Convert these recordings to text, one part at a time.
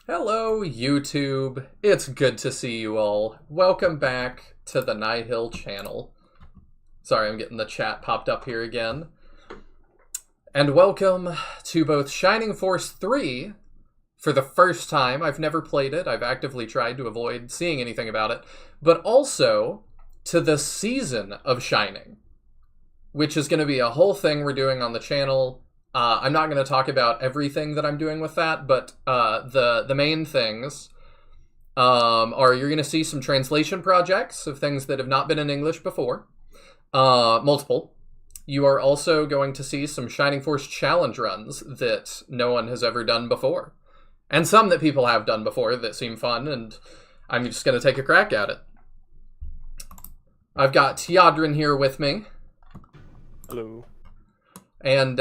Hello, YouTube. It's good to see you all. Welcome back to the Nihil channel. Sorry, I'm getting the chat popped up here again. And welcome to both Shining Force 3 for the first time. I've never played it. I've actively tried to avoid seeing anything about it. But also to the season of Shining, which is going to be a whole thing we're doing on the channel. I'm not going to talk about everything that I'm doing with that, but the main things are you're going to see some translation projects of things that have not been in English before, multiple. You are also going to see some Shining Force challenge runs that no one has ever done before, and some that people have done before that seem fun, and I'm just going to take a crack at it. I've got Teodrin here with me. Hello. And,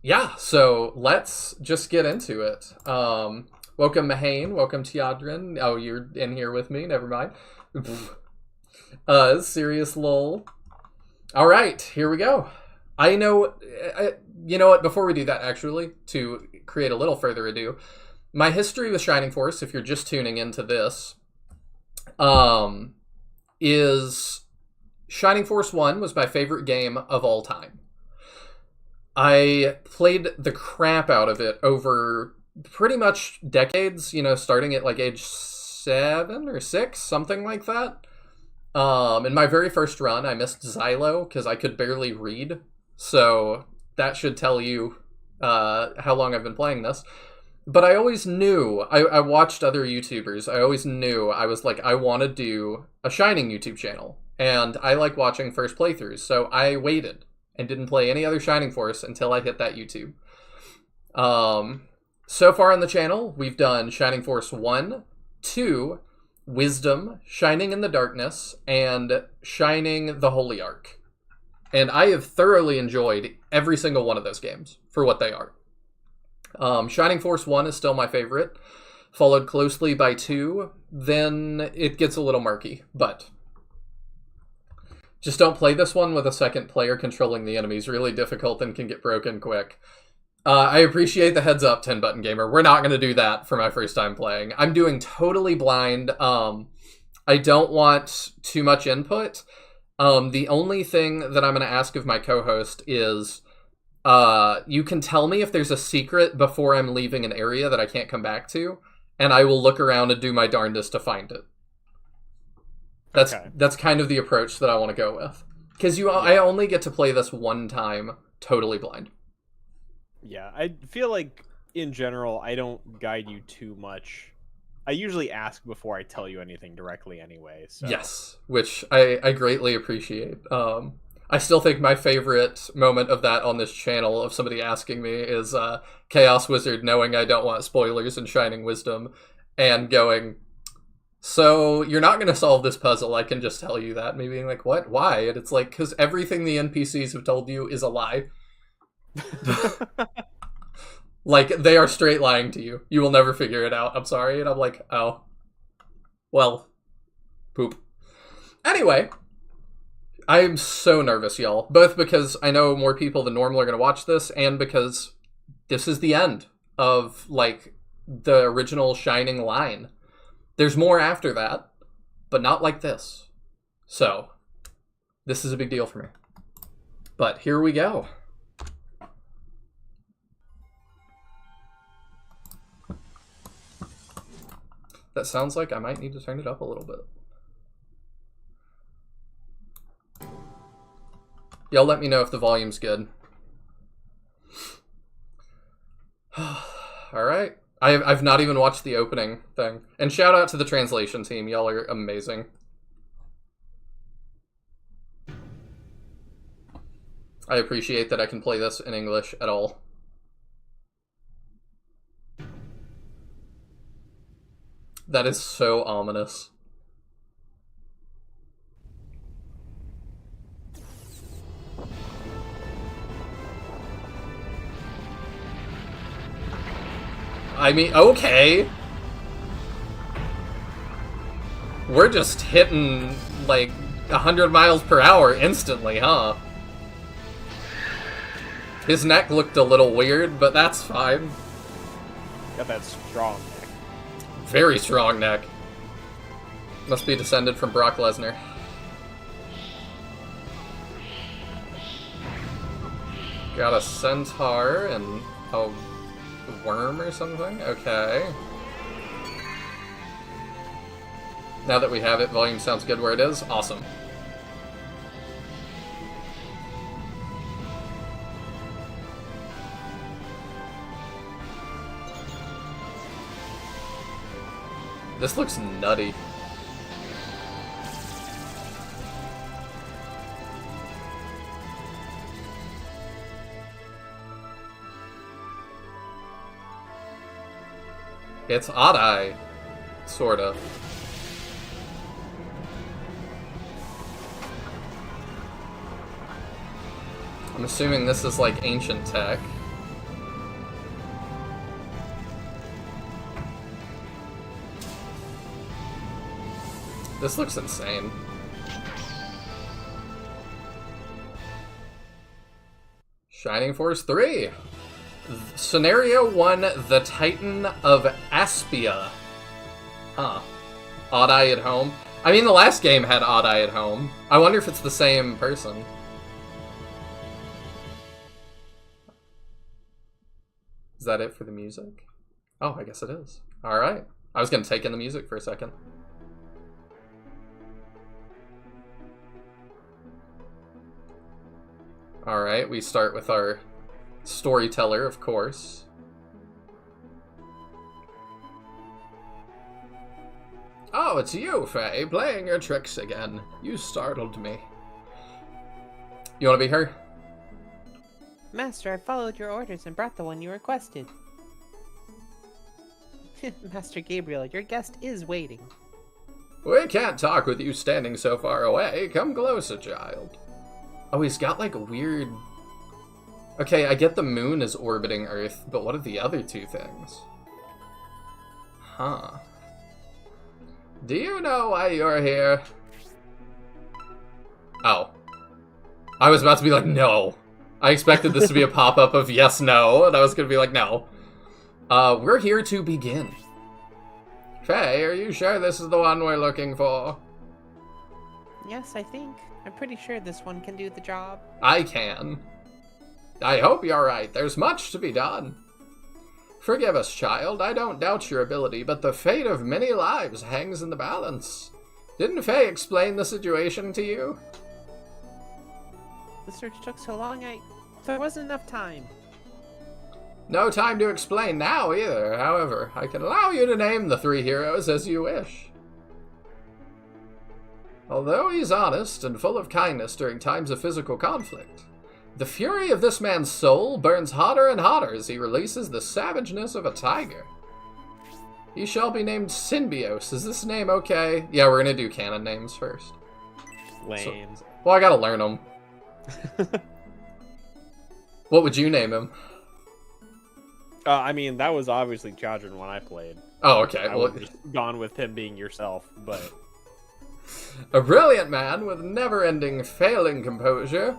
yeah, so let's just get into it. Welcome, Mahane. Welcome, Teodrin. Oh, you're in here with me. Never mind. Serious lol. All right, here we go. You know what? Before we do that, actually, to create a little further ado, my history with Shining Force, if you're just tuning into this, is Shining Force 1 was my favorite game of all time. I played the crap out of it over pretty much decades, starting at like age 7 or 6, something like that. In my very first run, I missed Xylo because I could barely read. So that should tell you how long I've been playing this. But I always knew, I watched other YouTubers, I always knew, I was like, I want to do a Shining YouTube channel. And I like watching first playthroughs, so I waited and didn't play any other Shining Force until I hit that YouTube. So far on the channel, we've done Shining Force 1, 2, Wisdom, Shining in the Darkness, and Shining the Holy Ark. And I have thoroughly enjoyed every single one of those games for what they are. Shining Force 1 is still my favorite, followed closely by 2, then it gets a little murky, but just don't play this one with a second player controlling the enemies. Really difficult and can get broken quick. I appreciate the heads up, 10-button gamer. We're not going to do that for my first time playing. I'm doing totally blind. I don't want too much input. The only thing that I'm going to ask of my co-host is you can tell me if there's a secret before I'm leaving an area that I can't come back to, and I will look around and do my darndest to find it. That's kind of the approach that I want to go with. Because I only get to play this one time totally blind. Yeah, I feel like, in general, I don't guide you too much. I usually ask before I tell you anything directly anyway. So. Yes, which I greatly appreciate. I still think my favorite moment of that on this channel, of somebody asking me, is Chaos Wizard knowing I don't want spoilers in Shining Wisdom, and going, so you're not going to solve this puzzle, I can just tell you that. Me being like, what? Why? And it's like, because everything the NPCs have told you is a lie. Like, they are straight lying to you. You will never figure it out. I'm sorry. And I'm like, oh. Well. Poop. Anyway. I'm so nervous, y'all. Both because I know more people than normal are going to watch this, and because this is the end of, like, the original Shining line. There's more after that, but not like this. So, this is a big deal for me. But here we go. That sounds like I might need to turn it up a little bit. Y'all let me know if the volume's good. Alright. I've not even watched the opening thing. And shout out to the translation team. Y'all are amazing. I appreciate that I can play this in English at all. That is so ominous. I mean, okay. We're just hitting, like, 100 miles per hour instantly, huh? His neck looked a little weird, but that's fine. Got that strong neck. Very strong neck. Must be descended from Brock Lesnar. Got a centaur and a worm or something? Okay. Now that we have it, volume sounds good where it is. Awesome. This looks nutty. It's Odd-Eye, sorta. I'm assuming this is like ancient tech. This looks insane. Shining Force 3. Scenario 1, the Titan of Aspia. Huh. Odd-Eye at home. I mean, the last game had Odd-Eye at home. I wonder if it's the same person. Is that it for the music? Oh, I guess it is. Alright. I was gonna take in the music for a second. Alright, we start with our storyteller, of course. Oh, it's you, Faye, playing your tricks again. You startled me. You want to be her? Master, I followed your orders and brought the one you requested. Master Gabriel, your guest is waiting. We can't talk with you standing so far away. Come closer, child. Oh, he's got like a weird... Okay, I get the moon is orbiting Earth, but what are the other two things? Huh. Do you know why you're here? Oh. I was about to be like, no. I expected this to be a pop-up of yes, no, and I was gonna be like, no. We're here to begin. Faye, are you sure this is the one we're looking for? Yes, I think. I'm pretty sure this one can do the job. I can. I hope you're right. There's much to be done. Forgive us, child. I don't doubt your ability, but the fate of many lives hangs in the balance. Didn't Faye explain the situation to you? The search took so long, there wasn't enough time. No time to explain now, either. However, I can allow you to name the three heroes as you wish. Although he's honest and full of kindness during times of physical conflict, the fury of this man's soul burns hotter and hotter as he releases the savageness of a tiger. He shall be named Synbios. Is this name okay? Yeah, we're gonna do canon names first. Lame. Well, I gotta learn them. What would you name him? I mean, that was obviously Jadrin when I played. Oh, okay. I would have just gone with him being yourself, but... A brilliant man with never-ending failing composure.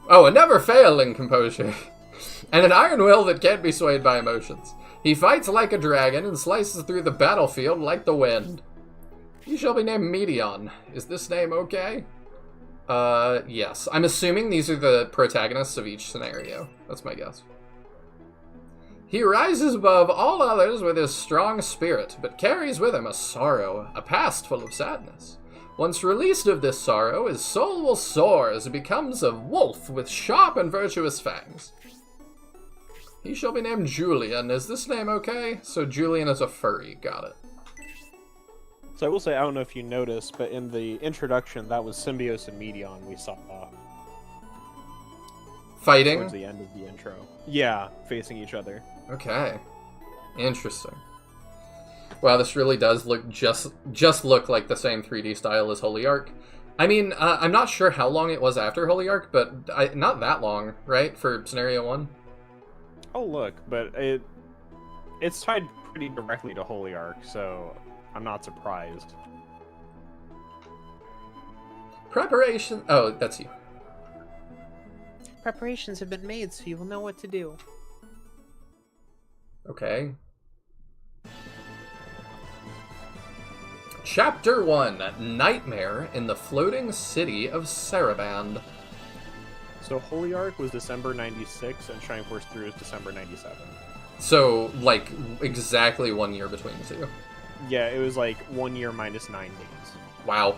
Oh, a never-failing composure. and an iron will that can't be swayed by emotions. He fights like a dragon and slices through the battlefield like the wind. He shall be named Medion. Is this name okay? Yes. I'm assuming these are the protagonists of each scenario. That's my guess. He rises above all others with his strong spirit, but carries with him a sorrow, a past full of sadness. Once released of this sorrow, his soul will soar as he becomes a wolf with sharp and virtuous fangs. He shall be named Julian. Is this name okay? So Julian is a furry. Got it. So I will say, I don't know if you noticed, but in the introduction, that was Symbios and Medion we saw. Fighting? Towards the end of the intro. Yeah, facing each other. Okay. Interesting. Wow, this really does look just look like the same 3D style as Holy Ark. I mean, I'm not sure how long it was after Holy Ark, but not that long, right, for Scenario 1? Oh, look, but it's tied pretty directly to Holy Ark, so I'm not surprised. Preparation... Oh, that's you. Preparations have been made, so you will know what to do. Okay. Chapter 1, Nightmare in the Floating City of Saraband. So Holy Ark was December 96, and Shining Force 3 was December 97. So, like, exactly 1 year between the two. Yeah, it was like 1 year minus 9 days. Wow.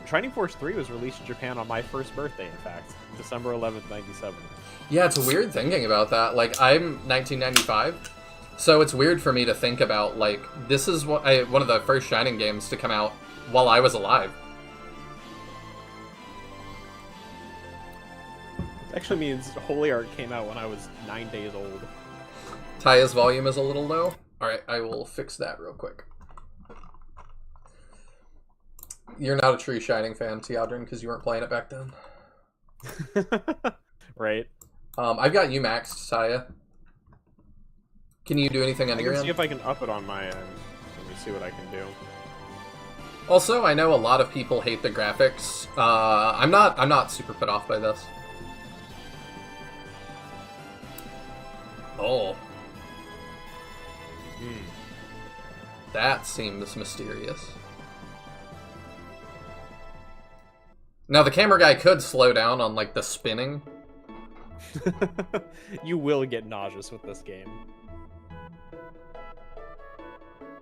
Shining Force 3 was released in Japan on my first birthday, in fact. December 11th, 97. Yeah, it's weird thinking about that. Like, I'm 1995, so it's weird for me to think about, like, this is one of the first Shining games to come out while I was alive. It actually means Holy Ark came out when I was 9 days old. Taya's volume is a little low. Alright, I will fix that real quick. You're not a true Shining fan, Teodrin, because you weren't playing it back then. Right. I've got you maxed, Taya. Can you do anything on your end? See if I can up it on my end. Let me see what I can do. Also, I know a lot of people hate the graphics. I'm not super put off by this. Oh. That seems mysterious. Now, the camera guy could slow down on, like, the spinning. You will get nauseous with this game.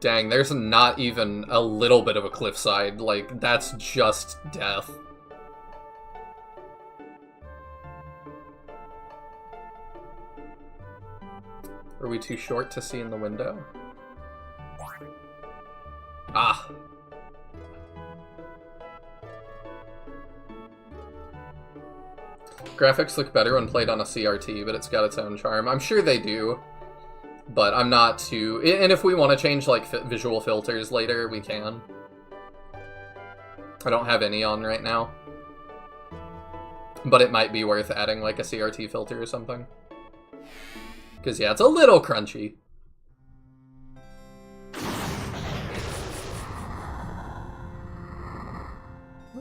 Dang, there's not even a little bit of a cliffside. Like, that's just death. Are we too short to see in the window? Ah. Graphics look better when played on a CRT, but it's got its own charm. I'm sure they do, but I'm not too... And if we want to change, like, visual filters later, we can. I don't have any on right now. But it might be worth adding, like, a CRT filter or something. Because, yeah, it's a little crunchy.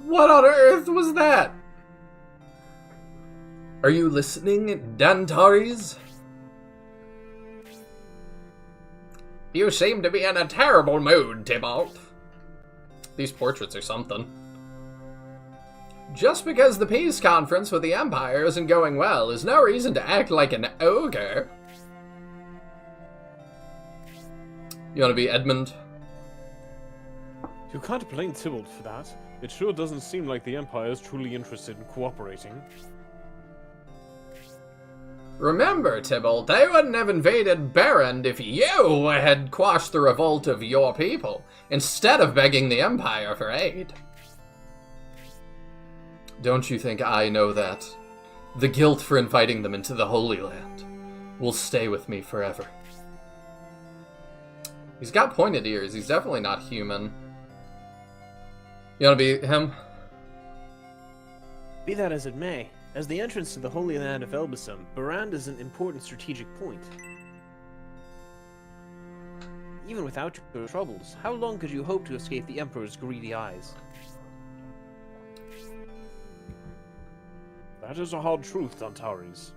What on earth was that? Are you listening, Dantares? You seem to be in a terrible mood, Tybalt. These portraits are something. Just because the peace conference with the Empire isn't going well is no reason to act like an ogre. You want to be Edmund? You can't blame Tybalt for that. It sure doesn't seem like the Empire is truly interested in cooperating. Remember, Tybalt, they wouldn't have invaded Berend if you had quashed the revolt of your people, instead of begging the Empire for aid. Don't you think I know that? The guilt for inviting them into the Holy Land will stay with me forever. He's got pointed ears. He's definitely not human. You want to be him? Be that as it may, as the entrance to the Holy Land of Elbasum, Berend is an important strategic point. Even without your troubles, how long could you hope to escape the Emperor's greedy eyes? That is a hard truth, Antares.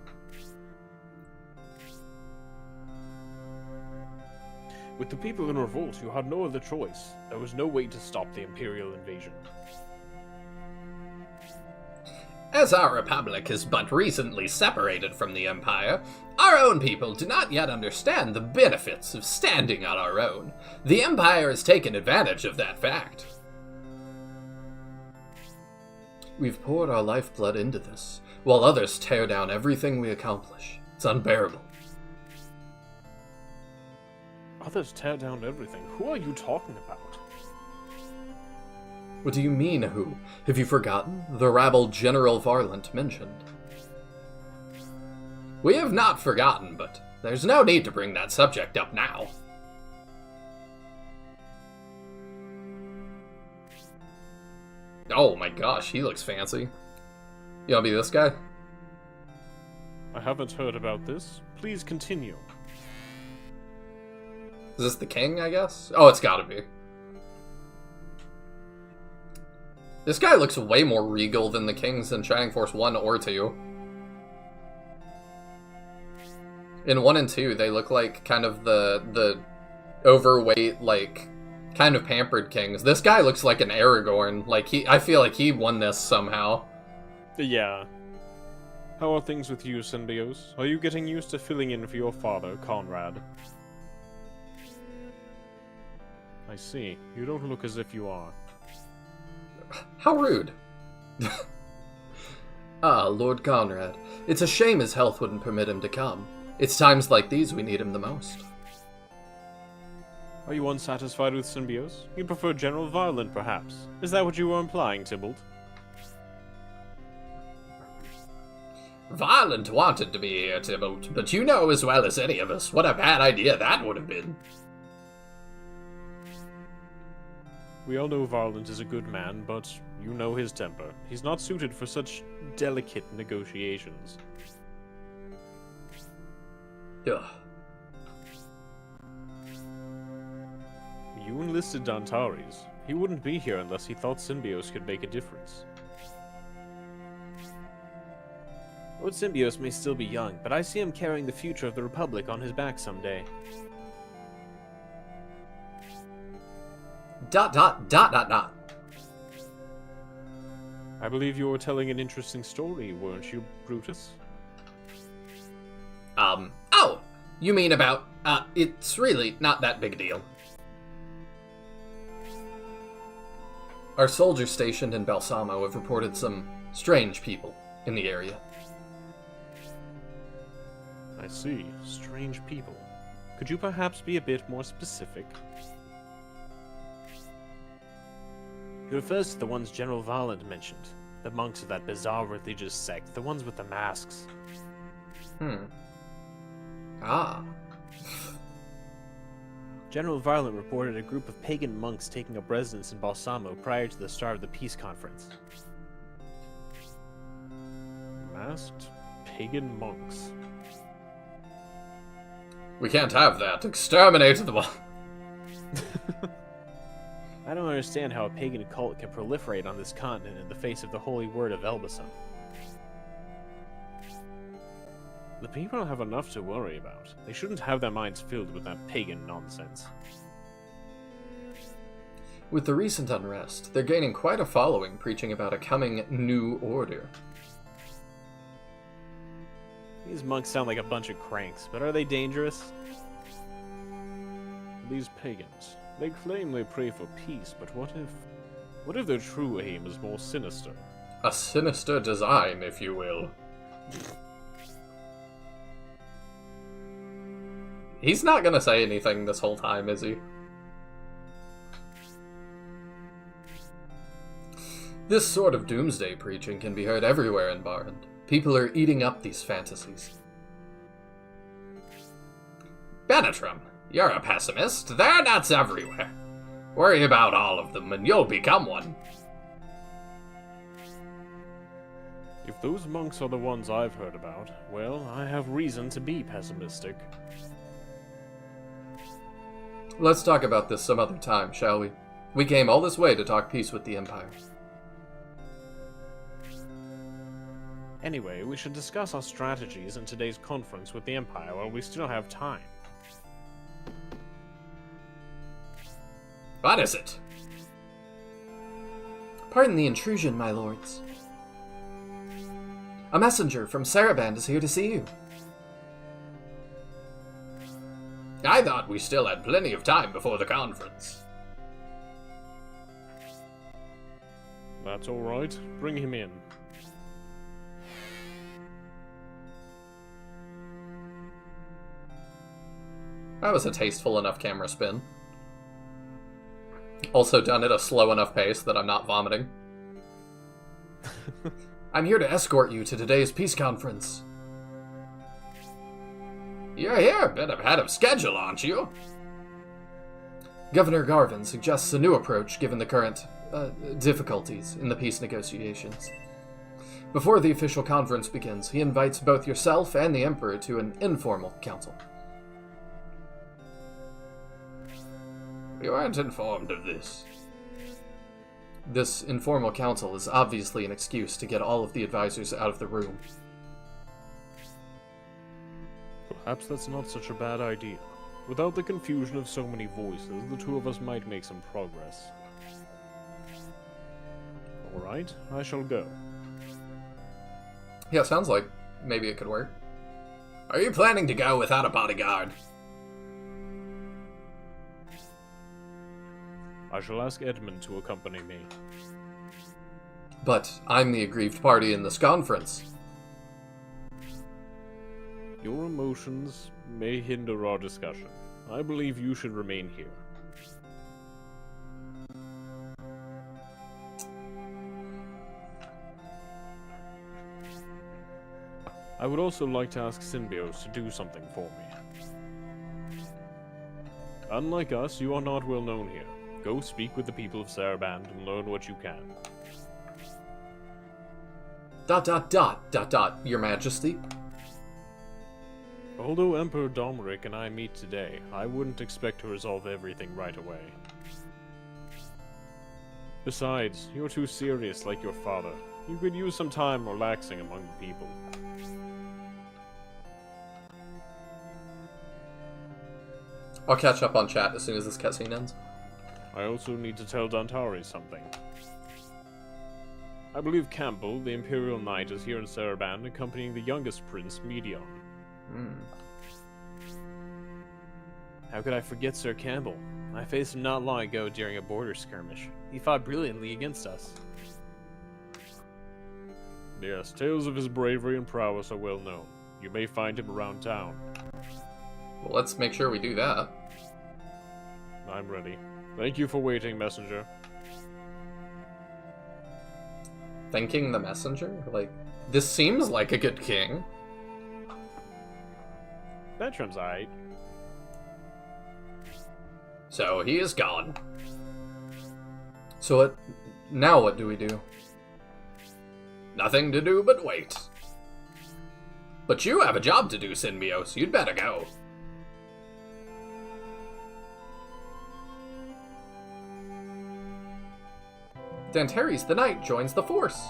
With the people in revolt, you had no other choice. There was no way to stop the Imperial invasion. As our republic is but recently separated from the Empire, our own people do not yet understand the benefits of standing on our own. The Empire has taken advantage of that fact. We've poured our lifeblood into this, while others tear down everything we accomplish. It's unbearable. Others tear down everything. Who are you talking about? What do you mean, who? Have you forgotten? The rabble General Varlant mentioned. We have not forgotten, but there's no need to bring that subject up now. Oh my gosh, he looks fancy. You wanna be this guy? I haven't heard about this. Please continue. Is this the king, I guess? Oh, it's gotta be. This guy looks way more regal than the kings in Shining Force 1 or 2. In 1 and 2, they look like kind of the overweight, like, kind of pampered kings. This guy looks like an Aragorn. Like, I feel like he won this somehow. Yeah. How are things with you, Symbios? Are you getting used to filling in for your father, Conrad? I see. You don't look as if you are. How rude. Ah, Lord Conrad. It's a shame his health wouldn't permit him to come. It's times like these we need him the most. Are you unsatisfied with Symbios? You prefer General Varlant, perhaps? Is that what you were implying, Tybalt? Varlant wanted to be here, Tybalt, but you know as well as any of us what a bad idea that would have been. We all know Varlant is a good man, but you know his temper. He's not suited for such delicate negotiations. Ugh. You enlisted Antares. He wouldn't be here unless he thought Symbios could make a difference. Lord Symbios may still be young, but I see him carrying the future of the Republic on his back someday. ... I believe you were telling an interesting story, weren't you, Brutus? Oh! You mean about, it's really not that big a deal. Our soldiers stationed in Balsamo have reported some strange people in the area. I see. Strange people. Could you perhaps be a bit more specific? He refers to the ones General Varlant mentioned. The monks of that bizarre religious sect, the ones with the masks. Ah. General Varlant reported a group of pagan monks taking up residence in Balsamo prior to the start of the peace conference. Masked pagan monks. We can't have that. Exterminate them all. I don't understand how a pagan cult can proliferate on this continent in the face of the holy word of Elbasam. The people have enough to worry about. They shouldn't have their minds filled with that pagan nonsense. With the recent unrest, they're gaining quite a following preaching about a coming new order. These monks sound like a bunch of cranks, but are they dangerous? These pagans, they claim they pray for peace, but what if their true aim is more sinister? A sinister design, if you will. He's not gonna say anything this whole time, is he? This sort of doomsday preaching can be heard everywhere in Barrand. People are eating up these fantasies. Benetram, you're a pessimist. There are nuts everywhere. Worry about all of them and you'll become one. If those monks are the ones I've heard about, well, I have reason to be pessimistic. Let's talk about this some other time, shall we? We came all this way to talk peace with the Empire. Anyway, we should discuss our strategies in today's conference with the Empire while we still have time. What is it? Pardon the intrusion, my lords. A messenger from Saraband is here to see you. I thought we still had plenty of time before the conference. That's alright. Bring him in. That was a tasteful enough camera spin. Also done at a slow enough pace that I'm not vomiting. I'm here to escort you to today's peace conference. You're here a bit ahead of schedule, aren't you? Governor Garvin suggests a new approach given the current difficulties in the peace negotiations. Before the official conference begins, he invites both yourself and the Emperor to an informal council. We weren't informed of this. This informal council is obviously an excuse to get all of the advisors out of the room. Perhaps that's not such a bad idea. Without the confusion of so many voices, the two of us might make some progress. Alright, I shall go. Yeah, sounds like maybe it could work. Are you planning to go without a bodyguard? I shall ask Edmund to accompany me. But I'm the aggrieved party in this conference. Your emotions may hinder our discussion. I believe you should remain here. I would also like to ask Symbios to do something for me. Unlike us, you are not well known here. Go speak with the people of Saraband and learn what you can. ... Your Majesty. Although Emperor Domeric and I meet today, I wouldn't expect to resolve everything right away. Besides, you're too serious like your father. You could use some time relaxing among the people. I'll catch up on chat as soon as this cutscene ends. I also need to tell Dantari something. I believe Campbell, the Imperial Knight, is here in Saraband accompanying the youngest prince, Medion. How could I forget Sir Campbell? I faced him not long ago during a border skirmish. He fought brilliantly against us. Yes, tales of his bravery and prowess are well known. You may find him around town. Well, let's make sure we do that. I'm ready. Thank you for waiting, messenger. Thanking the messenger? Like, this seems like a good king. Bertram's alright. So he is gone. So now what do we do? Nothing to do but wait. But you have a job to do, Symbios. You'd better go. Dantares the Knight joins the force.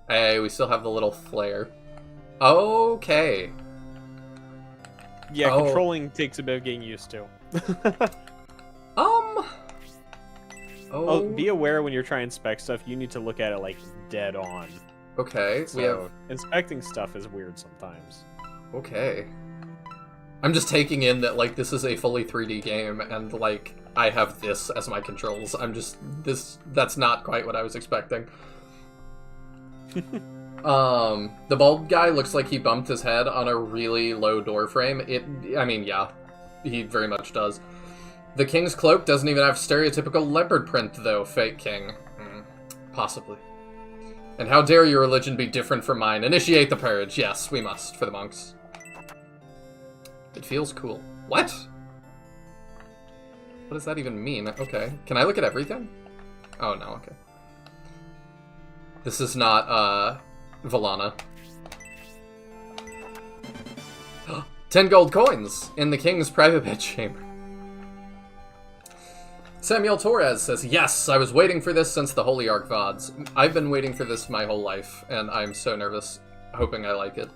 Hey, we still have the little flare. Okay. Yeah, Oh. controlling takes a bit of getting used to. Oh, be aware when you're trying to inspect stuff, you need to look at it like dead on. Okay, So we have... inspecting stuff is weird sometimes. Okay. I'm just taking in that, like, this is a fully 3D game, and, like, I have this as my controls. I'm just... That's not quite what I was expecting. The bald guy looks like he bumped his head on a really low door frame. I mean, yeah, he very much does. The king's cloak doesn't even have stereotypical leopard print, though, fake king. Possibly. And how dare your religion be different from mine? Initiate the purge. Yes, we must, for the monks. It feels cool. What? What does that even mean? Okay. Can I look at everything? Oh, no, okay. This is not, Valana. 10 gold coins in the king's private bedchamber. Samuel Torres says, yes, I was waiting for this since the Holy Ark VODs. I've been waiting for this my whole life, and I'm so nervous, hoping I like it.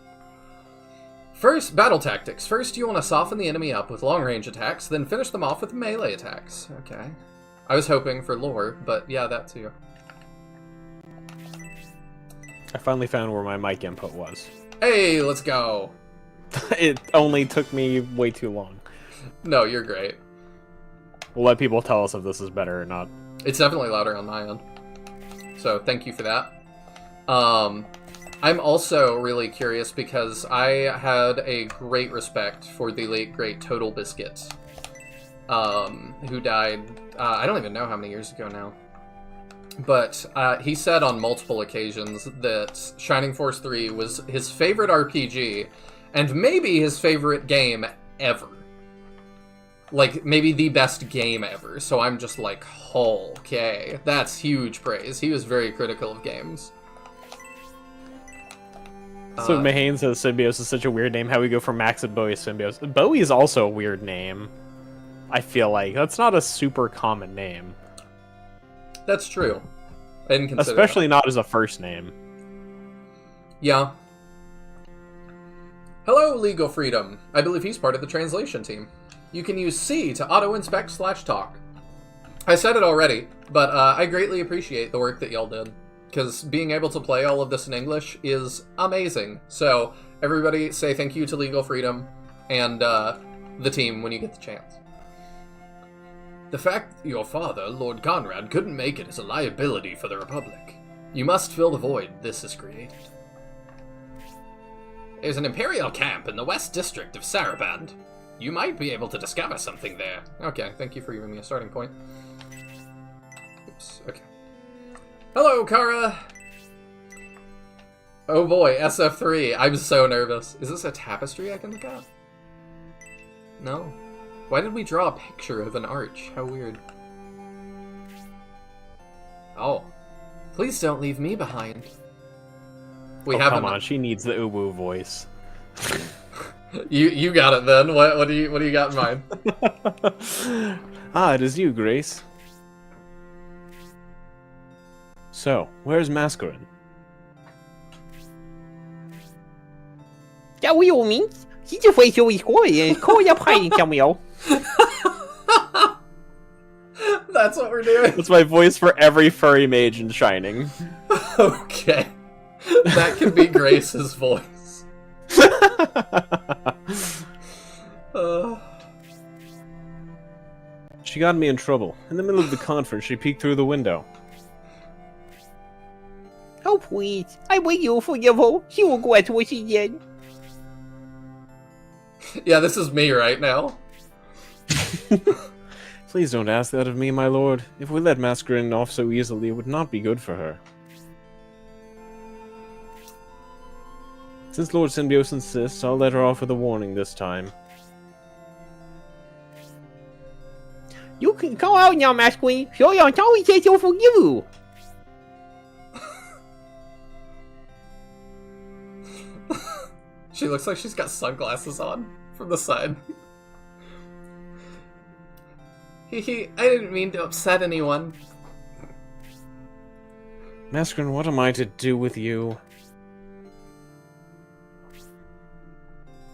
First, battle tactics. First, you want to soften the enemy up with long-range attacks, then finish them off with melee attacks. Okay. I was hoping for lore, but yeah, that too. I finally found where my mic input was. Hey, let's go! It only took me way too long. No, you're great. We'll let people tell us if this is better or not. It's definitely louder on my end. So, thank you for that. I'm also really curious because I had a great respect for the late, great Total Biscuit, who died, I don't even know how many years ago now. But he said on multiple occasions that Shining Force 3 was his favorite RPG, and maybe his favorite game ever. Like, maybe the best game ever. So I'm just like, okay, that's huge praise. He was very critical of games. So Mahane says Symbiote is such a weird name. How we go from Max and Bowie to Symbiote. Bowie is also a weird name. I feel like that's not a super common name. That's true. I didn't consider Especially not as a first name. Yeah. Hello, Legal Freedom. I believe he's part of the translation team. You can use C to auto-inspect/talk. I said it already, but I greatly appreciate the work that y'all did. Because being able to play all of this in English is amazing. So, everybody say thank you to Legal Freedom and the team when you get the chance. The fact that your father, Lord Conrad, couldn't make it is a liability for the Republic. You must fill the void this has created. There's an Imperial camp in the West District of Saraband. You might be able to discover something there. Okay, thank you for giving me a starting point. Oops, okay. Hello, Kara! Oh boy, SF3. I'm so nervous. Is this a tapestry I can look at? No. Why did we draw a picture of an arch? How weird. Oh. Please don't leave me behind. Come on, she needs the uwu voice. You got it then. What do you got in mind? Ah, it is you, Grace. So, where's Mascarin? 这我有名，你就会有一个人可以拍你有没有？ That's what we're doing. That's my voice for every furry mage in Shining. Okay. That can be Grace's voice. She got me in trouble. In the middle of the conference, she peeked through the window. Oh please, I will you forever. She will go at what she did. Yeah, this is me right now. Please don't ask that of me, my lord. If we let Mascarin off so easily, it would not be good for her. Since Lord Symbios insists, I'll let her off with a warning this time. You can call out now, Masquerade. So you're always says you'll forgive you. She looks like she's got sunglasses on from the side. Hehe, I didn't mean to upset anyone. Mascarin, what am I to do with you?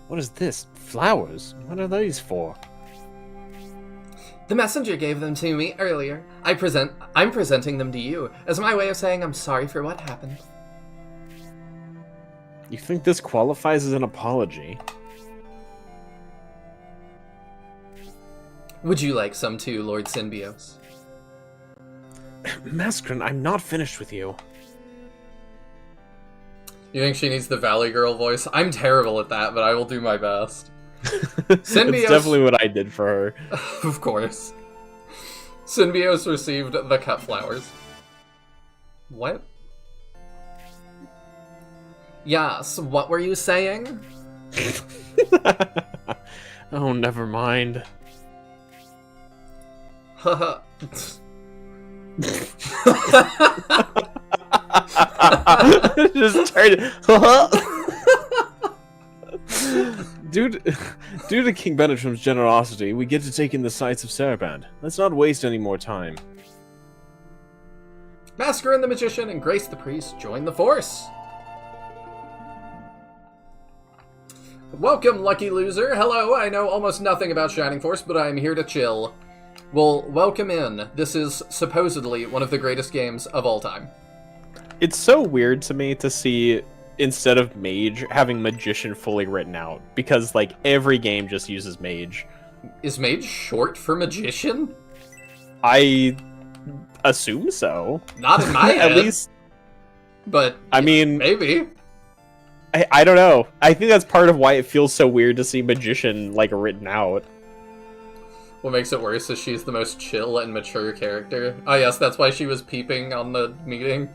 What is this? Flowers? What are these for? The messenger gave them to me earlier. I'm presenting them to you as my way of saying I'm sorry for what happened. You think this qualifies as an apology? Would you like some too, Lord Symbios? Mascarin, I'm not finished with you. You think she needs the Valley Girl voice? I'm terrible at that, but I will do my best. It's definitely what I did for her. Of course. Symbios received the cut flowers. What? Yes, what were you saying? Oh, never mind. Haha. Just turned. Due to King Benetram's generosity, we get to take in the sights of Saraband. Let's not waste any more time. Masker and the Magician and Grace the Priest join the force. Welcome, lucky loser. Hello, I know almost nothing about Shining Force, but I'm here to chill. Well, welcome in. This is supposedly one of the greatest games of all time. It's so weird to me to see, instead of Mage, having Magician fully written out, because, like, every game just uses Mage. Is Mage short for Magician? I assume so. Not in my head. At least. But, I mean, maybe. I don't know. I think that's part of why it feels so weird to see Magician, like, written out. What makes it worse is she's the most chill and mature character. Oh yes, that's why she was peeping on the meeting.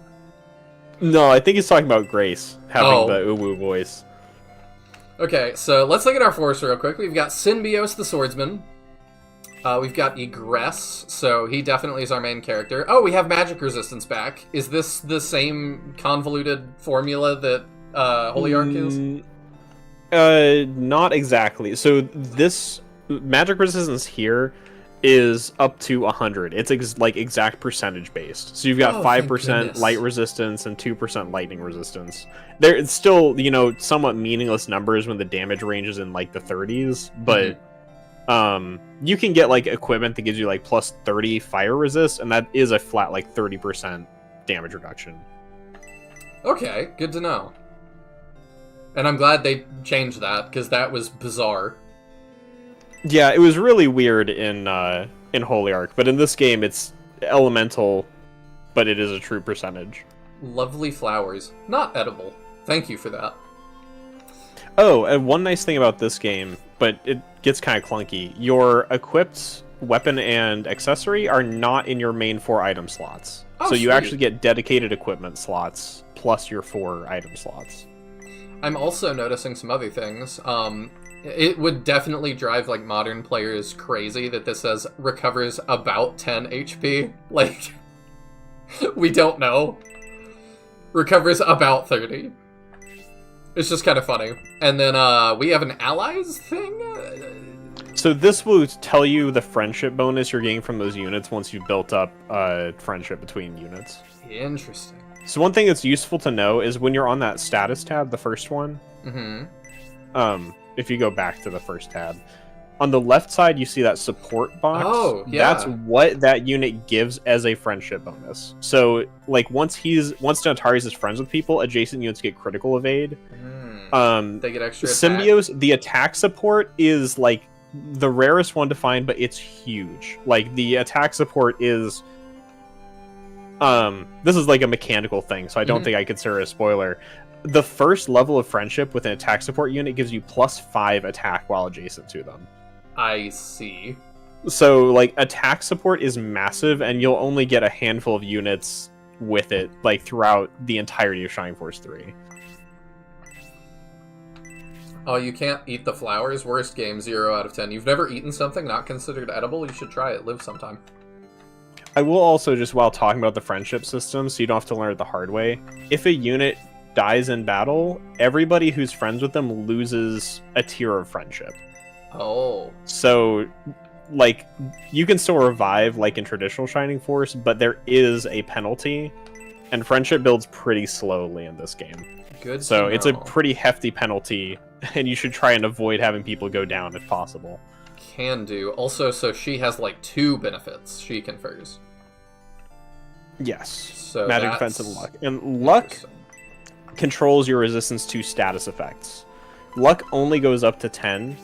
No, I think he's talking about Grace having the uwu voice. Okay, so let's look at our force real quick. We've got Synbios the Swordsman. We've got Egress, so he definitely is our main character. Oh, we have magic resistance back. Is this the same convoluted formula that Holyarch is? Not exactly. So this magic resistance here is up to 100. It's exact percentage based. So you've got 5% light resistance and 2% lightning resistance. It's still, somewhat meaningless numbers when the damage range is in like the 30s, but you can get like equipment that gives you like plus 30 fire resist, and that is a flat like 30% damage reduction. Okay, good to know. And I'm glad they changed that, because that was bizarre. Yeah, it was really weird in Holyarch, but in this game it's elemental, but it is a true percentage. Lovely flowers. Not edible. Thank you for that. Oh, and one nice thing about this game, but it gets kind of clunky, your equipped weapon and accessory are not in your main 4 item slots. Oh, so you sweet. actually get dedicated equipment slots plus your 4 item slots. I'm also noticing some other things. It would definitely drive like modern players crazy that this says recovers about 10 HP. Like, we don't know. Recovers about 30. It's just kind of funny. And then we have an allies thing? So this will tell you the friendship bonus you're getting from those units once you've built up friendship between units. Interesting. So one thing that's useful to know is when you're on that status tab, the first one, if you go back to the first tab, on the left side you see that support box. Oh, yeah. That's what that unit gives as a friendship bonus. So like once Notarius is friends with people, adjacent units get critical evade. They get extra attack. Symbios, the attack support is like the rarest one to find, but it's huge. Like the attack support is this is like a mechanical thing, so I don't think I consider it a spoiler. The first level of friendship with an attack support unit gives you plus 5 attack while adjacent to them. I see. So, like, attack support is massive, and you'll only get a handful of units with it, like, throughout the entirety of Shining Force 3. Oh, you can't eat the flowers? Worst game, 0 out of 10. You've never eaten something not considered edible? You should try it. Live sometime. I will also, just while talking about the friendship system, so you don't have to learn it the hard way, if a unit dies in battle, everybody who's friends with them loses a tier of friendship. Oh. So, like, you can still revive, like in traditional Shining Force, but there is a penalty, and friendship builds pretty slowly in this game. Good. So it's a pretty hefty penalty, and you should try and avoid having people go down if possible. Can do. Also, so she has like 2 benefits she confers. Yes. So magic, defense, and luck. And luck controls your resistance to status effects. Luck only goes up to 10.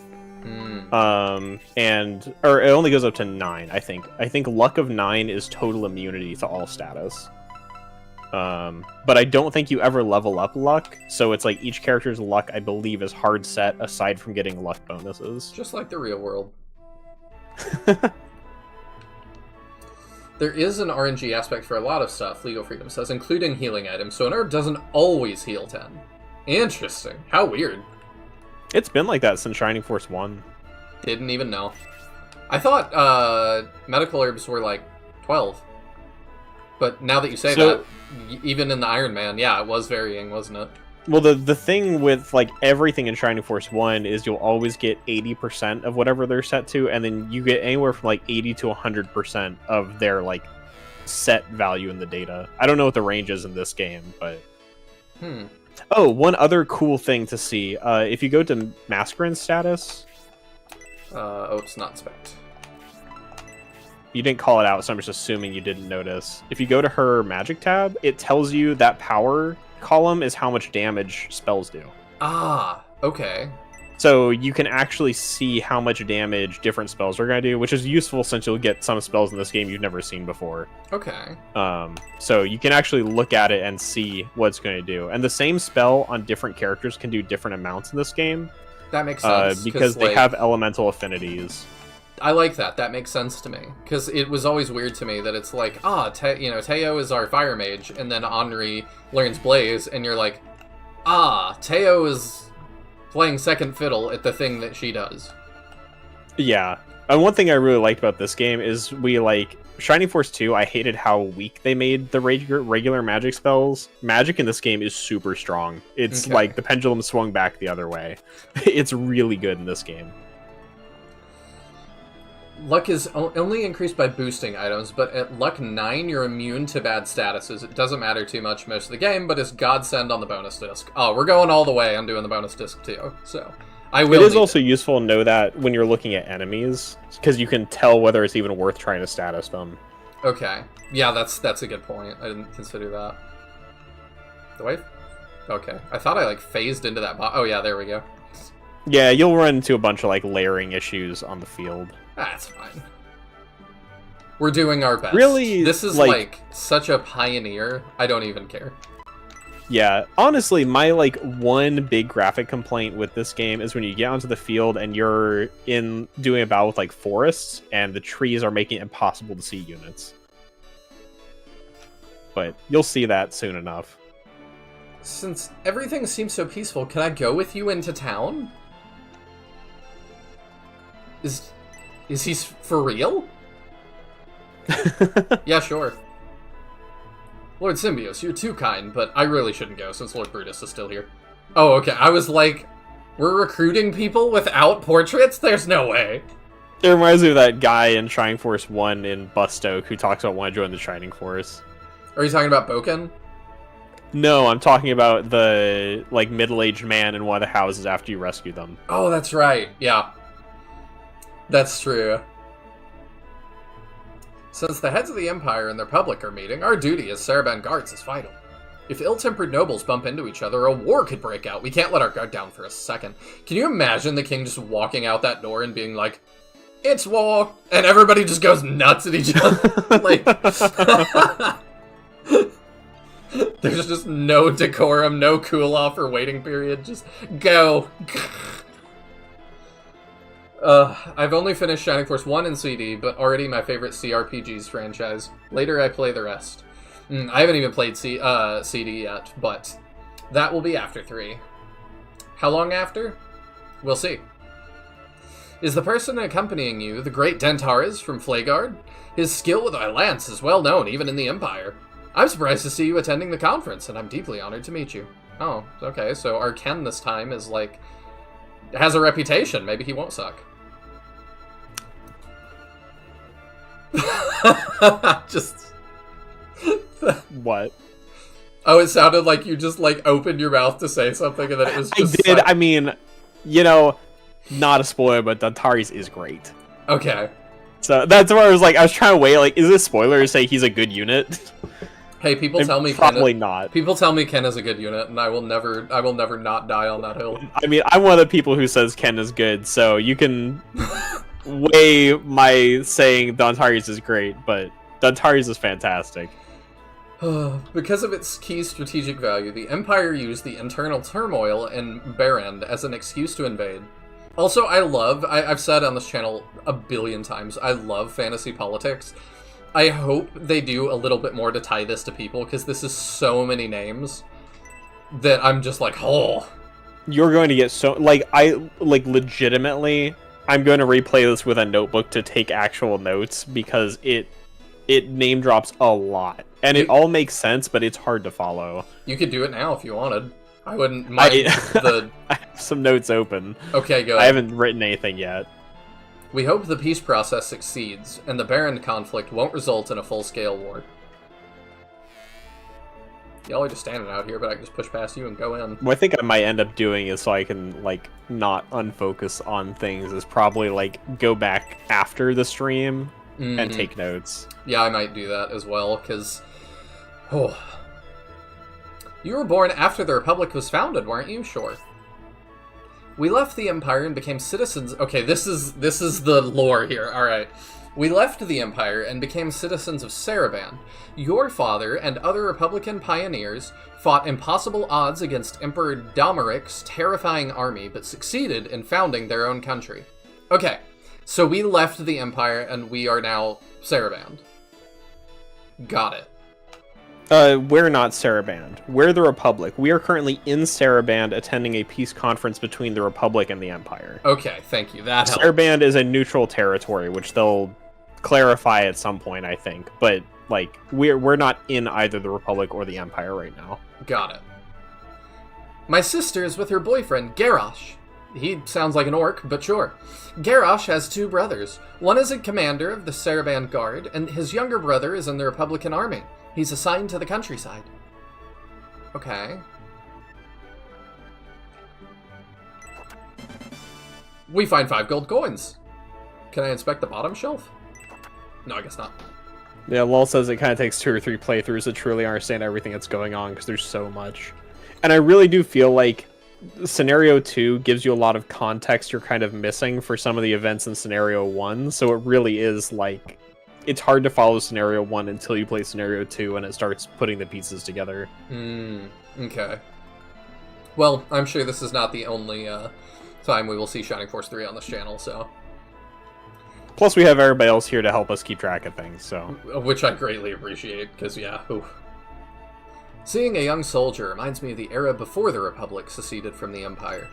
Or it only goes up to 9, I think. I think luck of 9 is total immunity to all status. But I don't think you ever level up luck, so it's like each character's luck, I believe, is hard set aside from getting luck bonuses. Just like the real world. There is an RNG aspect for a lot of stuff, Legal Freedom says, including healing items, so an herb doesn't always heal 10. Interesting. How weird. It's been like that since Shining Force 1. Didn't even know. I thought medical herbs were like 12. But now that you say that, even in the Iron Man, yeah, it was varying, wasn't it? Well, the thing with like everything in Shining Force 1 is you'll always get 80% of whatever they're set to, and then you get anywhere from like 80 to 100% of their like set value in the data. I don't know what the range is in this game, but Oh, one other cool thing to see. If you go to Mascarin status, oh, it's not spec. you didn't call it out, so I'm just assuming you didn't notice. If you go to her magic tab, it tells you that power column is how much damage spells do. Ah, okay. So you can actually see how much damage different spells are going to do, which is useful since you'll get some spells in this game you've never seen before. Okay. So you can actually look at it and see what it's going to do. And the same spell on different characters can do different amounts in this game. That makes sense. Because they have elemental affinities. I like that. That makes sense to me. Because it was always weird to me that it's like, Teo is our fire mage, and then Henri learns Blaze, and you're like, Teo is playing second fiddle at the thing that she does. Yeah. And one thing I really liked about this game is Shining Force 2, I hated how weak they made the regular magic spells. Magic in this game is super strong. It's like the pendulum swung back the other way. It's really good in this game. Luck is only increased by boosting items, but at luck 9, you're immune to bad statuses. It doesn't matter too much most of the game, but it's godsend on the bonus disc. Oh, we're going all the way on doing the bonus disc too, so I will. It is also useful to know that when you're looking at enemies, because you can tell whether it's even worth trying to status them. Okay. Yeah, that's a good point. I didn't consider that. The wave? Okay. I thought I, phased into that oh, yeah, there we go. Yeah, you'll run into a bunch of, layering issues on the field. That's fine. We're doing our best. Really, this is, such a pioneer. I don't even care. Yeah, honestly, my, one big graphic complaint with this game is when you get onto the field and you're doing a battle with, forests, and the trees are making it impossible to see units. But you'll see that soon enough. Since everything seems so peaceful, can I go with you into town? Is he for real? Yeah, sure. Lord Symbios, you're too kind, but I really shouldn't go since Lord Brutus is still here. Oh, okay. I was like, we're recruiting people without portraits? There's no way. It reminds me of that guy in Shining Force 1 in Bustoke who talks about wanting to join the Shining Force. Are you talking about Boken? No, I'm talking about the, middle-aged man in one of the houses after you rescue them. Oh, that's right. Yeah. That's true. Since the heads of the Empire and the Republic are meeting, our duty as Saraban guards is vital. If ill-tempered nobles bump into each other, a war could break out. We can't let our guard down for a second. Can you imagine the king just walking out that door and being like, "It's war," and everybody just goes nuts at each other? There's just no decorum, no cool-off or waiting period. Just go. I've only finished Shining Force 1 in CD, but already my favorite CRPGs franchise. Later I play the rest. I haven't even played CD yet, but that will be after 3. How long after? We'll see. Is the person accompanying you the great Dentaris from Flaegard? His skill with a lance is well known even in the Empire. I'm surprised to see you attending the conference, and I'm deeply honored to meet you. Oh, okay, so our Ken this time is has a reputation. Maybe he won't suck. Just What? Oh, it sounded like you just opened your mouth to say something and then it was just I did. I mean, not a spoiler, but Dantaris is great. Okay. So that's where I was trying to weigh, is it a spoiler to say he's a good unit? Hey, people tell me probably not. People tell me Ken is a good unit, and I will never not die on that hill. I mean, I'm one of the people who says Ken is good, so you can weigh my saying Dantaris is great, but Dantaris is fantastic. Because of its key strategic value, the Empire used the internal turmoil in Barrand as an excuse to invade. Also, I've said on this channel a billion times, I love fantasy politics. I hope they do a little bit more to tie this to people, because this is so many names that I'm just oh. You're going to get so... legitimately, I'm going to replay this with a notebook to take actual notes, because it name drops a lot. And it all makes sense, but it's hard to follow. You could do it now if you wanted. I wouldn't mind the... I have some notes open. Okay, go I ahead. haven't written anything yet. We hope the peace process succeeds, and the Baron conflict won't result in a full-scale war. Y'all are just standing out here, but I can just push past you and go in. What I think I might end up doing is so I can, like, not unfocus on things is probably, like, go back after the stream and take notes. Yeah, I might do that as well, because... Oh. You were born after the Republic was founded, weren't you? Sure. We left the Empire and became citizens... Okay, this is the lore here, alright. We left the Empire and became citizens of Saraband. Your father and other Republican pioneers fought impossible odds against Emperor Domeric's terrifying army, but succeeded in founding their own country. Okay, so we left the Empire and we are now Saraband. Got it. We're not Saraband. We're the Republic. We are currently in Saraband attending a peace conference between the Republic and the Empire. Okay, thank you. That helps. Saraband is a neutral territory, which they'll clarify at some point, I think. But, like, we're not in either the Republic or the Empire right now. Got it. My sister is with her boyfriend, Garrosh. He sounds like an orc, but sure. Garrosh has 2 brothers. One is a commander of the Saraband Guard, and his younger brother is in the Republican Army. He's assigned to the countryside. Okay. We find 5 gold coins. Can I inspect the bottom shelf? No, I guess not. Yeah, Lol says it kind of takes 2 or 3 playthroughs to truly understand everything that's going on, because there's so much. And I really do feel like Scenario 2 gives you a lot of context you're kind of missing for some of the events in Scenario 1, so it really is, like... It's hard to follow Scenario 1 until you play Scenario 2 and it starts putting the pieces together. Okay. Well, I'm sure this is not the only time we will see Shining Force 3 on this channel, so... Plus, we have everybody else here to help us keep track of things, so... Which I greatly appreciate, because, yeah, oof. Seeing a young soldier reminds me of the era before the Republic seceded from the Empire.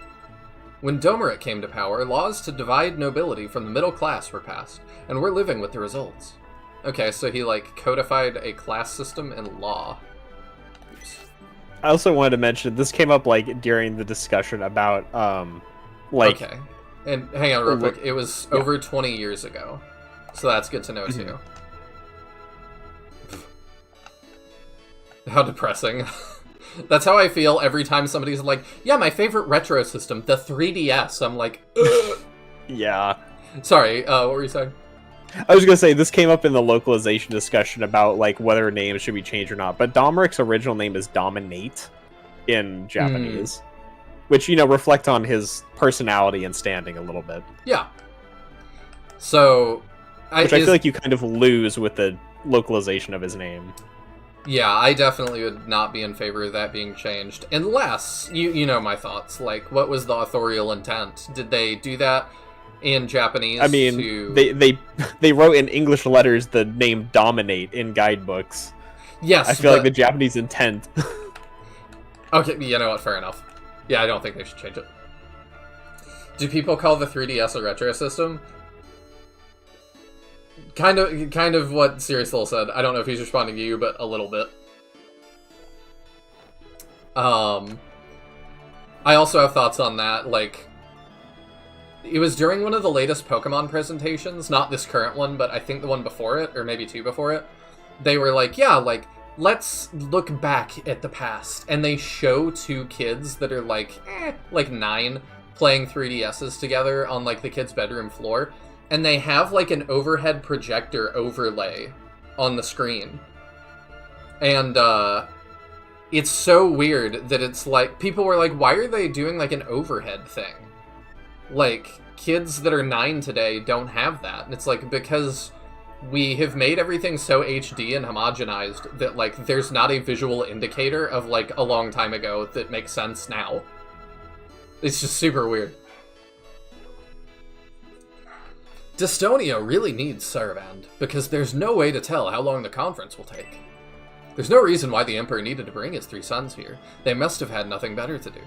When Domeric came to power, laws to divide nobility from the middle class were passed, and we're living with the results. Okay, so he, like, codified a class system in law. Oops. I also wanted to mention, this came up, like, during the discussion about, like... Okay. And hang on real quick, it was over 20 years ago. So that's good to know, too. How depressing. That's how I feel every time somebody's like, yeah, my favorite retro system, the 3DS. I'm like, ugh. Yeah. Sorry, what were you saying? I was gonna say, this came up in the localization discussion about, like, whether names should be changed or not, but Domeric's original name is Dominate in Japanese. Which, you know, reflect on his personality and standing a little bit. Yeah. So... I feel like you kind of lose with the localization of his name. Yeah, I definitely would not be in favor of that being changed. Unless, you know my thoughts, like, what was the authorial intent? Did they do that in Japanese? I mean, they wrote in English letters the name Dominate in guidebooks. Yes, I feel like the Japanese intent... Okay, you know what, fair enough. Yeah, I don't think they should change it. Do people call the 3DS a retro system? Kind of what Serious Little said. I don't know if he's responding to you, but a little bit. I also have thoughts on that, like... It was during one of the latest Pokemon presentations, not this current one, but I think the one before it, or maybe 2 before it. They were like, yeah, like... Let's look back at the past. And they show 2 kids that are like 9 playing 3DSs together on like the kid's bedroom floor. And they have like an overhead projector overlay on the screen. And it's so weird that it's like, people were like, why are they doing like an overhead thing? Like, kids that are 9 today don't have that. And it's like, because... we have made everything so HD and homogenized that, like, there's not a visual indicator of, like, a long time ago that makes sense now. It's just super weird. Dystonia really needs Saraband, because there's no way to tell how long the conference will take. There's no reason why the Emperor needed to bring his 3 sons here. They must have had nothing better to do.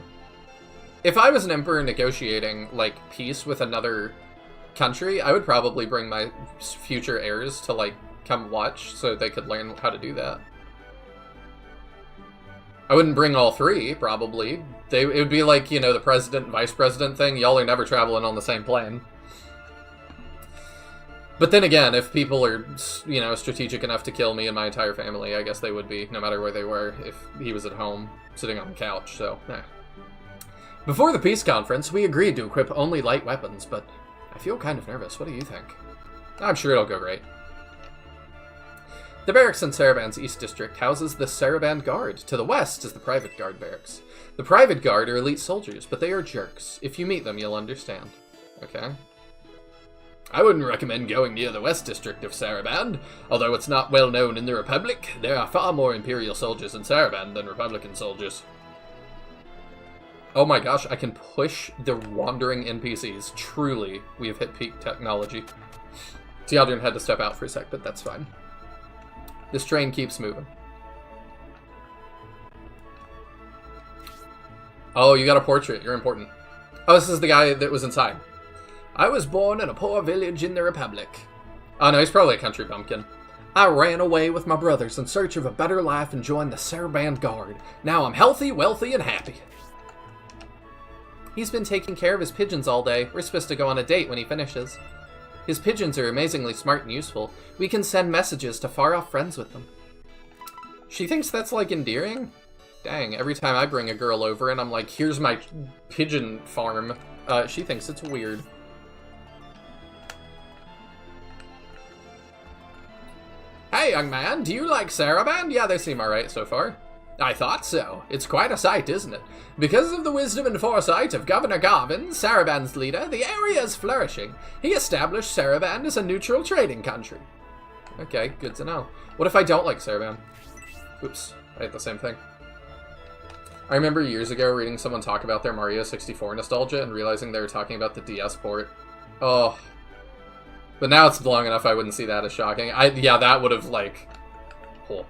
If I was an Emperor negotiating, like, peace with another... country, I would probably bring my future heirs to, like, come watch so they could learn how to do that. I wouldn't bring all 3, probably, It would be like, you know, the president and vice president thing. Y'all are never traveling on the same plane. But then again, if people are, you know, strategic enough to kill me and my entire family, I guess they would be, no matter where they were, if he was at home, sitting on the couch, so, Before the peace conference, we agreed to equip only light weapons, but I feel kind of nervous. What do you think? I'm sure it'll go great. The barracks in Saraband's East District houses the Saraband Guard. To the west is the Private Guard barracks. The Private Guard are elite soldiers, but they are jerks. If you meet them, you'll understand. Okay. I wouldn't recommend going near the West District of Saraband. Although it's not well known in the Republic, there are far more Imperial soldiers in Saraband than Republican soldiers. Oh my gosh, I can push the wandering NPCs. Truly, we have hit peak technology. Teodrin had to step out for a sec, but that's fine. This train keeps moving. Oh, you got a portrait. You're important. Oh, this is the guy that was inside. I was born in a poor village in the Republic. Oh no, he's probably a country bumpkin. I ran away with my brothers in search of a better life and joined the Saraband Guard. Now I'm healthy, wealthy, and happy. He's been taking care of his pigeons all day. We're supposed to go on a date when he finishes. His pigeons are amazingly smart and useful. We can send messages to far-off friends with them. She thinks that's, like, endearing? Dang, every time I bring a girl over and I'm like, here's my pigeon farm, she thinks it's weird. Hey, young man, do you like Saraband? Yeah, they seem alright so far. I thought so. It's quite a sight, isn't it? Because of the wisdom and foresight of Governor Garvin, Saraband's leader, the area is flourishing. He established Saraband as a neutral trading country. Okay, good to know. What if I don't like Saraband? Oops, I hit the same thing. I remember years ago reading someone talk about their Mario 64 nostalgia and realizing they were talking about the DS port. Oh. But now it's long enough I wouldn't see that as shocking. Yeah, that would have, like... Cool.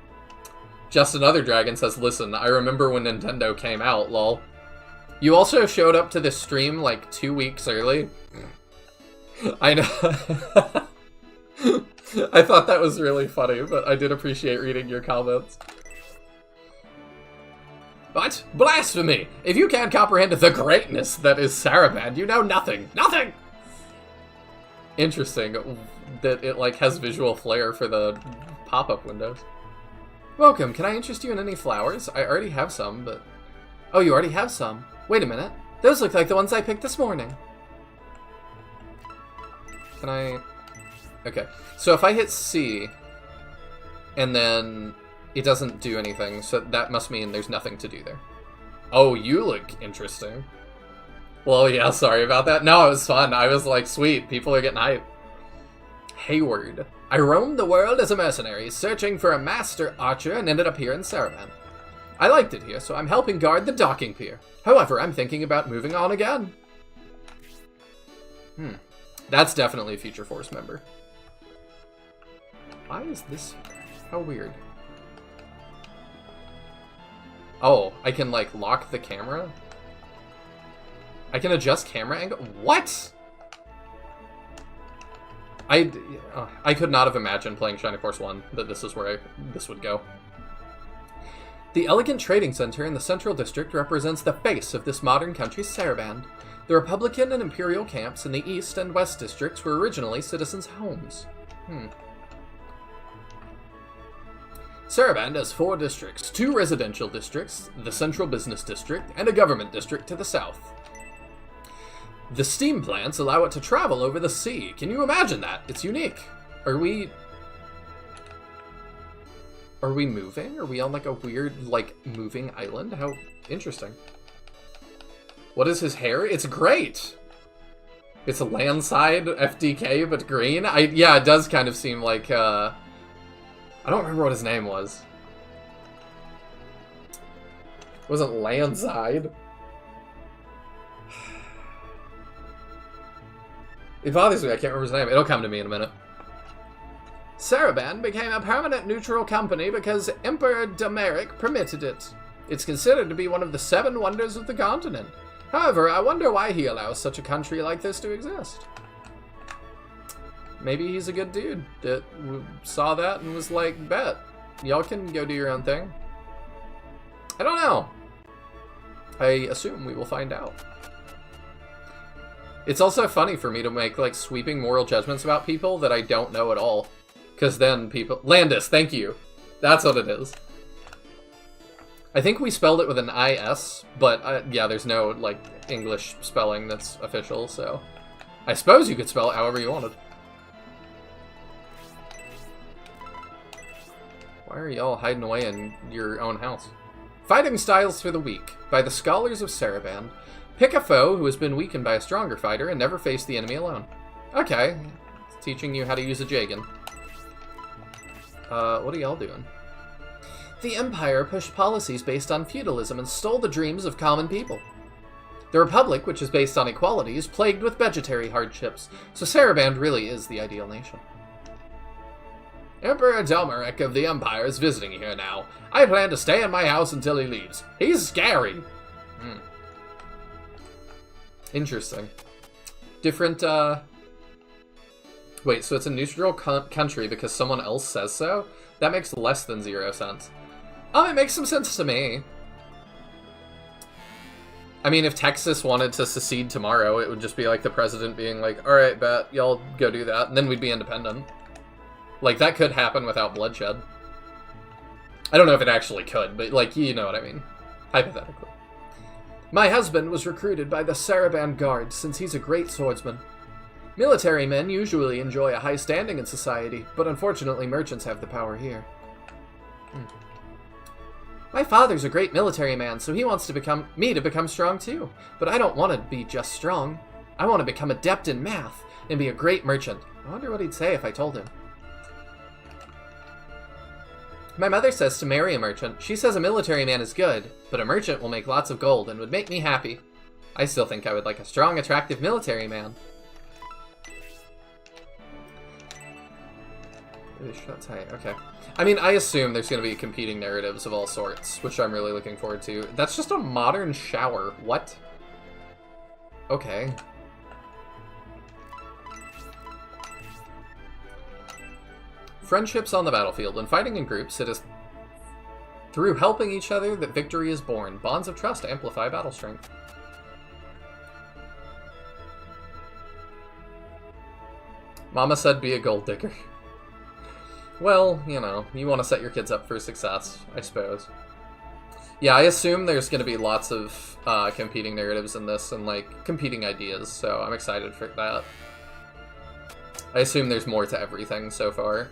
Just Another Dragon says, listen, I remember when Nintendo came out, lol. You also showed up to this stream, like, 2 weeks early. I know. I thought that was really funny, but I did appreciate reading your comments. What? Blasphemy! If you can't comprehend the greatness that is Saraband, you know nothing. Nothing! Interesting that it, like, has visual flair for the pop-up windows. Welcome, can I interest you in any flowers? I already have some, but... Oh, you already have some? Wait a minute. Those look like the ones I picked this morning. Can I... Okay, so if I hit C, and then it doesn't do anything, so that must mean there's nothing to do there. Oh, you look interesting. Well, yeah, sorry about that. No, it was fun. I was like, sweet, people are getting hype. Hayward. I roamed the world as a mercenary, searching for a master archer and ended up here in Saraband. I liked it here, so I'm helping guard the docking pier. However, I'm thinking about moving on again. That's definitely a Future Force member. Why is this... How weird. Oh, I can, like, lock the camera? I can adjust camera angle? What? I could not have imagined playing Shining Force 1 that this is where this would go. The elegant trading center in the Central District represents the face of this modern country's Saraband. The Republican and Imperial camps in the East and West districts were originally citizens' homes. Saraband has 4 districts, 2 residential districts, the Central Business District, and a government district to the south. The steam plants allow it to travel over the sea. Can you imagine that? It's unique. Are we moving? Are we on, like, a weird, like, moving island? How interesting. What is his hair? It's great! It's a landside FDK, but green? Yeah, it does kind of seem like, I don't remember what his name was. It wasn't Landside. It bothers me, I can't remember his name. It'll come to me in a minute. Saraband became a permanent neutral company because Emperor Dameric permitted it. It's considered to be one of the 7 wonders of the continent. However, I wonder why he allows such a country like this to exist. Maybe he's a good dude that saw that and was like, bet, y'all can go do your own thing. I don't know. I assume we will find out. It's also funny for me to make, like, sweeping moral judgments about people that I don't know at all. Because then people... Landis, thank you. That's what it is. I think we spelled it with an I-S, but, yeah, there's no, like, English spelling that's official, so... I suppose you could spell it however you wanted. Why are y'all hiding away in your own house? Fighting Styles for the Weak, by the Scholars of Saraband. Pick a foe who has been weakened by a stronger fighter and never face the enemy alone. Okay, it's teaching you how to use a Jagan. What are y'all doing? The Empire pushed policies based on feudalism and stole the dreams of common people. The Republic, which is based on equality, is plagued with budgetary hardships, so Saraband really is the ideal nation. Emperor Delmeric of the Empire is visiting here now. I plan to stay in my house until he leaves. He's scary. Interesting. Different, Wait, so it's a neutral country because someone else says so? That makes less than 0 sense. Oh, it makes some sense to me. I mean, if Texas wanted to secede tomorrow, it would just be like the president being like, alright, bet, y'all go do that, and then we'd be independent. Like, that could happen without bloodshed. I don't know if it actually could, but, like, you know what I mean. Hypothetically. My husband was recruited by the Saraband Guard since he's a great swordsman. Military men usually enjoy a high standing in society, but unfortunately merchants have the power here. My father's a great military man, so he wants to become strong too. But I don't want to be just strong. I want to become adept in math and be a great merchant. I wonder what he'd say if I told him. My mother says to marry a merchant. She says a military man is good, but a merchant will make lots of gold and would make me happy. I still think I would like a strong, attractive military man. Okay. I mean, I assume there's going to be competing narratives of all sorts, which I'm really looking forward to. That's just a modern shower. What? Okay. Friendships on the battlefield. When fighting in groups, it is through helping each other that victory is born. Bonds of trust amplify battle strength. Mama said be a gold digger. Well, you know, you want to set your kids up for success, I suppose. Yeah, I assume there's going to be lots of competing narratives in this and, like, competing ideas, so I'm excited for that. I assume there's more to everything so far.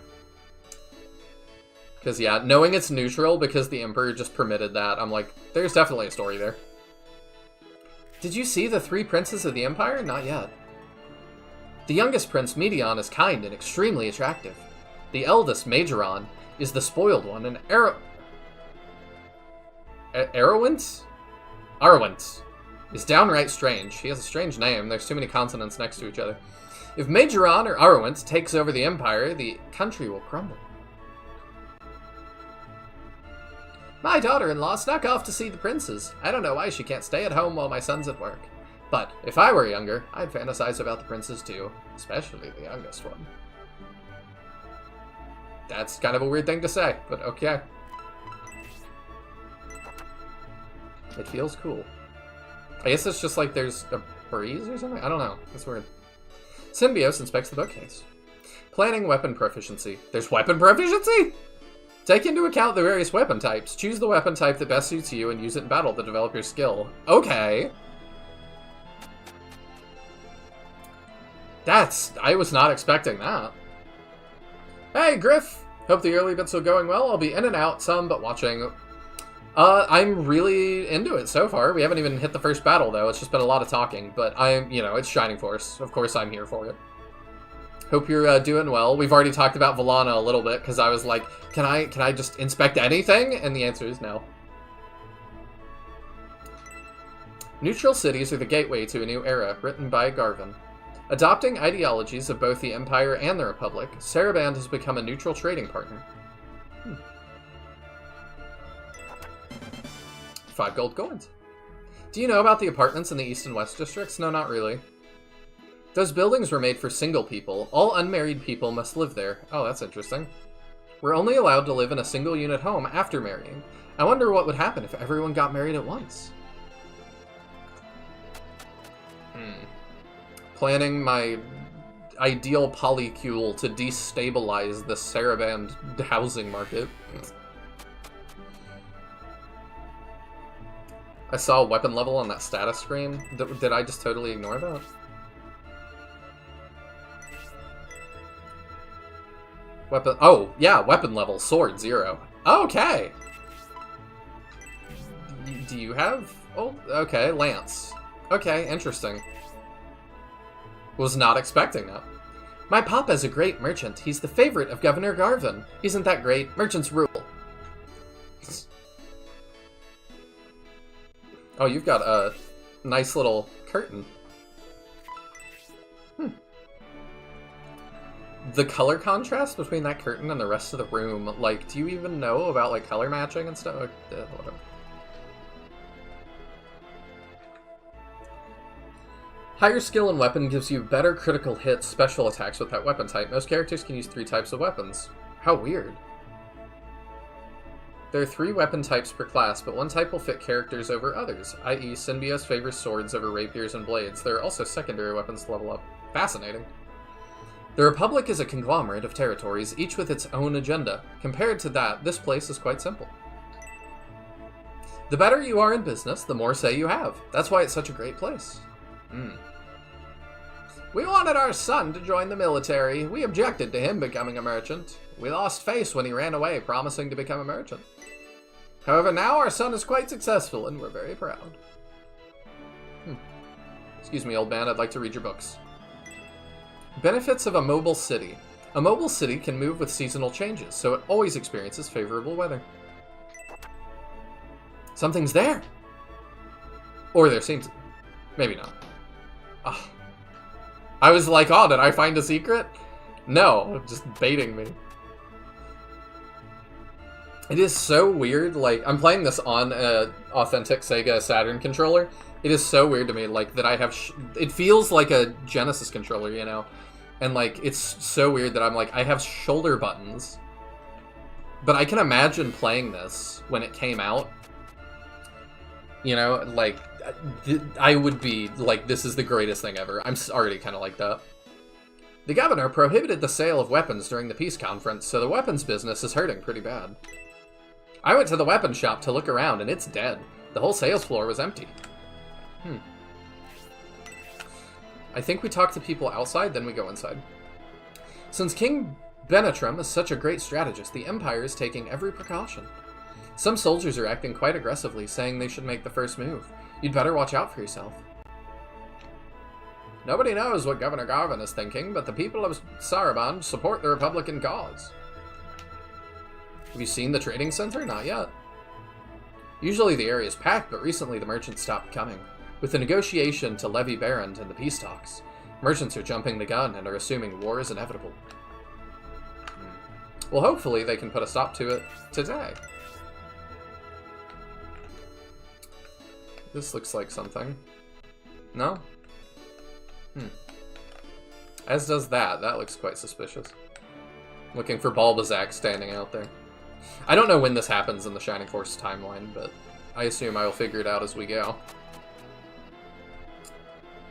Because, yeah, knowing it's neutral because the Emperor just permitted that, I'm like, there's definitely a story there. Did you see the 3 princes of the Empire? Not yet. The youngest prince, Medion, is kind and extremely attractive. The eldest, Majoron, is the spoiled one, and Arrowint is downright strange. He has a strange name. There's too many consonants next to each other. If Majoron or Arrowint takes over the Empire, the country will crumble. My daughter-in-law snuck off to see the princes. I don't know why she can't stay at home while my son's at work. But if I were younger, I'd fantasize about the princes too, especially the youngest one. That's kind of a weird thing to say, but okay. It feels cool. I guess it's just like there's a breeze or something? I don't know. That's weird. Symbios inspects the bookcase. Planning weapon proficiency. There's weapon proficiency?! Take into account the various weapon types. Choose the weapon type that best suits you and use it in battle to develop your skill. Okay. I was not expecting that. Hey, Griff! Hope the early bits are going well. I'll be in and out some, but watching. I'm really into it so far. We haven't even hit the first battle, though. It's just been a lot of talking, but it's Shining Force. Of course I'm here for it. Hope you're doing well. We've already talked about Vallana a little bit, because I was like, can I just inspect anything? And the answer is no. Neutral cities are the gateway to a new era, written by Garvin. Adopting ideologies of both the Empire and the Republic, Saraband has become a neutral trading partner. 5 gold coins. Do you know about the apartments in the East and West districts? No, not really. Those buildings were made for single people. All unmarried people must live there. Oh, that's interesting. We're only allowed to live in a single unit home after marrying. I wonder what would happen if everyone got married at once. planning my ideal polycule to destabilize the Saraband housing market. I saw a weapon level on that status screen. Did I just totally ignore that? Weapon. Oh, yeah, weapon level. Sword, 0. Okay! Do you have... Oh, okay, lance. Okay, interesting. Was not expecting that. My papa's a great merchant. He's the favorite of Governor Garvin. Isn't that great? Merchants rule. Oh, you've got a nice little curtain. The color contrast between that curtain and the rest of the room, like, do you even know about, like, color matching and stuff? Whatever. Higher skill in weapon gives you better critical hit special attacks with that weapon type. Most characters can use 3 types of weapons. How weird. There are 3 weapon types per class, but one type will fit characters over others, i.e. Synbios favors swords over rapiers and blades. There are also secondary weapons to level up. Fascinating. The Republic is a conglomerate of territories, each with its own agenda. Compared to that, this place is quite simple. The better you are in business, the more say you have. That's why it's such a great place. We wanted our son to join the military. We objected to him becoming a merchant. We lost face when he ran away, promising to become a merchant. However, now our son is quite successful, and we're very proud. Excuse me, old man, I'd like to read your books. Benefits of a mobile city. A mobile city can move with seasonal changes, so it always experiences favorable weather. Something's there! Or there seems... Maybe not. Oh. I was like, oh, did I find a secret? No, just baiting me. It is so weird, like, I'm playing this on an authentic Sega Saturn controller. It is so weird to me, like, that I have... it feels like a Genesis controller, you know? And, like, it's so weird that I'm like, I have shoulder buttons. But I can imagine playing this when it came out. You know, like, I would be like, this is the greatest thing ever. I'm already kind of like that. The governor prohibited the sale of weapons during the peace conference, so the weapons business is hurting pretty bad. I went to the weapon shop to look around, and it's dead. The whole sales floor was empty. I think we talk to people outside, then we go inside. Since King Benetram is such a great strategist, the Empire is taking every precaution. Some soldiers are acting quite aggressively, saying they should make the first move. You'd better watch out for yourself. Nobody knows what Governor Garvin is thinking, but the people of Saraband support the Republican cause. Have you seen the trading center? Not yet. Usually the area is packed, but recently the merchants stopped coming. With the negotiation to levy Barrand and the peace talks, merchants are jumping the gun and are assuming war is inevitable. Well, hopefully they can put a stop to it today. This looks like something. No? As does that. That looks quite suspicious. Looking for Bulbazak standing out there. I don't know when this happens in the Shining Force timeline, but I assume I will figure it out as we go.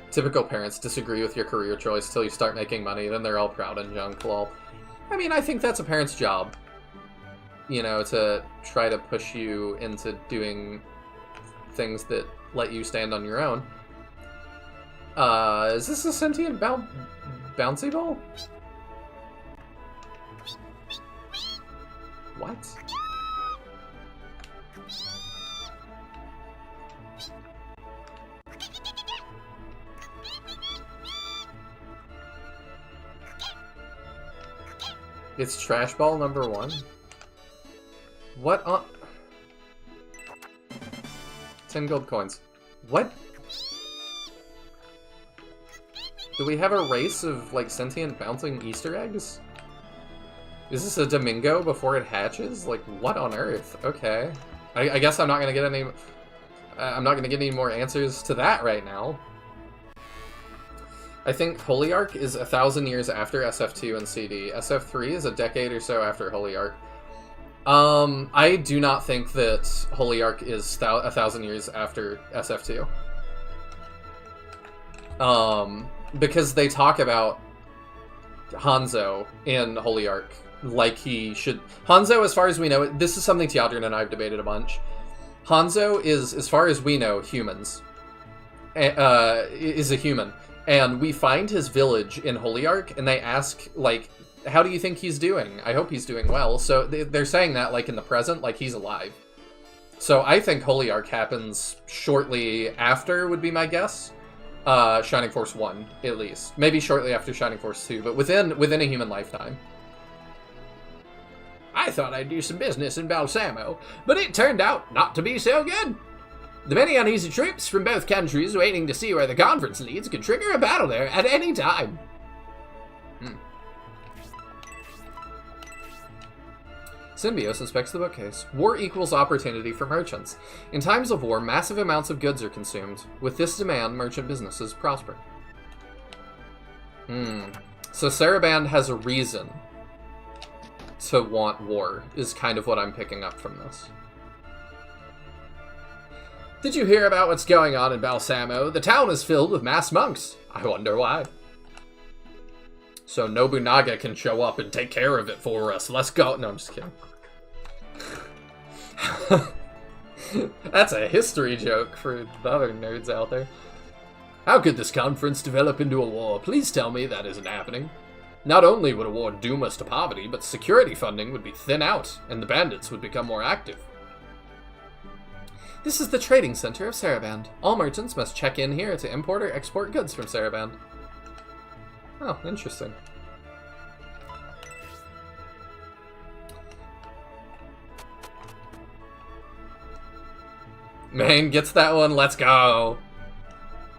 Typical parents disagree with your career choice till you start making money, then they're all proud and junk. Lol. I mean, I think that's a parent's job. You know, to try to push you into doing things that let you stand on your own. Is this a sentient bouncy ball? What? It's trash ball number 1? What on... 10 gold coins. What? Do we have a race of, like, sentient bouncing Easter eggs? Is this a Domingo before it hatches? Like, what on earth? Okay. I guess I'm not gonna get any... I'm not gonna get any more answers to that right now. I think Holyarch is 1,000 years after SF2 and CD. SF3 is a decade or so after Holyarch. I do not think that Holyarch is 1,000 years after SF2. because they talk about Hanzo in Holy Ark like he should. Hanzo, as far as we know, this is something Teodrin and I have debated a bunch. Hanzo is, as far as we know, is a human. And we find his village in Holy Ark, and they ask, like, how do you think he's doing? I hope he's doing well. So they're saying that, like, in the present, like he's alive. So I think Holy Ark happens shortly after, would be my guess. Shining Force 1, at least. Maybe shortly after Shining Force 2, but within a human lifetime. I thought I'd do some business in Balsamo, but it turned out not to be so good. The many uneasy troops from both countries waiting to see where the conference leads could trigger a battle there at any time. Symbios inspects the bookcase. War equals opportunity for merchants. In times of war, massive amounts of goods are consumed. With this demand, merchant businesses prosper. So Saraband has a reason to want war, is kind of what I'm picking up from this. Did you hear about what's going on in Balsamo? The town is filled with masked monks. I wonder why. So Nobunaga can show up and take care of it for us. Let's go. No, I'm just kidding. That's a history joke for the other nerds out there. How could this conference develop into a war? Please tell me that isn't happening. Not only would a war doom us to poverty, but security funding would be thin out, and the bandits would become more active. This is the trading center of Saraband. All merchants must check in here to import or export goods from Saraband. Oh, interesting. Maine gets that one, let's go!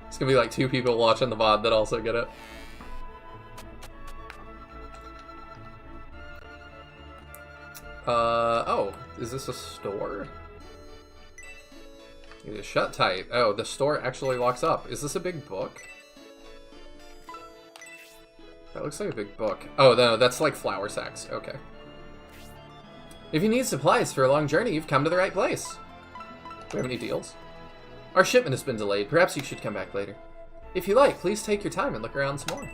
It's gonna be like 2 people watching the VOD that also get it. Oh, is this a store? It is shut tight. Oh, the store actually locks up. Is this a big book? That looks like a big book. Oh, no, that's like flour sacks. Okay. If you need supplies for a long journey, you've come to the right place. Do we have any deals? Our shipment has been delayed. Perhaps you should come back later. If you like, please take your time and look around some more.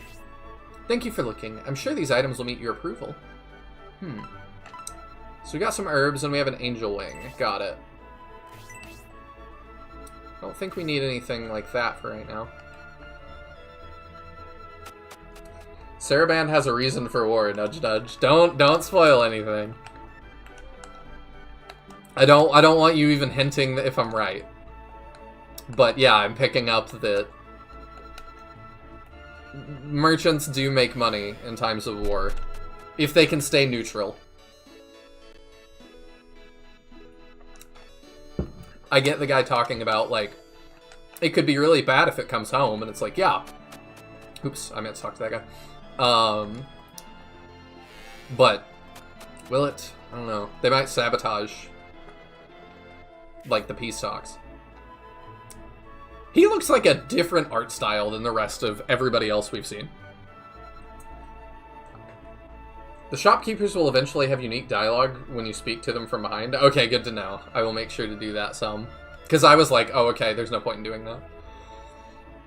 Thank you for looking. I'm sure these items will meet your approval. So we got some herbs and we have an angel wing. Got it. I don't think we need anything like that for right now. Saraband has a reason for war, nudge nudge. Don't spoil anything. I don't want you even hinting if I'm right. But yeah, I'm picking up that merchants do make money in times of war. If they can stay neutral. I get the guy talking about, like, it could be really bad if it comes home, and it's like, yeah. Oops, I meant to talk to that guy. But, will it? I don't know. They might sabotage, like, the peace talks. He looks like a different art style than the rest of everybody else we've seen. The shopkeepers will eventually have unique dialogue when you speak to them from behind. Okay, good to know. I will make sure to do that some. Because I was like, oh, okay, there's no point in doing that.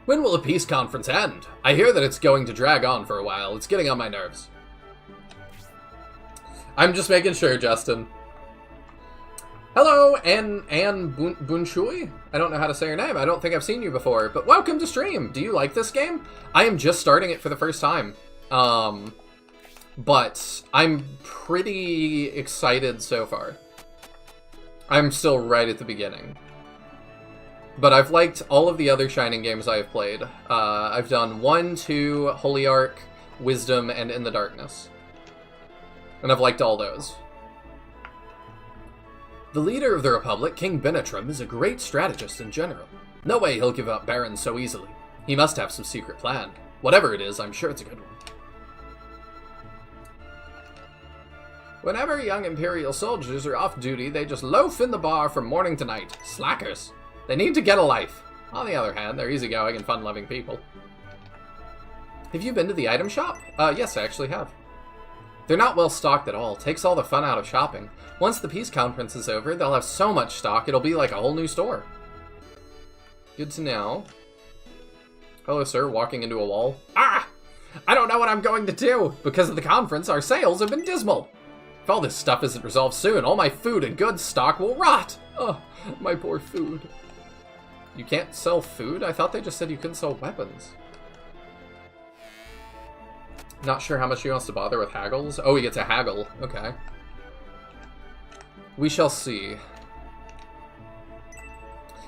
When will the peace conference end? I hear that it's going to drag on for a while. It's getting on my nerves. I'm just making sure, Justin. Hello, Anne Bunshui? I don't know how to say your name. I don't think I've seen you before, but welcome to stream. Do you like this game? I am just starting it for the first time. But I'm pretty excited so far. I'm still right at the beginning. But I've liked all of the other Shining games I have played. I've done 1, 2, Holy Ark, Wisdom, and In the Darkness. And I've liked all those. The leader of the Republic, King Benetram, is a great strategist in general. No way he'll give up barons so easily. He must have some secret plan. Whatever it is, I'm sure it's a good one. Whenever young Imperial soldiers are off duty, they just loaf in the bar from morning to night. Slackers. They need to get a life. On the other hand, they're easygoing and fun-loving people. Have you been to the item shop? Yes, I actually have. They're not well stocked at all. Takes all the fun out of shopping. Once the peace conference is over, they'll have so much stock it'll be like a whole new store. Good to know. Hello, sir. Walking into a wall. Ah! I don't know what I'm going to do! Because of the conference, our sales have been dismal. If all this stuff isn't resolved soon, all my food and goods stock will rot! Oh, my poor food. You can't sell food? I thought they just said you couldn't sell weapons. Not sure how much he wants to bother with haggles. Oh, he gets a haggle. Okay. We shall see.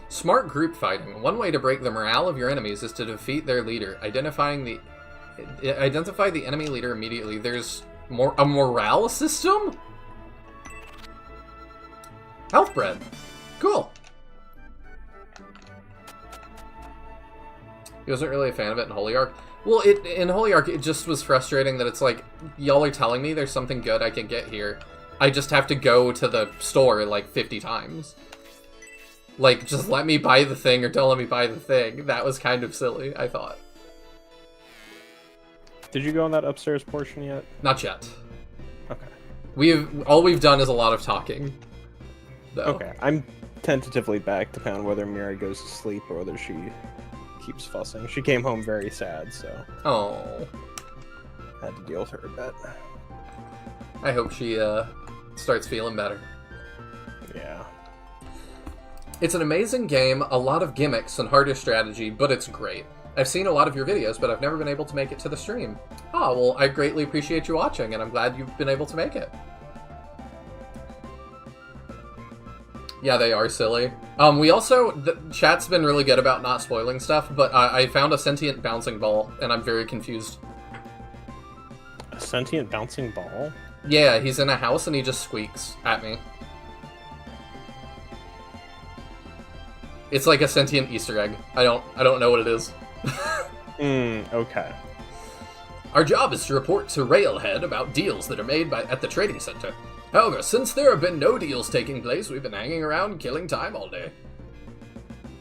Smart group fighting. One way to break the morale of your enemies is to defeat their leader. Identify the enemy leader immediately. There's a morale system? Health bread. Cool. He wasn't really a fan of it in Holy Ark. Well, in Holy Ark, it just was frustrating that it's like, y'all are telling me there's something good I can get here. I just have to go to the store like 50 times. Like, just let me buy the thing or don't let me buy the thing. That was kind of silly, I thought. Did you go on that upstairs portion yet? Not yet. Okay. All we've done is a lot of talking, though. Okay, I'm tentatively back depending on whether Mira goes to sleep or whether she keeps fussing. She came home very sad, so... Oh. Had to deal with her a bit. I hope she, starts feeling better. Yeah. It's an amazing game, a lot of gimmicks and harder strategy, but it's great. I've seen a lot of your videos, but I've never been able to make it to the stream. Oh, well, I greatly appreciate you watching, and I'm glad you've been able to make it. Yeah, they are silly. We also, the chat's been really good about not spoiling stuff, but I found a sentient bouncing ball, and I'm very confused. A sentient bouncing ball? Yeah, he's in a house and he just squeaks at me. It's like a sentient Easter egg. I don't know what it is. Okay. Our job is to report to Railhead about deals that are made at the trading center. However, since there have been no deals taking place, we've been hanging around killing time all day.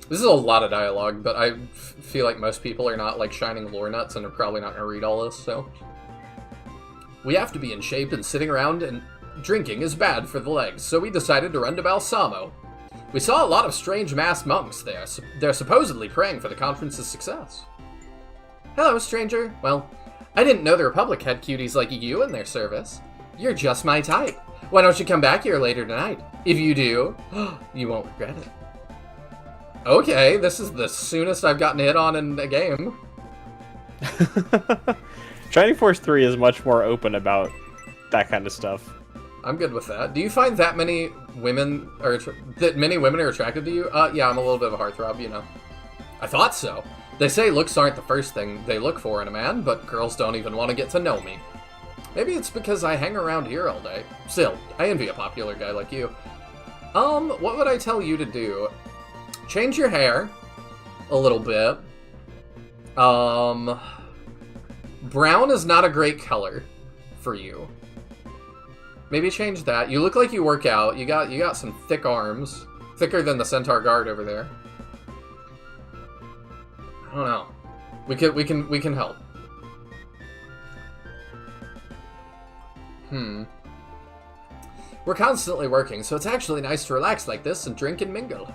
This is a lot of dialogue, but I feel like most people are not like shining lore nuts and are probably not going to read all this, so... We have to be in shape, and sitting around and drinking is bad for the legs, so we decided to run to Balsamo. We saw a lot of strange masked monks there. They're supposedly praying for the conference's success. Hello, stranger. Well, I didn't know the Republic had cuties like you in their service. You're just my type. Why don't you come back here later tonight? If you do, you won't regret it. Okay, this is the soonest I've gotten hit on in a game. Shining Force 3 is much more open about that kind of stuff. I'm good with that. Do you find that many women are attracted to you? Yeah, I'm a little bit of a heartthrob, you know. I thought so. They say looks aren't the first thing they look for in a man, but girls don't even want to get to know me. Maybe it's because I hang around here all day. Still, I envy a popular guy like you. What would I tell you to do? Change your hair a little bit. Brown is not a great color for you. Maybe change that. You look like you work out. You got some thick arms, thicker than the Centaur Guard over there. I don't know. We can help. We're constantly working, so it's actually nice to relax like this and drink and mingle.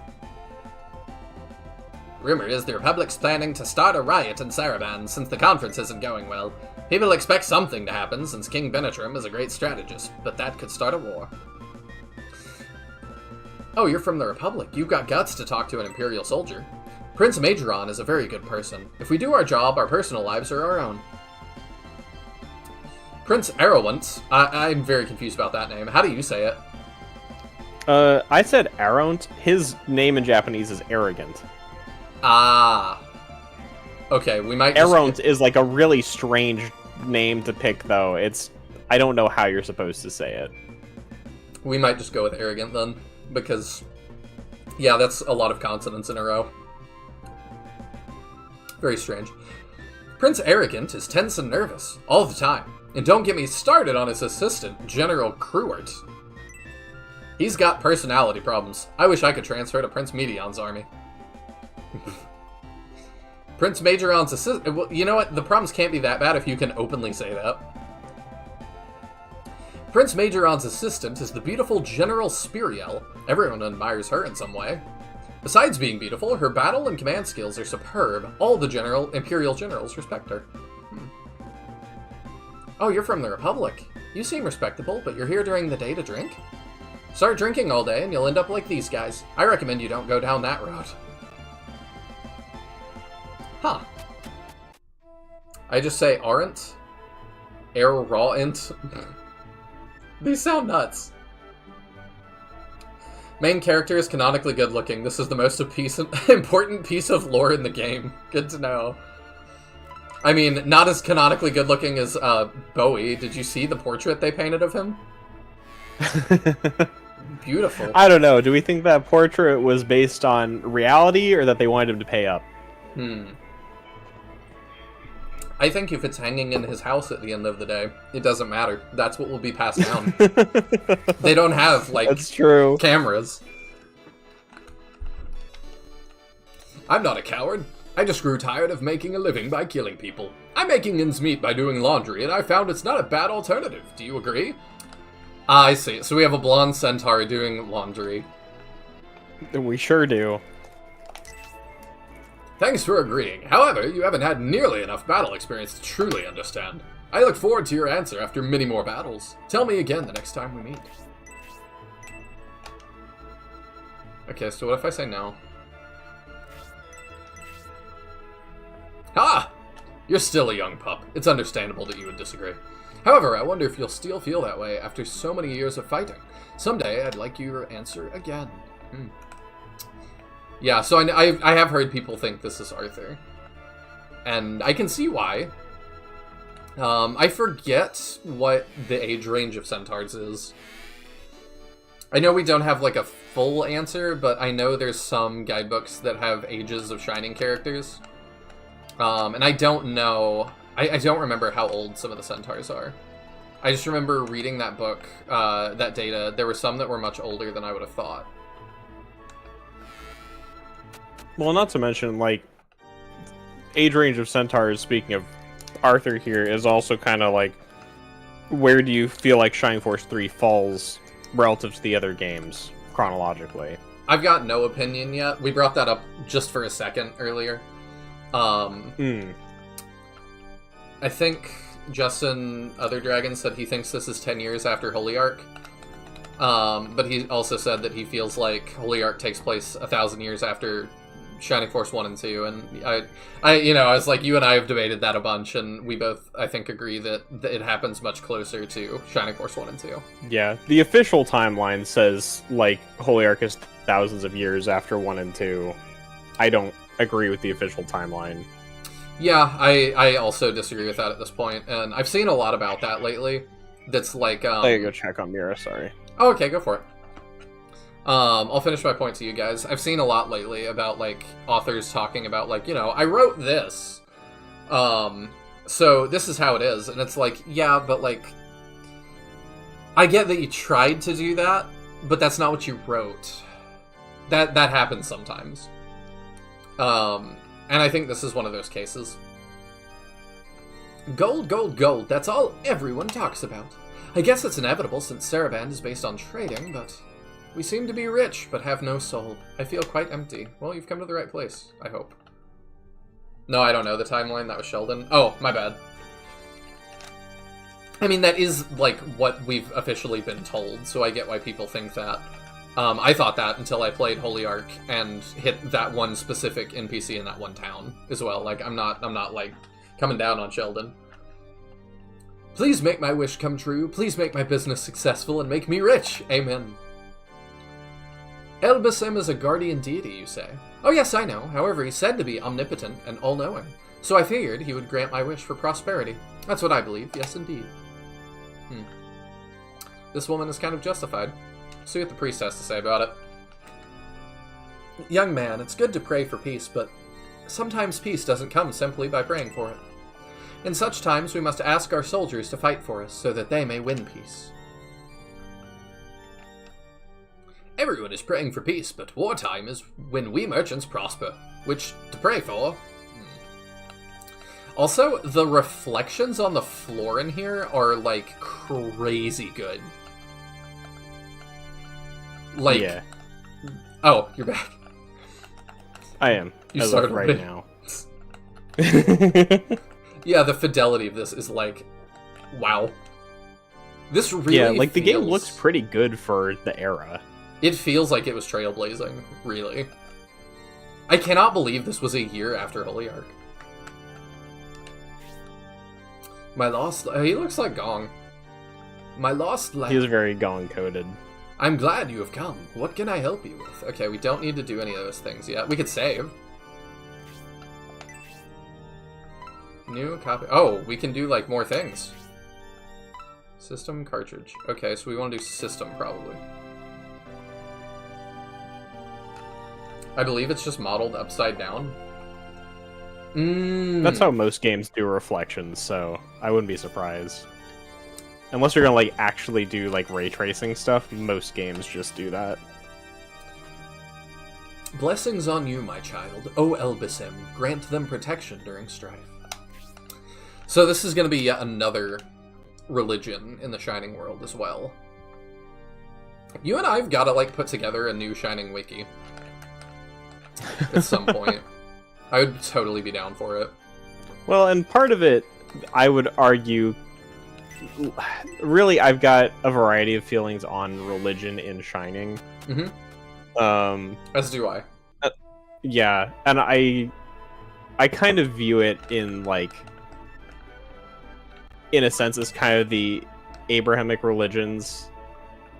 Rumor is the Republic's planning to start a riot in Saraban since the conference isn't going well. People expect something to happen since King Benetrim is a great strategist, but that could start a war. Oh, you're from the Republic. You've got guts to talk to an Imperial soldier. Prince Majoron is a very good person. If we do our job, our personal lives are our own. Prince Arrowant. I'm very confused about that name. How do you say it? I said Arrowant. His name in Japanese is arrogant. Ah. Okay, we might just... Arrowant is like a really strange name to pick, though. I don't know how you're supposed to say it. We might just go with arrogant then, because... Yeah, that's a lot of consonants in a row. Very strange. Prince Arrogant is tense and nervous, all the time. And don't get me started on his assistant, General Cruart. He's got personality problems. I wish I could transfer to Prince Medion's army. Prince Majoron's assistant... Well, you know what? The problems can't be that bad if you can openly say that. Prince Majoron's assistant is the beautiful General Spiriel. Everyone admires her in some way. Besides being beautiful, her battle and command skills are superb. All the Imperial generals respect her. Oh, you're from the Republic. You seem respectable, but you're here during the day to drink? Start drinking all day and you'll end up like these guys. I recommend you don't go down that road. Huh. I just say aren't? Raw-int? These sound nuts. Main character is canonically good looking. This is the most important piece of lore in the game. Good to know. I mean, not as canonically good looking as Bowie. Did you see the portrait they painted of him? Beautiful. I don't know. Do we think that portrait was based on reality or that they wanted him to pay up? I think if it's hanging in his house at the end of the day, it doesn't matter. That's what will be passed down. They don't have, like, that's true. Cameras. I'm not a coward. I just grew tired of making a living by killing people. I'm making ends meet by doing laundry, and I found it's not a bad alternative. Do you agree? I see. So we have a blonde centaur doing laundry. We sure do. Thanks for agreeing. However, you haven't had nearly enough battle experience to truly understand. I look forward to your answer after many more battles. Tell me again the next time we meet. Okay, so what if I say no? Ha! You're still a young pup. It's understandable that you would disagree. However, I wonder if you'll still feel that way after so many years of fighting. Someday, I'd like your answer again. Yeah, so I have heard people think this is Arthur. And I can see why. I forget what the age range of centaurs is. I know we don't have, like, a full answer, but I know there's some guidebooks that have ages of Shining characters. And I don't know... I don't remember how old some of the centaurs are. I just remember reading that book, that data. There were some that were much older than I would have thought. Well, not to mention, like, age range of centaurs, speaking of Arthur here, is also kind of like, where do you feel like Shining Force 3 falls relative to the other games, chronologically? I've got no opinion yet. We brought that up just for a second earlier. I think Justin Other Dragon said he thinks this is 10 years after Holy Ark. But he also said that he feels like Holy Ark takes place 1,000 years after Shining Force 1 and 2, and I was like, you and I have debated that a bunch, and we both, I think, agree that it happens much closer to Shining Force 1 and 2. Yeah, the official timeline says, like, Holy Ark is thousands of years after 1 and 2. I don't agree with the official timeline. Yeah, I also disagree with that at this point, and I've seen a lot about that lately. That's like, I gotta go check on Mira, sorry. Oh, okay, go for it. I'll finish my point to you guys. I've seen a lot lately about, like, authors talking about, like, I wrote this. So this is how it is. And it's like, yeah, but, like, I get that you tried to do that, but that's not what you wrote. That happens sometimes. And I think this is one of those cases. Gold, gold, gold. That's all everyone talks about. I guess it's inevitable since Saraband is based on trading, but... we seem to be rich, but have no soul. I feel quite empty. Well, you've come to the right place, I hope. No, I don't know the timeline. That was Sheldon. Oh, my bad. I mean, that is, like, what we've officially been told, so I get why people think that. I thought that until I played Holy Ark and hit that one specific NPC in that one town as well. Like, I'm not, like, coming down on Sheldon. Please make my wish come true. Please make my business successful and make me rich. Amen. Elbasem is a guardian deity, you say? Oh yes, I know. However, he's said to be omnipotent and all-knowing. So I figured he would grant my wish for prosperity. That's what I believe, yes indeed. This woman is kind of justified. See what the priest has to say about it. Young man, it's good to pray for peace, but sometimes peace doesn't come simply by praying for it. In such times, we must ask our soldiers to fight for us so that they may win peace. Everyone is praying for peace, but wartime is when we merchants prosper. Which to pray for? Also, the reflections on the floor in here are, like, crazy good. Like... yeah. Oh, you're back. I am. You I look started right already? now. Yeah, the fidelity of this is like, wow. This really Yeah, like the game feels- looks pretty good for the era. It feels like it was trailblazing, really. I cannot believe this was a year after Holy Ark. My lost... he looks like Gong. My lost lad. He is very gong coded. I'm glad you have come. What can I help you with? Okay, we don't need to do any of those things yet. We could save. New copy. Oh, we can do, like, more things. System cartridge. Okay, so we want to do system, probably. I believe it's just modeled upside down. That's how most games do reflections, so I wouldn't be surprised. Unless you're gonna like actually do like ray tracing stuff, most games just do that. Blessings on you, my child. O Elbisem, grant them protection during strife. So this is going to be yet another religion in the Shining world as well. You and I've got to like put together a new Shining wiki at some point. I would totally be down for it. Well, and part of it, I would argue, really, I've got a variety of feelings on religion in Shining. As do I. Yeah, and I kind of view it in like, in a sense, as kind of the Abrahamic religions,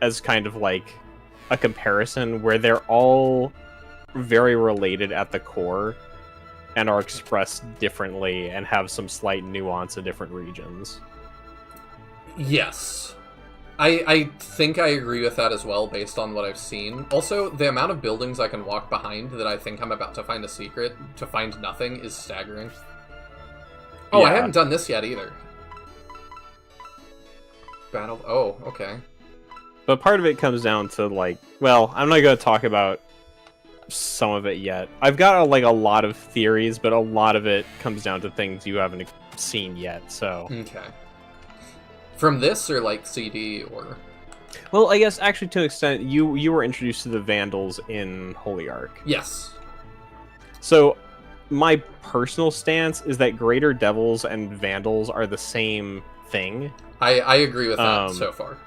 as kind of like a comparison where they're all very related at the core and are expressed differently and have some slight nuance in different regions. Yes. I think I agree with that as well, based on what I've seen. Also, the amount of buildings I can walk behind that I think I'm about to find a secret, to find nothing, is staggering. Oh, I Yeah. haven't done this yet, either. Battle... Oh, okay. But part of it comes down to like, well, I'm not going to talk about some of it yet. I've got like a lot of theories, but a lot of it comes down to things you haven't seen yet, so... Okay. From this, or like CD, or... Well, I guess actually to an extent, you were introduced to the Vandals in Holy Ark. Yes. So, my personal stance is that Greater Devils and Vandals are the same thing. I agree with that so far.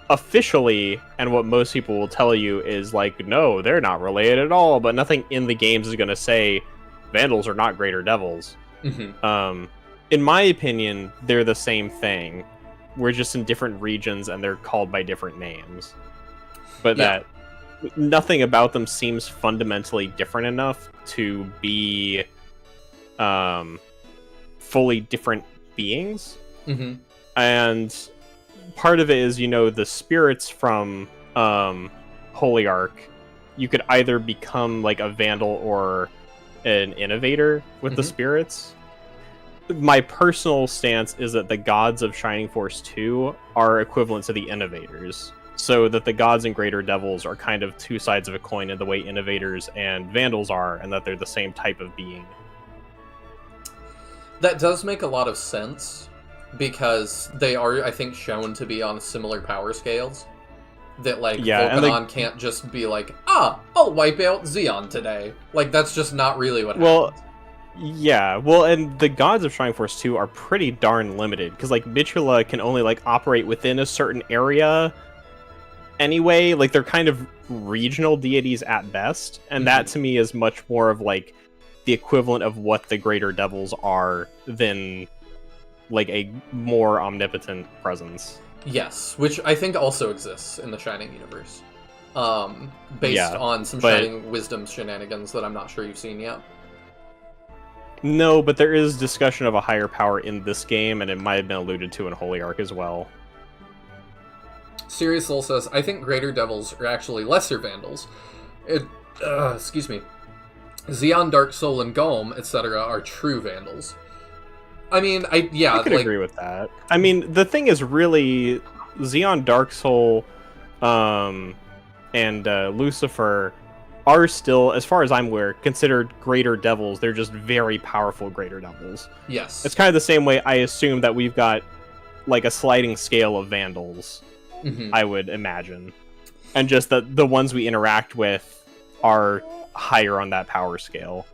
Officially, and what most people will tell you is like, no, they're not related at all, but nothing in the games is going to say Vandals are not Greater Devils. Mm-hmm. In my opinion, they're the same thing. We're just in different regions and they're called by different names. But Yeah. that nothing about them seems fundamentally different enough to be fully different beings. Mm-hmm. And part of it is, you know, the spirits from Holy Ark, you could either become like a Vandal or an Innovator with the spirits. My personal stance is that the gods of Shining Force 2 are equivalent to the Innovators. So that the gods and Greater Devils are kind of two sides of a coin in the way Innovators and Vandals are, and that they're the same type of being. That does make a lot of sense, because they are, I think, shown to be on similar power scales. That, like, Yeah, and Volcanon can't just be like, I'll wipe out Xeon today. Like, that's just not really what happens. Yeah, well, and the gods of Shining Force 2 are pretty darn limited, because, like, Bitula can only, like, operate within a certain area anyway. Like, they're kind of regional deities at best, and that, to me, is much more of, like, the equivalent of what the Greater Devils are than, like, a more omnipotent presence. Yes, which I think also exists in the Shining universe. Based Yeah, on some but- Shining Wisdom shenanigans that I'm not sure you've seen yet. No, but there is discussion of a higher power in this game, and it might have been alluded to in Holy Ark as well. Sirius Soul says, I think Greater Devils are actually lesser Vandals. Excuse me. Xeon, Dark Soul, and Golem, etc. are true Vandals. I mean, I could agree with that. I mean, the thing is really, Xeon, Dark Soul, and Lucifer are still, as far as I'm aware, considered Greater Devils. They're just very powerful Greater Devils. Yes. It's kind of the same way I assume that we've got, like, a sliding scale of Vandals, Mhm. I would imagine. And just that the ones we interact with are higher on that power scale.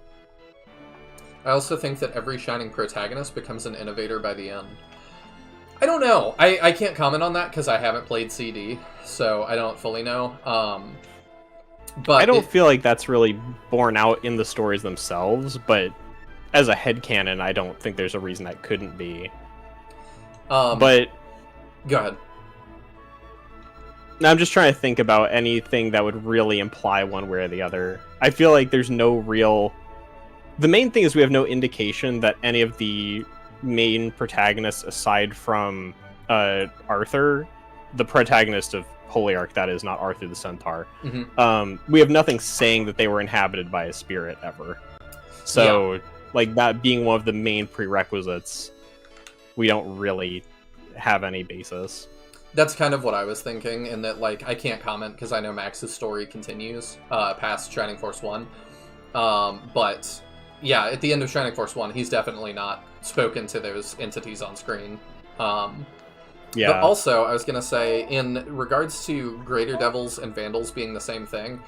I also think that every shining protagonist becomes an innovator by the end. I don't know. I can't comment on that because I haven't played CD, so I don't fully know. But I don't feel like that's really borne out in the stories themselves, but as a headcanon, I don't think there's a reason that couldn't be. But go ahead. I'm just trying to think about anything that would really imply one way or the other. I feel like there's no real... The main thing is we have no indication that any of the main protagonists, aside from Arthur, the protagonist of Holy Ark, that is, not Arthur the Centaur, we have nothing saying that they were inhabited by a spirit ever. So, like, that being one of the main prerequisites, we don't really have any basis. That's kind of what I was thinking, in that, like, I can't comment because I know Max's story continues past Shining Force 1. But, yeah, at the end of Shining Force 1, he's definitely not spoken to those entities on screen. Yeah. But also, I was going to say, in regards to Greater Devils and Vandals being the same thing,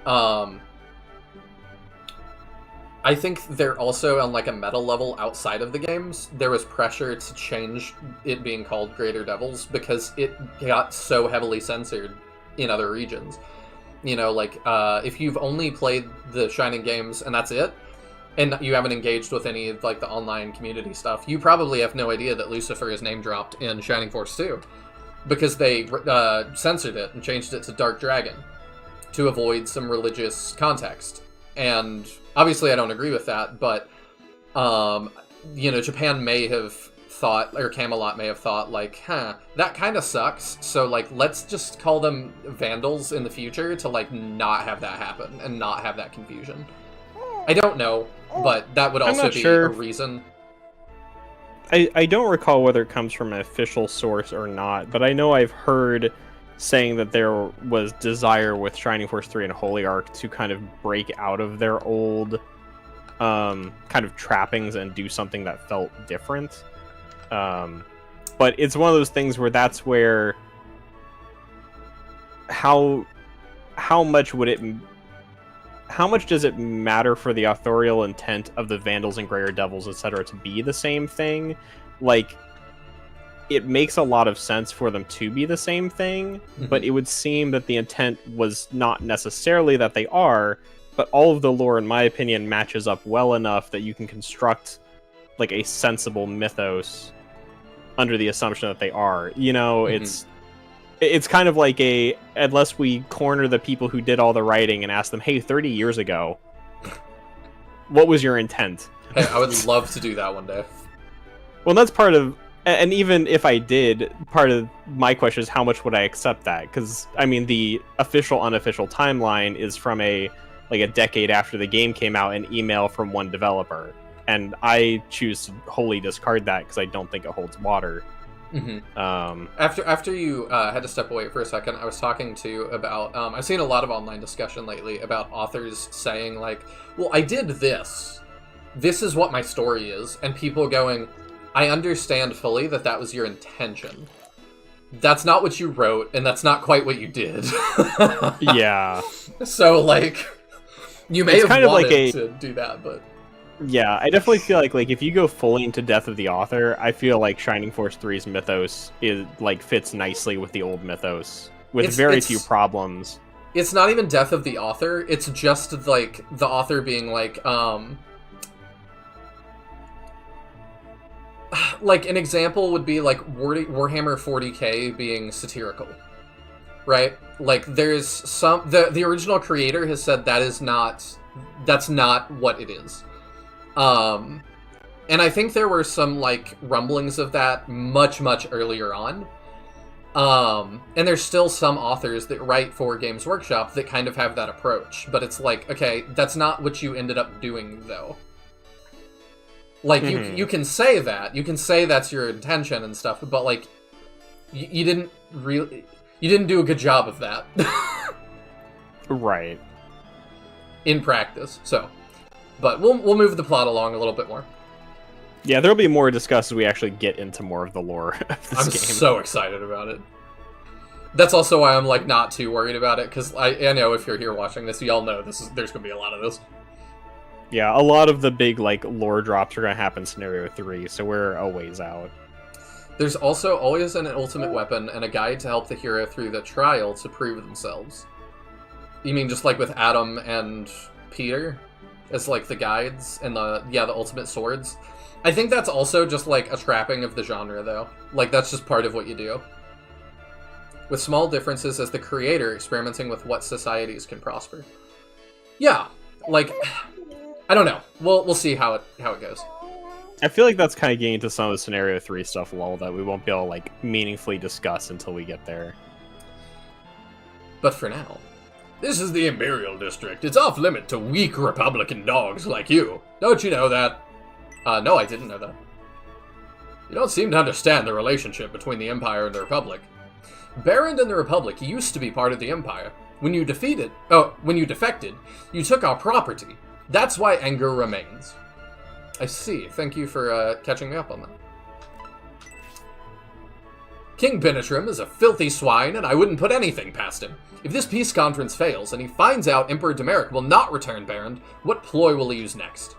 I think they're also on like a meta level outside of the games. There was pressure to change it being called Greater Devils because it got so heavily censored in other regions. You know, like, if you've only played the Shining games and that's it, and you haven't engaged with any of like the online community stuff, you probably have no idea that Lucifer is name dropped in Shining Force 2 because they censored it and changed it to Dark Dragon to avoid some religious context. And obviously I don't agree with that, but you know, Japan may have thought, or Camelot may have thought, like, that kind of sucks, so like let's just call them Vandals in the future to like not have that happen and not have that confusion. I don't know, but that would also be a reason. I don't recall whether it comes from an official source or not, but I know I've heard saying that there was desire with Shining Force 3 and Holy Ark to kind of break out of their old kind of trappings and do something that felt different. But it's one of those things where that's where how much does it matter for the authorial intent of the Vandals and Greater Devils, etc., to be the same thing? Like, it makes a lot of sense for them to be the same thing, but it would seem that the intent was not necessarily that they are, but all of the lore, in my opinion, matches up well enough that you can construct like a sensible mythos under the assumption that they are. You know, it's kind of like unless we corner the people who did all the writing and ask them, hey, 30 years ago, what was your intent? Hey, I would love to do that one day. Well, that's part of, and even if I did, part of my question is how much would I accept that? Because, I mean, the official, unofficial timeline is from a decade after the game came out, an email from one developer. And I choose to wholly discard that because I don't think it holds water. After you had to step away for a second, I was talking to about I've seen a lot of online discussion lately about authors saying like, well, I did this is what my story is, and people going, I understand fully that was your intention. That's not what you wrote, and that's not quite what you did. Yeah. So like, you may have wanted to do that, but yeah, I definitely feel like if you go fully into Death of the Author, I feel like Shining Force 3's mythos is like fits nicely with the old mythos with very few problems. It's not even Death of the Author, it's just like the author being like an example would be like Warhammer 40k being satirical. Right? Like there's some the original creator has said that's not what it is. And I think there were some, like, rumblings of that much, much earlier on. And there's still some authors that write for Games Workshop that kind of have that approach. But it's like, okay, that's not what you ended up doing, though. Like, you can say that. You can say that's your intention and stuff, but, like, you didn't do a good job of that. Right. In practice, so... But we'll move the plot along a little bit more. Yeah, there'll be more discussed as we actually get into more of the lore of this game. I'm so excited about it. That's also why I'm like not too worried about it, because I know if you're here watching this, y'all know there's gonna be a lot of this. Yeah, a lot of the big like lore drops are gonna happen in scenario 3, so we're a ways out. There's also always an ultimate weapon and a guide to help the hero through the trial to prove themselves. You mean just like with Adam and Peter, as like the guides and the ultimate swords? I think that's also just like a trapping of the genre, though. Like that's just part of what you do. With small differences as the creator experimenting with what societies can prosper. Yeah, like I don't know. We'll see how it goes. I feel like that's kind of getting into some of the scenario 3 stuff, lol, that we won't be able to like meaningfully discuss until we get there. But for now, this is the Imperial District. It's off limit to weak Republican dogs like you. Don't you know that? No, I didn't know that. You don't seem to understand the relationship between the Empire and the Republic. Baron and the Republic used to be part of the Empire. When you defected, you took our property. That's why anger remains. I see. Thank you for catching me up on that. King Benetrim is a filthy swine, and I wouldn't put anything past him. If this peace conference fails, and he finds out Emperor Demeric will not return Baron, what ploy will he use next?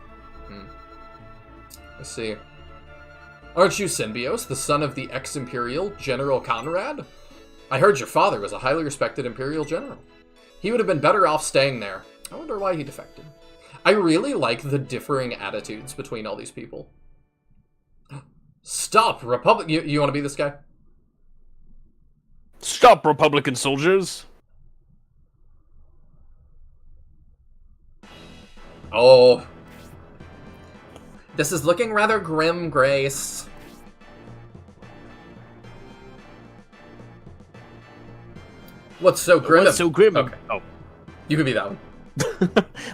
I see. Aren't you Symbios, the son of the ex-Imperial General Conrad? I heard your father was a highly respected Imperial general. He would have been better off staying there. I wonder why he defected. I really like the differing attitudes between all these people. Stop, Republic... You want to be this guy? Stop, Republican soldiers! Oh. This is looking rather grim, Grace. What's so grim? What's so grim? Okay. Oh. You could be that one.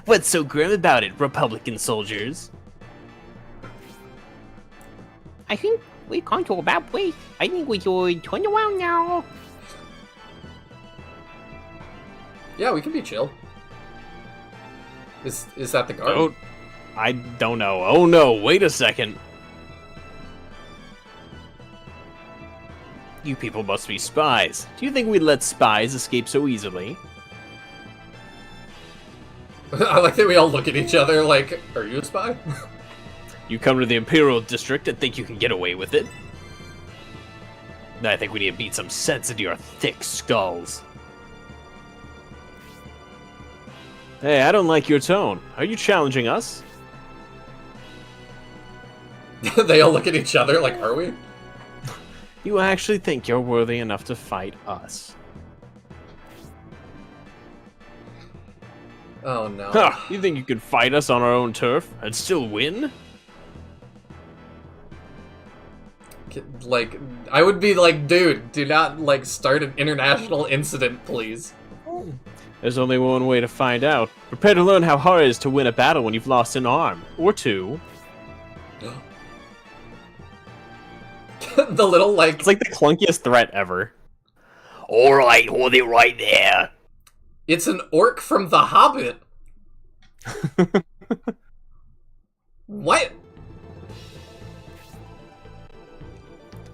What's so grim about it, Republican soldiers? I think we've gone to a bad place. I think we should turn around now. Yeah, we can be chill. Is that the guard? Oh, I don't know. Oh no, wait a second. You people must be spies. Do you think we'd let spies escape so easily? I like that we all look at each other like, are you a spy? You come to the Imperial District and think you can get away with it? I think we need to beat some sense into your thick skulls. Hey, I don't like your tone. Are you challenging us? They all look at each other like, are we? You actually think you're worthy enough to fight us? Oh no. Huh, you think you could fight us on our own turf and still win? Like, I would be like, dude, do not, like, start an international incident, please. There's only one way to find out. Prepare to learn how hard it is to win a battle when you've lost an arm. Or two. The little, like... It's like the clunkiest threat ever. Alright, hold it right there. It's an orc from The Hobbit. What?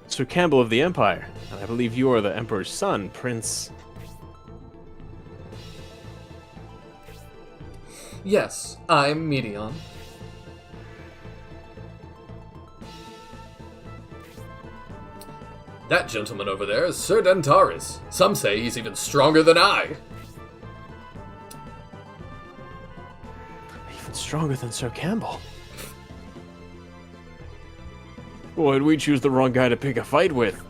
Sir Campbell of the Empire. I believe you are the Emperor's son, Prince... Yes, I'm Medion. That gentleman over there is Sir Dentaris. Some say he's even stronger than I. Even stronger than Sir Campbell. Boy, did we choose the wrong guy to pick a fight with.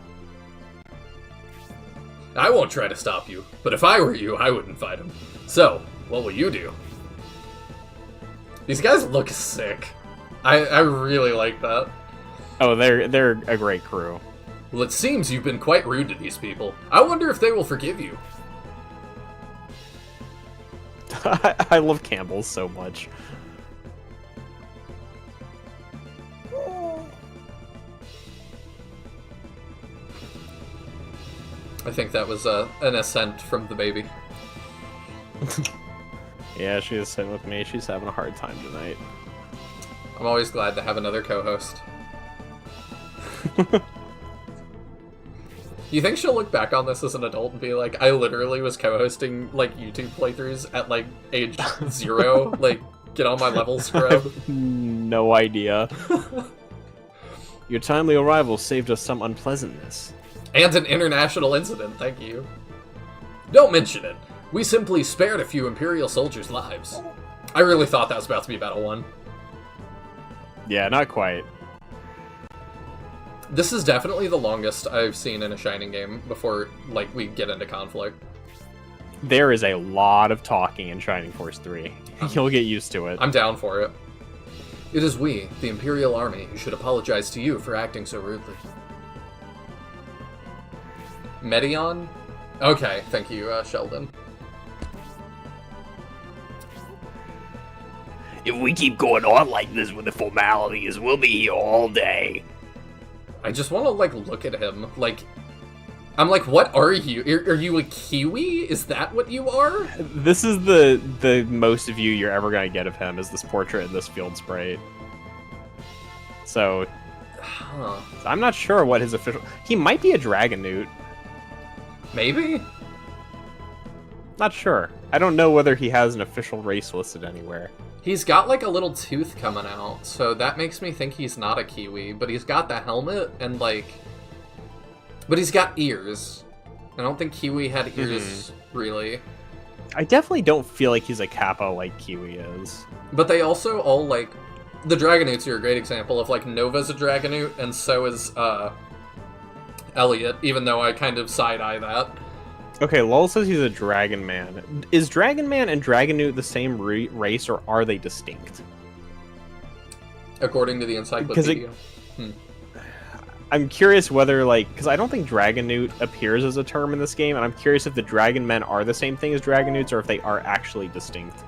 I won't try to stop you, but if I were you, I wouldn't fight him. So, what will you do? These guys look sick. I really like that. Oh, they're a great crew. Well, it seems you've been quite rude to these people. I wonder if they will forgive you. I love Campbell so much. I think that was an ascent from the baby. Yeah, she is sitting with me. She's having a hard time tonight. I'm always glad to have another co-host. You think she'll look back on this as an adult and be like, I literally was co-hosting, like, YouTube playthroughs at, like, age 0? Like, get on my level, scrub? No idea. Your timely arrival saved us some unpleasantness. And an international incident, thank you. Don't mention it. We simply spared a few Imperial soldiers' lives. I really thought that was about to be Battle 1. Yeah, not quite. This is definitely the longest I've seen in a Shining game before, like, we get into conflict. There is a lot of talking in Shining Force 3. You'll get used to it. I'm down for it. It is we, the Imperial Army, who should apologize to you for acting so rudely. Medion? Okay, thank you, Sheldon. If we keep going on like this with the formalities, we'll be here all day. I just want to, like, look at him. Like, I'm like, what are you? Are you a Kiwi? Is that what you are? This is the most view you're ever going to get of him, is this portrait in this field sprite. So, I'm not sure what his official... He might be a Dragon Newt. Maybe? Not sure. I don't know whether he has an official race listed anywhere. He's got, like, a little tooth coming out, so that makes me think he's not a Kiwi, but he's got the helmet, and, like... But he's got ears. I don't think Kiwi had ears, really. I definitely don't feel like he's a Kappa like Kiwi is. But they also all, like... The Dragonoots are a great example of, like, Nova's a Dragonoot, and so is, Elliot, even though I kind of side-eye that. Okay, Lol says he's a Dragon Man. Is Dragon Man and Dragonoot the same race, or are they distinct? According to the encyclopedia. I'm curious whether, like, because I don't think Dragonoot appears as a term in this game, and I'm curious if the Dragon Men are the same thing as Dragonoots, or if they are actually distinct.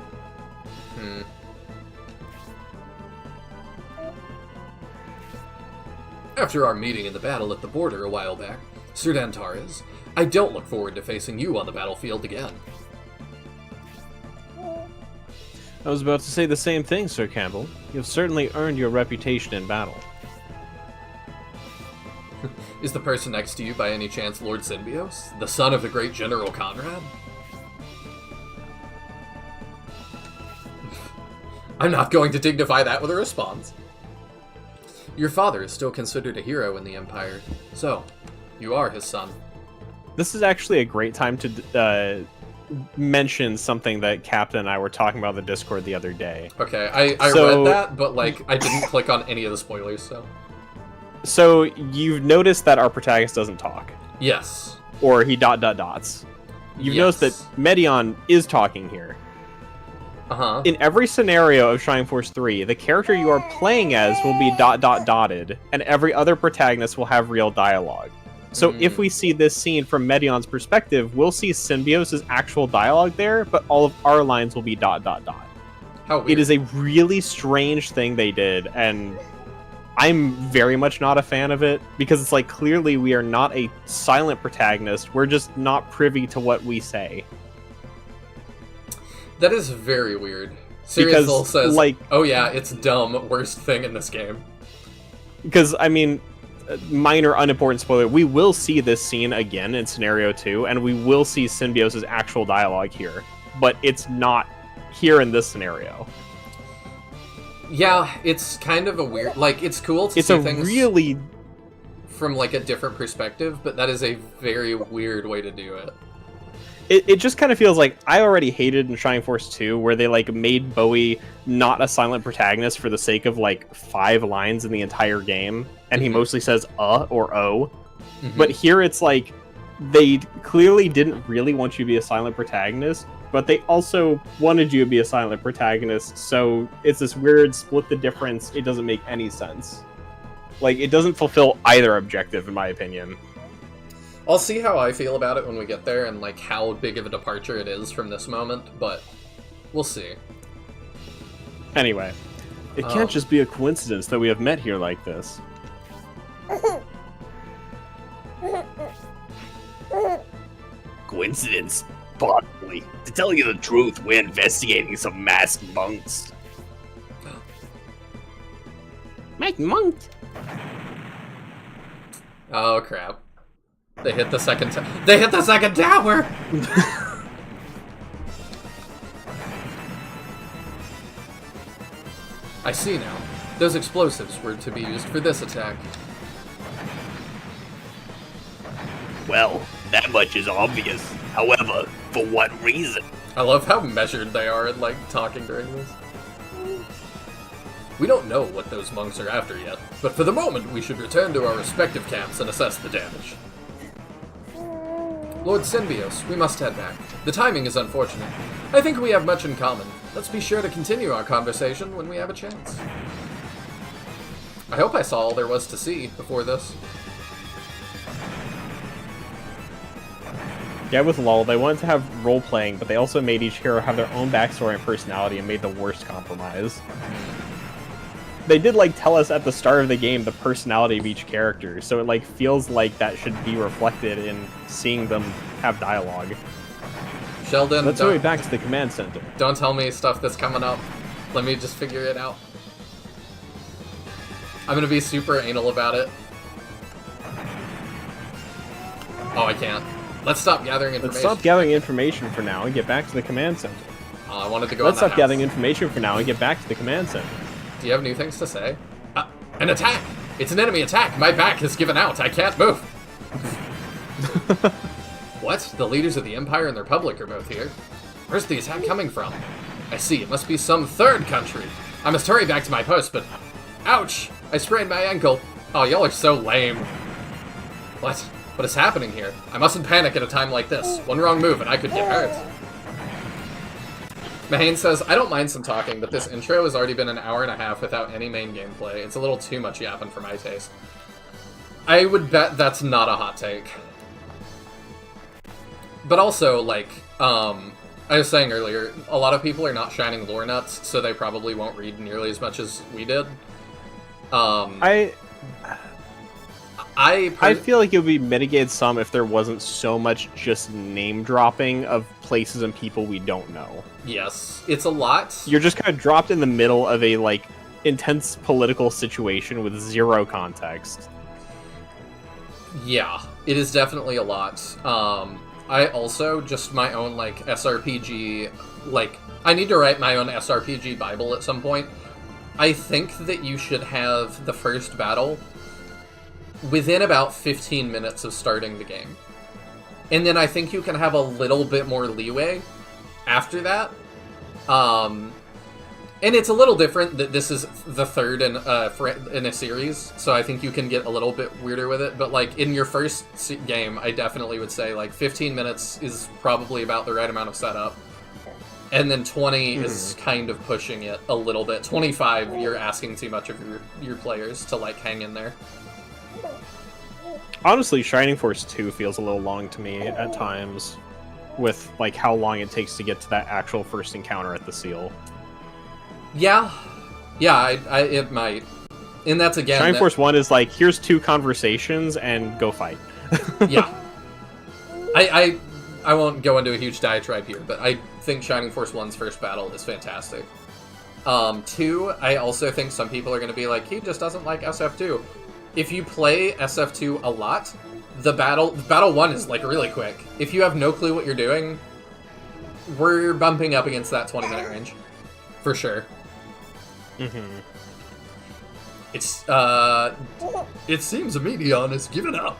After our meeting in the battle at the border a while back, Sir Dantares, I don't look forward to facing you on the battlefield again. I was about to say the same thing, Sir Campbell. You've certainly earned your reputation in battle. Is the person next to you by any chance Lord Symbios, the son of the great General Conrad? I'm not going to dignify that with a response. Your father is still considered a hero in the Empire, so you are his son. This is actually a great time to mention something that Captain and I were talking about in the Discord the other day. Okay, I read that, but, like, I didn't click on any of the spoilers, so... So, you've noticed that our protagonist doesn't talk. Yes. Or he dots. You've noticed that Medion is talking here. Uh-huh. In every scenario of Shining Force 3, the character you are playing as will be dotted, and every other protagonist will have real dialogue. So if we see this scene from Medion's perspective, we'll see Symbios' actual dialogue there, but all of our lines will be dot. How weird. It is a really strange thing they did, and I'm very much not a fan of it, because it's like, clearly we are not a silent protagonist, we're just not privy to what we say. That is very weird. Serious Soul says, like, oh yeah, it's dumb, worst thing in this game. Because, I mean, minor unimportant spoiler, we will see this scene again in Scenario 2, and we will see Symbios' actual dialogue here, but it's not here in this scenario. Yeah, it's kind of a weird... Like, it's cool to see things really... from, like, a different perspective, but that is a very weird way to do it. It just kind of feels like I already hated in Shining Force 2, where they, like, made Bowie not a silent protagonist for the sake of, like, 5 lines in the entire game, and he mostly says or oh. But here it's like, they clearly didn't really want you to be a silent protagonist, but they also wanted you to be a silent protagonist, so it's this weird split the difference. It doesn't make any sense. Like, it doesn't fulfill either objective, in my opinion. I'll see how I feel about it when we get there, and, like, how big of a departure it is from this moment, but we'll see. Anyway, it can't just be a coincidence that we have met here like this. Coincidence? Possibly. To tell you the truth, we're investigating some masked monks. Masked monks? Oh, crap. They hit the second They hit the second tower! I see now. Those explosives were to be used for this attack. Well, that much is obvious. However, for what reason? I love how measured they are in, like, talking during this. We don't know what those monks are after yet, but for the moment we should return to our respective camps and assess the damage. Lord Symbios, we must head back. The timing is unfortunate. I think we have much in common. Let's be sure to continue our conversation when we have a chance. I hope I saw all there was to see before this. Yeah, with LOL, they wanted to have role-playing, but they also made each hero have their own backstory and personality and made the worst compromise. They did, like, tell us at the start of the game the personality of each character, so it, like, feels like that should be reflected in seeing them have dialogue. Sheldon, Let's hurry back to the command center. Don't tell me stuff that's coming up. Let me just figure it out. I'm gonna be super anal about it. Oh, I can't. Let's stop gathering information. Let's stop gathering information for now and get back to the command center. I wanted to go Let's in the stop gathering house. information for now and get back to the command center. Do you have new things to say? An attack! It's an enemy attack! My back has given out! I can't move! What? The leaders of the Empire and the Republic are both here? Where's the attack coming from? I see, it must be some third country. I must hurry back to my post, but... Ouch! I sprained my ankle. Oh, y'all are so lame. What? What is happening here? I mustn't panic at a time like this. One wrong move and I could get hurt. Mahane says, I don't mind some talking, but this intro has already been an hour and a half without any main gameplay. It's a little too much yapping for my taste. I would bet that's not a hot take. But also, like, I was saying earlier, a lot of people are not shining lore nuts, so they probably won't read nearly as much as we did. I feel like it would be mitigated some if there wasn't so much just name dropping of places and people we don't know. Yes, it's a lot. You're just kind of dropped in the middle of a, like, intense political situation with zero context. Yeah, it is definitely a lot. I also, just my own, like, SRPG, like, I need to write my own SRPG Bible at some point. I think that you should have the first battle within about 15 minutes of starting the game. And then I think you can have a little bit more leeway after that. And it's a little different that this is the third in a series, so I think you can get a little bit weirder with it. But, like, in your first game, I definitely would say, like, 15 minutes is probably about the right amount of setup. And then 20 is kind of pushing it a little bit. 25, you're asking too much of your players to, like, hang in there. Honestly, Shining Force 2 feels a little long to me at times, with, like, how long it takes to get to that actual first encounter at the seal. Yeah, it might. And that's, again... Shining Force 1 is like, here's 2 conversations, and go fight. Yeah. I won't go into a huge diatribe here, but I think Shining Force 1's first battle is fantastic. 2, I also think some people are going to be like, he just doesn't like SF2. If you play SF2 a lot, battle 1 is, like, really quick. If you have no clue what you're doing, we're bumping up against that 20-minute range. For sure. Mm-hmm. It's, it seems Medion has given up.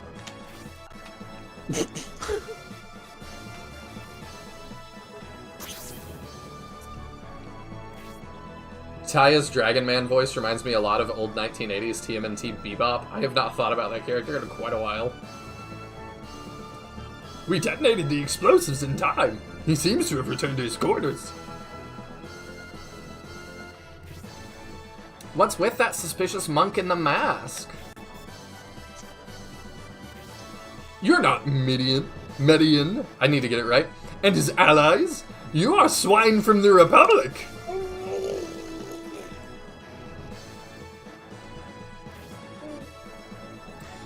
Taya's Dragon Man voice reminds me a lot of old 1980s TMNT Bebop. I have not thought about that character in quite a while. We detonated the explosives in time. He seems to have returned to his quarters. What's with that suspicious monk in the mask? You're not Medion, I need to get it right, and his allies? You are swine from the Republic!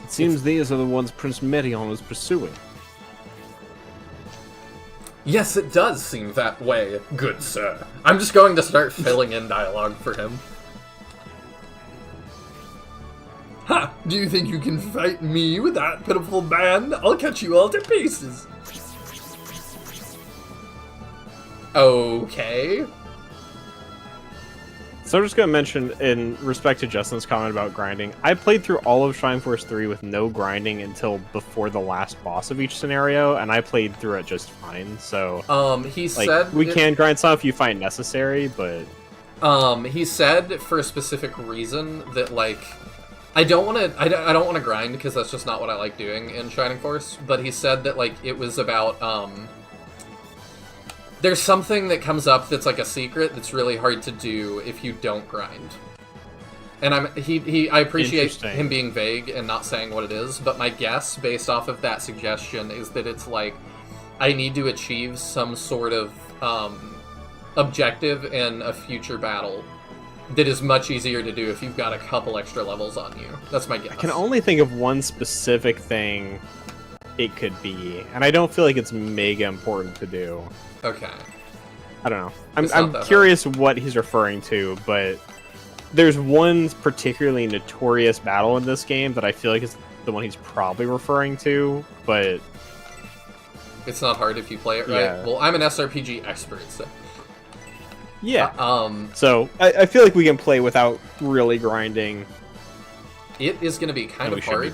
It seems these are the ones Prince Medion is pursuing. Yes, it does seem that way, good sir. I'm just going to start filling in dialogue for him. Ha! Do you think you can fight me with that pitiful band? I'll cut you all to pieces. Okay. So I'm just going to mention, in respect to Justin's comment about grinding, I played through all of Shining Force 3 with no grinding until before the last boss of each scenario, and I played through it just fine, so... He like, said... we can grind some if you find necessary, but... He said, for a specific reason, that, like... I don't want to grind, because that's just not what I like doing in Shining Force, but he said that, like, it was about, there's something that comes up that's like a secret that's really hard to do if you don't grind. And I appreciate him being vague and not saying what it is, but my guess, based off of that suggestion, is that it's like, I need to achieve some sort of, objective in a future battle that is much easier to do if you've got a couple extra levels on you. That's my guess. I can only think of one specific thing it could be, and I don't feel like it's mega important to do. Okay. I don't know. I'm curious what he's referring to, but there's one particularly notorious battle in this game that I feel like is the one he's probably referring to, but... It's not hard if you play it right? Yeah. Well, I'm an SRPG expert, so... Yeah. So, I feel like we can play without really grinding. It is going to be kind of hard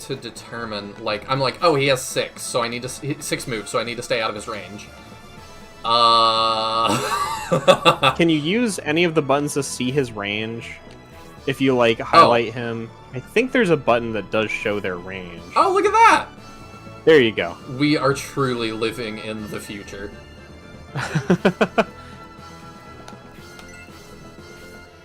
to determine, like, I'm like, oh, he has 6, so I need to... 6 moves, so I need to stay out of his range. Can you use any of the buttons to see his range? If you, like, highlight him? I think there's a button that does show their range. Oh, look at that! There you go. We are truly living in the future.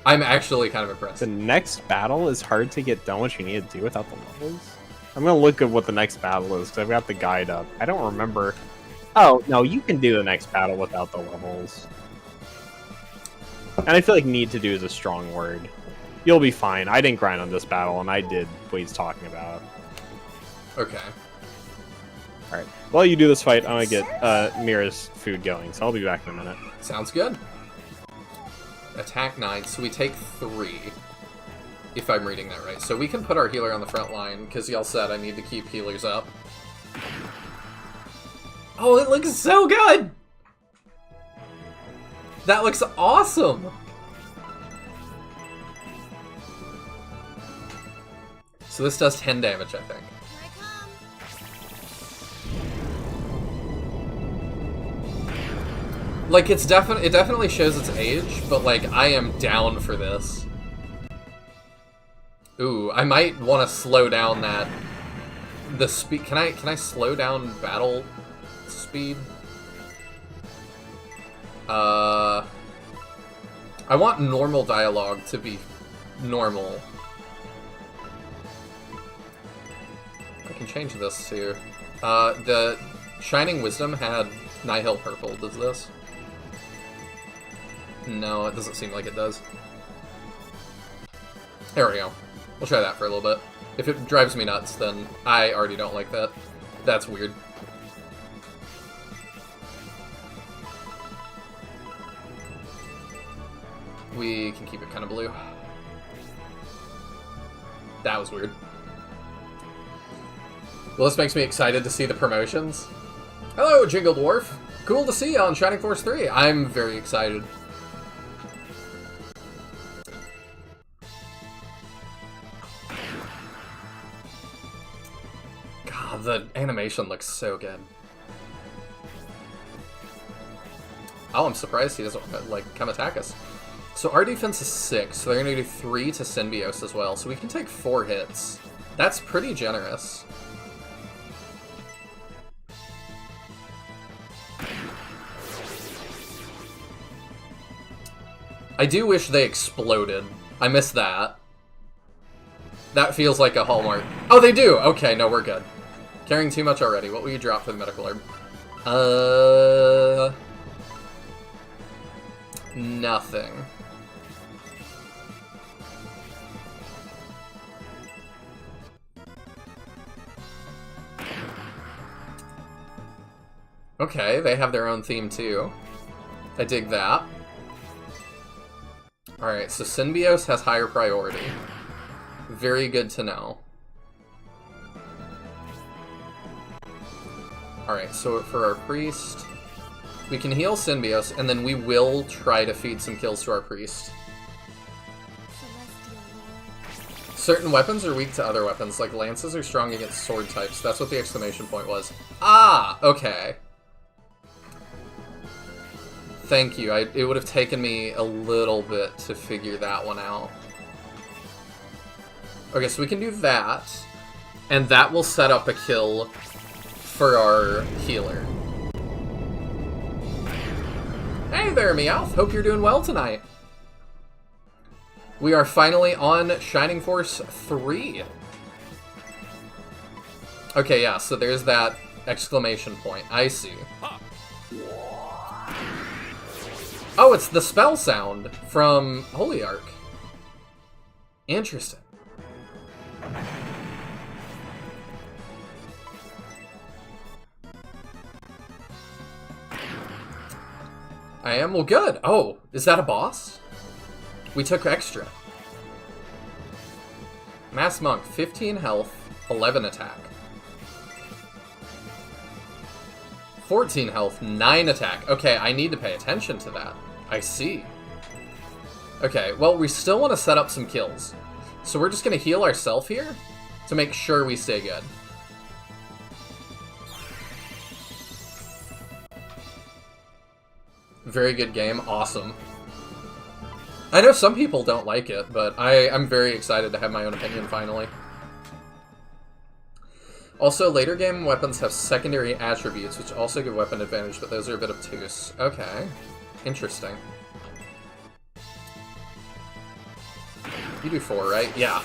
I'm actually kind of impressed. The next battle is hard to get done what you need to do without the levels. I'm gonna look at what the next battle is, because I've got the guide up. I don't remember... Oh, no, you can do the next battle without the levels. And I feel like need to do is a strong word. You'll be fine. I didn't grind on this battle, and I did what he's talking about. Okay. Alright. While you do this fight, I'm gonna get Mira's food going, so I'll be back in a minute. Sounds good. Attack 9, so we take 3. If I'm reading that right. So we can put our healer on the front line, because y'all said I need to keep healers up. Oh, it looks so good! That looks awesome! So this does 10 damage, I think. Like, it definitely shows its age, but, like, I am down for this. Ooh, I might want to slow down the speed. Can I slow down battle speed? I want normal dialogue to be normal. I can change this to... the Shining Wisdom had Nihil Purple. Does this? No, it doesn't seem like it does. There we go. We'll try that for a little bit. If it drives me nuts, then I already don't like that. That's weird. We can keep it kind of blue. That was weird. Well, this makes me excited to see the promotions. Hello, Jingle Dwarf! Cool to see you on Shining Force 3. I'm very excited. God, the animation looks so good. Oh, I'm surprised he doesn't, like, come attack us. So our defense is 6, so they're going to do 3 to Symbiote as well, so we can take 4 hits. That's pretty generous. I do wish they exploded. I missed that. That feels like a hallmark. Oh, they do! Okay, no, we're good. Carrying too much already. What will you drop for the medical herb? Nothing. Okay, they have their own theme too. I dig that. Alright, so Symbiote has higher priority. Very good to know. Alright, so for our priest, we can heal Symbios, and then we will try to feed some kills to our priest. Certain weapons are weak to other weapons, like lances are strong against sword types. That's what the exclamation point was. Ah, okay. Thank you. It would have taken me a little bit to figure that one out. Okay, so we can do that, and that will set up a kill for our healer. Hey there, Meowth! Hope you're doing well tonight. We are finally on Shining Force 3. Okay, yeah, so there's that exclamation point. I see. Oh, it's the spell sound from Holy Arc. Interesting. I am? Well, good. Oh, is that a boss? We took extra. Mass Monk, 15 health, 11 attack. 14 health, 9 attack. Okay, I need to pay attention to that. I see. Okay, well, we still want to set up some kills. So we're just going to heal ourselves here to make sure we stay good. Very good game. Awesome. I know some people don't like it, but I'm very excited to have my own opinion finally. Also, later game weapons have secondary attributes, which also give weapon advantage, but those are a bit obtuse. Okay. Interesting. You do 4, right? Yeah.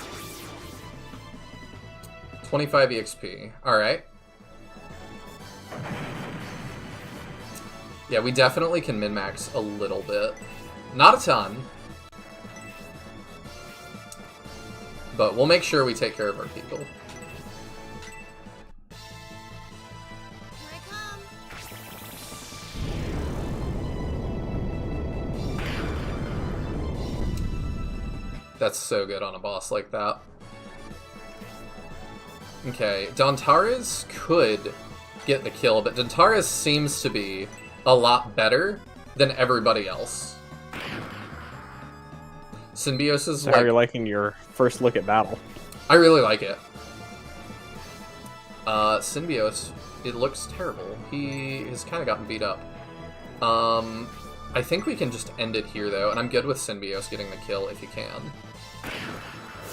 25 EXP. Alright. Yeah, we definitely can min-max a little bit. Not a ton. But we'll make sure we take care of our people. That's so good on a boss like that. Okay, Dontaris could get the kill, but Dontaris seems to be a lot better than everybody else. Symbios is so how are you liking your first look at battle? I really like it. Symbios, it looks terrible. He has kind of gotten beat up. I think we can just end it here, though, and I'm good with Symbios getting the kill if you can.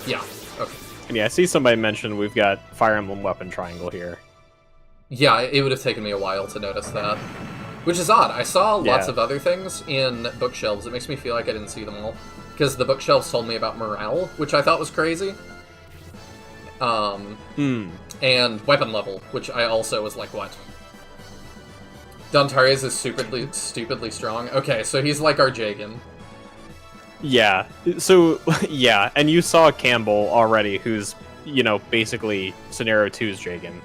Yeah, okay. And yeah, I see somebody mentioned we've got Fire Emblem weapon triangle here. Yeah, it would have taken me a while to notice that. Which is odd. I saw lots of other things in bookshelves. It makes me feel like I didn't see them all. Because the bookshelves told me about morale, which I thought was crazy. And weapon level, which I also was like, what? Dontaris is stupidly strong. Okay, so he's like our Jagan. Yeah, so, yeah, and you saw Campbell already, who's, you know, basically Scenario 2's Jagan.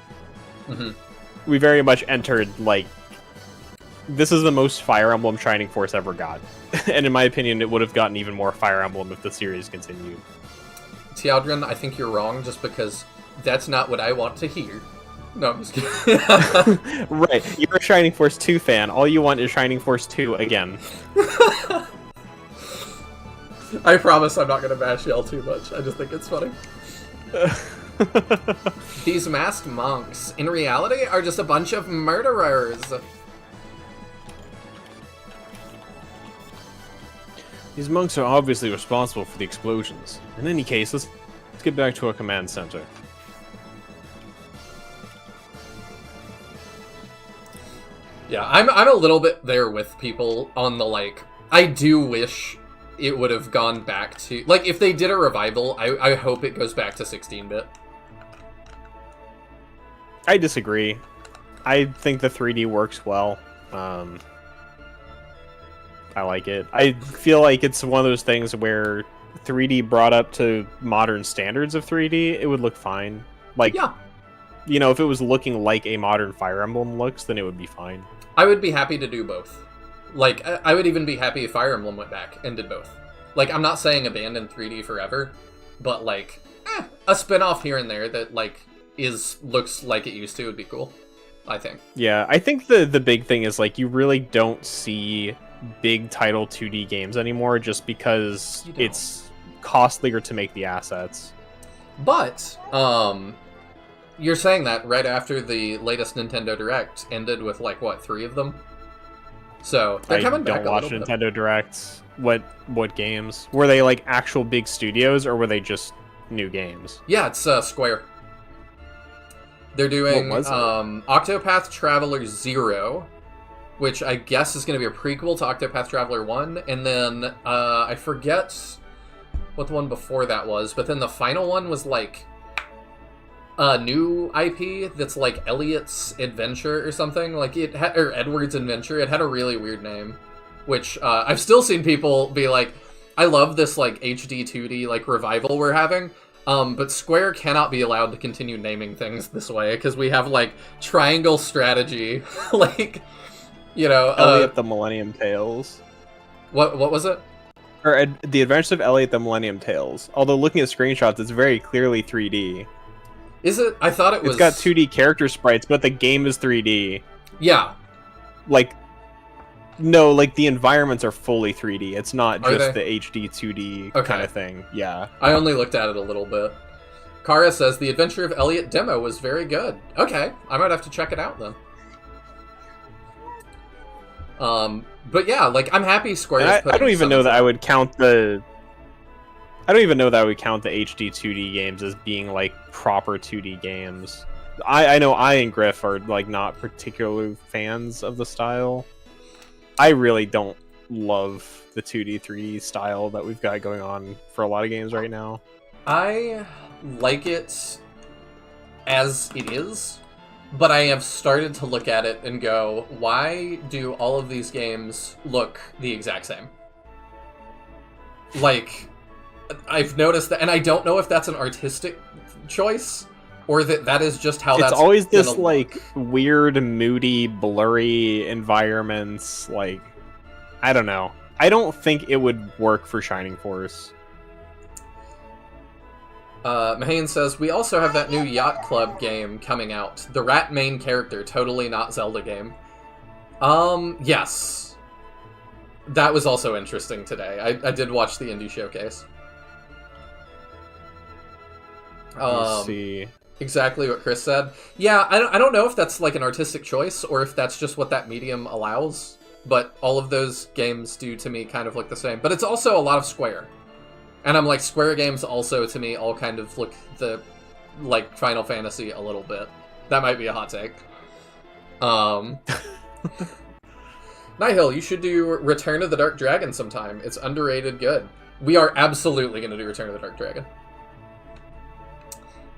Mm-hmm. We very much entered, like, this is the most Fire Emblem Shining Force ever got. And in my opinion, it would have gotten even more Fire Emblem if the series continued. Teodrin, I think you're wrong, just because that's not what I want to hear. No, I'm just kidding. Right, you're a Shining Force 2 fan. All you want is Shining Force 2 again. I promise I'm not going to bash y'all too much. I just think it's funny. These masked monks, in reality, are just a bunch of murderers. These monks are obviously responsible for the explosions. In any case, let's get back to our command center. Yeah, I'm a little bit there with people on the, like, I do wish it would have gone back to, like, if they did a revival, I hope it goes back to 16-bit. I disagree. I think the 3D works well. I like it. I feel like it's one of those things where 3D brought up to modern standards of 3D, it would look fine. Like, yeah. You know, if it was looking like a modern Fire Emblem looks, then it would be fine. I would be happy to do both. Like, I would even be happy if Fire Emblem went back and did both. Like, I'm not saying abandon 3D forever, but, like, a spin-off here and there that, like, looks like it used to would be cool. I think. Yeah, I think the big thing is like you really don't see big title 2D games anymore just because it's costlier to make the assets. But you're saying that right after the latest Nintendo Direct ended with like what, 3 of them? So they're coming back a little bit. I don't watch Nintendo Directs. What games? Were they like actual big studios or were they just new games? Yeah, it's Square. They're doing Octopath Traveler 0, which I guess is going to be a prequel to Octopath Traveler 1, and then I forget what the one before that was, but then the final one was like a new IP that's like Elliot's Adventure or something, like or Edward's Adventure. It had a really weird name, which I've still seen people be like, I love this like HD 2D like revival we're having. But Square cannot be allowed to continue naming things this way, because we have, like, Triangle Strategy, like, you know... Elliot the Millennium Tales. What was it? Or The Adventures of Elliot the Millennium Tales. Although looking at screenshots, it's very clearly 3D. Is it? I thought it was... It's got 2D character sprites, but the game is 3D. Yeah. Like... No, like, the environments are fully 3D. It's not Are just they? the HD 2D Okay. kind of thing. Yeah. I only looked at it a little bit. Kara says, the Adventure of Elliot demo was very good. Okay, I might have to check it out then. But yeah, like, I'm happy Square is I don't even know that I would count the... I don't even know that I would count the HD 2D games as being, like, proper 2D games. I know I and Griff are, like, not particularly fans of the style. I really don't love the 2D, 3D style that we've got going on for a lot of games right now. I like it as it is, but I have started to look at it and go, why do all of these games look the exact same? Like, I've noticed that, and I don't know if that's an artistic choice, or that is just how that's... It's always this, gonna like, look. weird, moody, blurry environments, like... I don't know. I don't think it would work for Shining Force. Mahane says, we also have that new Yacht Club game coming out. The rat main character, totally not Zelda game. Yes. That was also interesting today. I did watch the indie showcase. Let's see. Exactly what Chris said. Yeah, I don't know if that's like an artistic choice or if that's just what that medium allows, but all of those games do to me kind of look the same. But it's also a lot of Square. And I'm like, Square games also to me all kind of like Final Fantasy a little bit. That might be a hot take. Nihil, you should do Return of the Dark Dragon sometime. It's underrated good. We are absolutely going to do Return of the Dark Dragon.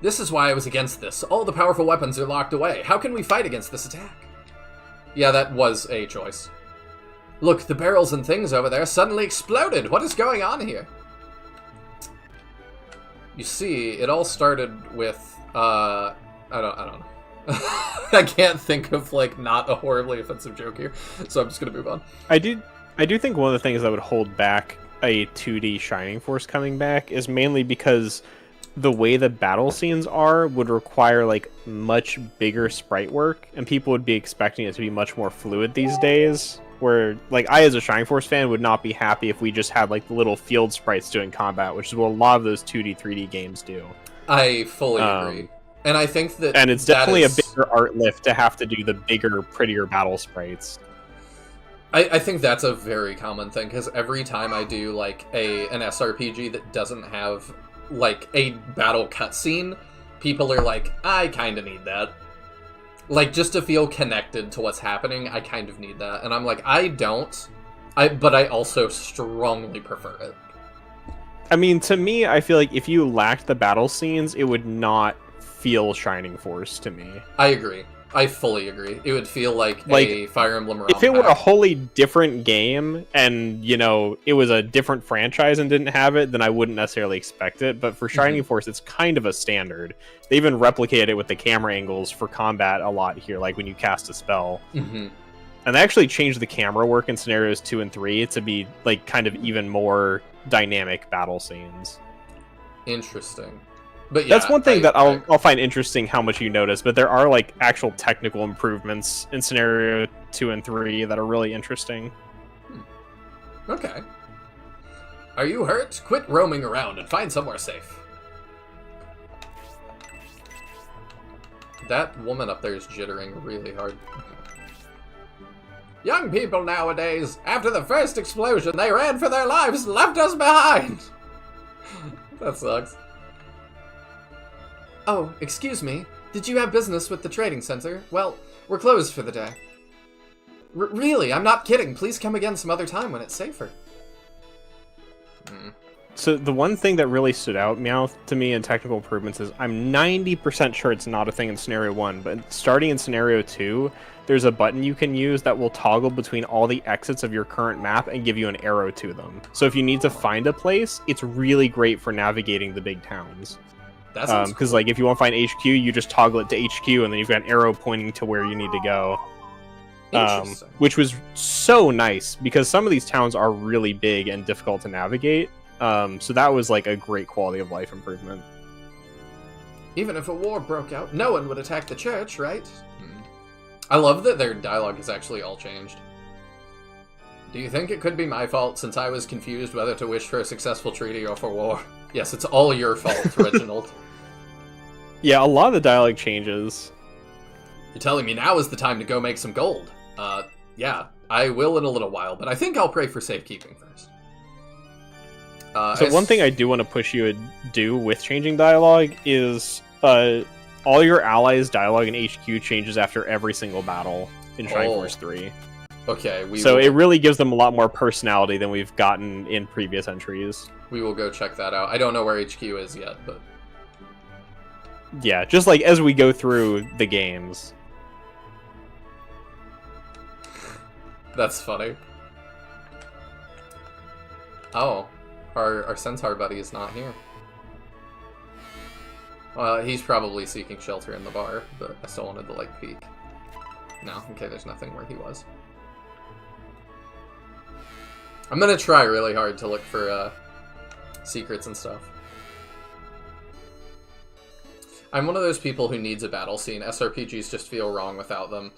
This is why I was against this. All the powerful weapons are locked away. How can we fight against this attack? Yeah, that was a choice. Look, the barrels and things over there suddenly exploded. What is going on here? You see, it all started with, I don't know. I can't think of, like, not a horribly offensive joke here, so I'm just gonna move on. I do think one of the things that would hold back a 2D Shining Force coming back is mainly because the way the battle scenes are would require, like, much bigger sprite work, and people would be expecting it to be much more fluid these days, where, like, I as a Shining Force fan would not be happy if we just had, like, the little field sprites doing combat, which is what a lot of those 2D, 3D games do. I fully agree. And I think that... And it's definitely a bigger art lift to have to do the bigger, prettier battle sprites. I think that's a very common thing, because every time I do, like, an SRPG that doesn't have, like, a battle cutscene, people are like, I kind of need that. Like, just to feel connected to what's happening, I kind of need that. And I'm like, I don't, but I also strongly prefer it. I mean, to me, I feel like if you lacked the battle scenes, it would not feel Shining Force to me. I agree. I fully agree. It would feel like a Fire Emblem ROM If it were a pack. wholly different game and, you know, it was a different franchise and didn't have it, then I wouldn't necessarily expect it. But for Shining Force, it's kind of a standard. They even replicated it with the camera angles for combat a lot here, like when you cast a spell. And they actually changed the camera work in scenarios 2 and 3 to be, like, kind of even more dynamic battle scenes. Interesting. But yeah, that's one thing that I'll find interesting how much you notice, but there are like actual technical improvements in scenario 2 and 3 that are really interesting. Okay. Are you hurt? Quit roaming around and find somewhere safe. That woman up there is jittering really hard. Young people nowadays, after the first explosion, they ran for their lives and left us behind! That sucks. Oh, excuse me. Did you have business with the trading center? Well, we're closed for the day. Really, I'm not kidding. Please come again some other time when it's safer. So the one thing that really stood out, Meowth, to me in technical improvements is I'm 90% sure it's not a thing in Scenario 1, but starting in Scenario 2, there's a button you can use that will toggle between all the exits of your current map and give you an arrow to them. So if you need to find a place, it's really great for navigating the big towns. Because cool. Like if you want to find HQ, you just toggle it to HQ, and then you've got an arrow pointing to where you need to go. Which was so nice because some of these towns are really big and difficult to navigate. So that was like a great quality of life improvement. Even if a war broke out, no one would attack the church, right? I love that their dialogue has actually all changed. Do you think it could be my fault since I was confused whether to wish for a successful treaty or for war? Yes, it's all your fault, Reginald. Yeah, a lot of the dialogue changes. You're telling me now is the time to go make some gold. Yeah, I will in a little while, but I think I'll pray for safekeeping first. So one thing I do want to push you to do with changing dialogue is all your allies' dialogue in HQ changes after every single battle in Shining Force 3. Okay, it really gives them a lot more personality than we've gotten in previous entries. We will go check that out. I don't know where HQ is yet, but... Yeah, just like as we go through the games. That's funny. Oh, our centaur buddy is not here. Well, he's probably seeking shelter in the bar, but I still wanted to, like, peek. No, okay, there's nothing where he was. I'm gonna try really hard to look for, secrets and stuff. I'm one of those people who needs a battle scene. SRPGs just feel wrong without them.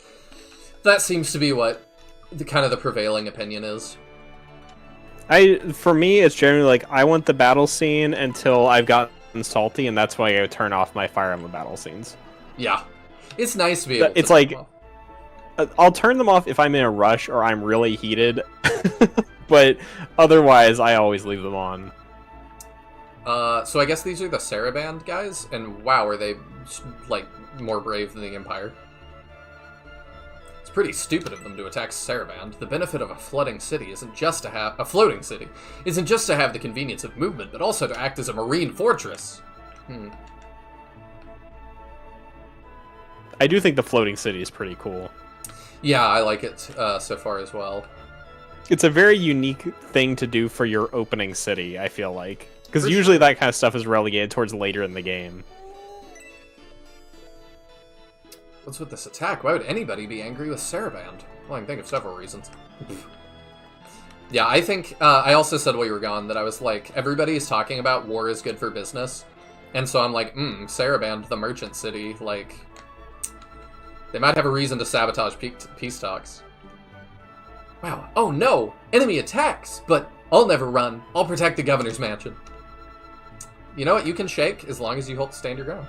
That seems to be what the kind of the prevailing opinion is. For me, it's generally like, I want the battle scene until I've gotten salty, and that's why I turn off my Fire Emblem battle scenes. Yeah. It's nice to be able to It's like, I'll turn them off if I'm in a rush or I'm really heated, but otherwise, I always leave them on. So I guess these are the Saraband guys, and wow, are they, like, more brave than the Empire? It's pretty stupid of them to attack Saraband. The benefit of a floating city isn't just to have the convenience of movement, but also to act as a marine fortress. I do think the floating city is pretty cool. Yeah, I like it so far as well. It's a very unique thing to do for your opening city, I feel like. Because usually that kind of stuff is relegated towards later in the game. What's with this attack? Why would anybody be angry with Saraband? Well, I can think of several reasons. Yeah, I think, I also said while you were gone that I was like, everybody's talking about war is good for business. And so I'm like, Saraband, the merchant city, like, they might have a reason to sabotage peace talks. Wow, oh no! Enemy attacks! But I'll never run. I'll protect the governor's mansion. You know what? You can shake as long as you stand your ground.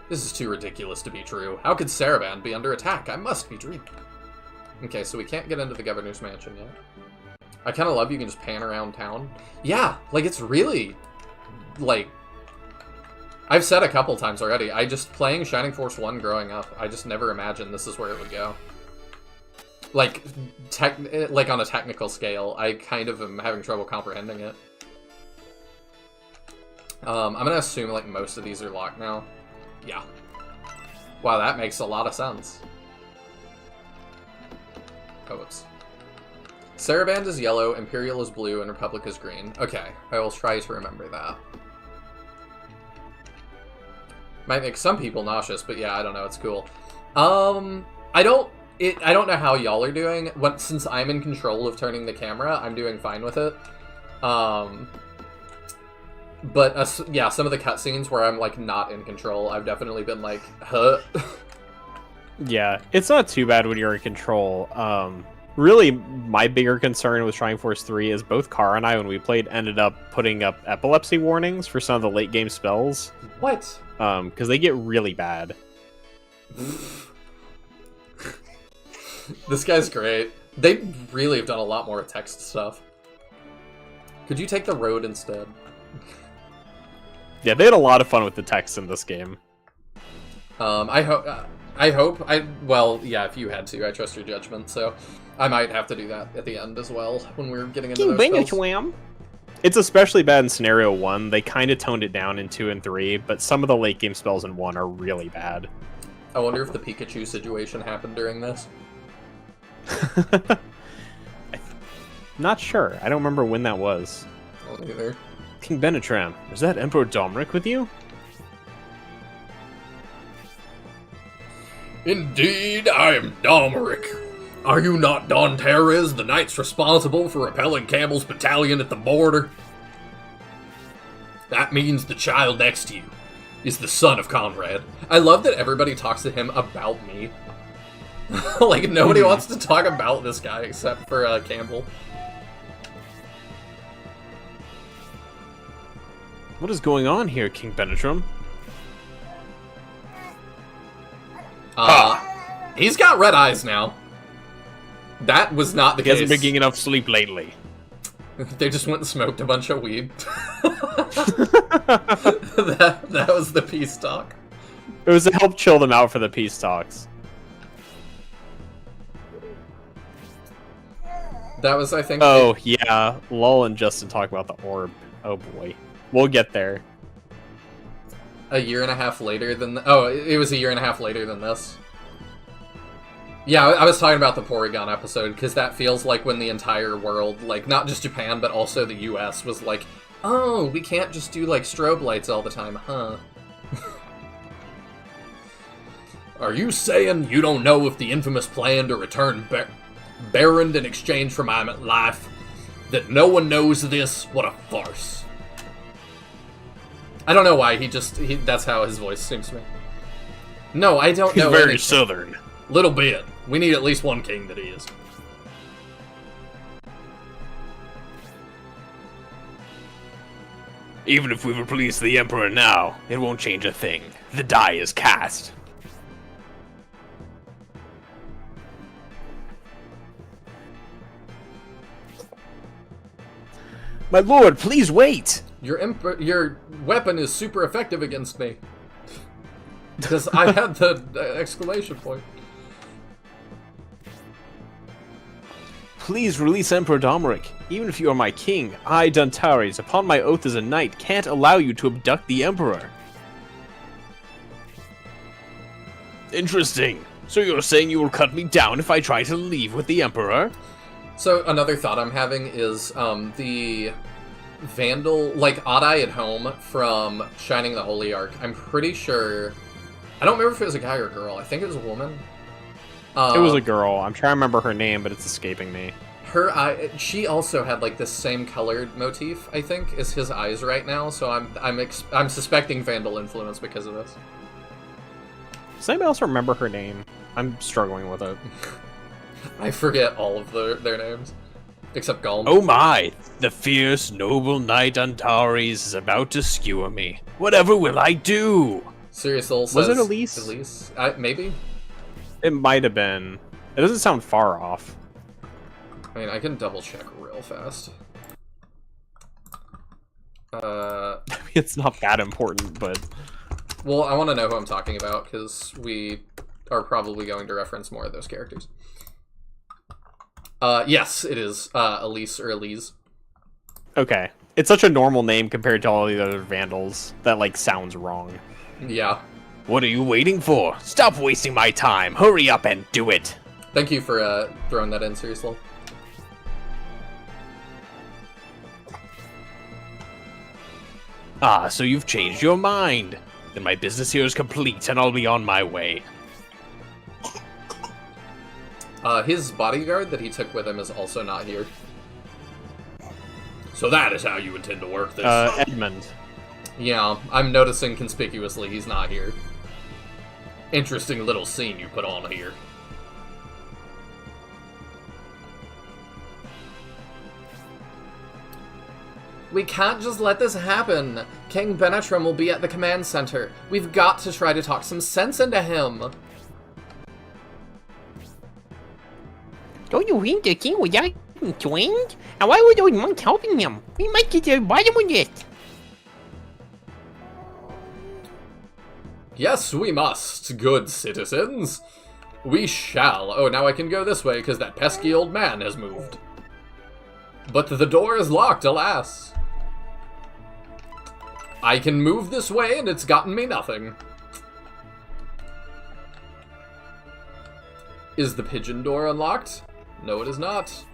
This is too ridiculous to be true. How could Saraband be under attack? I must be dreaming. Okay, so we can't get into the governor's mansion yet. I kind of love you can just pan around town. Yeah, like it's really, like, I've said a couple times already, I just, playing Shining Force 1 growing up, I just never imagined this is where it would go. Like, on a technical scale, I kind of am having trouble comprehending it. I'm gonna assume, like, most of these are locked now. Yeah. Wow, that makes a lot of sense. Oh, whoops. Saraband is yellow, Imperial is blue, and Republic is green. Okay, I will try to remember that. Might make some people nauseous, but yeah, I don't know, it's cool. I don't know how y'all are doing. Since I'm in control of turning the camera, I'm doing fine with it. But yeah, some of the cutscenes where I'm like not in control, I've definitely been like, huh. Yeah, it's not too bad when you're in control. Really, my bigger concern with Shrine Force 3 is both Kara and I, when we played, ended up putting up epilepsy warnings for some of the late game spells. What? Because they get really bad. This guy's great. They really have done a lot more text stuff. Could you take the road instead? Yeah, they had a lot of fun with the text in this game. Well, yeah, if you had to, I trust your judgment, so I might have to do that at the end as well, when we're getting into those spells. It's especially bad in Scenario 1. They kind of toned it down in 2 and 3, but some of the late game spells in 1 are really bad. I wonder if the Pikachu situation happened during this. Not sure. I don't remember when that was. I don't either. King Benetram, is that Emperor Domric with you? Indeed, I am Domric. Are you not Don Terez, the knights responsible for repelling Campbell's battalion at the border? That means the child next to you is the son of Conrad. I love that everybody talks to him about me. Like, nobody wants to talk about this guy except for Campbell. What is going on here, King Benetram? He's got red eyes now. That was not the He case. hasn't been getting enough sleep lately. They just went and smoked a bunch of weed. that was the peace talk. It was to help chill them out for the peace talks. That was, I think... Oh, yeah. Lol and Justin talk about the orb. Oh, boy. We'll get there. A year and a half later than... Oh, it was a year and a half later than this. Yeah, I was talking about the Porygon episode, because that feels like when the entire world, like, not just Japan, but also the US, was like, oh, we can't just do, like, strobe lights all the time, huh? Are you saying you don't know if the infamous plan to return Baron in exchange for my life? That no one knows this? What a farce. I don't know why, that's how his voice seems to me. No, I don't know. He's very southern. Little bit. We need at least one king that is. Even if we replace the Emperor now, it won't change a thing. The die is cast. My lord, please wait! Your weapon is super effective against me. Because I had the exclamation point. Please release Emperor Domric. Even if you are my king, I, Duntares, upon my oath as a knight, can't allow you to abduct the Emperor. Interesting. So you're saying you will cut me down if I try to leave with the Emperor? So another thought I'm having is the Vandal, like Oddeye at home from Shining the Holy Ark. I'm pretty sure... I don't remember if it was a guy or a girl. I think it was a woman. It was a girl. I'm trying to remember her name, but it's escaping me. Her eye, she also had like the same colored motif, I think, as his eyes right now. So I'm suspecting Vandal influence because of this. Does anybody else remember her name? I'm struggling with it. I forget all of their names, except Golem. Oh my! The fierce, noble knight Antares is about to skewer me. Whatever will I do? Serious Soul says... Was it Elise? Elise? Maybe? It might have been. It doesn't sound far off. I mean, I can double check real fast. It's not that important, but... Well, I want to know who I'm talking about, because we are probably going to reference more of those characters. Yes, it is Elise or Elise. Okay. It's such a normal name compared to all the other Vandals that, like, sounds wrong. Yeah. What are you waiting for? Stop wasting my time. Hurry up and do it. Thank you for throwing that in, seriously. Ah, so you've changed your mind. Then my business here is complete and I'll be on my way. His bodyguard that he took with him is also not here. So that is how you intend to work this? Edmund. Yeah, I'm noticing conspicuously he's not here. Interesting little scene you put on here. We can't just let this happen. King Benetram will be at the command center. We've got to try to talk some sense into him. Don't you think the king would like him joined? And why would those monks helping him? We might get to the bottom of this. Yes, we must, good citizens. We shall. Oh, now I can go this way because that pesky old man has moved. But the door is locked, alas. I can move this way and it's gotten me nothing. Is the pigeon door unlocked? No, it is not.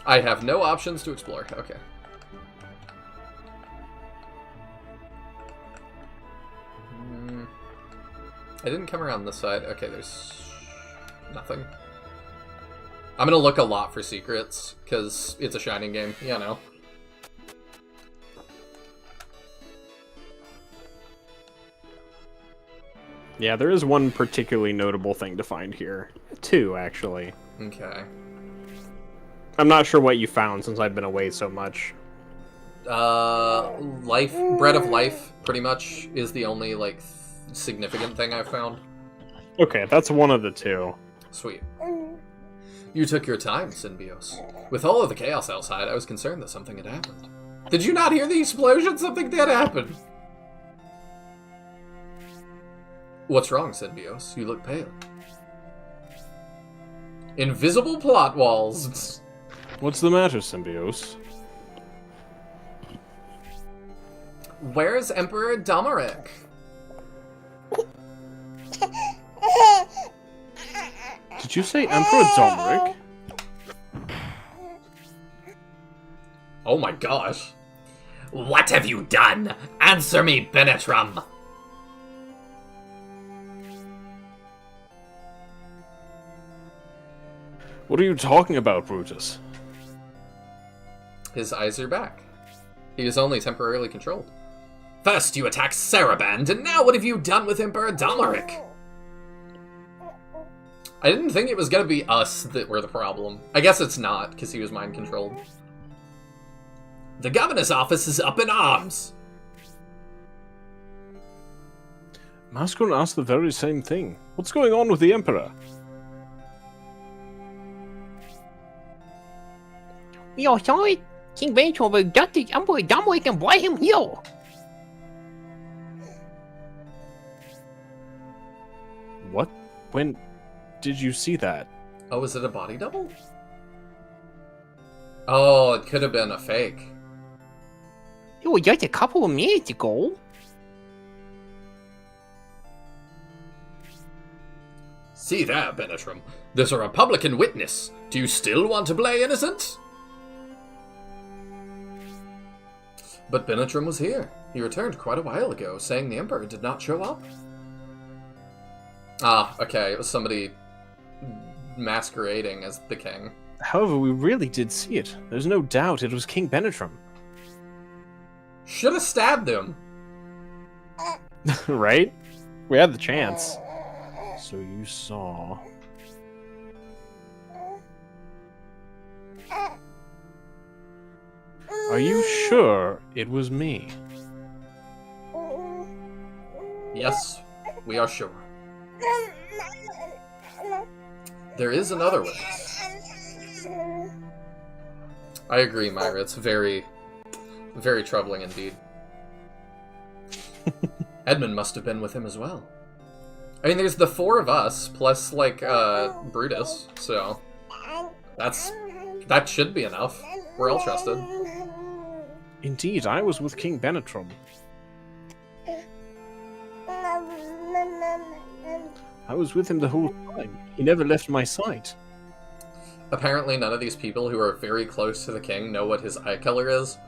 I have no options to explore. Okay. I didn't come around this side. Okay, there's nothing. I'm gonna look a lot for secrets, because it's a Shining game. Yeah, no. Yeah, there is one particularly notable thing to find here. Two, actually. Okay. I'm not sure what you found since I've been away so much. Life, Bread of Life, pretty much, is the only, like, significant thing I've found. Okay, that's one of the two. Sweet. You took your time, Synbios. With all of the chaos outside, I was concerned that something had happened. Did you not hear the explosion? Something did happen! What's wrong, Synbios? You look pale. Invisible plot walls! What's the matter, Symbios? Where's Emperor Domeric? Did you say Emperor Domeric? Oh my gosh. What have you done? Answer me, Benetram! What are you talking about, Brutus? His eyes are back. He is only temporarily controlled. First you attacked Saraband, and now what have you done with Emperor Domeric? I didn't think it was gonna be us that were the problem. I guess it's not, because he was mind-controlled. The governor's office is up in arms! Mascon asked the very same thing. What's going on with the Emperor? We all saw it. King Benetram abducted Emperor Domeric and brought him here. What? When did you see that? Oh, is it a body double? Oh, it could have been a fake. It was just a couple of minutes ago. See there, Benetram. There's a Republican witness. Do you still want to play innocent? But Benetram was here. He returned quite a while ago, saying the Emperor did not show up. Ah, okay, it was somebody masquerading as the king. However, we really did see it. There's no doubt it was King Benetram. Should have stabbed him. Right? We had the chance. So you saw... Are you sure it was me? Yes, we are sure. There is another witness. I agree, Myra. It's very, very troubling indeed. Edmund must have been with him as well. I mean, there's the four of us, plus, like, Brutus, so... That should be enough. We're all trusted. Indeed, I was with King Benetram. I was with him the whole time. He never left my sight. Apparently none of these people who are very close to the king know what his eye color is.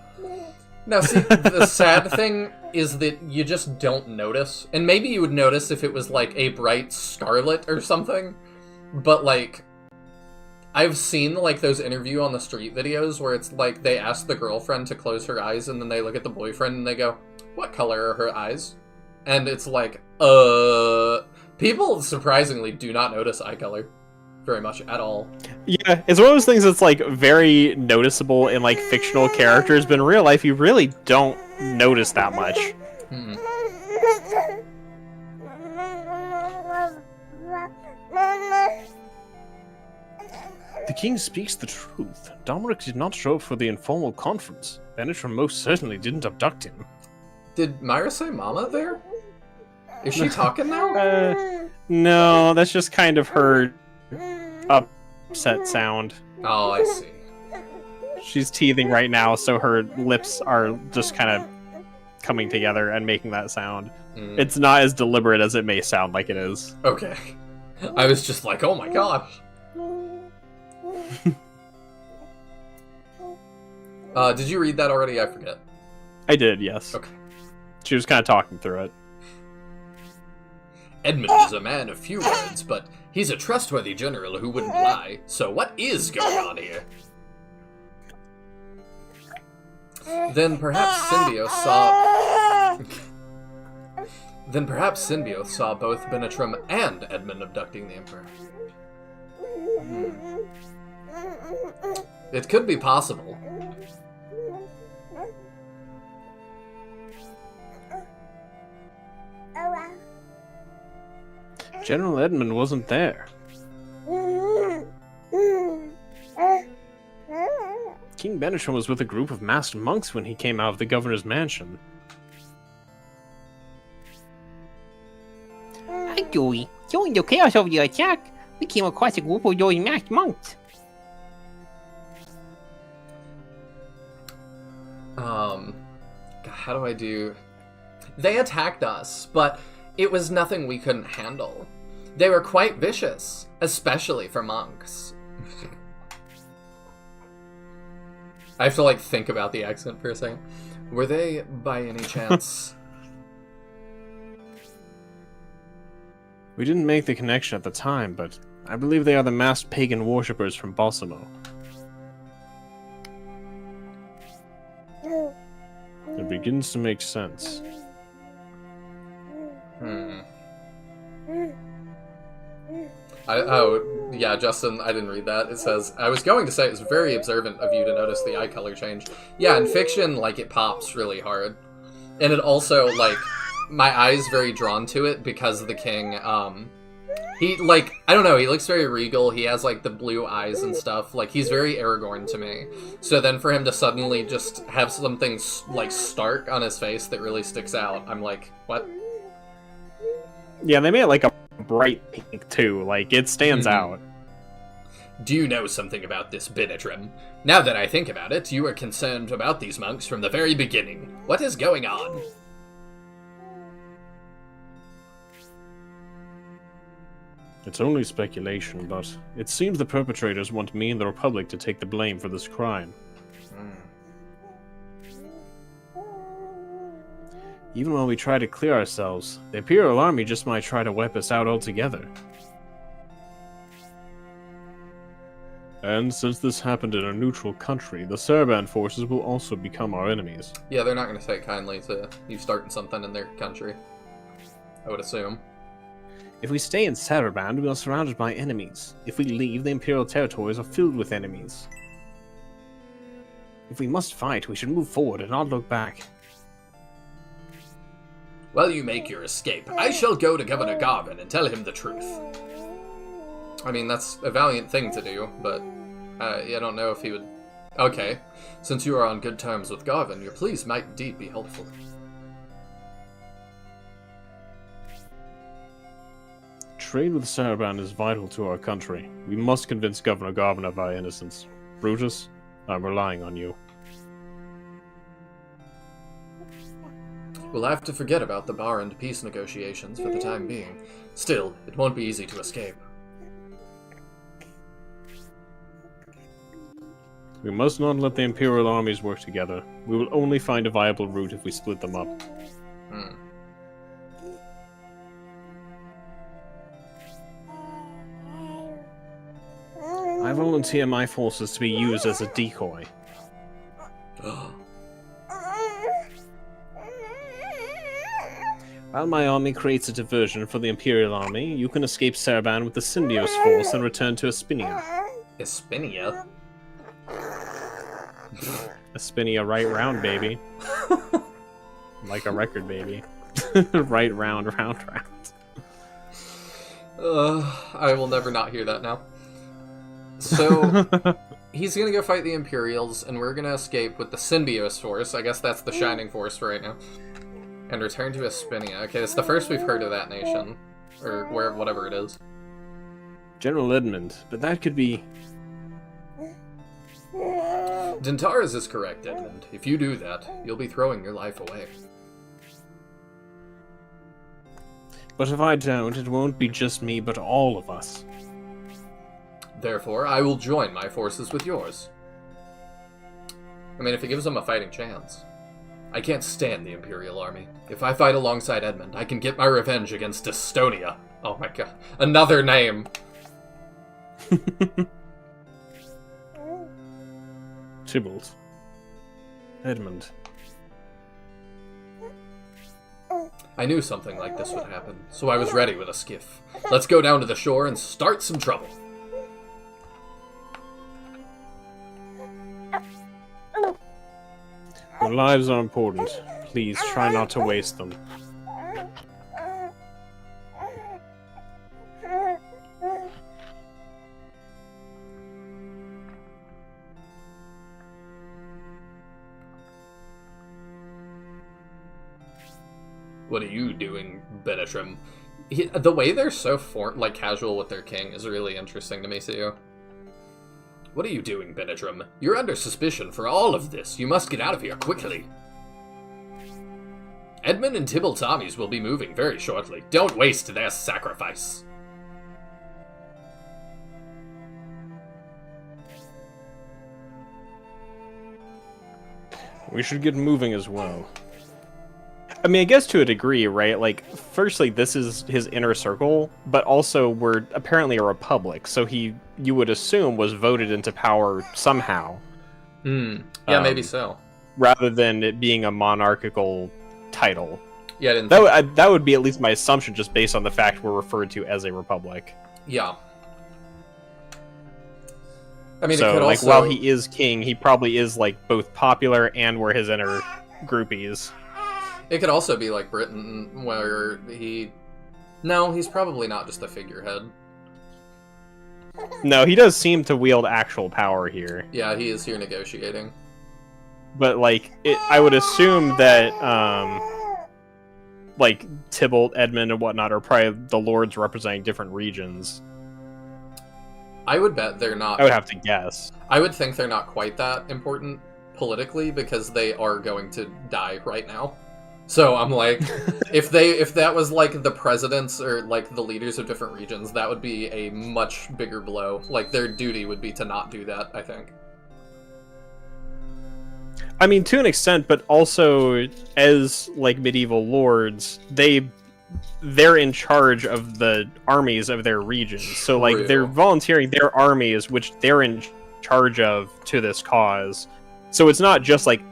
Now, see, the sad thing is that you just don't notice. And maybe you would notice if it was, like, a bright scarlet or something. But, like, I've seen, like, those interview on the street videos where it's like they ask the girlfriend to close her eyes and then they look at the boyfriend and they go, what color are her eyes? And it's like, people surprisingly do not notice eye color very much at all. Yeah, it's one of those things that's like very noticeable in like fictional characters, but in real life you really don't notice that much. Hmm. The king speaks the truth. Dominic did not show up for the informal conference. Benetron most certainly didn't abduct him. Did Myra say mama there? Is she talking now? No, that's just kind of her upset sound. Oh, I see. She's teething right now, so her lips are just kind of coming together and making that sound. It's not as deliberate as it may sound like it is. Okay. I was just like, oh my gosh. Did you read that already? I forget. I did, yes. Okay. She was kind of talking through it. Edmund is a man of few words, but he's a trustworthy general who wouldn't lie. So what is going on here? Then perhaps Symbioth saw both Benetrim and Edmund abducting the Emperor. It could be possible. General Edmund wasn't there. King Benetron was with a group of masked monks when he came out of the governor's mansion. Hi, Joey. During the chaos of the attack, we came across a group of those masked monks. How do I do... They attacked us, but it was nothing we couldn't handle. They were quite vicious, especially for monks. I have to, like, think about the accent for a second. Were they, by any chance... We didn't make the connection at the time, but I believe they are the masked pagan worshippers from Balsamo. It begins to make sense. Oh, yeah, Justin, I didn't read that. It says, I was going to say it's very observant of you to notice the eye color change. Yeah, in fiction, like, it pops really hard. And it also, like, my eye's very drawn to it because of the king, he, like, I don't know, he looks very regal, he has, like, the blue eyes and stuff, like, he's very Aragorn to me. So then for him to suddenly just have something, like, stark on his face that really sticks out, I'm like, what? Yeah, they made it, like, a bright pink, too, like, it stands out. Do you know something about this Benetrim? Now that I think about it, you were concerned about these monks from the very beginning. What is going on? It's only speculation, but it seems the perpetrators want me and the Republic to take the blame for this crime. Even while we try to clear ourselves, the Imperial Army just might try to wipe us out altogether. And since this happened in a neutral country, the Saraband forces will also become our enemies. Yeah, they're not going to take kindly to you starting something in their country, I would assume. If we stay in Saraband, we are surrounded by enemies. If we leave, the Imperial territories are filled with enemies. If we must fight, we should move forward and not look back. While you make your escape, I shall go to Governor Garvin and tell him the truth. I mean, that's a valiant thing to do, but I don't know if he would... Okay, since you are on good terms with Garvin, your pleas might indeed be helpful. Trade with Saraband is vital to our country. We must convince Governor Garvin of our innocence. Brutus, I'm relying on you. We'll have to forget about the bar and peace negotiations for the time being. Still, it won't be easy to escape. We must not let the Imperial armies work together. We will only find a viable route if we split them up. I volunteer my forces to be used as a decoy. While my army creates a diversion for the Imperial Army, you can escape Saraban with the Symbios force and return to Espinia. Espinia? Espinia right round, baby. Like a record, baby. Right round, round, round. I will never not hear that now. So, he's gonna go fight the Imperials, and we're gonna escape with the Symbios force. I guess that's the Shining Force for right now. And return to Espinia. Okay, it's the first we've heard of that nation. Or where, whatever it is. General Edmund, but that could be... Dentaris is correct, Edmund. If you do that, you'll be throwing your life away. But if I don't, it won't be just me, but all of us. Therefore, I will join my forces with yours. I mean, if it gives them a fighting chance. I can't stand the Imperial Army. If I fight alongside Edmund, I can get my revenge against Estonia. Oh my god. Another name! Tybalt. Edmund. I knew something like this would happen, so I was ready with a skiff. Let's go down to the shore and start some trouble. Your lives are important. Please try not to waste them. What are you doing, Benetrim? The way they're so casual with their king is really interesting to me too. What are you doing, Benetrim? You're under suspicion for all of this. You must get out of here quickly. Edmund and Tybalt's armies will be moving very shortly. Don't waste their sacrifice. We should get moving as well. I mean, I guess to a degree, right? Like, firstly, this is his inner circle, but also we're apparently a republic, so he, you would assume, was voted into power somehow. Yeah, maybe so. Rather than it being a monarchical title. Yeah, I didn't think... that would be at least my assumption, just based on the fact we're referred to as a republic. Yeah. I mean, so, it could like, also... while he is king, he probably is, like, both popular and we're his inner groupies. It could also be like Britain, where he... No, he's probably not just a figurehead. No, he does seem to wield actual power here. Yeah, he is here negotiating. But, like, I would assume that, like, Tybalt, Edmund, and whatnot are probably the lords representing different regions. I would bet they're not... I would have to guess. I would think they're not quite that important politically, because they are going to die right now. So I'm like, if that was like the presidents or like the leaders of different regions, that would be a much bigger blow. Like their duty would be to not do that, I think. I mean, to an extent, but also as like medieval lords, they're in charge of the armies of their regions. So like they're volunteering their armies, which they're in charge of, to this cause. So it's not just like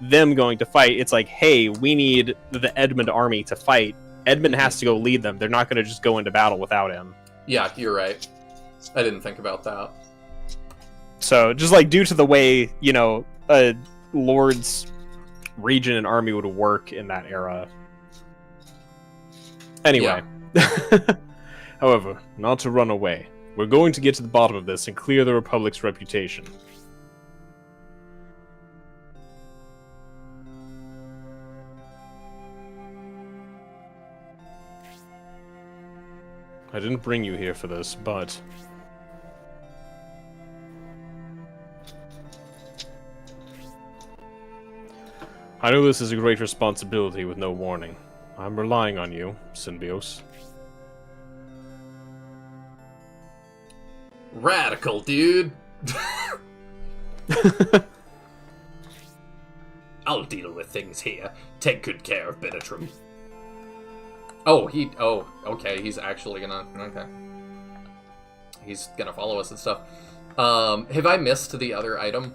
them going to fight. It's like, hey, we need the Edmund army to fight. Edmund has to go lead them. They're not going to just go into battle without him. Yeah, you're right. I didn't think about that. So just like due to the way, you know, a lord's region and army would work in that era. Anyway. Yeah. However, not to run away. We're going to get to the bottom of this and clear the Republic's reputation. I didn't bring you here for this, but... I know this is a great responsibility with no warning. I'm relying on you, Symbios. Radical, dude! I'll deal with things here. Take good care of Benetrim. Oh, okay, he's actually gonna... Okay. He's gonna follow us and stuff. Have I missed the other item?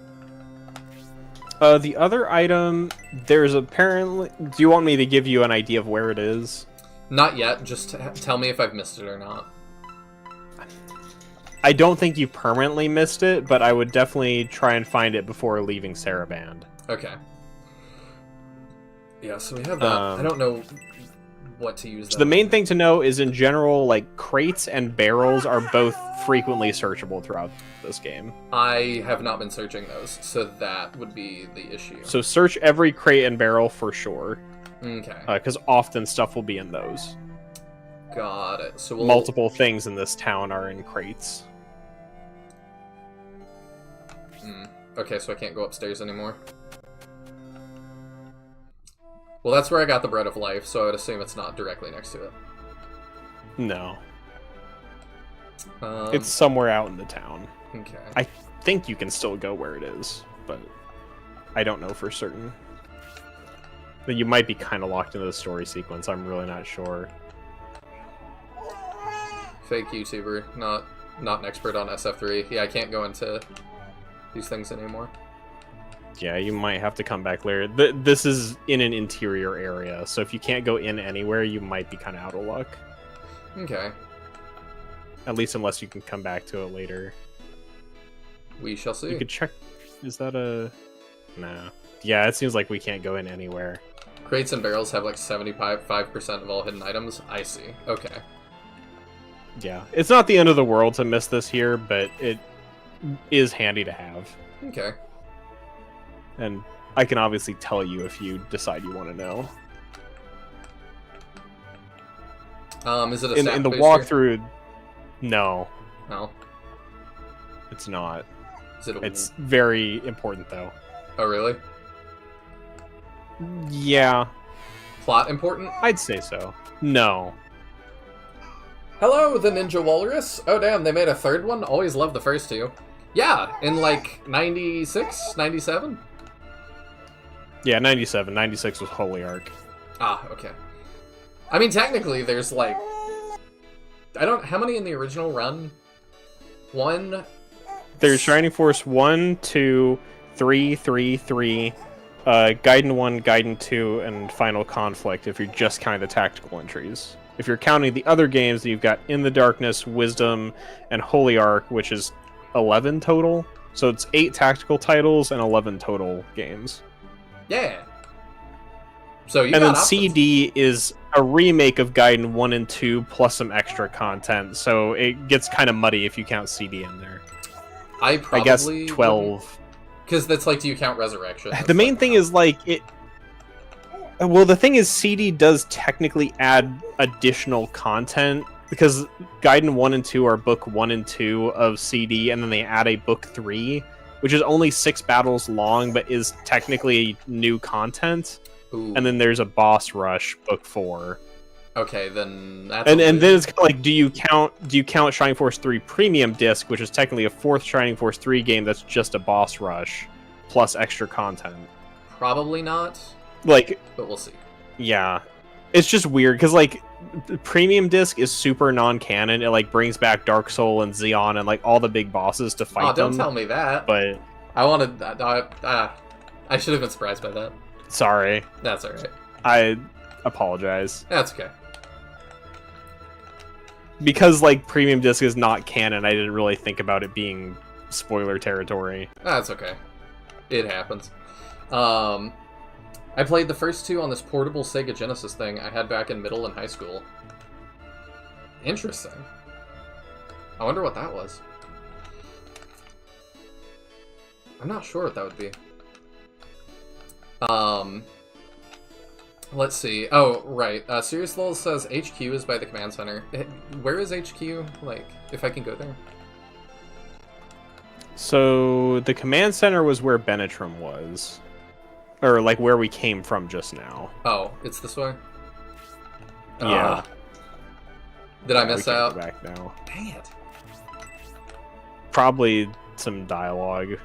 The other item, there's apparently... Do you want me to give you an idea of where it is? Not yet, just tell me if I've missed it or not. I don't think you permanently missed it, but I would definitely try and find it before leaving Saraband. Okay. Yeah, so we have that. I don't know what to use that. So the main thing to know is, in general, like, crates and barrels are both frequently searchable throughout this game. I have not been searching those, so that would be the issue. So search every crate and barrel for sure. Okay. Because often stuff will be in those. Got it. So Multiple things in this town are in crates. Okay, so I can't go upstairs anymore. Well, that's where I got the Bread of Life, so I would assume it's not directly next to it. No. It's somewhere out in the town. Okay. I think you can still go where it is, but I don't know for certain. But you might be kind of locked into the story sequence, I'm really not sure. Fake YouTuber, not an expert on SF3. Yeah, I can't go into these things anymore. Yeah, you might have to come back later. This is in an interior area, so if you can't go in anywhere, you might be kind of out of luck. Okay. At least unless you can come back to it later. We shall see. You could check... Is that a... Nah. Yeah, it seems like we can't go in anywhere. Crates and barrels have like 75% of all hidden items. I see. Okay. Yeah. It's not the end of the world to miss this here, but it is handy to have. Okay. And I can obviously tell you if you decide you want to know. Is it a in the walkthrough? No, No. it's not. Is it a... It's very important though. Oh, really? Yeah, Plot important? I'd say so. No. Hello, the Ninja Walrus. Oh, damn, they made a third one? Always loved the first two. Yeah, in like 96, 97? Yeah, 97. 96 was Holy Ark. Ah, okay. I mean, technically, there's like... How many in the original run? One? There's Shining Force 1, 2, 3, 3, 3, Gaiden 1, Gaiden 2, and Final Conflict if you're just counting the tactical entries. If you're counting the other games, you've got In the Darkness, Wisdom, and Holy Ark, which is 11 total. So it's 8 tactical titles and 11 total games. Yeah. So you and got then options. CD is a remake of Gaiden 1 and 2 plus some extra content, so it gets kind of muddy if you count CD in there. I guess 12. Because that's like, do you count Resurrection? The main thing is like it. Well, the thing is, CD does technically add additional content because Gaiden 1 and 2 are book 1 and 2 of CD, and then they add a book 3, which is only 6 battles long, but is technically new content. Ooh. And then there's a boss rush book 4. Okay, then that's... And then it's kind of like, do you count Shining Force 3 Premium Disc, which is technically a 4th Shining Force 3 game that's just a boss rush plus extra content? Probably not. Like, but we'll see. Yeah, it's just weird because like Premium Disc is super non-canon. It like brings back Dark Soul and Xeon and like all the big bosses to fight them. Oh, don't tell me that. But I wanted that. I should have been surprised by that. Sorry. That's all right. I apologize. That's okay. Because like Premium Disc is not canon, I didn't really think about it being spoiler territory. That's okay. It happens. I played the first 2 on this portable Sega Genesis thing I had back in middle and high school. Interesting. I wonder what that was. I'm not sure what that would be. Let's see. Oh, right. Serious Lol says HQ is by the command center. Where is HQ? Like, if I can go there? So the command center was where Benetrim was. Or like where we came from just now. Oh, it's this way? Yeah. Did I miss out? Go back now. Dang it. Probably some dialogue.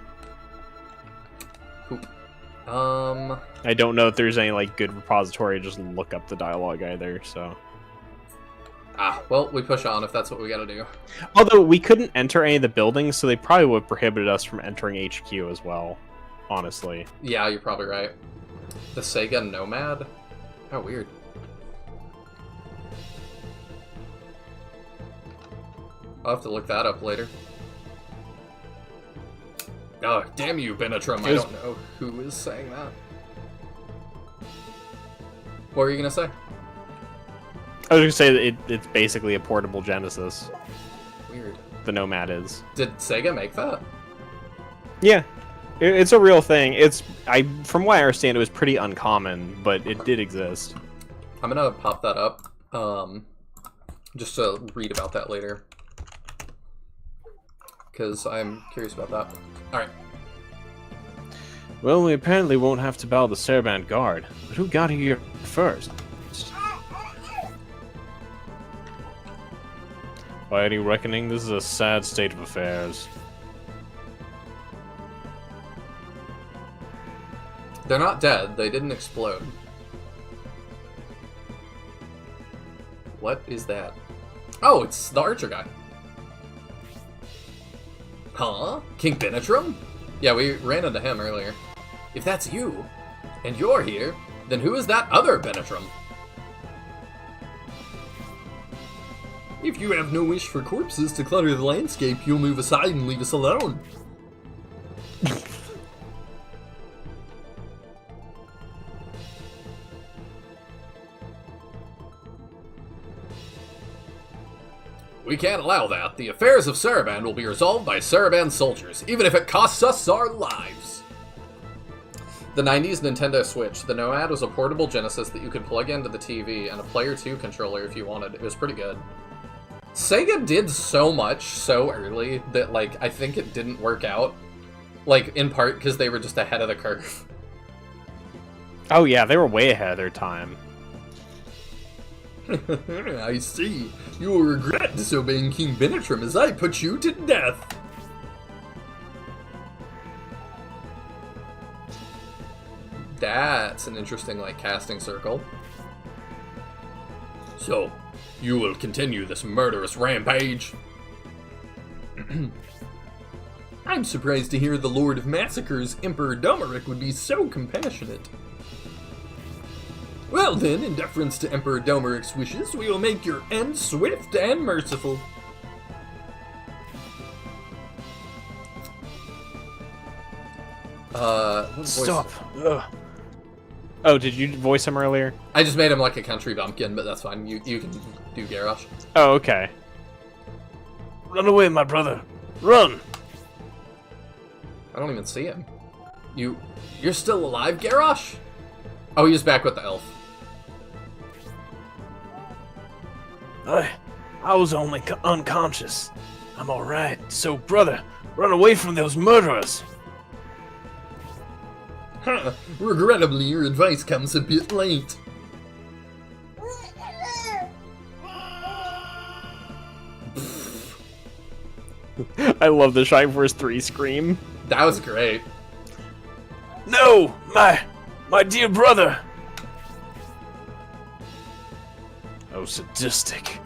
Poop. I don't know if there's any like good repository to just look up the dialogue either, so. Ah, well, we push on if that's what we gotta do. Although we couldn't enter any of the buildings, so they probably would have prohibited us from entering HQ as well, honestly. Yeah, you're probably right. The Sega Nomad? How weird. I'll have to look that up later. Oh, damn you, Benetrum. I don't know who is saying that. What were you gonna say? I was going to say that it's basically a portable Genesis. Weird. The Nomad is. Did Sega make that? Yeah. It's a real thing. From what I understand, it was pretty uncommon, but it did exist. I'm gonna pop that up, just to read about that later. Because I'm curious about that. Alright. Well, we apparently won't have to battle the Saraband guard, but who got here first? By any reckoning, this is a sad state of affairs. They're not dead, they didn't explode. What is that? Oh, it's the archer guy. Huh? King Benetrum? Yeah, we ran into him earlier. If that's you, and you're here, then who is that other Benetrum? If you have no wish for corpses to clutter the landscape, you'll move aside and leave us alone. We can't allow that. The affairs of Saraband will be resolved by Saraband soldiers, even if it costs us our lives. The 90s Nintendo Switch. The Nomad was a portable Genesis that you could plug into the TV and a Player 2 controller if you wanted. It was pretty good. Sega did so much so early that, like, I think it didn't work out. Like, in part because they were just ahead of the curve. Oh yeah, they were way ahead of their time. I see. You will regret disobeying King Benetrum as I put you to death. That's an interesting, like, casting circle. So, you will continue this murderous rampage? I'm surprised to hear the Lord of Massacres, Emperor Domeric, would be so compassionate. Well then, in deference to Emperor Domeric's wishes, we will make your end swift and merciful. Stop! Ugh. Oh, did you voice him earlier? I just made him like a country bumpkin, but that's fine. You can do Garrosh. Oh, okay. Run away, my brother! Run! I don't even see him. You're still alive, Garrosh? Oh, he's back with the elf. I was only unconscious. I'm alright. So, brother, run away from those murderers! Huh. Regrettably, your advice comes a bit late. I love the Shine Force 3 scream. That was great. No! My dear brother! Oh, sadistic.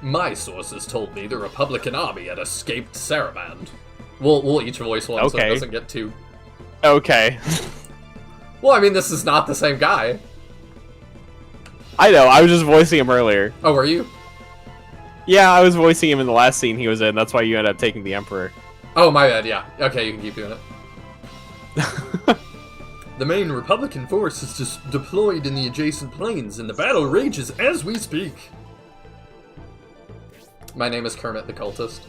My sources told me the Republican army had escaped Saraband. We'll each voice one so it doesn't get too... Okay. Well, I mean, this is not the same guy. I know, I was just voicing him earlier. Oh, were you? Yeah, I was voicing him in the last scene he was in, that's why you ended up taking the Emperor. Oh, my bad, yeah. Okay, you can keep doing it. The main Republican force is just deployed in the adjacent plains, and the battle rages as we speak. My name is Kermit the Cultist.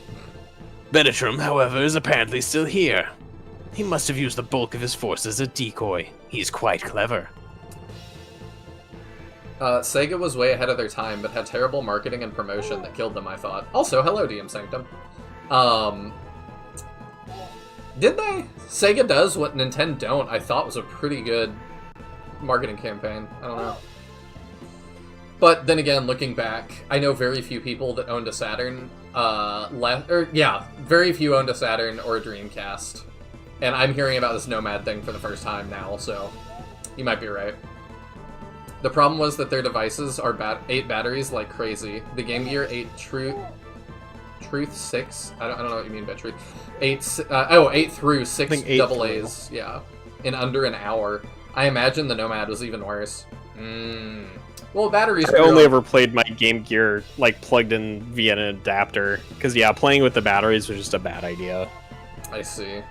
Benetrum, however, is apparently still here. He must have used the bulk of his force as a decoy. He's quite clever. Sega was way ahead of their time, but had terrible marketing and promotion that killed them, I thought. Also, hello, DM Sanctum. Did they? Sega does what Nintendo don't, I thought was a pretty good marketing campaign. I don't know. But then again, looking back, I know very few people that owned a Saturn, very few owned a Saturn or a Dreamcast. And I'm hearing about this Nomad thing for the first time now, so you might be right. The problem was that their devices are 8 batteries like crazy. The Game Gear 8 Truth 6? I don't know what you mean by Truth. 8 through 6 double A's. Yeah. In under an hour. I imagine the Nomad was even worse. Well, batteries... I only ever played my Game Gear, like, plugged in via an adapter. Because, yeah, playing with the batteries was just a bad idea. I see.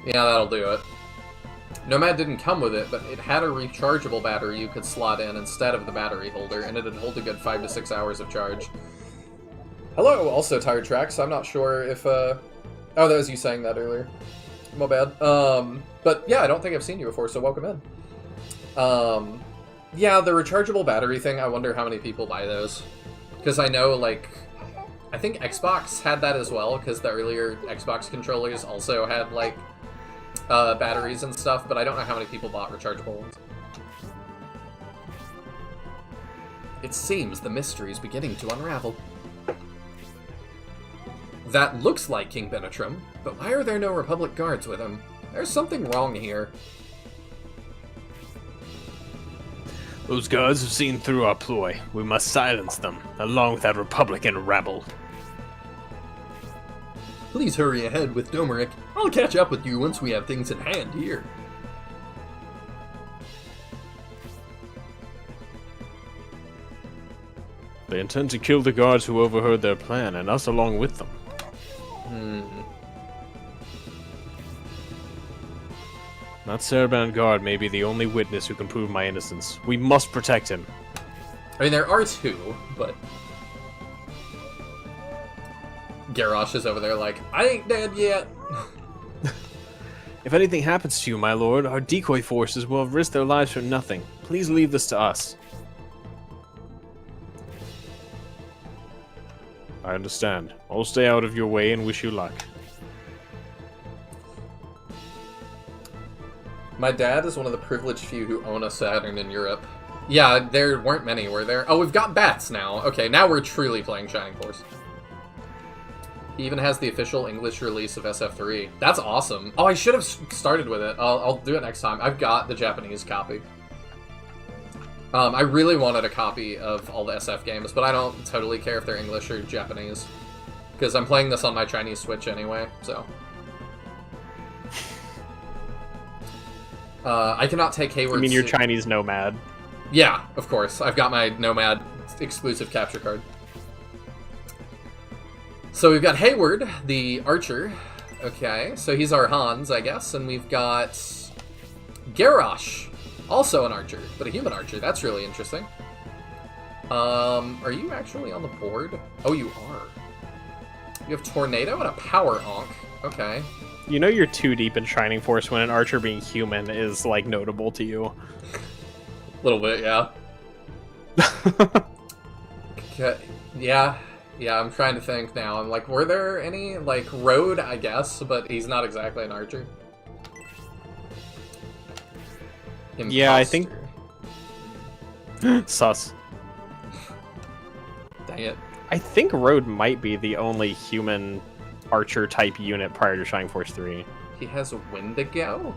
Yeah, that'll do it. Nomad didn't come with it, but it had a rechargeable battery you could slot in instead of the battery holder, and it'd hold a good 5 to 6 hours of charge. Hello, also Tired Tracks. I'm not sure if, Oh, that was you saying that earlier. My bad. But yeah, I don't think I've seen you before, so welcome in. Yeah, the rechargeable battery thing, I wonder how many people buy those. Because I know, like, I think Xbox had that as well, because the earlier Xbox controllers also had, like, batteries and stuff, but I don't know how many people bought rechargeable ones. It seems the mystery is beginning to unravel. That looks like King Benetrim, but why are there no Republic guards with him? There's something wrong here. Those guards have seen through our ploy. We must silence them, along with that Republican rabble. Please hurry ahead with Domeric. I'll catch up with you once we have things in hand here. They intend to kill the guards who overheard their plan, and us along with them. That Saraband guard may be the only witness who can prove my innocence. We must protect him. I mean, there are 2, but... Garrosh is over there like, I ain't dead yet! If anything happens to you, my lord, our decoy forces will have risked their lives for nothing. Please leave this to us. I understand. I'll stay out of your way and wish you luck. My dad is one of the privileged few who own a Saturn in Europe. Yeah, there weren't many, were there? Oh, we've got bats now. Okay, now we're truly playing Shining Force. He even has the official English release of SF3. That's awesome. Oh, I should have started with it. I'll do it next time. I've got the Japanese copy. I really wanted a copy of all the SF games, but I don't totally care if they're English or Japanese. Because I'm playing this on my Chinese Switch anyway, so... I cannot take Hayward. You mean your Chinese Nomad? Yeah, of course. I've got my Nomad exclusive capture card. So we've got Hayward, the archer. Okay, so he's our Hans, I guess. And we've got Garrosh, also an archer, but a human archer. That's really interesting. Are you actually on the board? Oh, you are. You have Tornado and a Power Onk. Okay. You know you're too deep in Shining Force when an archer being human is, like, notable to you. A little bit, yeah. Okay. Yeah, I'm trying to think now. I'm like, were there any, like, Road, I guess, but he's not exactly an archer. Imposter. Yeah, I think... Sus. Dang it. I think Road might be the only human archer-type unit prior to Shining Force 3. He has a Wendigo?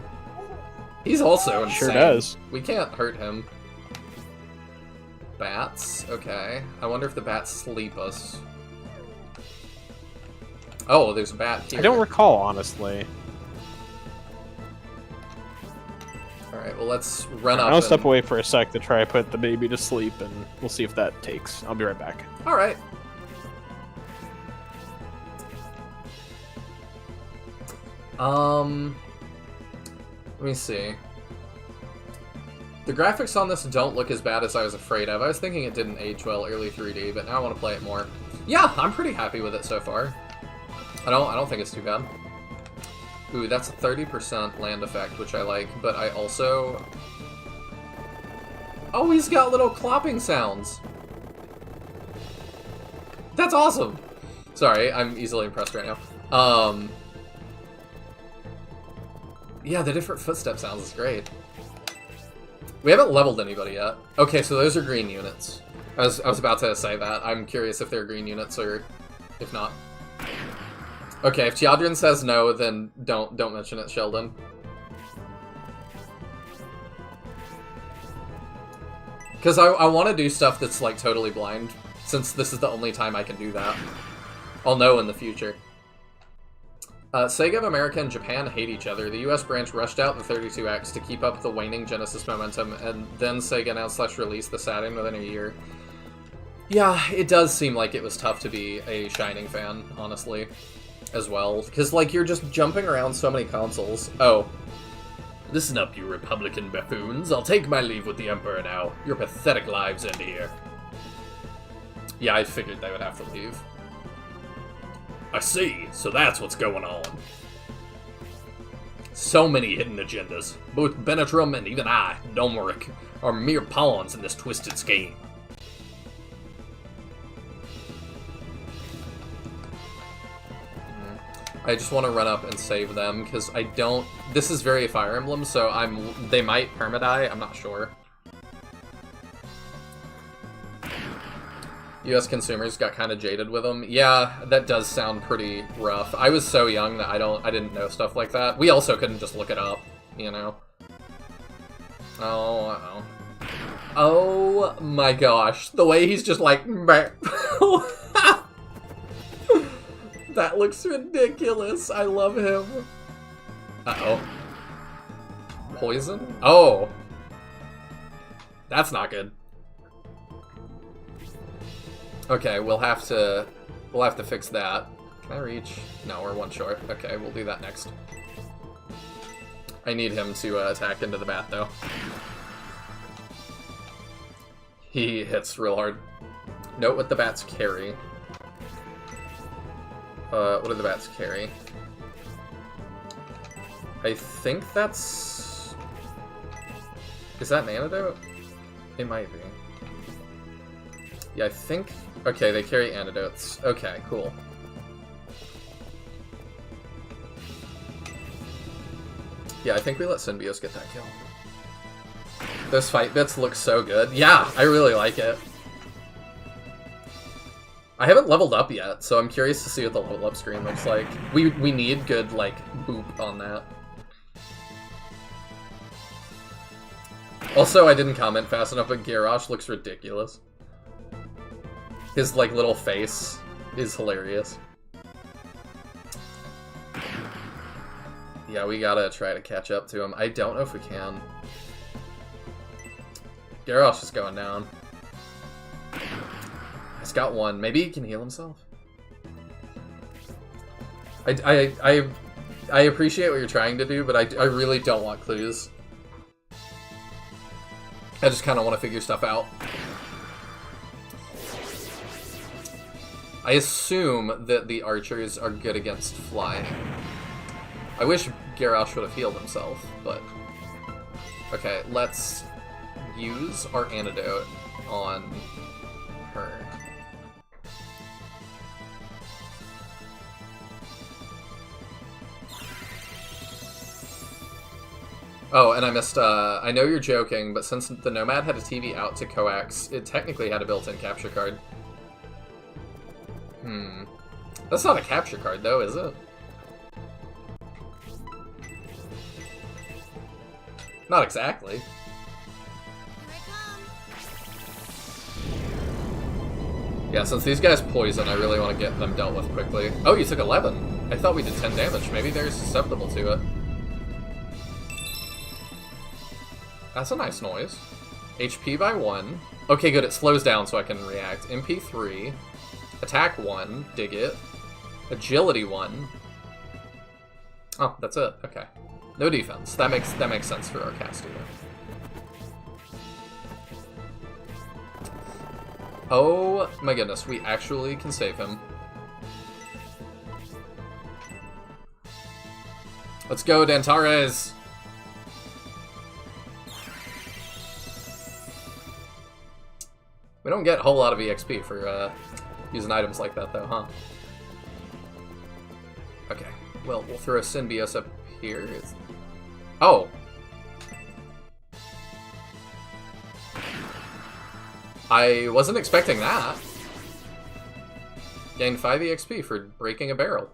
He's also insane. Sure does. We can't hurt him. Bats? Okay. I wonder if the bats sleep us. Oh, there's a bat here. I don't recall, honestly. Alright, well let's run up. I'll step away for a sec to try to put the baby to sleep, and we'll see if that takes. I'll be right back. Alright. Let me see. The graphics on this don't look as bad as I was afraid of. I was thinking it didn't age well early 3D, but now I want to play it more. Yeah, I'm pretty happy with it so far. I don't think it's too bad. Ooh, that's a 30% land effect, which I like, but I also... Oh, he's got little clopping sounds! That's awesome! Sorry, I'm easily impressed right now. Yeah, the different footstep sounds is great. We haven't leveled anybody yet. Okay, so those are green units. I was about to say that. I'm curious if they're green units or if not. Okay, if Chiadrin says no, then don't mention it, Sheldon. Because I want to do stuff that's, like, totally blind, since this is the only time I can do that. I'll know in the future. Sega of America and Japan hate each other. The US branch rushed out the 32X to keep up the waning Genesis momentum, and then Sega announced /release the Saturn within a year. Yeah, it does seem like it was tough to be a Shining fan, honestly, as well. Because, like, you're just jumping around so many consoles. Oh. Listen up, you Republican buffoons. I'll take my leave with the Emperor now. Your pathetic lives end here. Yeah, I figured they would have to leave. I see, so that's what's going on. So many hidden agendas. Both Benetram and even I, Domeric, are mere pawns in this twisted scheme. I just want to run up and save them, because I don't... This is very Fire Emblem, so they might permadie, I'm not sure. US consumers got kind of jaded with them. Yeah, that does sound pretty rough. I was so young that I didn't know stuff like that. We also couldn't just look it up, you know? Oh, uh-oh. Oh my gosh. The way he's just like... That looks ridiculous. I love him. Uh-oh. Poison? Oh. That's not good. Okay, we'll have to fix that. Can I reach? No, we're one short. Okay, we'll do that next. I need him to attack into the bat, though. He hits real hard. Note what the bats carry. What do the bats carry? I think that's... Is that an antidote? It might be. Yeah, I think... Okay, they carry antidotes. Okay, cool. Yeah, I think we let Synbios get that kill. Those fight bits look so good. Yeah, I really like it. I haven't leveled up yet, so I'm curious to see what the level up screen looks like. We need good, like, boop on that. Also, I didn't comment fast enough, but Garrosh looks ridiculous. His, like, little face is hilarious. Yeah, we gotta try to catch up to him. I don't know if we can. Garrosh is going down. He's got one. Maybe he can heal himself. I appreciate what you're trying to do, but I really don't want clues. I just kind of want to figure stuff out. I assume that the archers are good against flying. I wish Garrosh would have healed himself, but... Okay, let's use our antidote on her. Oh, and I missed, I know you're joking, but since the Nomad had a TV out to coax, it technically had a built-in capture card. That's not a capture card, though, is it? Not exactly. Yeah, since these guys poison, I really want to get them dealt with quickly. Oh, you took 11. I thought we did 10 damage. Maybe they're susceptible to it. That's a nice noise. HP by 1. Okay, good. It slows down so I can react. MP 3. Attack 1. Dig it. Agility 1. Oh, that's it. Okay. No defense. That makes sense for our caster. Oh my goodness, we actually can save him. Let's go, Dantares! We don't get a whole lot of EXP for using items like that, though, huh? Okay, well, we'll throw a Synbios up here. Oh! I wasn't expecting that. Gained 5 EXP for breaking a barrel.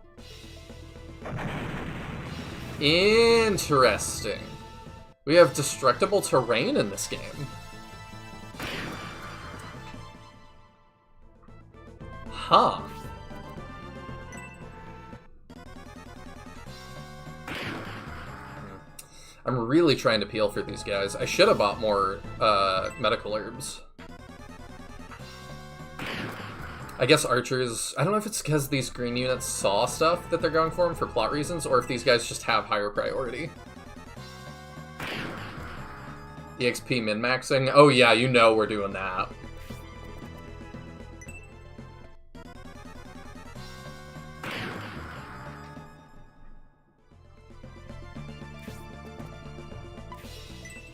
Interesting. We have destructible terrain in this game. Huh. I'm really trying to peel for these guys. I should have bought more medical herbs. I guess archers... I don't know if it's because these green units saw stuff that they're going for them for plot reasons, or if these guys just have higher priority. EXP min-maxing? Oh yeah, you know we're doing that.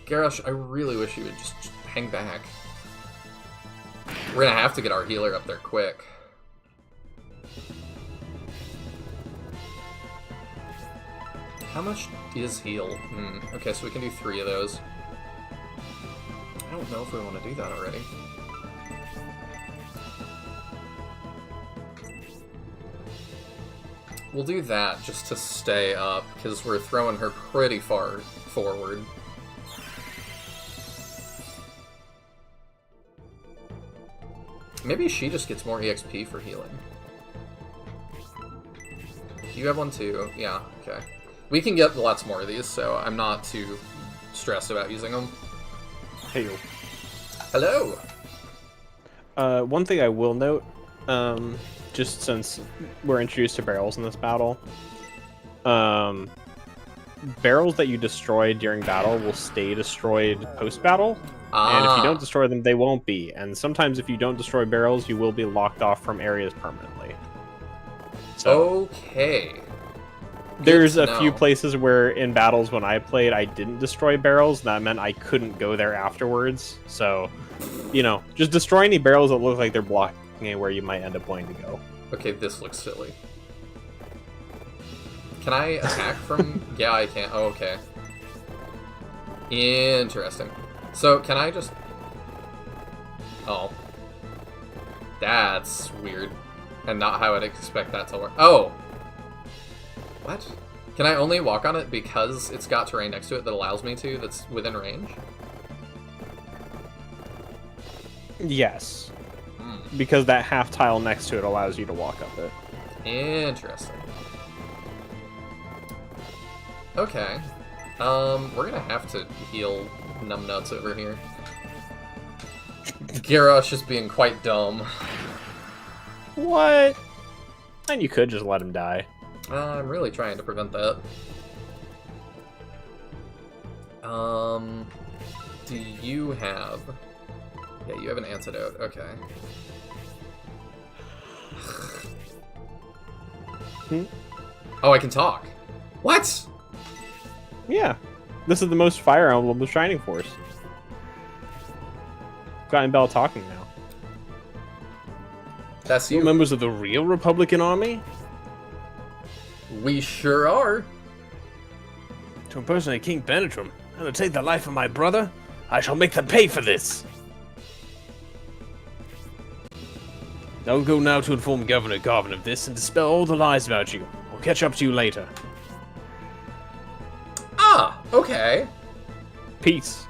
Garrosh, I really wish you would just hang back. We're gonna have to get our healer up there quick. How much is heal? Okay, so we can do 3 of those. I don't know if we want to do that already. We'll do that just to stay up, because we're throwing her pretty far forward. Maybe she just gets more EXP for healing. Do you have one too? Yeah, okay. We can get lots more of these, so I'm not too stressed about using them. Hey. Hello! One thing I will note, just since we're introduced to barrels in this battle, barrels that you destroy during battle will stay destroyed post-battle. And if you don't destroy them, they won't be. And sometimes if you don't destroy barrels, you will be locked off from areas permanently. So, okay. There's a few places where in battles when I played, I didn't destroy barrels. That meant I couldn't go there afterwards. So, you know, just destroy any barrels that look like they're blocking anywhere you might end up wanting to go. Okay, this looks silly. Can I attack from... Yeah, I can. Oh, okay. Interesting. So, can I just... Oh. That's weird. And not how I'd expect that to work. Oh! What? Can I only walk on it because it's got terrain next to it that allows me to, that's within range? Yes. Because that half tile next to it allows you to walk up it. Interesting. Okay. We're gonna have to heal numbnuts over here. Garrosh is being quite dumb. What? And you could just let him die. I'm really trying to prevent that. Do you have... Yeah, you have an antidote. Okay. Oh, I can talk. What? Yeah. This is the most Fire Emblem of Shining Force. Got Bell talking now. That's You you. members of the real Republican Army? We sure are. To impersonate King Benetram and to take the life of my brother, I shall make them pay for this. I will go now to inform Governor Garvin of this and dispel all the lies about you. I'll catch up to you later. Ah, okay. Peace.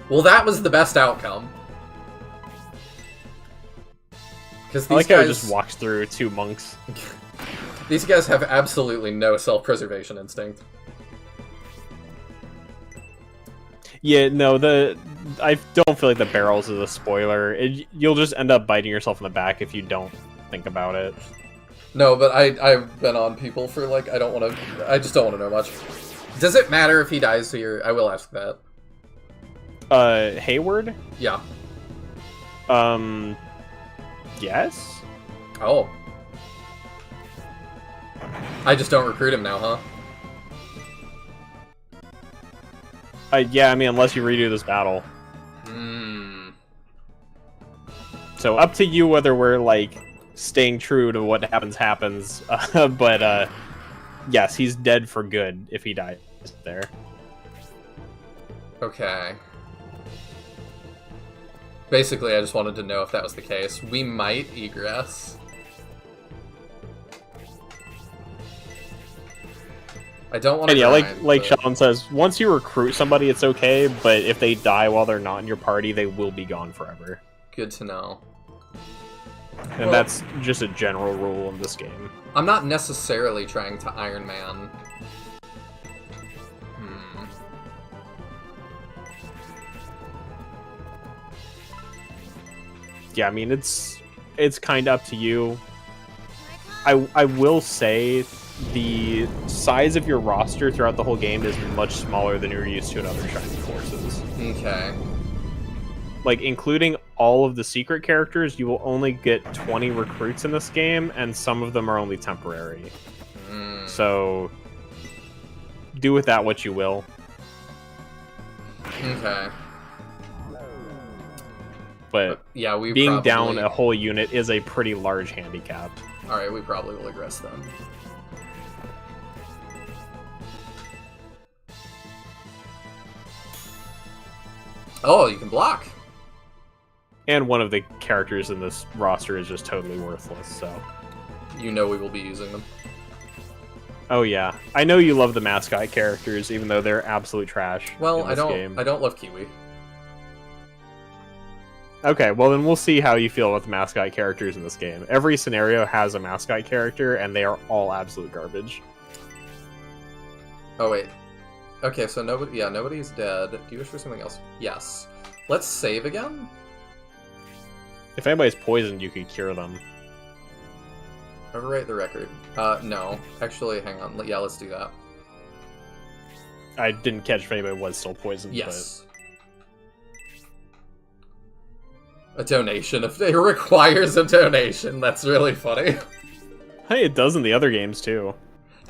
Well, that was the best outcome. Because I these like how he guys just walks through 2 monks. These guys have absolutely no self-preservation instinct. Yeah, no, I don't feel like the barrels is a spoiler. You'll just end up biting yourself in the back if you don't think about it. No, but I've been on people for, like, I just don't want to know much. Does it matter if he dies here? I will ask that. Hayward? Yeah. Yes? Oh. I just don't recruit him now, huh? Yeah, I mean, unless you redo this battle. So up to you whether we're, like, staying true to what happens. But, yes, he's dead for good if he dies there. Okay. Basically, I just wanted to know if that was the case. We might egress. I don't want to. And yeah, grind, like but... Sean says, once you recruit somebody, it's okay. But if they die while they're not in your party, they will be gone forever. Good to know. And that's just a general rule in this game. I'm not necessarily trying to Iron Man. Yeah, I mean, it's kind of up to you. I will say the size of your roster throughout the whole game is much smaller than you're used to in other Shining Forces. Okay. Like, including all of the secret characters, you will only get 20 recruits in this game, and some of them are only temporary. So, do with that what you will. Okay. But yeah, we being probably... down a whole unit is a pretty large handicap. Alright, we probably will aggress them. Oh, you can block! And one of the characters in this roster is just totally worthless, so... You know we will be using them. Oh yeah. I know you love the mascot characters, even though they're absolute trash Well, in this game. I don't love Kiwi. Okay, well then we'll see how you feel about the mascot characters in this game. Every scenario has a mascot character, and they are all absolute garbage. Oh, wait. Okay, so nobody's dead. Do you wish for something else? Yes. Let's save again? If anybody's poisoned, you could cure them. Overwrite the record. No. Actually, hang on. Yeah, let's do that. I didn't catch if anybody was still poisoned. Yes. A donation. If it requires a donation, that's really funny. But... Hey, it does in the other games, too.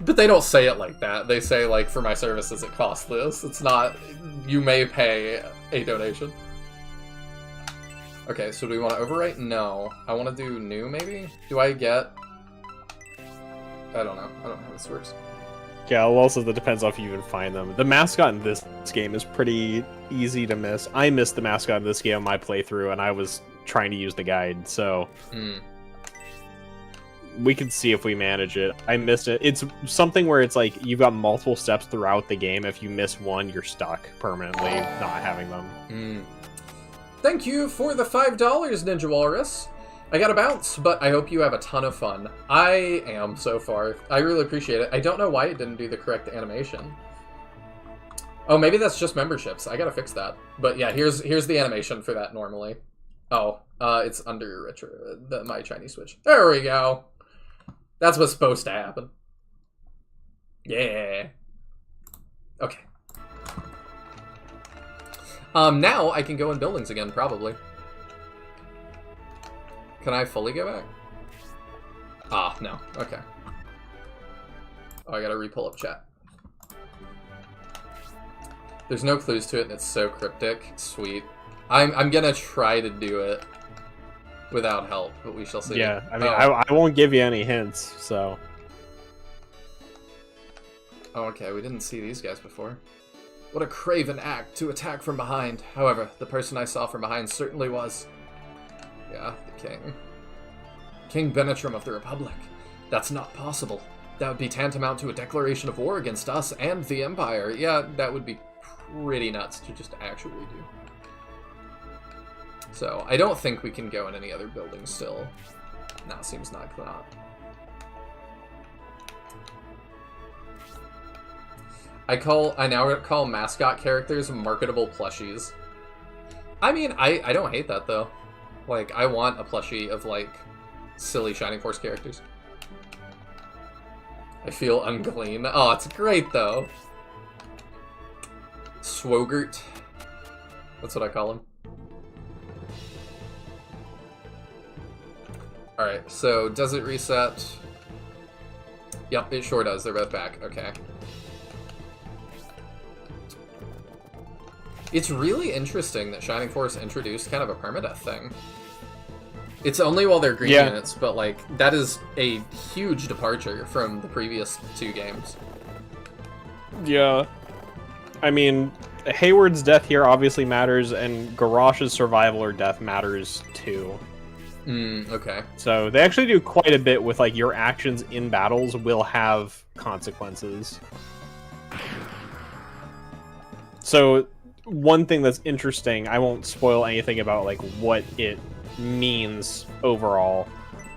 But they don't say it like that. They say, like, for my services it costs this. It's not, you may pay a donation. Okay, so do we want to overwrite? No. I want to do new, maybe? Do I get... I don't know. I don't know how this works. Yeah, well, also that depends on if you even find them. The mascot in this game is pretty easy to miss. I missed the mascot in this game on my playthrough, and I was trying to use the guide, so... We can see if we manage it. I missed it. It's something where it's like, you've got multiple steps throughout the game. If you miss one, you're stuck permanently not having them. Thank you for the $5, Ninja Walrus. I got a bounce, but I hope you have a ton of fun. I am so far. I really appreciate it. I don't know why it didn't do the correct animation. Oh, maybe that's just memberships. I gotta fix that. But yeah, here's the animation for that normally. Oh, it's under retro, my Chinese Switch. There we go. That's what's supposed to happen. Yeah. Okay. Now I can go in buildings again, probably. Can I fully go back? Ah, no. Okay. Oh, I gotta re-pull up chat. There's no clues to it, and it's so cryptic. Sweet. I'm gonna try to do it without help, but we shall see. Yeah, I mean, I won't give you any hints, so... Oh, okay, we didn't see these guys before. What a craven act to attack from behind. However, the person I saw from behind certainly was... Yeah, the king. King Benetram of the Republic. That's not possible. That would be tantamount to a declaration of war against us and the Empire. Yeah, that would be pretty nuts to just actually do. So, I don't think we can go in any other buildings still. No, seems like not. I now call mascot characters marketable plushies. I mean, I don't hate that, though. Like, I want a plushie of, like, silly Shining Force characters. I feel unclean. Oh, it's great, though. Swogert. That's what I call him. Alright, so does it reset? Yep, it sure does. They're both back. Okay. It's really interesting that Shining Force introduced kind of a permadeath thing. It's only while they're green units, but, like, that is a huge departure from the previous two games. Yeah. I mean, Hayward's death here obviously matters, and Garrosh's survival or death matters, too. Okay. So they actually do quite a bit with, like, your actions in battles will have consequences. So one thing that's interesting, I won't spoil anything about, like, what it means overall,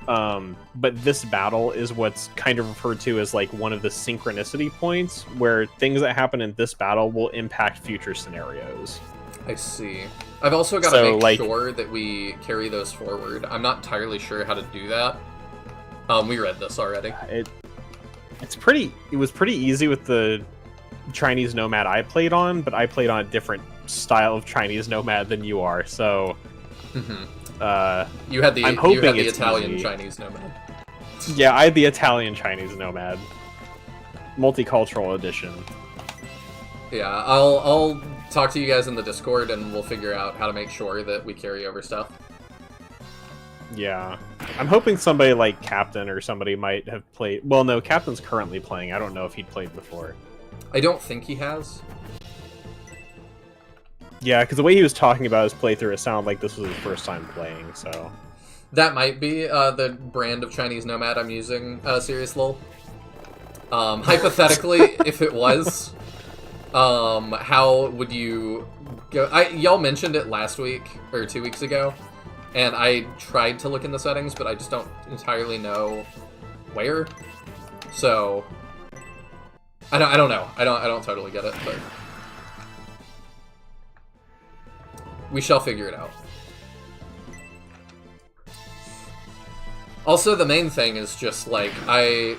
But this battle is what's kind of referred to as like one of the synchronicity points, where things that happen in this battle will impact future scenarios. I see. I've also got to make sure that we carry those forward. I'm not entirely sure how to do that. We read this already. It was pretty easy with the Chinese Nomad I played on, but I played on a different style of Chinese Nomad than you are, so... you had the Italian easy. Chinese Nomad. Yeah, I had the Italian Chinese Nomad. Multicultural edition. Yeah, I'll talk to you guys in the Discord and we'll figure out how to make sure that we carry over stuff. Yeah. I'm hoping somebody like Captain or somebody might have played... Well, no, Captain's currently playing. I don't know if he'd played before. I don't think he has. Yeah, because the way he was talking about his playthrough, it sounded like this was his first time playing, so... That might be the brand of Chinese Nomad I'm using, Serious Lol. Hypothetically, if it was, how would you go... Y'all mentioned it last week, or 2 weeks ago, and I tried to look in the settings, but I just don't entirely know where. So... I don't know. I don't totally get it, but... We shall figure it out. Also, the main thing is just, like, I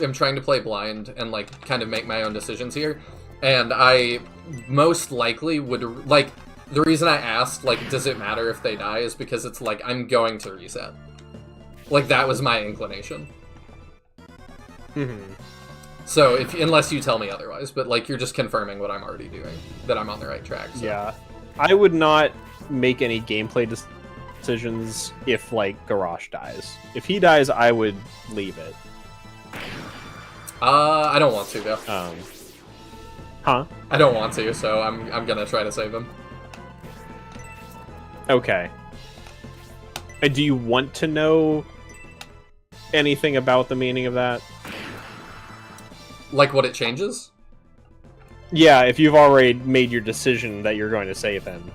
am trying to play blind and, like, kind of make my own decisions here. And I most likely would, like, the reason I asked, like, does it matter if they die is because it's, like, I'm going to reset. Like, that was my inclination. So, unless you tell me otherwise, but, like, you're just confirming what I'm already doing, that I'm on the right track. So. Yeah. I would not make any gameplay decisions if, like, Garrosh dies. If he dies, I would leave it. I don't want to, though. Huh? I don't want to, so I'm gonna try to save him. Okay. And do you want to know anything about the meaning of that? Like what it changes? Yeah, if you've already made your decision that you're going to save him.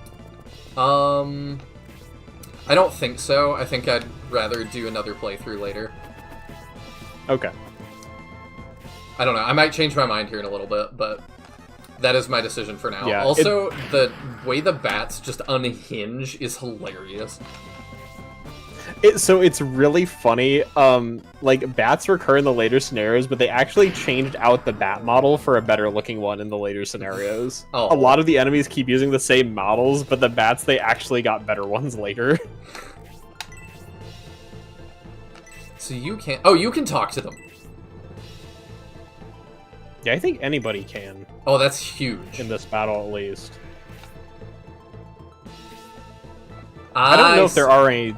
I don't think so. I think I'd rather do another playthrough later. Okay. I don't know. I might change my mind here in a little bit, but that is my decision for now. Yeah, also, the way the bats just unhinge is hilarious. So it's really funny. Like, bats recur in the later scenarios, but they actually changed out the bat model for a better looking one in the later scenarios. Oh. A lot of the enemies keep using the same models, but the bats, they actually got better ones later. So you can't... Oh, you can talk to them. Yeah, I think anybody can. Oh, that's huge. In this battle, at least. I don't know if there are any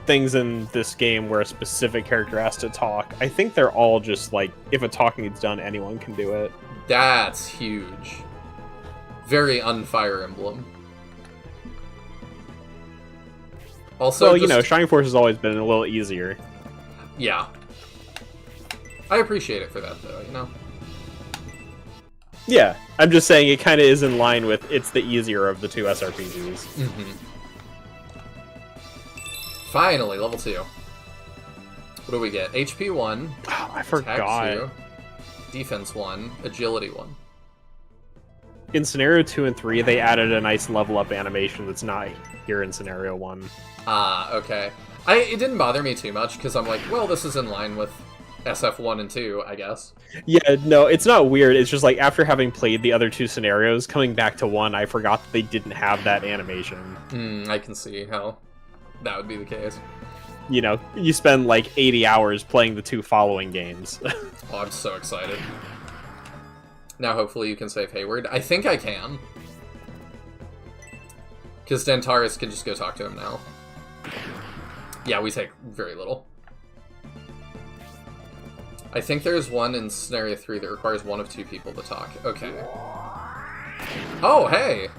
things in this game where a specific character has to talk. I think they're all just, like, if a talking is done, anyone can do it. That's huge. Very un-Fire Emblem. Also, well, you know, Shining Force has always been a little easier. Yeah. I appreciate it for that, though, you know? Yeah, I'm just saying it kind of is in line with it's the easier of the two SRPGs. Mm-hmm. Finally, level 2. What do we get? HP 1. Oh, I forgot. 2, defense 1. Agility 1. In Scenario 2 and 3, they added a nice level up animation that's not here in Scenario 1. Ah, okay. It didn't bother me too much, because I'm like, well, this is in line with SF1 and 2, I guess. Yeah, no, it's not weird. It's just like, after having played the other two scenarios, coming back to 1, I forgot that they didn't have that animation. I can see how that would be the case. You know, you spend like 80 hours playing the two following games. Oh, I'm so excited. Now hopefully you can save Hayward. I think I can. Because Dentaris can just go talk to him now. Yeah, we take very little. I think there's one in Scenario 3 that requires one of 2 people to talk. Okay. Oh, hey!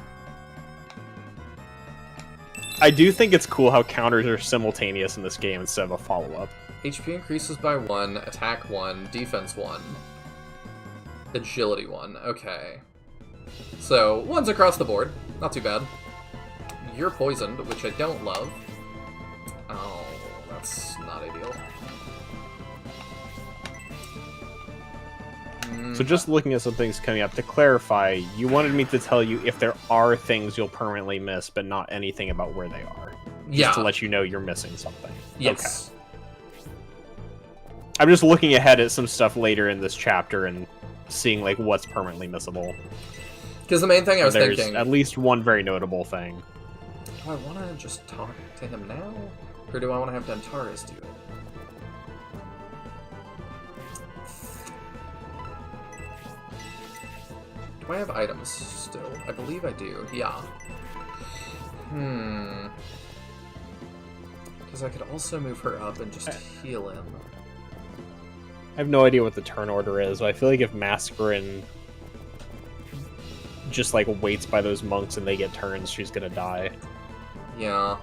I do think it's cool how counters are simultaneous in this game instead of a follow-up. HP increases by 1, attack 1, defense 1, agility 1. Okay. So, 1's across the board. Not too bad. You're poisoned, which I don't love. Oh, that's not ideal. So just looking at some things coming up, to clarify, you wanted me to tell you if there are things you'll permanently miss, but not anything about where they are. Just to let you know you're missing something. Yes. Okay. I'm just looking ahead at some stuff later in this chapter and seeing like what's permanently missable. Because the main thing I was There's thinking... at least one very notable thing. Do I want to just talk to him now? Or do I want to have Dentaris do it? Do I have items still? I believe I do, yeah. Because I could also move her up and just heal him. I have no idea what the turn order is, but I feel like if Mascarin just like waits by those monks and they get turns, she's gonna die. Yeah.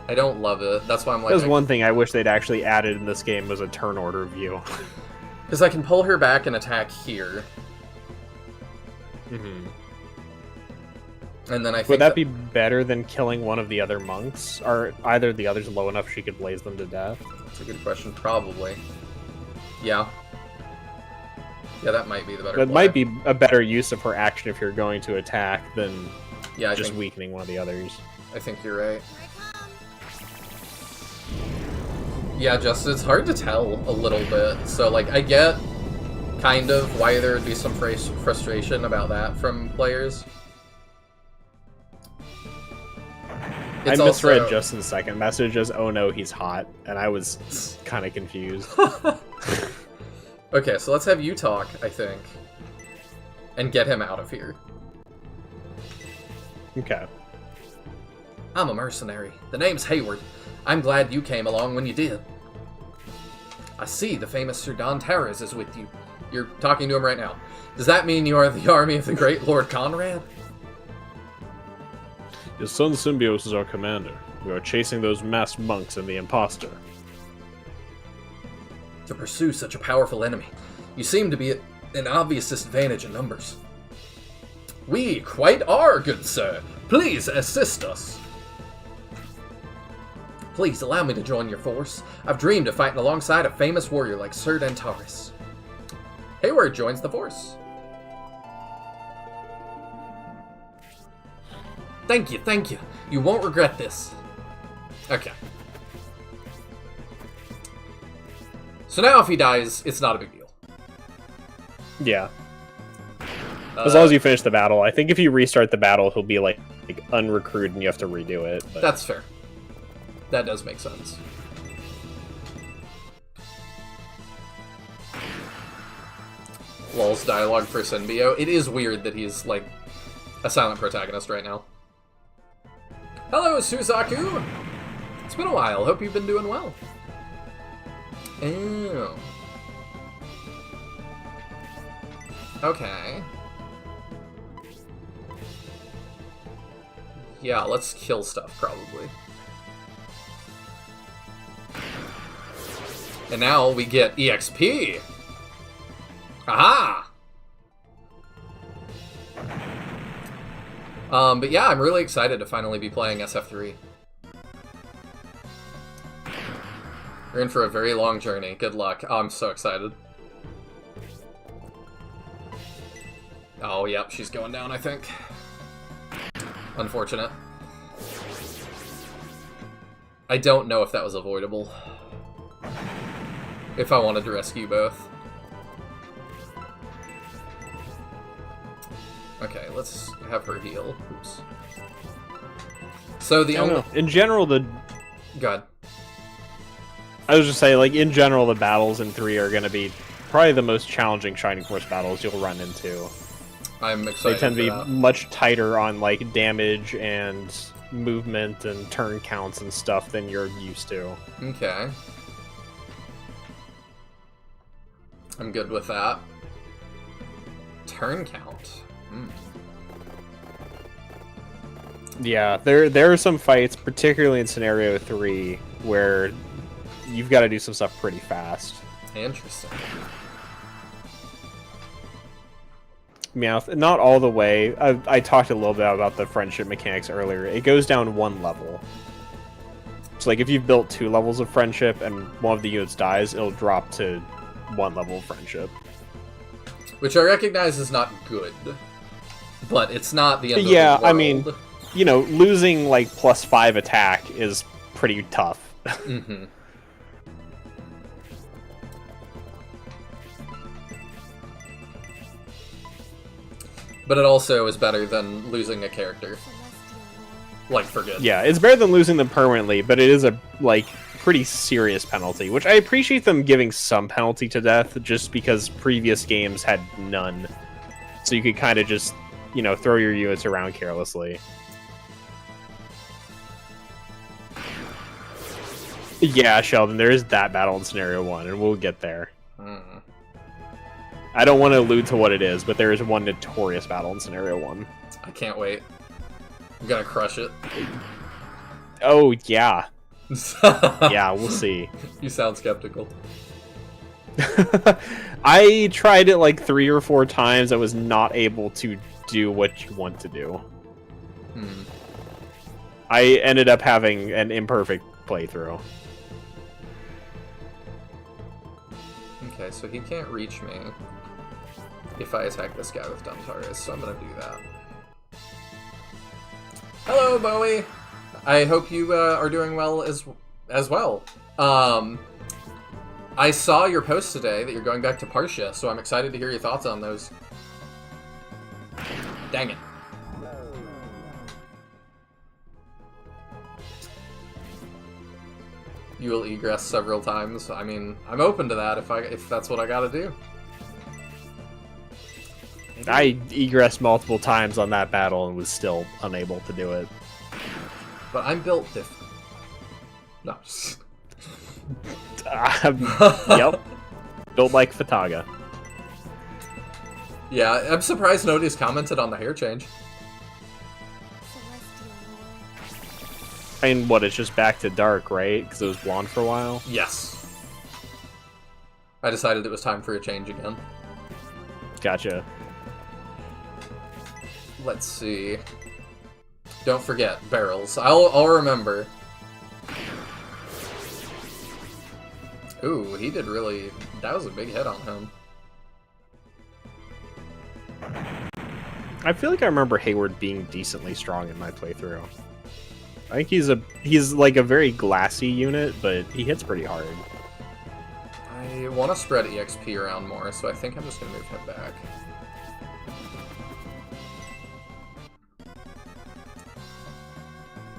I don't love it. That's why I'm like... That's one thing I wish they'd actually added in this game was a turn order view. Because I can pull her back and attack here. Mm-hmm. And then I think... Would that be better than killing one of the other monks? Are either of the others low enough she could blaze them to death? That's a good question. Probably. Yeah. Yeah, that might be the better That play. might be a better use of her action if you're going to attack than I just think, weakening one of the others. I think you're right. Yeah, just it's hard to tell a little bit. So, like, I get kind of why there would be some frustration about that from players. I misread Justin's second message as, oh no, he's hot, and I was kind of confused. Okay, so let's have you talk, I think. And get him out of here. Okay. I'm a mercenary. The name's Hayward. I'm glad you came along when you did. I see the famous Sir Don Terres is with you. You're talking to him right now. Does that mean you are the army of the great Lord Conrad? His son Symbios is our commander. We are chasing those masked monks and the imposter. To pursue such a powerful enemy, you seem to be at an obvious disadvantage in numbers. We quite are, good sir. Please assist us. Please allow me to join your force. I've dreamed of fighting alongside a famous warrior like Sir Dentaris. Hayward joins the force. Thank you, thank you. You won't regret this. Okay. So now if he dies, it's not a big deal. Yeah. As long as you finish the battle. I think if you restart the battle, he'll be like unrecruited and you have to redo it. But... That's fair. That does make sense. Lol's dialogue for Senbio. It is weird that he's, like, a silent protagonist right now. Hello, Suzaku! It's been a while. Hope you've been doing well. Oh. Okay. Yeah, let's kill stuff, probably. And now we get EXP! Aha! But yeah, I'm really excited to finally be playing SF3. We're in for a very long journey. Good luck. Oh, I'm so excited. Oh, yep, she's going down, I think. Unfortunate. I don't know if that was avoidable. If I wanted to rescue both. Okay, let's have her heal. Oops. So the only... In general, the... God. I was just saying, like, in general, the battles in 3 are going to be probably the most challenging Shining Force battles you'll run into. I'm excited. They tend to be much tighter on, like, damage and movement and turn counts and stuff than you're used to. Okay. I'm good with that. Turn count. Yeah, there are some fights, particularly in Scenario 3, where you've got to do some stuff pretty fast. Interesting. Yeah, not all the way. I talked a little bit about the friendship mechanics earlier. It goes down 1 level. So, like, if you've built 2 levels of friendship and one of the units dies, it'll drop to one level of friendship. Which I recognize is not good, but it's not the end of the Yeah, world. I mean, you know, losing like +5 attack is pretty tough. Mm-hmm. But it also is better than losing a character. Like, for good. Yeah, it's better than losing them permanently, but it is a, like, pretty serious penalty, which I appreciate them giving some penalty to death, just because previous games had none. So you could kind of just, you know, throw your units around carelessly. Yeah, Sheldon, there is that battle in Scenario 1, and we'll get there. I don't want to allude to what it is, but there is one notorious battle in Scenario 1. I can't wait. I'm gonna crush it. Oh, yeah. Yeah, we'll see. You sound skeptical. I tried it like 3 or 4 times. I was not able to do what you want to do. I ended up having an imperfect playthrough. Okay, so he can't reach me if I attack this guy with Duntaris, so I'm gonna do that. Hello, Bowie! I hope you are doing well as well. I saw your post today that you're going back to Partia, so I'm excited to hear your thoughts on those. Dang it. You will egress several times. I mean, I'm open to that if that's what I gotta do. I egressed multiple times on that battle and was still unable to do it. But I'm built different. No. Yep. Built like Fataga. Yeah, I'm surprised nobody's commented on the hair change. I mean, what, it's just back to dark, right? Because it was blonde for a while? Yes. I decided it was time for a change again. Gotcha. Let's see. Don't forget, barrels. I'll remember. Ooh, he did really... That was a big hit on him. I feel like I remember Hayward being decently strong in my playthrough. I think he's like a very glassy unit, but he hits pretty hard. I want to spread EXP around more, so I think I'm just going to move him back.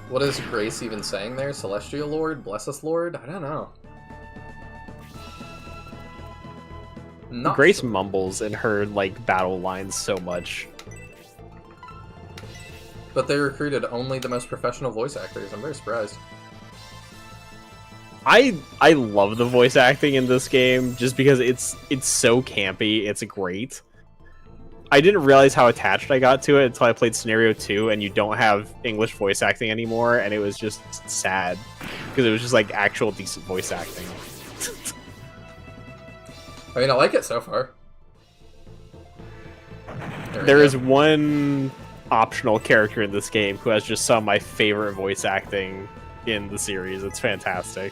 What is Grace even saying there? Celestial Lord? Bless us, Lord? I don't know. Not Grace sure. mumbles in her like battle lines so much. But they recruited only the most professional voice actors. I'm very surprised. I love the voice acting in this game just because it's so campy. It's great. I didn't realize how attached I got to it until I played Scenario 2 and you don't have English voice acting anymore, and it was just sad because it was just like actual decent voice acting. I mean, I like it so far. There is one optional character in this game who has just some of my favorite voice acting in the series. It's fantastic.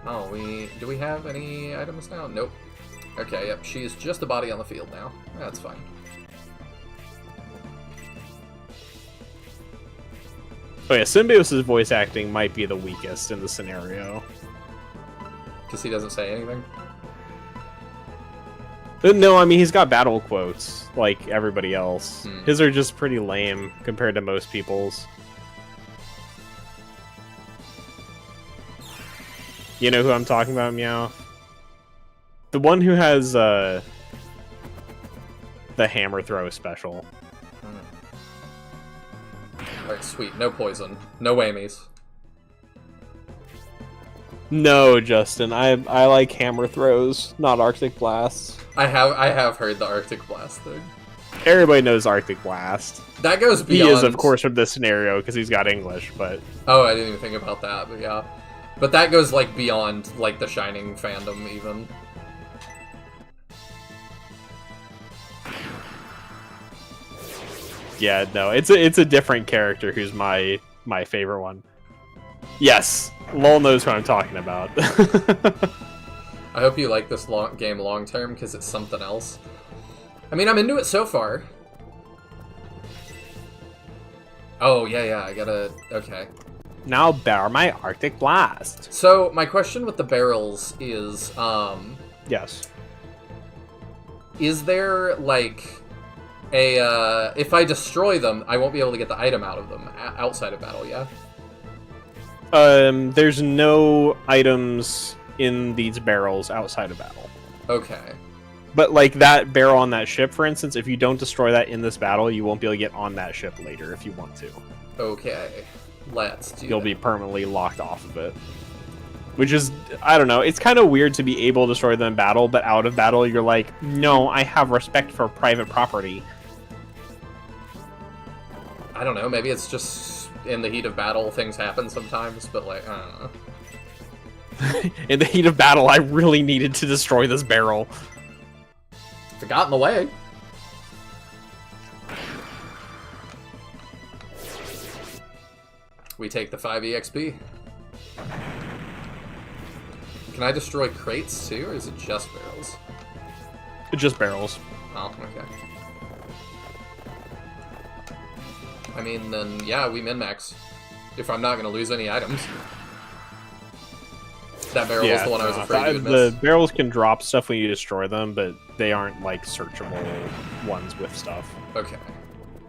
Oh, do we have any items now? Nope. Okay, yep, she's just a body on the field now. That's fine. Oh yeah, Symbiosis' voice acting might be the weakest in the scenario. Because he doesn't say anything? No, I mean, he's got battle quotes, like everybody else. His are just pretty lame compared to most people's. You know who I'm talking about, Meow? The one who has, the hammer throw special. Alright, sweet. No poison. No whammies. No, Justin, I like hammer throws, not Arctic blasts. I have heard the Arctic Blast thing. Everybody knows Arctic Blast. That goes He beyond... is, of course, from this scenario, because he's got English, but... Oh, I didn't even think about that, but yeah. But that goes, like, beyond, like, the Shining fandom, even. Yeah, no, it's a different character who's my favorite one. Yes, Lol knows what I'm talking about. I hope you like this game long term, because it's something else. I mean, I'm into it so far. Oh, yeah, I gotta... Okay. Now bear my Arctic Blast. So, my question with the barrels is, Yes. is there, like, a, if I destroy them, I won't be able to get the item out of them outside of battle, yeah? There's no items in these barrels outside of battle. Okay. But, like, that barrel on that ship, for instance, if you don't destroy that in this battle, you won't be able to get on that ship later if you want to. Okay. Let's do You'll that. be permanently locked off of it. Which is, I don't know, it's kind of weird to be able to destroy them in battle, but out of battle, you're like, no, I have respect for private property. I don't know, maybe it's just in the heat of battle, things happen sometimes, but, like, I don't know. In the heat of battle, I really needed to destroy this barrel. If it got in the way. We take the 5 EXP. Can I destroy crates too, or is it just barrels? Just barrels. Oh, okay. I mean, then, yeah, we min-max. If I'm not going to lose any items. That barrel was the one I was afraid you would miss. The barrels can drop stuff when you destroy them, but they aren't, like, searchable ones with stuff. Okay.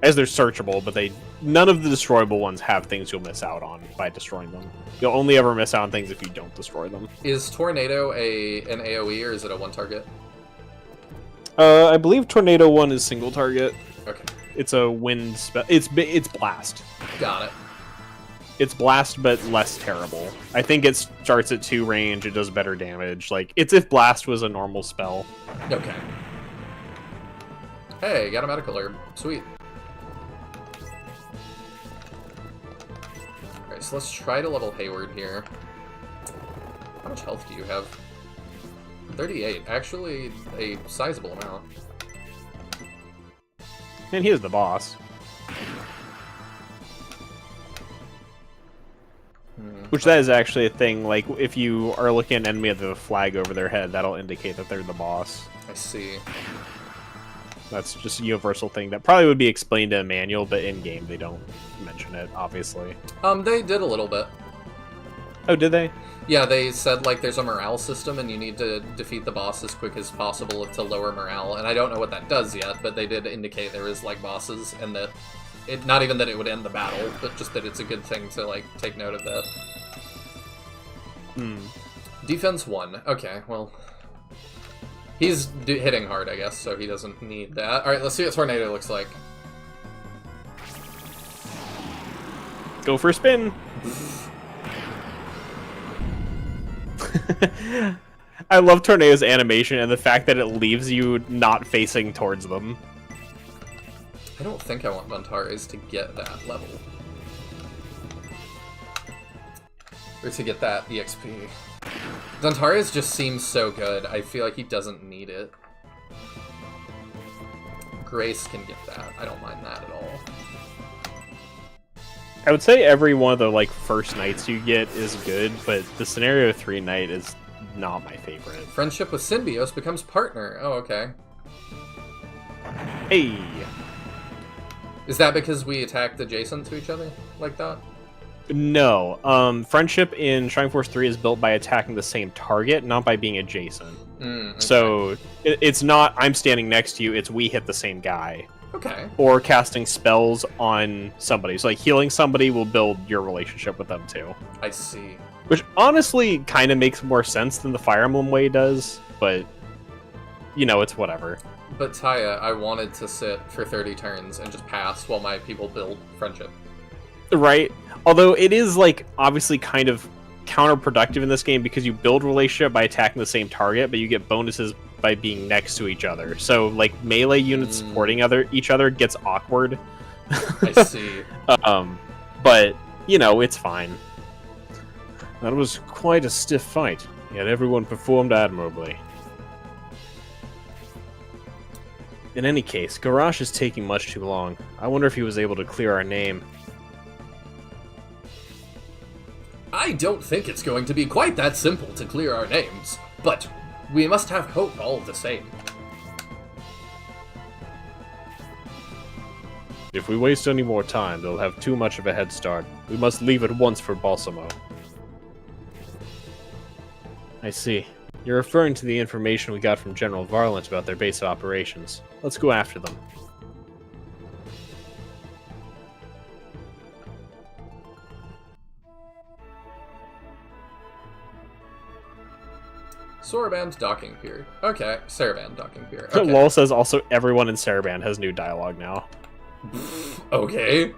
As they're searchable, but none of the destroyable ones have things you'll miss out on by destroying them. You'll only ever miss out on things if you don't destroy them. Is Tornado an AoE, or is it a one target? I believe Tornado 1 is single target. Okay. It's a wind spell. It's blast. Got it. It's blast, but less terrible. I think it starts at 2 range. It does better damage. Like, it's if blast was a normal spell. Okay. Hey, got a medical herb. Sweet. Alright, so let's try to level Hayward here. How much health do you have? 38. Actually, a sizable amount. And he is the boss. Which that is actually a thing, like, if you are looking at an enemy with a flag over their head, that'll indicate that they're the boss. I see. That's just a universal thing that probably would be explained in a manual, but in-game they don't mention it, obviously. They did a little bit. Oh, did they? Yeah, they said, like, there's a morale system, and you need to defeat the boss as quick as possible to lower morale, and I don't know what that does yet, but they did indicate there is, like, bosses, and that it, not even that it would end the battle, but just that it's a good thing to, like, take note of that. Defense 1. Okay, well... He's hitting hard, I guess, so he doesn't need that. Alright, let's see what Tornado looks like. Go for a spin! I love Tornado's animation and the fact that it leaves you not facing towards them. I don't think I want Vantares to get that level. Or to get that EXP. Dantares just seems so good, I feel like he doesn't need it. Grace can get that, I don't mind that at all. I would say every one of the, like, first knights you get is good, but the Scenario 3 knight is not my favorite. Friendship with Symbios becomes partner. Oh, okay. Hey! Is that because we attacked adjacent to each other like that? No. Friendship in Shrine Force 3 is built by attacking the same target, not by being adjacent. Okay. So, it's not I'm standing next to you, it's we hit the same guy. Okay. Or casting spells on somebody. So, like, healing somebody will build your relationship with them, too. I see. Which, honestly, kind of makes more sense than the Fire Emblem way does, but, you know, it's whatever. But Taya, I wanted to sit for 30 turns and just pass while my people build friendship. Right? Although it is, like, obviously kind of counterproductive in this game because you build relationship by attacking the same target, but you get bonuses by being next to each other. So, like, melee units supporting each other gets awkward. I see. But, you know, it's fine. That was quite a stiff fight, yet everyone performed admirably. In any case, Garrosh is taking much too long. I wonder if he was able to clear our name. I don't think it's going to be quite that simple to clear our names, but we must have hope all the same. If we waste any more time, they'll have too much of a head start. We must leave at once for Balsamo. I see. You're referring to the information we got from General Varlant about their base of operations. Let's go after them. Saraband docking pier. Okay, Saraband docking pier. Okay. Lol says also everyone in Saraband has new dialogue now. Okay.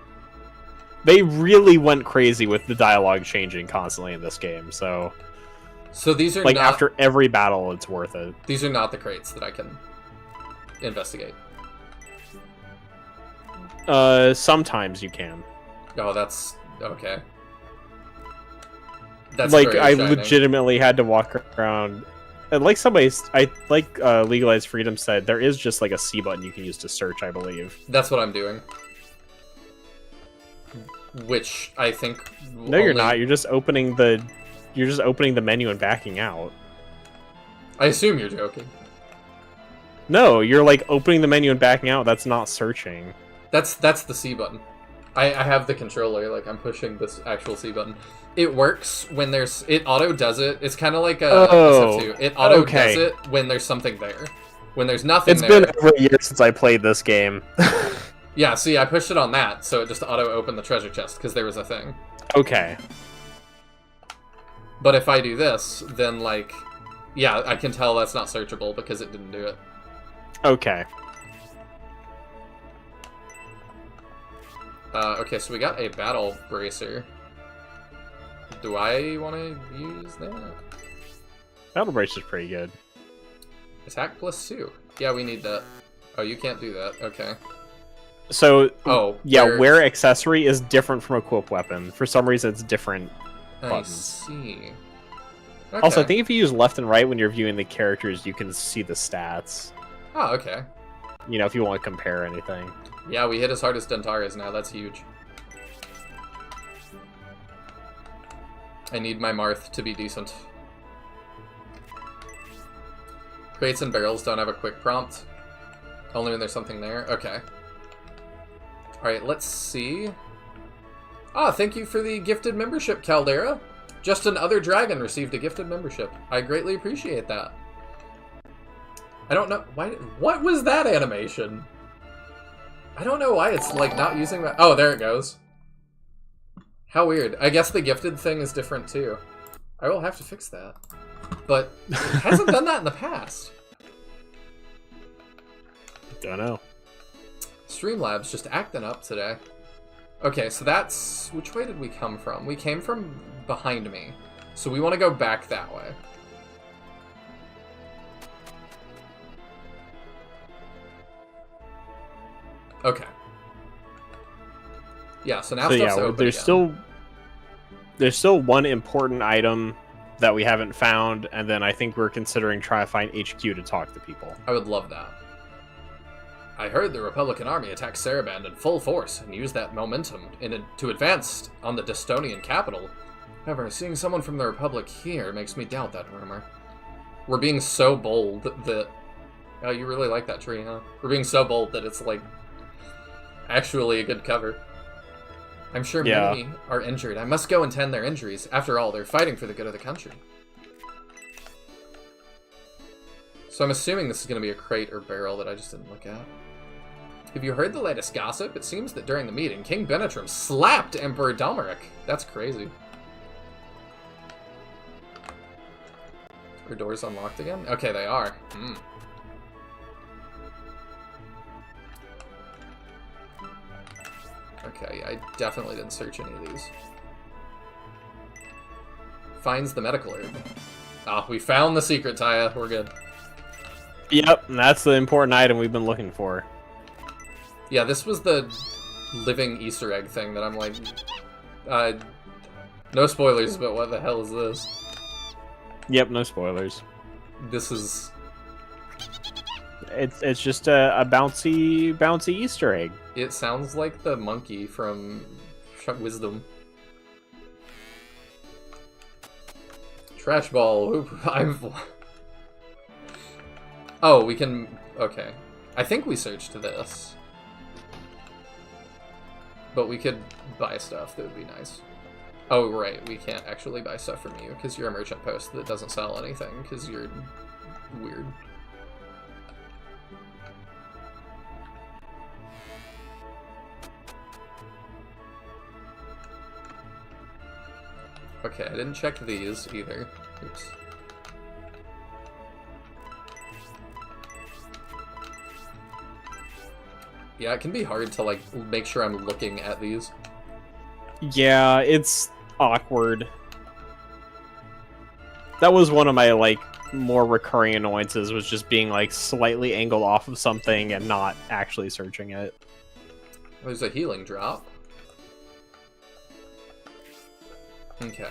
They really went crazy with the dialogue changing constantly in this game, so... So these are like, not... after every battle, it's worth it. These are not the crates that I can investigate. Sometimes you can. Oh, that's... okay. That's like, very I shining. legitimately had to walk around... And like Legalized Freedom said, there is just like a C button you can use to search, I believe. That's what I'm doing. Which I think... No, you're not. You're just opening the... You're just opening the menu and backing out. I assume you're joking. No, you're like opening the menu and backing out. That's not searching. That's the C button. I have the controller, like I'm pushing this actual C button. It works when there's... It auto does it. It's kind of like a SF2. It auto does it when there's something there. When there's nothing It's there... been over a year since I played this game. Yeah, see, I pushed it on that, so it just auto-opened the treasure chest, because there was a thing. Okay. But if I do this, then, like... Yeah, I can tell that's not searchable, because it didn't do it. Okay. Okay, so we got a battle bracer. Do I want to use that? Battle Brace is pretty good. Attack +2. Yeah, we need that. Oh, you can't do that. Okay. So, Oh, yeah, wear accessory is different from equip weapon. For some reason, it's different I buttons. see. Okay. Also, I think if you use left and right when you're viewing the characters, you can see the stats. Oh, okay. You know, if you want to compare anything. Yeah, we hit as hard as Dentaris now. That's huge. I need my Marth to be decent. Crates and barrels don't have a quick prompt. Only when there's something there. Okay. Alright, let's see. Ah, thank you for the gifted membership, Caldera. Just another dragon received a gifted membership. I greatly appreciate that. I don't know why. What was that animation? I don't know why it's like not using that. Oh, there it goes. How weird. I guess the gifted thing is different too. I will have to fix that. But it hasn't done that in the past. Don't know. Streamlabs just acting up today. Okay, so that's... Which way did we come from? We came from behind me. So we want to go back that way. Okay. Yeah, so now So stuff's yeah, open there's still one important item that we haven't found, and then I think we're considering trying to find HQ to talk to people. I would love that. I heard the Republican army attacked Saraband in full force and used that momentum to advance on the Destonian capital. However, seeing someone from the Republic here makes me doubt that rumor. We're being so bold that... Oh, you really like that tree, huh? We're being so bold that it's, like, actually a good cover. I'm sure many are injured. I must go and tend their injuries. After all, they're fighting for the good of the country. So I'm assuming this is going to be a crate or barrel that I just didn't look at. Have you heard the latest gossip? It seems that during the meeting, King Benetrim slapped Emperor Domeric. That's crazy. Are doors unlocked again? Okay, they are. Hmm. Okay, I definitely didn't search any of these. Finds the medical herb. Ah, we found the secret, Taya. We're good. Yep, and that's the important item we've been looking for. Yeah, this was the living Easter egg thing that I'm like... no spoilers, but what the hell is this? Yep, no spoilers. This is... It's just a bouncy Easter egg. It sounds like the monkey from Wisdom. Trash ball. Oop, Oh, we can... Okay. I think we searched this. But we could buy stuff. That would be nice. Oh, right. We can't actually buy stuff from you because you're a merchant post that doesn't sell anything because you're weird. Okay, I didn't check these either. Oops. Yeah, it can be hard to, like, make sure I'm looking at these. Yeah, it's awkward. That was one of my, like, more recurring annoyances, was just being, like, slightly angled off of something and not actually searching it. There's a healing drop. Okay.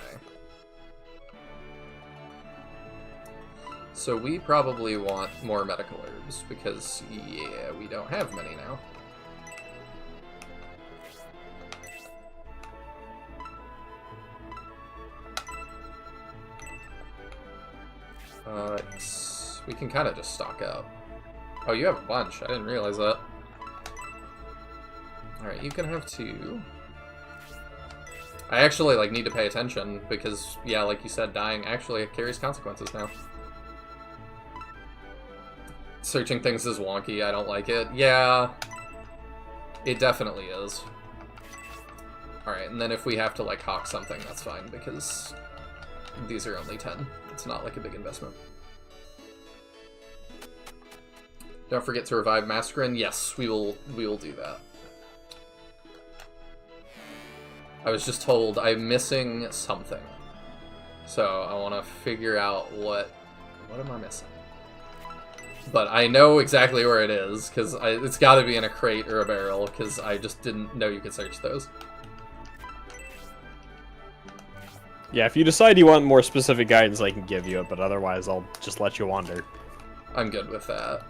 So we probably want more medical herbs, because, yeah, we don't have many now. We can kind of just stock up. Oh, you have a bunch. I didn't realize that. Alright, you can have 2. I actually, like, need to pay attention, because, yeah, like you said, dying actually carries consequences now. Searching things is wonky, I don't like it. Yeah, it definitely is. Alright, and then if we have to, like, hawk something, that's fine, because these are only 10. It's not, like, a big investment. Don't forget to revive Mascarin. Yes, we will do that. I was just told I'm missing something. So I want to figure out what am I missing? But I know exactly where it is, because it's got to be in a crate or a barrel, because I just didn't know you could search those. Yeah, if you decide you want more specific guidance, I can give you it, but otherwise I'll just let you wander. I'm good with that.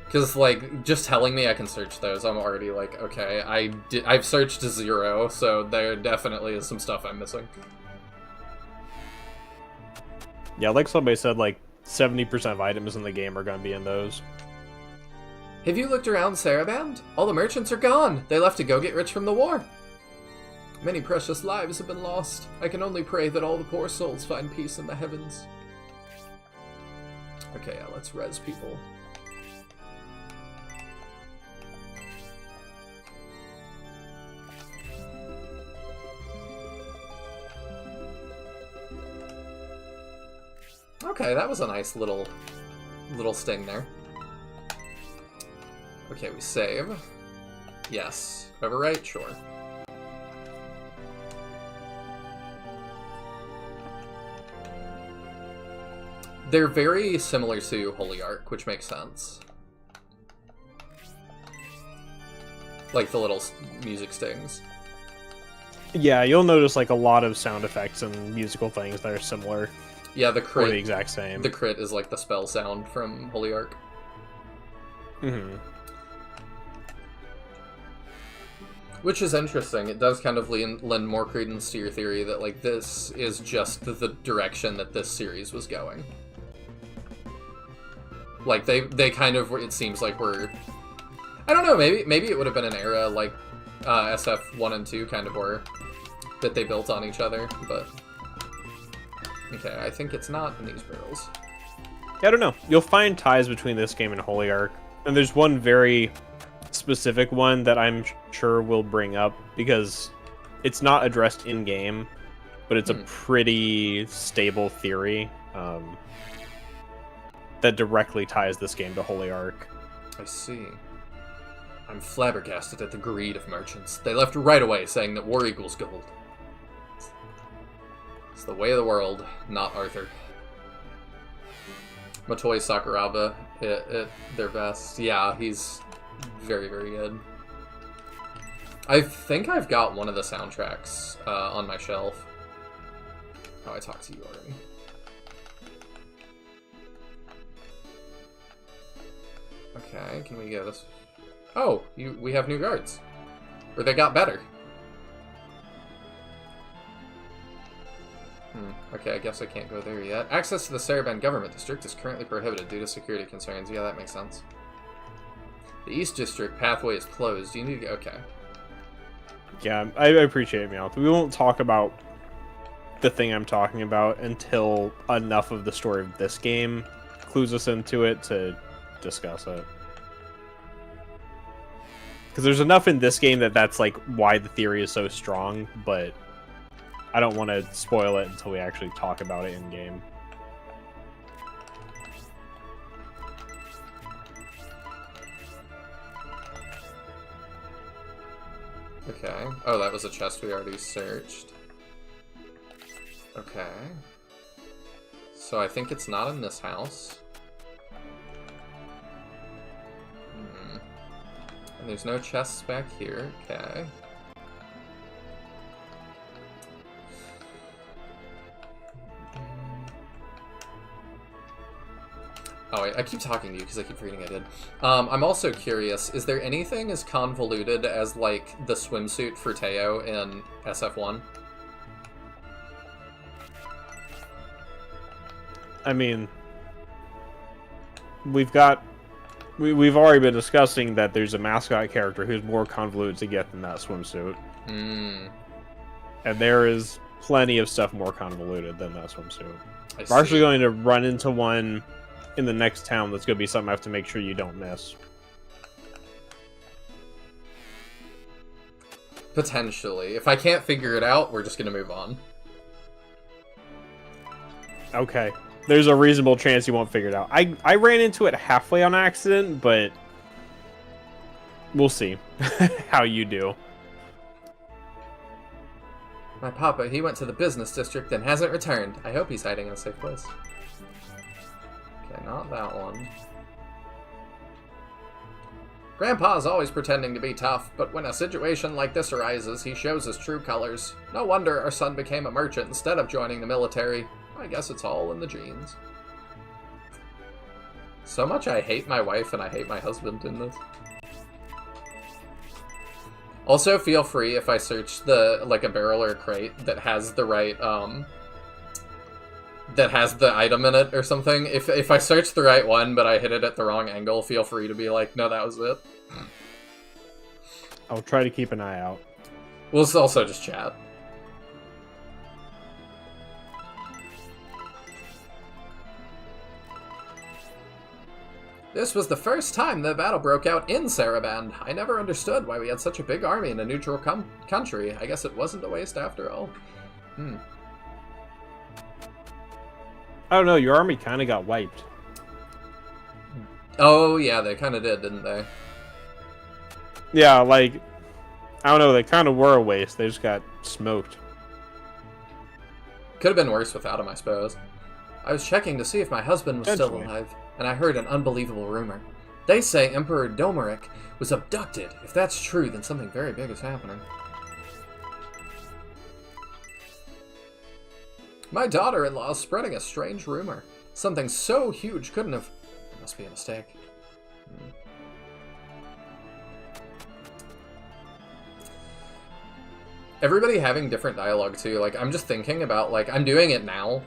Because, like, just telling me I can search those, I'm already like, okay, I've searched 0, so there definitely is some stuff I'm missing. Yeah, like somebody said, like, 70% of items in the game are going to be in those. Have you looked around Saraband? All the merchants are gone. They left to go get rich from the war. Many precious lives have been lost. I can only pray that all the poor souls find peace in the heavens. Okay, yeah, let's res people. Okay, that was a nice little sting there. Okay, we save. Yes. Overwrite? Sure. They're very similar to Holy Ark, which makes sense. Like the little music stings. Yeah, you'll notice like a lot of sound effects and musical things that are similar. Yeah, the crit. Or the exact same. The crit is like the spell sound from Holy Ark. Mm-hmm. Which is interesting. It does kind of lend more credence to your theory that, like, this is just the direction that this series was going. Like, they kind of, it seems like we're... I don't know, maybe it would have been an era like SF 1 and 2 kind of were, that they built on each other, but... Okay, I think it's not in these barrels. I don't know. You'll find ties between this game and Holy Ark. And there's one very specific one that I'm sure we'll bring up, because it's not addressed in-game, but it's a pretty stable theory that directly ties this game to Holy Ark. I see. I'm flabbergasted at the greed of merchants. They left right away saying that war equals gold. It's the way of the world, not Arthur. Motoi Sakuraba at their best. Yeah, he's very, very good. I think I've got one of the soundtracks on my shelf. Oh, I talked to you already. Okay, can we get this? Oh, we have new guards. Or they got better. Okay, I guess I can't go there yet. Access to the Saraban government district is currently prohibited due to security concerns. Yeah, that makes sense. The East District pathway is closed. You need to go... Okay. Yeah, I appreciate it, Meowth. We won't talk about the thing I'm talking about until enough of the story of this game clues us into it to discuss it. Because there's enough in this game that's like why the theory is so strong, but I don't want to spoil it until we actually talk about it in game. Okay. Oh, that was a chest we already searched. Okay. So I think it's not in this house. And there's no chests back here. Okay. Oh, wait, I keep talking to you because I keep forgetting I did. I'm also curious, is there anything as convoluted as, like, the swimsuit for Teo in SF1? I mean, we've already been discussing that there's a mascot character who's more convoluted to get than that swimsuit. And there is plenty of stuff more convoluted than that swimsuit. We're actually going to run into one in the next town that's going to be something I have to make sure you don't miss. Potentially. If I can't figure it out, we're just going to move on. Okay. There's a reasonable chance you won't figure it out. I ran into it halfway on accident, but we'll see how you do. My papa, he went to the business district and hasn't returned. I hope he's hiding in a safe place. Okay, not that one. Grandpa's always pretending to be tough, but when a situation like this arises, he shows his true colors. No wonder our son became a merchant instead of joining the military. I guess it's all in the genes. So much I hate my wife and I hate my husband in this. Also, feel free if I search a barrel or a crate that has the right, that has the item in it or something. If I search the right one, but I hit it at the wrong angle, feel free to be like, no, that was it. I'll try to keep an eye out. We'll also just chat. This was the first time the battle broke out in Saraban. I never understood why we had such a big army in a neutral country. I guess it wasn't a waste after all. I don't know, your army kind of got wiped. Oh, yeah, they kind of did, didn't they? Yeah, like, I don't know, they kind of were a waste. They just got smoked. Could have been worse without him, I suppose. I was checking to see if my husband was still alive, and I heard an unbelievable rumor. They say Emperor Domeric was abducted. If that's true, then something very big is happening. My daughter-in-law is spreading a strange rumor. Something so huge couldn't have... It must be a mistake. Everybody having different dialogue, too. Like, I'm just thinking about, like, I'm doing it now,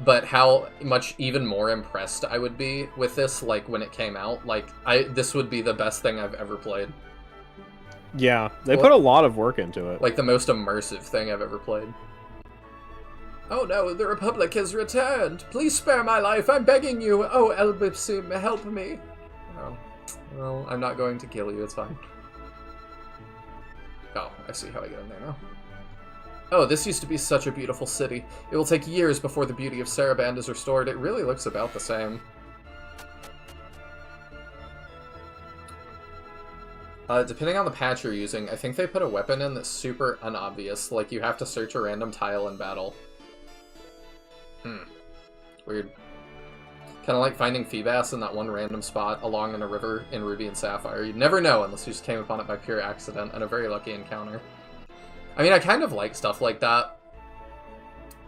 but how much even more impressed I would be with this, like, when it came out. Like, this would be the best thing I've ever played. Yeah, they put a lot of work into it. Like, the most immersive thing I've ever played. Oh no, the Republic has returned! Please spare my life, I'm begging you! Oh, Elbipsim, help me! Oh, well, I'm not going to kill you, it's fine. Oh, I see how I get in there now. Oh, this used to be such a beautiful city. It will take years before the beauty of Saraban is restored. It really looks about the same. Depending on the patch you're using, I think they put a weapon in that's super unobvious. Like, you have to search a random tile in battle. Weird. Kind of like finding Feebas in that one random spot along in a river in Ruby and Sapphire. You'd never know unless you just came upon it by pure accident and a very lucky encounter. I mean, I kind of like stuff like that.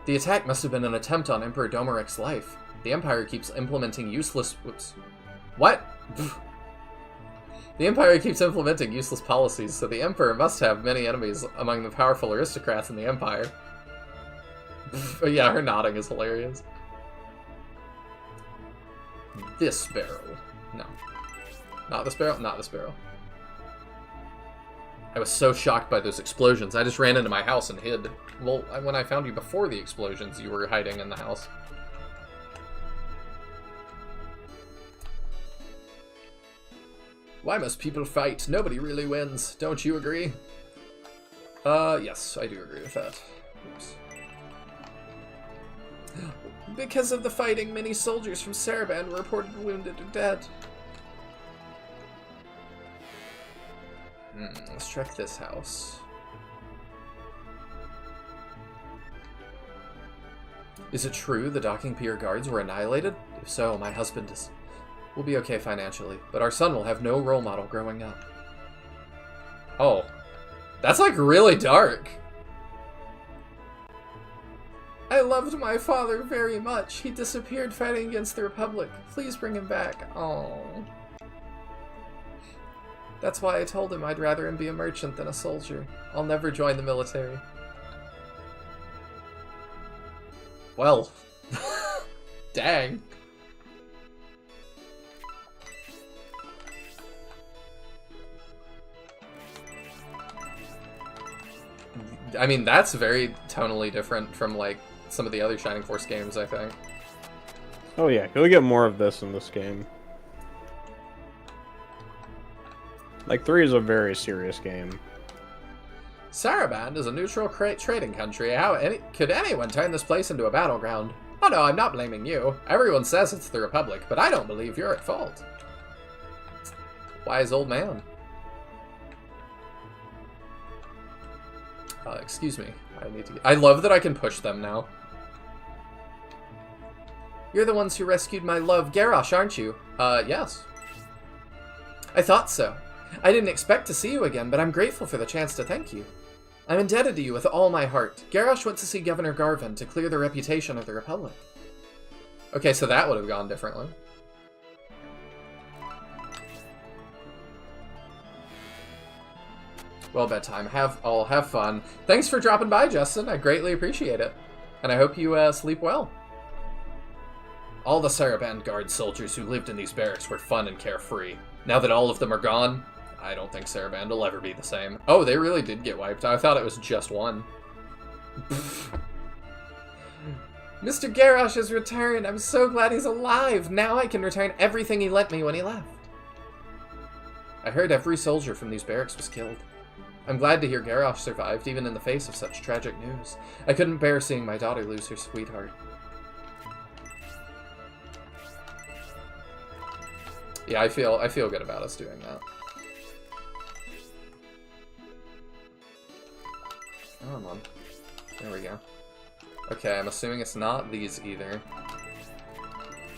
The attack must have been an attempt on Emperor Domeric's life. The Empire keeps implementing useless... Whoops. What? The Empire keeps implementing useless policies, so the Emperor must have many enemies among the powerful aristocrats in the Empire. Yeah, her nodding is hilarious. This barrel. No. Not this barrel, not this barrel. I was so shocked by those explosions, I just ran into my house and hid. Well, when I found you before the explosions, you were hiding in the house. Why must people fight? Nobody really wins. Don't you agree? Yes, I do agree with that. Oops. Because of the fighting, many soldiers from Saraband were reported wounded or dead. Let's check this house. Is it true the docking pier guards were annihilated? If so, my husband will be okay financially, but our son will have no role model growing up. Oh. That's like really dark. I loved my father very much. He disappeared fighting against the Republic. Please bring him back. Oh. That's why I told him I'd rather him be a merchant than a soldier. I'll never join the military. Well. Dang. I mean, that's very tonally different from, like, some of the other Shining Force games, I think. Oh yeah, you'll get more of this in this game. Like, 3 is a very serious game. Saraband is a neutral trading country. Could anyone turn this place into a battleground? Oh no, I'm not blaming you. Everyone says it's the Republic, but I don't believe you're at fault. Wise old man. Excuse me. I love that I can push them now. You're the ones who rescued my love, Garrosh, aren't you? Yes. I thought so. I didn't expect to see you again, but I'm grateful for the chance to thank you. I'm indebted to you with all my heart. Garrosh went to see Governor Garvin to clear the reputation of the Republic. Okay, so that would have gone differently. Well, bedtime. I'll have fun. Thanks for dropping by, Justin. I greatly appreciate it. And I hope you sleep well. All the Saraband Guard soldiers who lived in these barracks were fun and carefree. Now that all of them are gone, I don't think Saraband will ever be the same. Oh, they really did get wiped. I thought it was just one. Mr. Garrosh has returned. I'm so glad he's alive. Now I can return everything he lent me when he left. I heard every soldier from these barracks was killed. I'm glad to hear Garrosh survived, even in the face of such tragic news. I couldn't bear seeing my daughter lose her sweetheart. Yeah, I feel good about us doing that. Come on. There we go. Okay, I'm assuming it's not these either.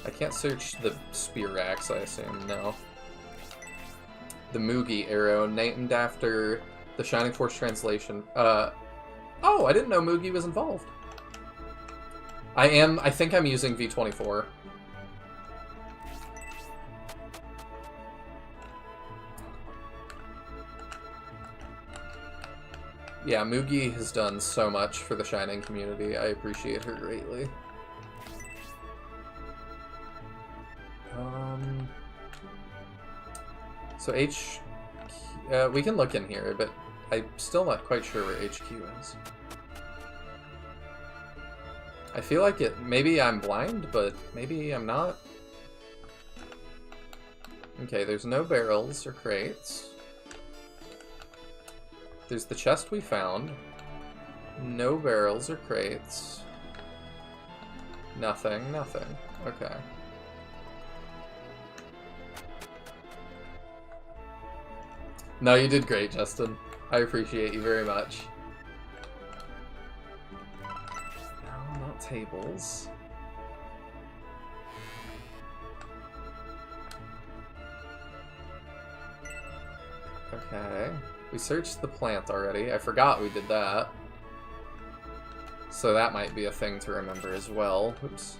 I can't search the spear axe, I assume. No. The Mugi arrow, named after the Shining Force translation. Oh, I didn't know Mugi was involved. I think I'm using V24. Yeah, Mugi has done so much for the Shining community. I appreciate her greatly. So we can look in here, but I'm still not quite sure where HQ is. I feel like maybe I'm blind, but maybe I'm not. Okay, there's no barrels or crates. There's the chest we found. No barrels or crates. Nothing. Okay. No, you did great, Justin. I appreciate you very much. No, not tables. Okay. We searched the plant already. I forgot we did that. So that might be a thing to remember as well. Oops.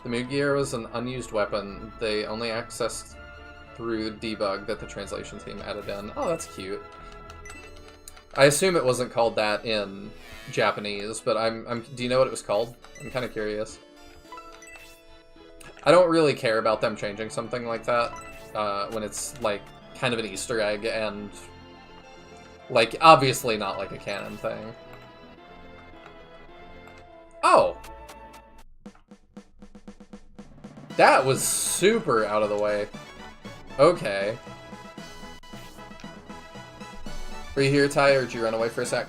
The Mugi was an unused weapon. They only accessed through debug that the translation team added in. Oh, that's cute. I assume it wasn't called that in Japanese, but do you know what it was called? I'm kind of curious. I don't really care about them changing something like that when it's, like, kind of an Easter egg and, like, obviously not, like, a canon thing. Oh! That was super out of the way. Okay. Were you here, Ty, or did you run away for a sec?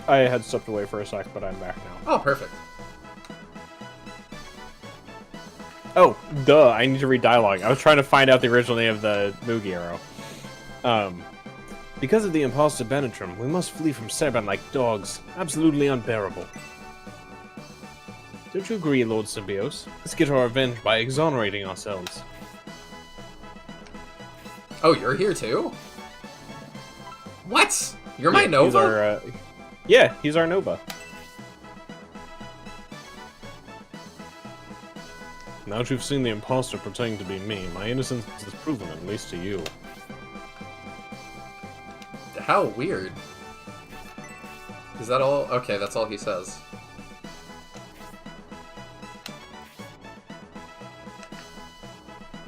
I had stepped away for a sec, but I'm back now. Oh, perfect. Oh, duh, I need to read dialogue. I was trying to find out the original name of the Mugi arrow. Because of the imposter Benetrim, we must flee from Serban like dogs. Absolutely unbearable. Don't you agree, Lord Symbios? Let's get our revenge by exonerating ourselves. Oh, you're here too? What? You're my Nova? He's our Nova. Now that you've seen the imposter pretending to be me, my innocence is proven, at least to you. How weird. Is that all? Okay, that's all he says.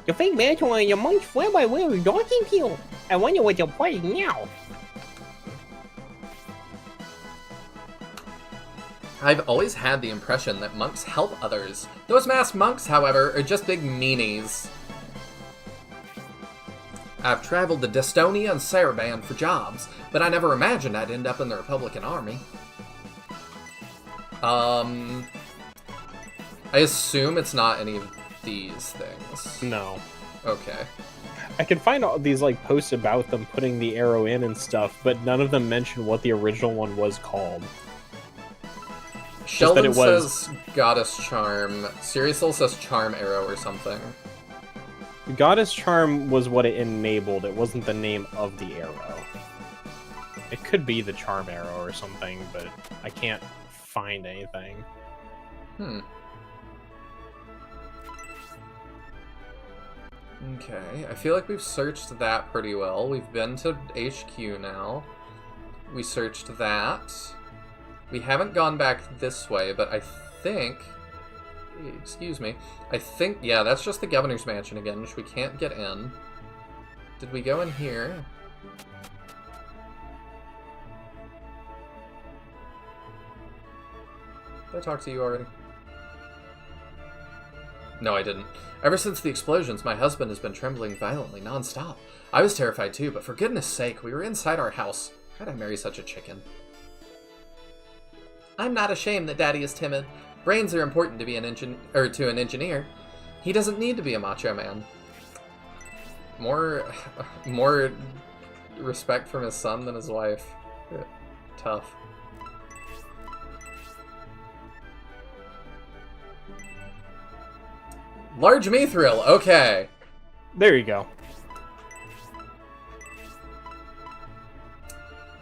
The fake mantle and your monks fled by way of Donkey Peel. I wonder what they're planning now. I've always had the impression that monks help others. Those masked monks, however, are just big meanies. I've traveled to Destonia and Saraban for jobs, but I never imagined I'd end up in the Republican Army. I assume it's not any of these things. No. Okay. I can find all these like posts about them putting the arrow in and stuff, but none of them mention what the original one was called. Sheldon says Goddess Charm. Siriusol says Charm Arrow or something. Goddess Charm was what it enabled. It wasn't the name of the arrow. It could be the Charm Arrow or something, but I can't find anything. Okay, I feel like we've searched that pretty well. We've been to HQ now. We searched that. We haven't gone back this way, but I think... Excuse me. I think... Yeah, that's just the Governor's Mansion again, which we can't get in. Did we go in here? Did I talk to you already? No, I didn't. Ever since the explosions, my husband has been trembling violently non-stop. I was terrified too, but for goodness sake, we were inside our house. How'd I marry such a chicken? I'm not ashamed that Daddy is timid. Brains are important to be an engineer. He doesn't need to be a macho man. More respect from his son than his wife. Tough. Large mithril, okay. There you go.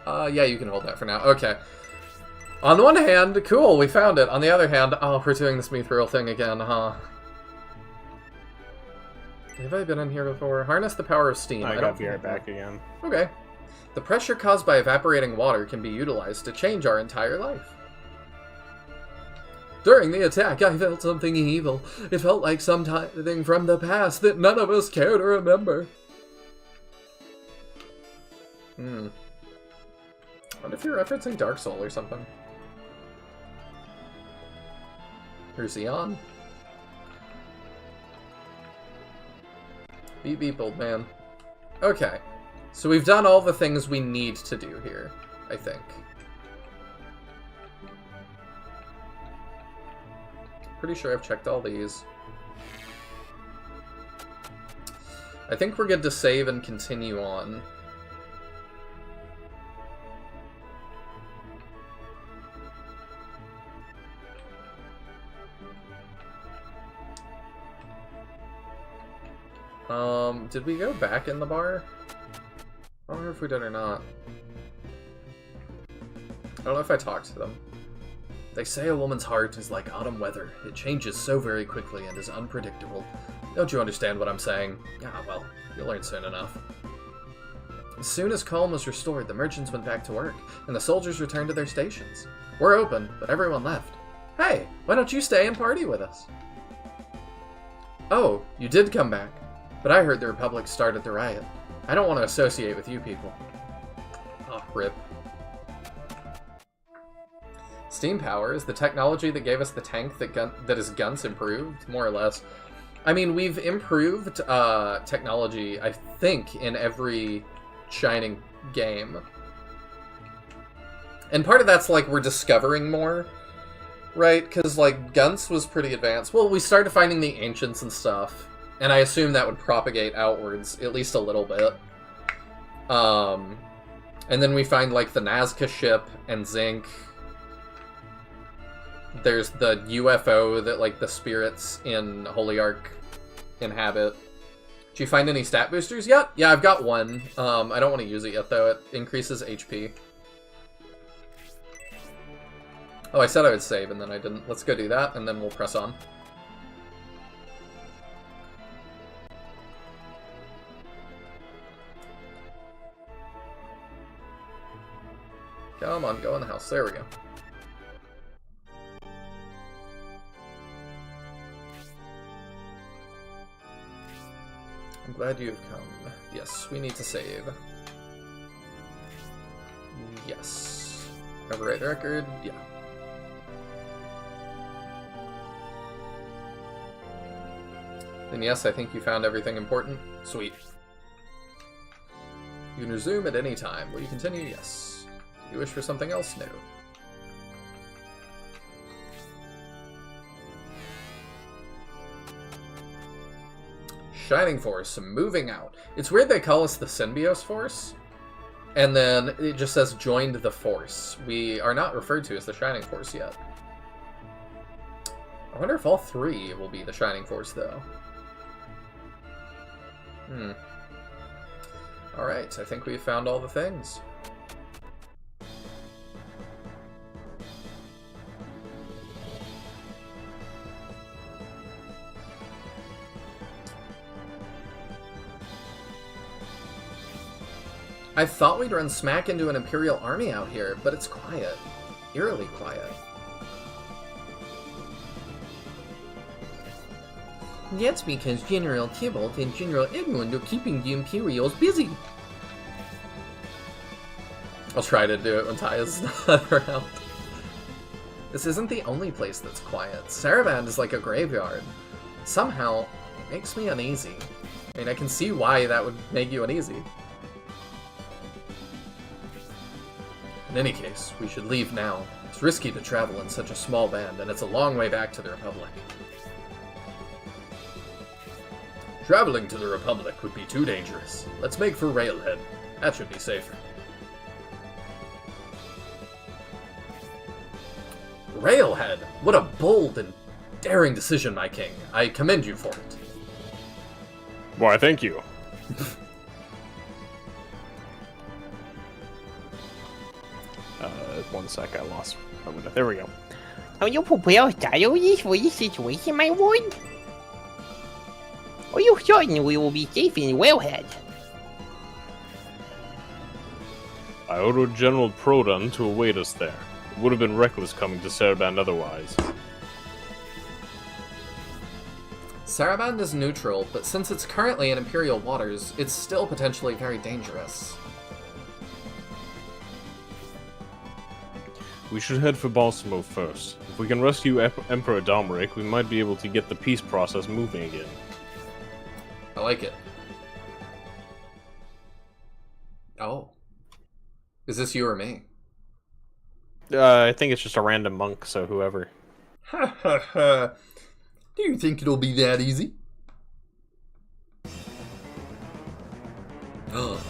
Yeah, you can hold that for now. Okay. On the one hand, cool, we found it. On the other hand, oh, we're doing this mithril thing again, huh? Have I been in here before? Harness the power of steam. I got Garrett back again. Okay. The pressure caused by evaporating water can be utilized to change our entire life. During the attack, I felt something evil. It felt like something from the past that none of us care to remember. I wonder if you're referencing Dark Soul or something. Or Xeon? Beep beep, old man. Okay. So we've done all the things we need to do here, I think. Pretty sure I've checked all these. I think we're good to save and continue on. Did we go back in the bar? I don't know if we did or not. I don't know if I talked to them. They say a woman's heart is like autumn weather. It changes so very quickly and is unpredictable. Don't you understand what I'm saying? Ah, well, you'll learn soon enough. As soon as calm was restored, the merchants went back to work, and the soldiers returned to their stations. We're open, but everyone left. Hey, why don't you stay and party with us? Oh, you did come back, but I heard the Republic started the riot. I don't want to associate with you people. Oh, rip. Steam power is the technology that gave us the tank that is guns improved, more or less. I mean, we've improved technology, I think, in every Shining game. And part of that's, like, we're discovering more, right? Because, like, Guns was pretty advanced. Well, we started finding the Ancients and stuff, and I assume that would propagate outwards, at least a little bit. And then we find, like, the Nazca ship and Zinc. There's the UFO that, like, the spirits in Holy Ark inhabit. Did you find any stat boosters yet? Yeah, I've got one. I don't want to use it yet, though. It increases HP. Oh, I said I would save, and then I didn't. Let's go do that, and then we'll press on. Come on, go in the house. There we go. I'm glad you've come. Yes, we need to save. Yes. Override record? Yeah. Then yes, I think you found everything important. Sweet. You can resume at any time. Will you continue? Yes. You wish for something else? No. Shining Force, moving out. It's weird they call us the Symbios Force, and then it just says joined the Force. We are not referred to as the Shining Force yet. I wonder if all three will be the Shining Force, though. Alright, I think we've found all the things. I thought we'd run smack into an Imperial army out here, but it's quiet. Eerily quiet. That's because General Tybalt and General Edmund are keeping the Imperials busy. I'll try to do it when Ty is not around. This isn't the only place that's quiet. Saraband is like a graveyard. Somehow, it makes me uneasy. I mean, I can see why that would make you uneasy. In any case, we should leave now. It's risky to travel in such a small band, and it's a long way back to the Republic. Traveling to the Republic would be too dangerous. Let's make for Railhead. That should be safer. Railhead! What a bold and daring decision, my king. I commend you for it. Why, thank you. One sec, I lost my window. There we go. Are you prepared thoroughly for this situation, my lord? Are you certain we will be safe in Wellhead? I ordered General Prodan to await us there. It would have been reckless coming to Saraband otherwise. Saraband is neutral, but since it's currently in Imperial waters, it's still potentially very dangerous. We should head for Balsamo first. If we can rescue Emperor Domeric, we might be able to get the peace process moving again. I like it. Oh. Is this you or me? I think it's just a random monk, so whoever. Ha ha ha. Do you think it'll be that easy? Oh.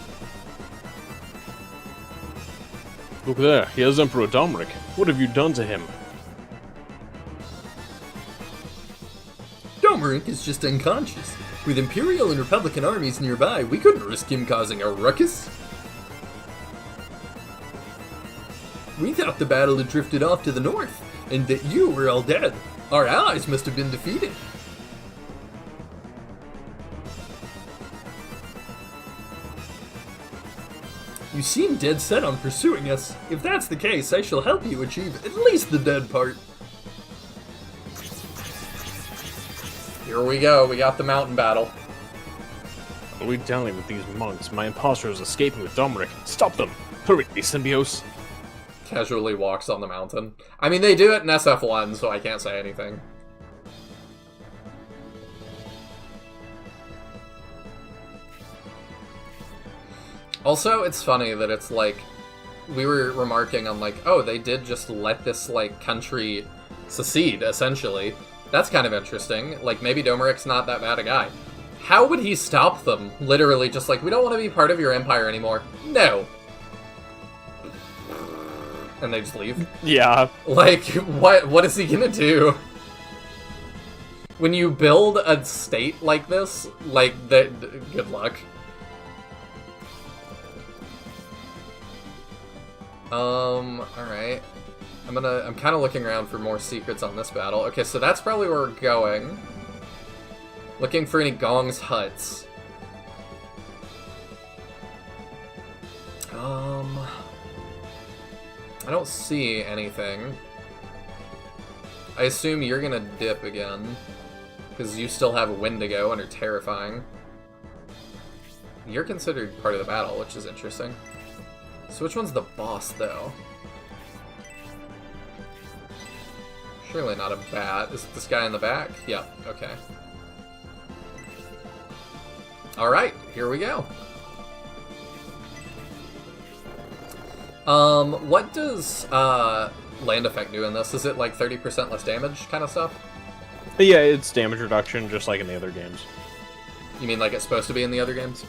Look there, here's Emperor Domeric. What have you done to him? Domeric is just unconscious. With Imperial and Republican armies nearby, we couldn't risk him causing a ruckus. We thought the battle had drifted off to the north, and that you were all dead. Our allies must have been defeated. You seem dead set on pursuing us. If that's the case, I shall help you achieve at least the dead part. Here we go. We got the mountain battle. What are we dealing with these monks? My imposter is escaping with Dominic. Stop them! Hurry, Symbios! Casually walks on the mountain. I mean, they do it in SF1, so I can't say anything. Also, it's funny that it's like, we were remarking on like, oh, they did just let this like country secede, essentially. That's kind of interesting. Like, maybe Domeric's not that bad a guy. How would he stop them? Literally just like, we don't want to be part of your empire anymore. No. And they just leave. Yeah. Like, what is he gonna do? When you build a state like this, like, good luck. Alright. I'm kind of looking around for more secrets on this battle. Okay, so that's probably where we're going. Looking for any Gong's huts. I don't see anything. I assume you're gonna dip again, because you still have a Wendigo and are terrifying. You're considered part of the battle, which is interesting. So which one's the boss, though? Surely not a bat. Is it this guy in the back? Yep, okay. Alright, here we go. What does, land effect do in this? Is it like 30% less damage kind of stuff? Yeah, it's damage reduction, just like in the other games. You mean like it's supposed to be in the other games?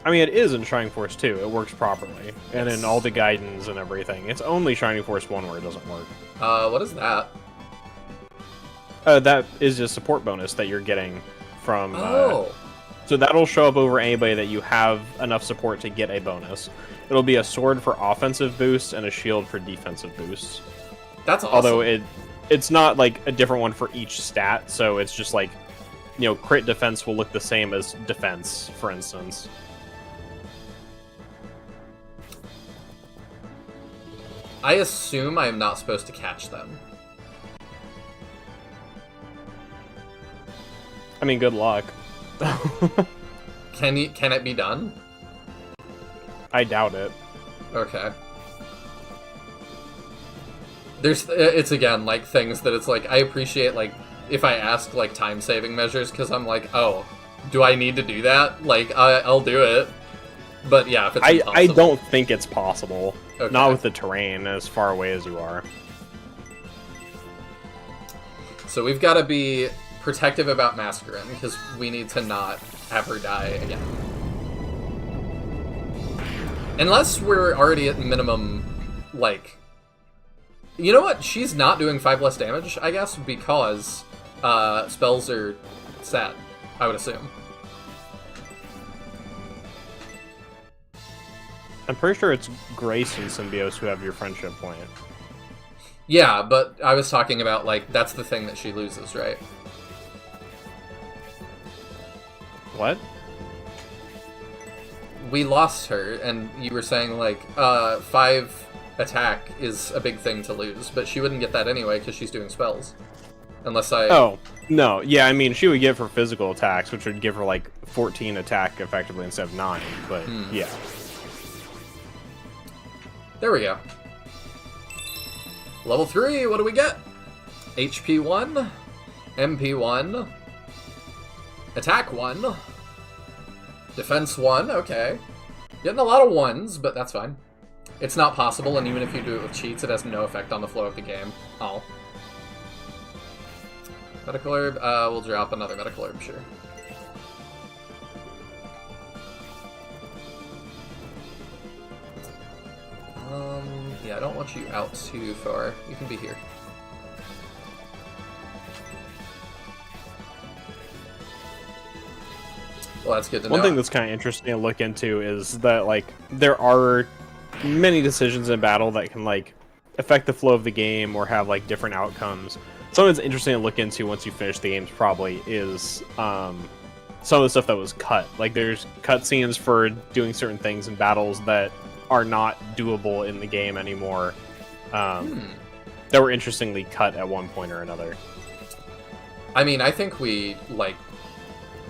I mean, it is in Shining Force 2. It works properly. And in all the guidance and everything. It's only Shining Force 1 where it doesn't work. What is that? That is a support bonus that you're getting from... Oh! So that'll show up over anybody that you have enough support to get a bonus. It'll be a sword for offensive boosts and a shield for defensive boosts. That's awesome. Although it's not like a different one for each stat, so it's just like, you know, crit defense will look the same as defense, for instance. I assume I'm not supposed to catch them. I mean, good luck. Can it be done? I doubt it. Okay. It's again, like, things that it's like, I appreciate, like, if I ask, like, time-saving measures, because I'm like, oh, do I need to do that? Like, I'll do it. But yeah, if it's impossible. I don't think it's possible. Okay. Not with the terrain as far away as you are. So we've got to be protective about Mascarin, because we need to not have her die again. Unless we're already at minimum, like... You know what? She's not doing 5 less damage, I guess, because spells are set, I would assume. I'm pretty sure it's Grace and Symbios who have your friendship point. Yeah, but I was talking about, like, that's the thing that she loses, right? What? We lost her, and you were saying, like, 5 attack is a big thing to lose, but she wouldn't get that anyway because she's doing spells. Unless I... Oh, no. Yeah, I mean, she would get for physical attacks, which would give her, like, 14 attack effectively instead of 9, but yeah. There we go. Level 3, what do we get? HP 1, MP 1, Attack 1, Defense 1, okay. Getting a lot of 1s, but that's fine. It's not possible, and even if you do it with cheats, it has no effect on the flow of the game. Oh. Medical Herb, we'll drop another Medical Herb, sure. Yeah, I don't want you out too far. You can be here. Well, that's good to know. One thing that's kind of interesting to look into is that, like, there are many decisions in battle that can, like, affect the flow of the game or have, like, different outcomes. Something that's interesting to look into once you finish the games probably is, some of the stuff that was cut. Like, there's cutscenes for doing certain things in battles that are not doable in the game anymore. That were interestingly cut at one point or another. I mean, I think we, like,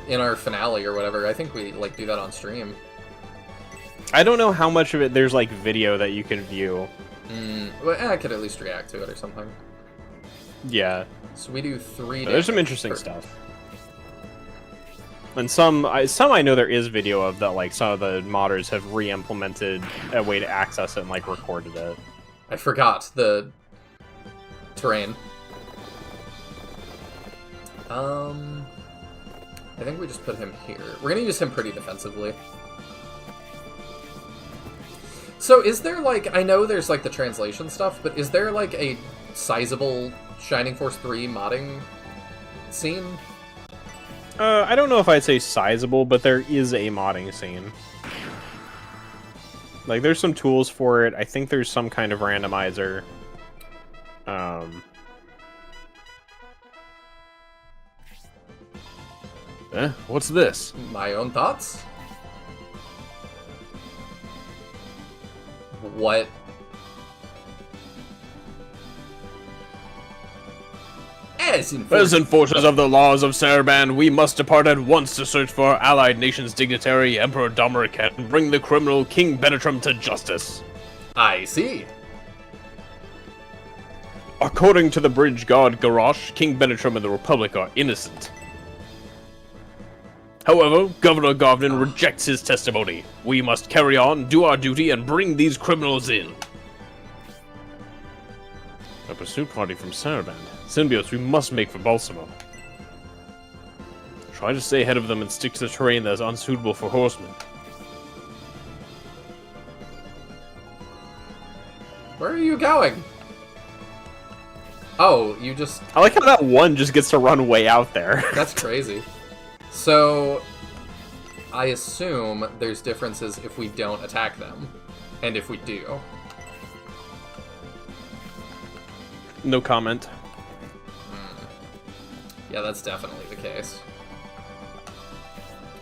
in our finale or whatever, I think we, like, do that on stream. I don't know how much of it there's, like, video that you can view. Well, I could at least react to it or something. Yeah. So we do 3 There's some interesting stuff. And some I know there is video of that, like, some of the modders have re-implemented a way to access it and, like, recorded it. I forgot the terrain. I think we just put him here. We're gonna use him pretty defensively. So is there, like, I know there's, like, the translation stuff, but is there, like, a sizable Shining Force 3 modding scene? I don't know if I'd say sizable, but there is a modding scene. Like, there's some tools for it. I think there's some kind of randomizer. What's this? My own thoughts? What? As enforcers of the laws of Saraban, we must depart at once to search for our allied nation's dignitary, Emperor Domeric, and bring the criminal King Benetram to justice. I see. According to the bridge guard Garrosh, King Benetram and the Republic are innocent. However, Governor Govnin rejects his testimony. We must carry on, do our duty, and bring these criminals in. A pursuit party from Saraban. Symbiotes we must make for Balsamo. Try to stay ahead of them and stick to the terrain that is unsuitable for horsemen. Where are you going? Oh, you just... I like how that one just gets to run way out there. That's crazy. So, I assume there's differences if we don't attack them, and if we do. No comment. Yeah, that's definitely the case.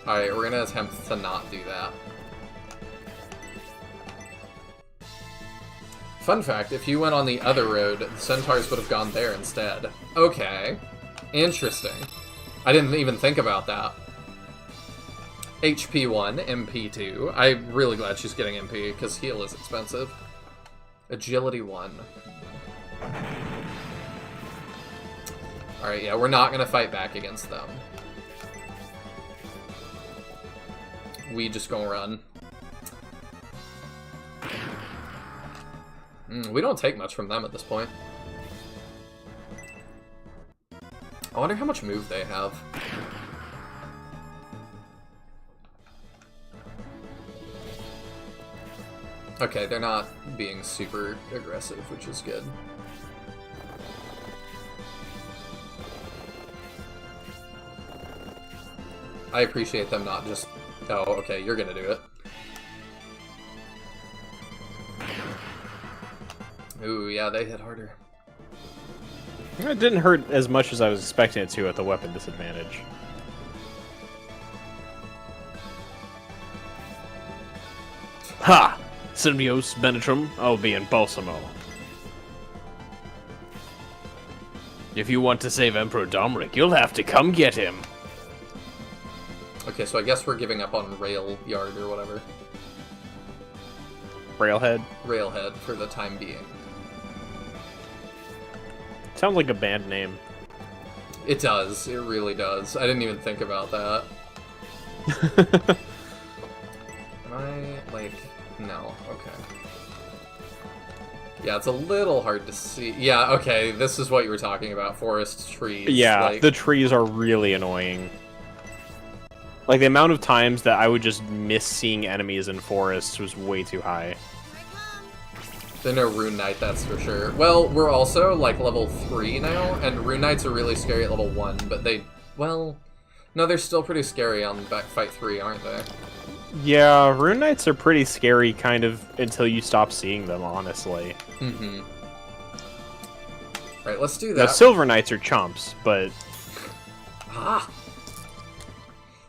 Alright, we're gonna attempt to not do that. Fun fact, if you went on the other road, the centaurs would have gone there instead. Okay. Interesting. I didn't even think about that. HP 1, MP 2. I'm really glad she's getting MP, because heal is expensive. Agility 1. Alright, yeah, we're not gonna fight back against them. We just gonna run. We don't take much from them at this point. I wonder how much move they have. Okay, they're not being super aggressive, which is good. I appreciate them not just... Oh, okay, you're gonna do it. Ooh, yeah, they hit harder. It didn't hurt as much as I was expecting it to at the weapon disadvantage. Ha! Symbios, Benetram, I'll be in Balsamo. If you want to save Emperor Domeric, you'll have to come get him. Okay, so I guess we're giving up on Rail Yard or whatever. Railhead? Railhead for the time being. Sounds like a band name. It does. It really does. I didn't even think about that. Am I, like... No. Okay. Yeah, it's a little hard to see. Yeah, okay, this is what you were talking about. Forest trees. Yeah, like... the trees are really annoying. Like, the amount of times that I would just miss seeing enemies in forests was way too high. They're no Rune Knight, that's for sure. Well, we're also, like, level 3 now, and Rune Knights are really scary at level 1, but they... Well... No, they're still pretty scary on Fight 3, aren't they? Yeah, Rune Knights are pretty scary, kind of, until you stop seeing them, honestly. Mm-hmm. Right, let's do that. Now, Silver Knights are chumps, but... Ah!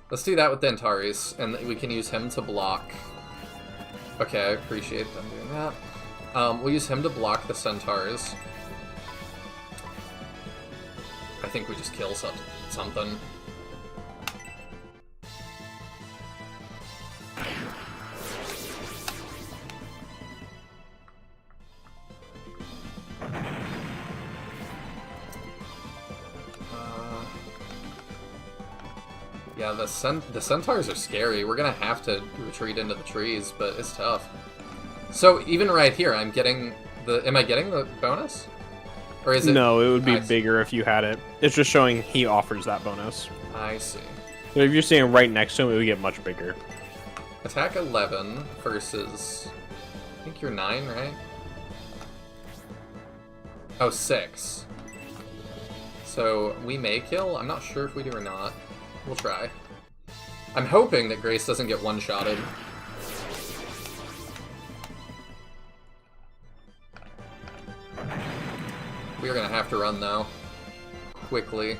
Let's do that with the Antares, and we can use him to block. Okay, I appreciate them doing that. We'll use him to block the Centaurs. I think we just kill something. Yeah, the Centaurs are scary. We're gonna have to retreat into the trees, but it's tough. So even right here, I'm getting the... Am I getting the bonus? Or is it... No, it would be bigger if you had it. It's just showing he offers that bonus. I see. So if you're standing right next to him, it would get much bigger. Attack 11 versus... I think you're 9, right? Oh, 6. So we may kill? I'm not sure if we do or not. We'll try. I'm hoping that Grace doesn't get one-shotted. We're gonna have to run, though. Quickly.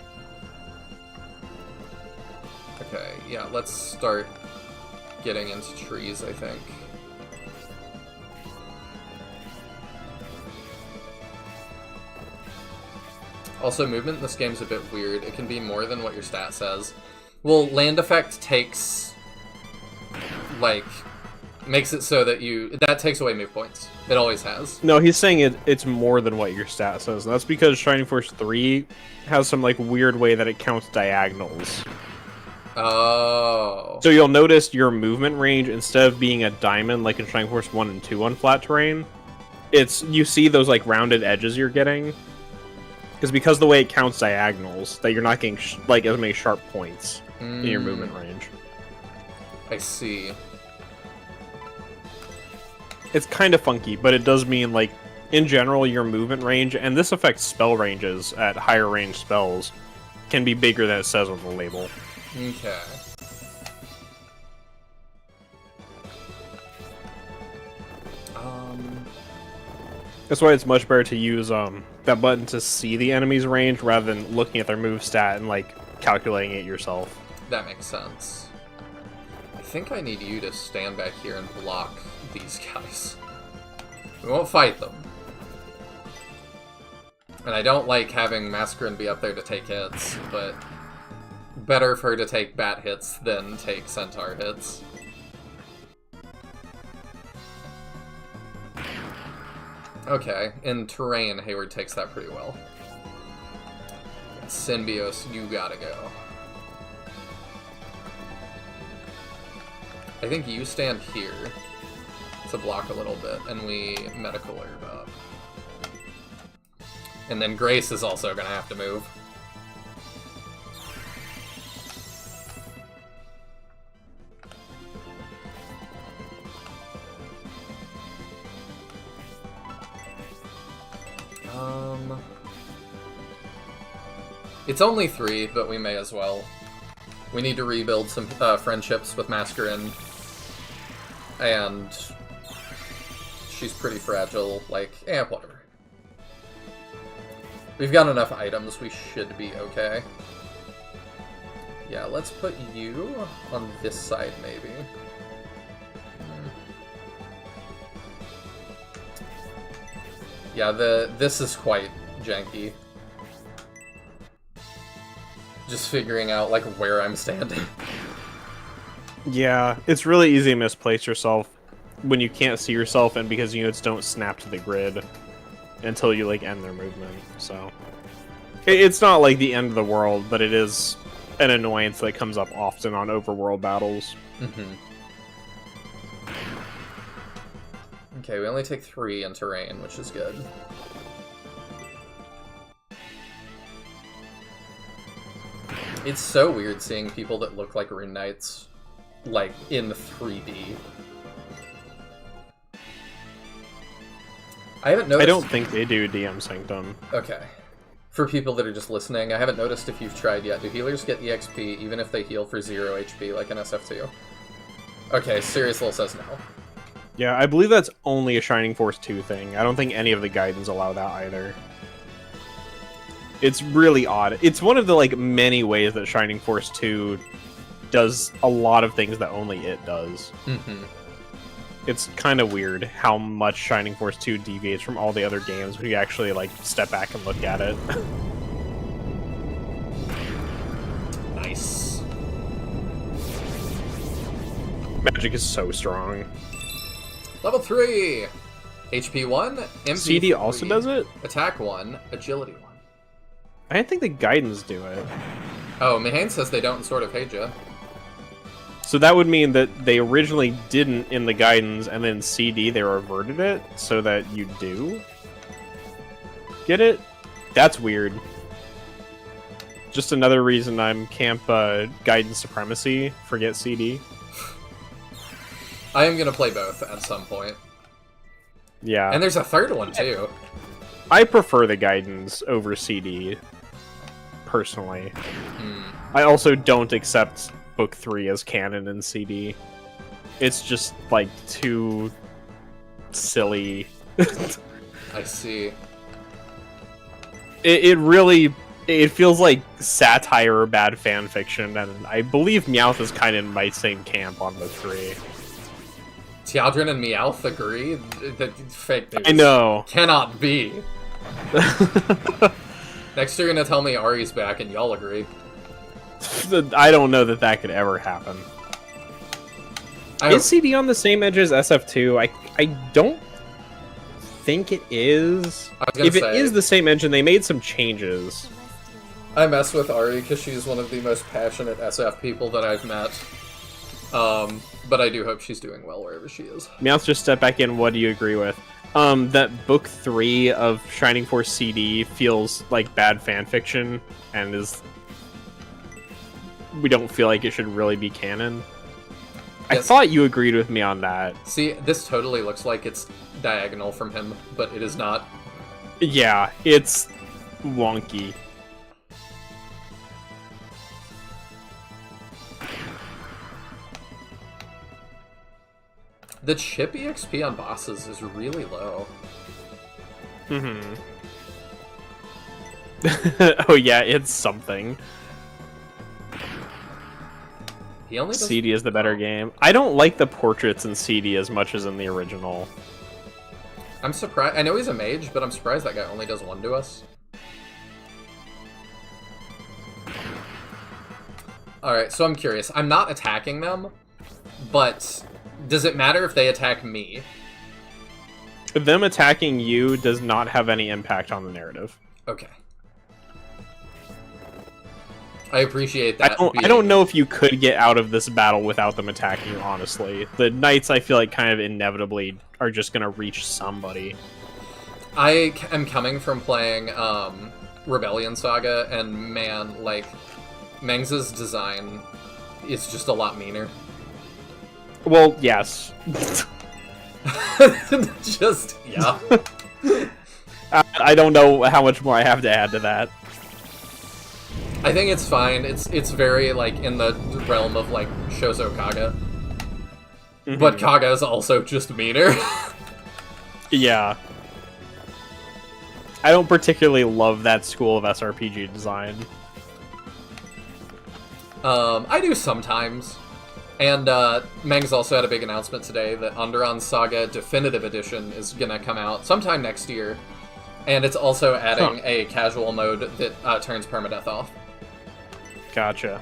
Okay, yeah, let's start getting into trees, I think. Also, movement in this game's a bit weird. It can be more than what your stat says. Well, land effect takes, like, makes it so that that takes away move points. It always has. No, he's saying it's more than what your stat says. That's because Shining Force 3 has some, like, weird way that it counts diagonals. Oh. So you'll notice your movement range, instead of being a diamond like in Shining Force 1 and 2 on flat terrain, you see those, like, rounded edges you're getting? Because the way it counts diagonals, that you're not getting, like, as many sharp points in your movement range. I see. It's kind of funky, but it does mean, like, in general, your movement range, and this affects spell ranges at higher range spells, can be bigger than it says on the label. Okay. That's why it's much better to use that button to see the enemy's range rather than looking at their move stat and, like, calculating it yourself. That makes sense. I think I need you to stand back here and block these guys. We won't fight them. And I don't like having Mascarin be up there to take hits, but better for her to take bat hits than take Centaur hits. Okay, in terrain, Hayward takes that pretty well. Symbios, you gotta go. I think you stand here to block a little bit, and we medical herb up. And then Grace is also gonna have to move. It's only 3, but we may as well. We need to rebuild some friendships with Mascarin. And she's pretty fragile, like, whatever. We've got enough items, we should be okay. Yeah, let's put you on this side, maybe. Yeah, this is quite janky. Just figuring out, like, where I'm standing. Yeah, it's really easy to misplace yourself when you can't see yourself and because units don't snap to the grid until you, like, end their movement, so... It's not, like, the end of the world, but it is an annoyance that comes up often on overworld battles. Mm-hmm. Okay, we only take 3 in terrain, which is good. It's so weird seeing people that look like Rune Knights, like, in 3D. I haven't noticed... I don't think they do DM Sanctum. Okay. For people that are just listening, I haven't noticed if you've tried yet. Do healers get EXP even if they heal for 0 HP, like in SF2? Okay, Sirius Lil says no. Yeah, I believe that's only a Shining Force 2 thing. I don't think any of the guidance allow that either. It's really odd. It's one of the, like, many ways that Shining Force 2 does a lot of things that only it does. Mm-hmm. It's kind of weird how much Shining Force 2 deviates from all the other games when you actually like step back and look at it. Nice. Magic is so strong. Level 3! HP 1, MP CD 3, also does it? Attack 1, Agility 1. I didn't think the Guidance do it. Oh, Mihane says they don't in Sword of Heija. So that would mean that they originally didn't in the Guidance, and then CD they reverted it so that you do. Get it? That's weird. Just another reason I'm camp Guidance Supremacy, forget CD. I am gonna play both at some point. Yeah. And there's a third one, too. I prefer the Guidance over CD, personally. I also don't accept Book 3 as canon in CD. It's just, like, too silly. I see. It really... It feels like satire or bad fan fiction, and I believe Meowth is kind of in my same camp on Book 3. Teodrin and Meowth agree? That fake news. I know. Cannot be. Next you're gonna tell me Ari's back and y'all agree. I don't know that that could ever happen. Is CD on the same edge as SF2? I don't think it is. If it is the same engine, they made some changes. I mess with Ari because she's one of the most passionate SF people that I've met. But I do hope she's doing well wherever she is. Meowth, just step back in. What do you agree with? That Book 3 of Shining Force CD feels like bad fanfiction and is... We don't feel like it should really be canon. Yes. I thought you agreed with me on that. See, this totally looks like it's diagonal from him, but it is not. Yeah, it's wonky. The chip EXP on bosses is really low. Mm-hmm. Oh yeah, it's something. He only does... CD is the better game. I don't like the portraits in CD as much as in the original. I'm surprised. I know he's a mage, but I'm surprised that guy only does one to us. Alright, so I'm curious. I'm not attacking them, but does it matter if they attack me? Them attacking you does not have any impact on the narrative. Okay. I appreciate that. I don't know if you could get out of this battle without them attacking you, honestly. The knights, I feel like, kind of inevitably are just going to reach somebody. I am coming from playing Rebellion Saga, and man, like, Mengs's design is just a lot meaner. Well, yes. Just, yeah. I don't know how much more I have to add to that. I think it's fine. It's very, like, in the realm of, like, Shozo Kaga. Mm-hmm. But Kaga is also just meaner. Yeah. I don't particularly love that school of SRPG design. I do sometimes. And Mengs also had a big announcement today that Onderon Saga Definitive Edition is gonna come out sometime next year. And it's also adding a casual mode that turns permadeath off. Gotcha.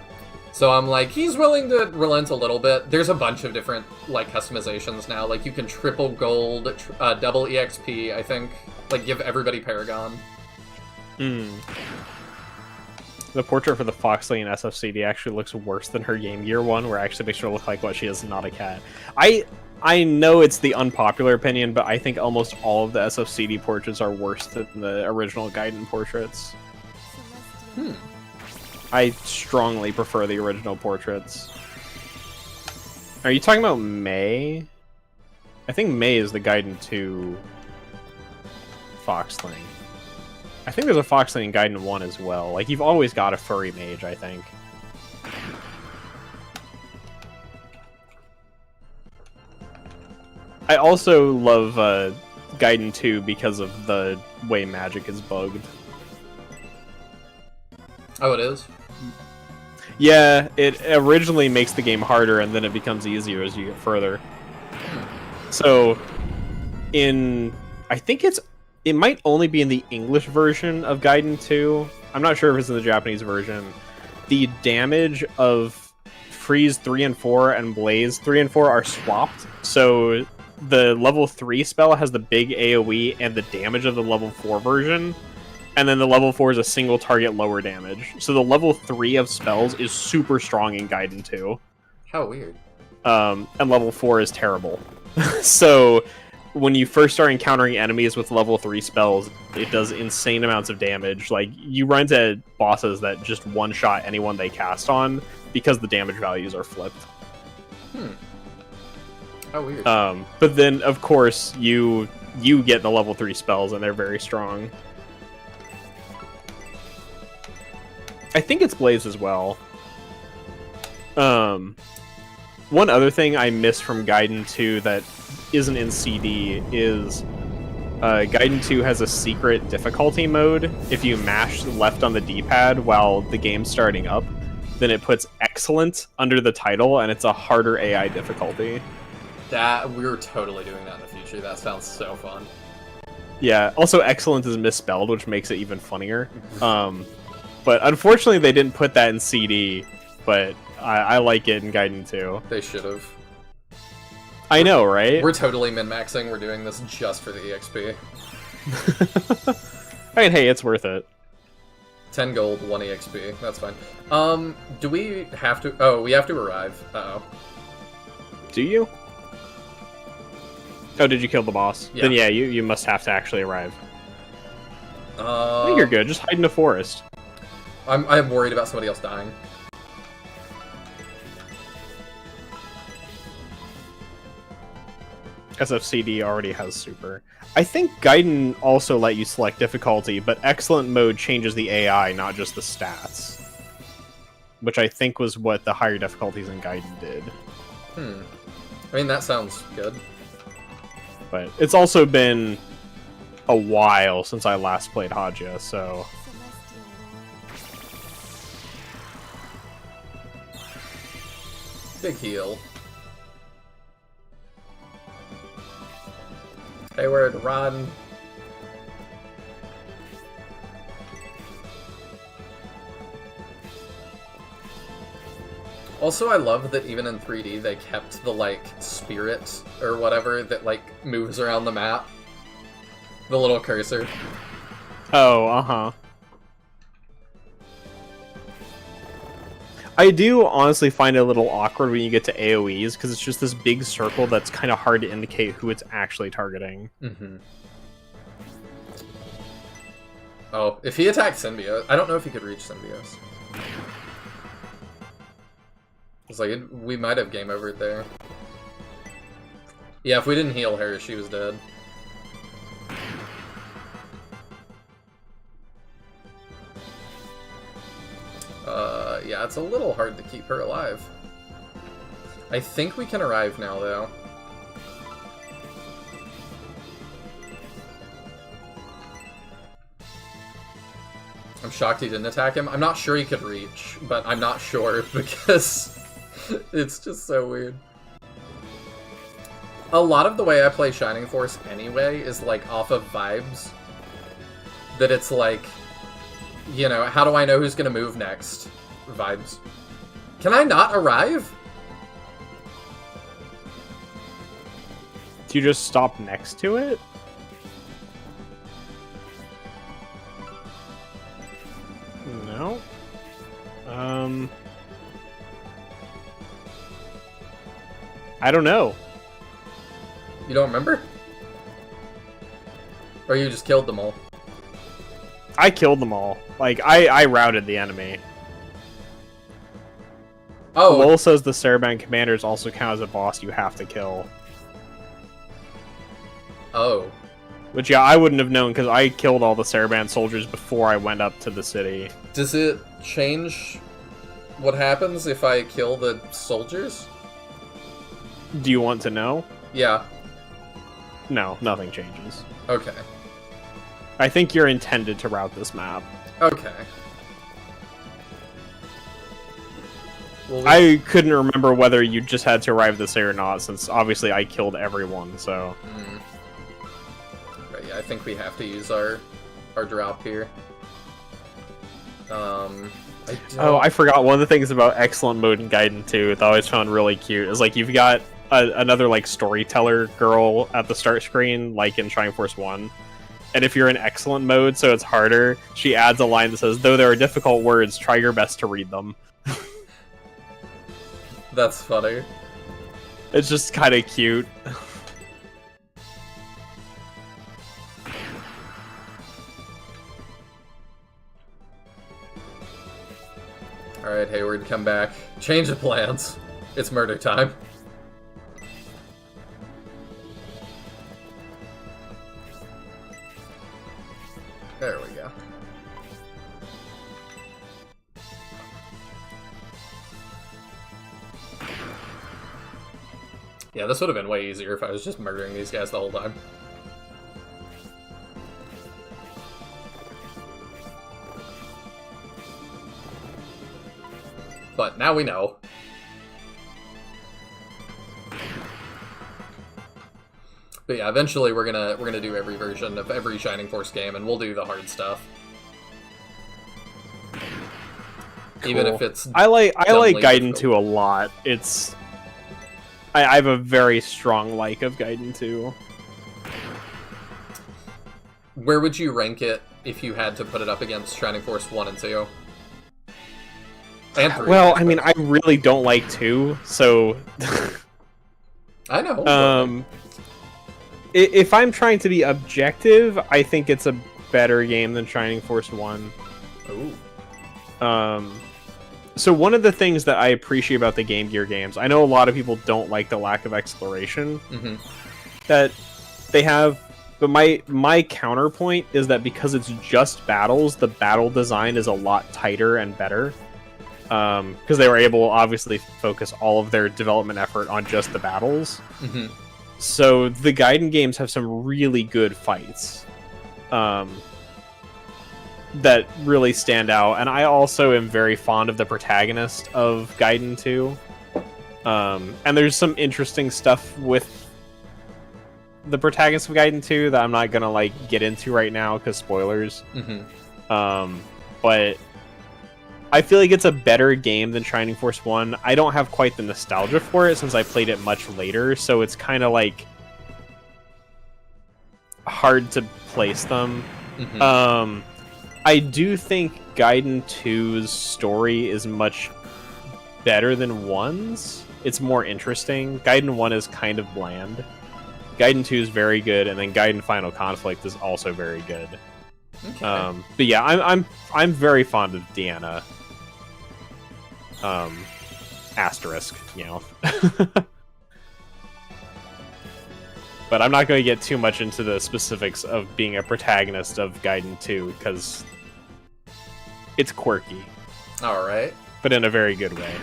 So I'm like, he's willing to relent a little bit. There's a bunch of different, like, customizations now. Like, you can triple gold, double EXP, I think. Like, give everybody Paragon. Hmm. The portrait for the Foxley in SFCD actually looks worse than her Game Gear one, where it actually makes her look like what she is, not a cat. I know it's the unpopular opinion, but I think almost all of the SFCD portraits are worse than the original Gaiden portraits. I strongly prefer the original portraits. Are you talking about May? I think May is the Gaiden 2 Foxling. I think there's a Foxling in Gaiden 1 as well. Like, you've always got a furry mage, I think. I also love Gaiden 2 because of the way magic is bugged. Oh, it is? Yeah, it originally makes the game harder, and then it becomes easier as you get further. So, I think it might only be in the English version of Gaiden 2. I'm not sure if it's in the Japanese version. The damage of Freeze 3 and 4 and Blaze 3 and 4 are swapped. So the level 3 spell has the big AoE and the damage of the level 4 version. And then the level 4 is a single target lower damage. So the level 3 of spells is super strong in Gaiden 2. How weird. And level 4 is terrible. So when you first start encountering enemies with level 3 spells, it does insane amounts of damage. Like, you run into bosses that just one-shot anyone they cast on because the damage values are flipped. How weird. But then, of course, you get the level 3 spells, and they're very strong. I think it's Blaze as well. One other thing I missed from Gaiden 2 that isn't in CD is Gaiden 2 has a secret difficulty mode. If you mash left on the D-pad while the game's starting up, then it puts Excellent under the title, and it's a harder AI difficulty. We're totally doing that in the future. That sounds so fun. Yeah, also Excellent is misspelled, which makes it even funnier. But unfortunately they didn't put that in CD, but I like it in Gaiden 2. They should have. I know, right? We're totally min-maxing. We're doing this just for the EXP. I mean, hey, it's worth it. 10 gold, 1 EXP. That's fine. Do we have to... Oh, we have to arrive. Uh-oh. Do you? Oh, did you kill the boss? Yeah. Then yeah, you must have to actually arrive. I think Um, you're good. Just hide in the forest. I'm worried about somebody else dying. SFCD already has super. I think Gaiden also let you select difficulty, but Excellent mode changes the AI, not just the stats. Which I think was what the higher difficulties in Gaiden did. I mean, that sounds good. But it's also been a while since I last played Hadja, so... Big heal. Hayward, run. Also, I love that even in 3D they kept the, like, spirit or whatever that, like, moves around the map. The little cursor. Oh, uh-huh. I do honestly find it a little awkward when you get to AoEs, because it's just this big circle that's kind of hard to indicate who it's actually targeting. Mm-hmm. Oh, if he attacked Symbios... I don't know if he could reach Symbios. It's like, we might have game over there. Yeah, if we didn't heal her, she was dead. Yeah, it's a little hard to keep her alive. I think we can arrive now, though. I'm shocked he didn't attack him. I'm not sure he could reach, but I'm not sure because it's just so weird. A lot of the way I play Shining Force anyway is like off of vibes. That it's like, you know, how do I know who's gonna move next? Vibes. Can I not arrive? Do you just stop next to it? No. I don't know. You don't remember? Or you just killed them all? I killed them all. Like, I routed the enemy. Oh, Lowell says the Saraband commanders also count as a boss you have to kill. oh. Which, yeah, I wouldn't have known because I killed all the Saraband soldiers before I went up to the city. Does it change what happens if I kill the soldiers? Do you want to know? Yeah. No, nothing changes. Okay. I think you're intended to route this map. Okay. I couldn't remember whether you just had to arrive this way or not, since obviously I killed everyone, so... Right, yeah, I think we have to use our drop here. I forgot one of the things about excellent mode in Gaiden 2 that I always found really cute is, like, you've got another, like, storyteller girl at the start screen, like in Shining Force 1. And if you're in excellent mode, so it's harder, she adds a line that says, "Though there are difficult words, try your best to read them." That's funny. It's just kind of cute. Alright, Hayward, come back. Change of plans. It's murder time. There we go. Yeah, this would have been way easier if I was just murdering these guys the whole time. But now we know. But yeah, eventually we're gonna do every version of every Shining Force game, and we'll do the hard stuff. Cool. Even if it's I like Gaiden 2 a lot. I have a very strong like of Gaiden 2. Where would you rank it if you had to put it up against Shining Force 1 and 2? And 3. Well, I mean, I really don't like 2, so... I know. If I'm trying to be objective, I think it's a better game than Shining Force 1. Ooh. So one of the things that I appreciate about the Game Gear games, I know a lot of people don't like the lack of exploration that they have, but my counterpoint is that because it's just battles, the battle design is a lot tighter and better. Because they were able, obviously, focus all of their development effort on just the battles. So the Gaiden games have some really good fights that really stand out. And I also am very fond of the protagonist of Gaiden 2. And there's some interesting stuff with the protagonist of Gaiden 2 that I'm not gonna like get into right now because spoilers. But I feel like it's a better game than Shining Force 1. I don't have quite the nostalgia for it since I played it much later, so it's kind of like hard to place them. I do think Gaiden 2's story is much better than 1's. It's more interesting. Gaiden 1 is kind of bland. Gaiden 2 is very good, and then Gaiden Final Conflict is also very good. Okay. But yeah, I'm very fond of Deanna. Asterisk, you know. But I'm not going to get too much into the specifics of being a protagonist of Gaiden 2, because it's quirky. Alright. But in a very good way.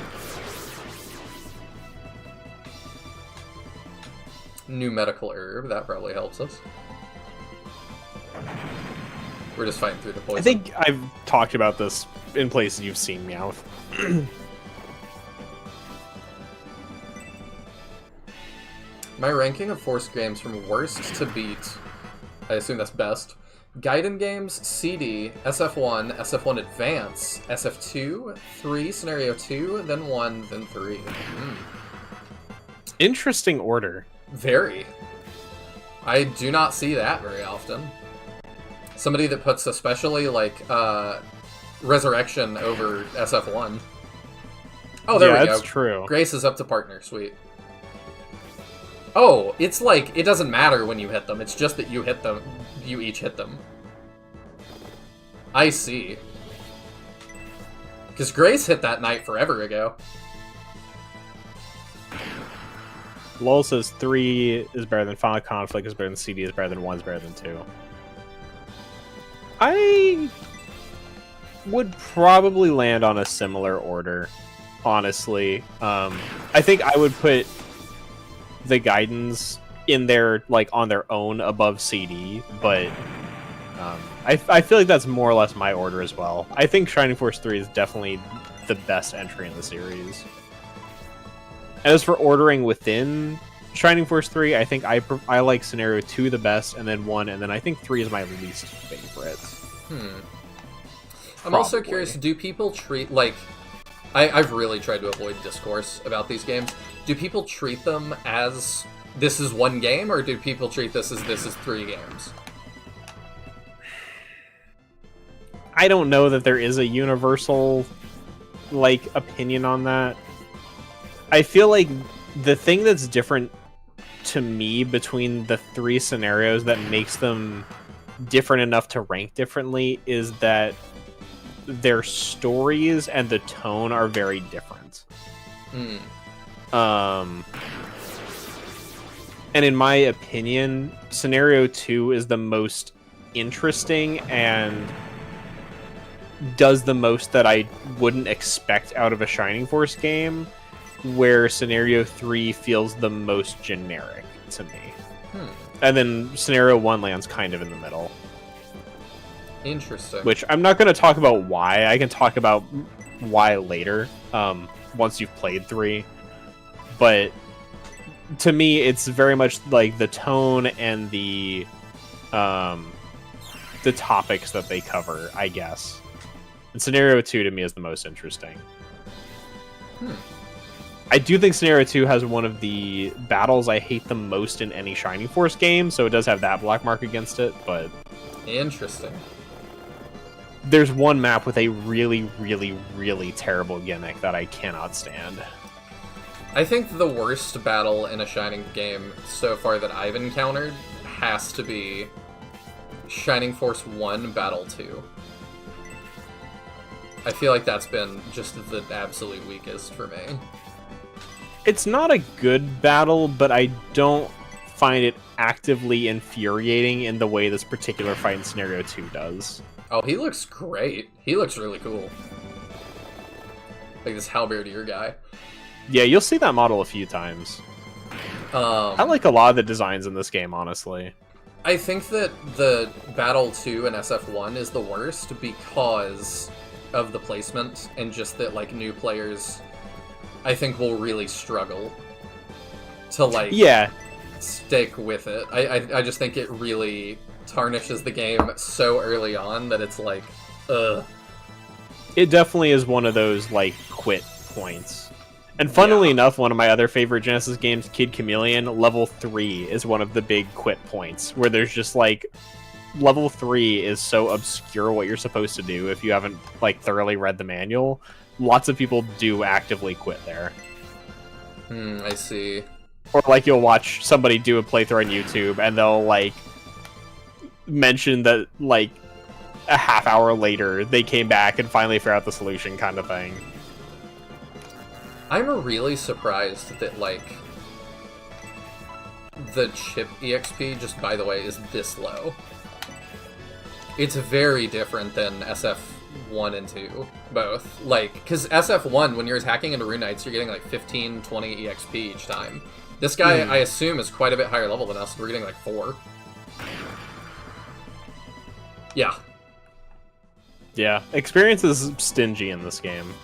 New medical herb, that probably helps us. We're just fighting through the poison. I think I've talked about this in places you've seen, Meowth. My ranking of Force games from worst to beat, I assume that's best. Gaiden games, CD, SF1, SF1 Advance, SF2, 3, Scenario 2, then 1, then 3. Interesting order. Very. I do not see that very often. Somebody that puts especially, like, Resurrection over SF1. Oh, there we go. Yeah, that's true. Grace is up to partner, sweet. Oh, it's like, it doesn't matter when you hit them, it's just that you hit them, you each hit them. I see. Because Grace hit that knight forever ago. Lol says 3 is better than Final Conflict, is better than CD, is better than 1, is better than 2. I would probably land on a similar order, honestly. I think I would put the Gaidens in there, like, on their own above CD, but I feel like that's more or less my order as well. I think Shining Force 3 is definitely the best entry in the series. As for ordering within Shining Force 3, I think I like Scenario 2 the best, and then 1, and then I think 3 is my least favorite. I'm also curious, do people treat, like, I've really tried to avoid discourse about these games. Do people treat them as this is one game, or do people treat this is 3 games? I don't know that there is a universal, like, opinion on that. I feel like the thing that's different to me between the 3 scenarios that makes them different enough to rank differently is that their stories and the tone are very different. And in my opinion, Scenario 2 is the most interesting and does the most that I wouldn't expect out of a Shining Force game, where Scenario 3 feels the most generic to me. And then Scenario 1 lands kind of in the middle. Interesting. Which I'm not going to talk about why. I can talk about why later, once you've played 3. But to me, it's very much like the tone and the topics that they cover, I guess. And Scenario 2 to me is the most interesting. I do think Scenario 2 has one of the battles I hate the most in any Shining Force game, so it does have that black mark against it, but... Interesting. There's one map with a really, really, really terrible gimmick that I cannot stand. I think the worst battle in a Shining game so far that I've encountered has to be Shining Force 1 Battle 2. I feel like that's been just the absolute weakest for me. It's not a good battle, but I don't find it actively infuriating in the way this particular fight in Scenario 2 does. Oh, he looks great. He looks really cool. Like this halberdier guy. Yeah, you'll see that model a few times. I like a lot of the designs in this game, honestly. I think that the Battle 2 in SF1 is the worst because of the placement and just that, like, new players, I think, will really struggle to, like, stick with it. I just think it really tarnishes the game so early on that it's like, ugh. It definitely is one of those, like, quit points. And funnily enough, one of my other favorite Genesis games, Kid Chameleon, level 3 is one of the big quit points, where there's just, like, level 3 is so obscure what you're supposed to do if you haven't, like, thoroughly read the manual. Lots of people do actively quit there. I see. Or, like, you'll watch somebody do a playthrough on YouTube, and they'll, like, mention that, like, a half hour later, they came back and finally figured out the solution kind of thing. I'm really surprised that, like, the chip EXP, just by the way, is this low. It's very different than SF1 and 2, both. Like, because SF1, when you're attacking into Rune Knights, you're getting, like, 15, 20 EXP each time. This guy, I assume, is quite a bit higher level than us. We're getting, like, 4. Yeah. Yeah, experience is stingy in this game.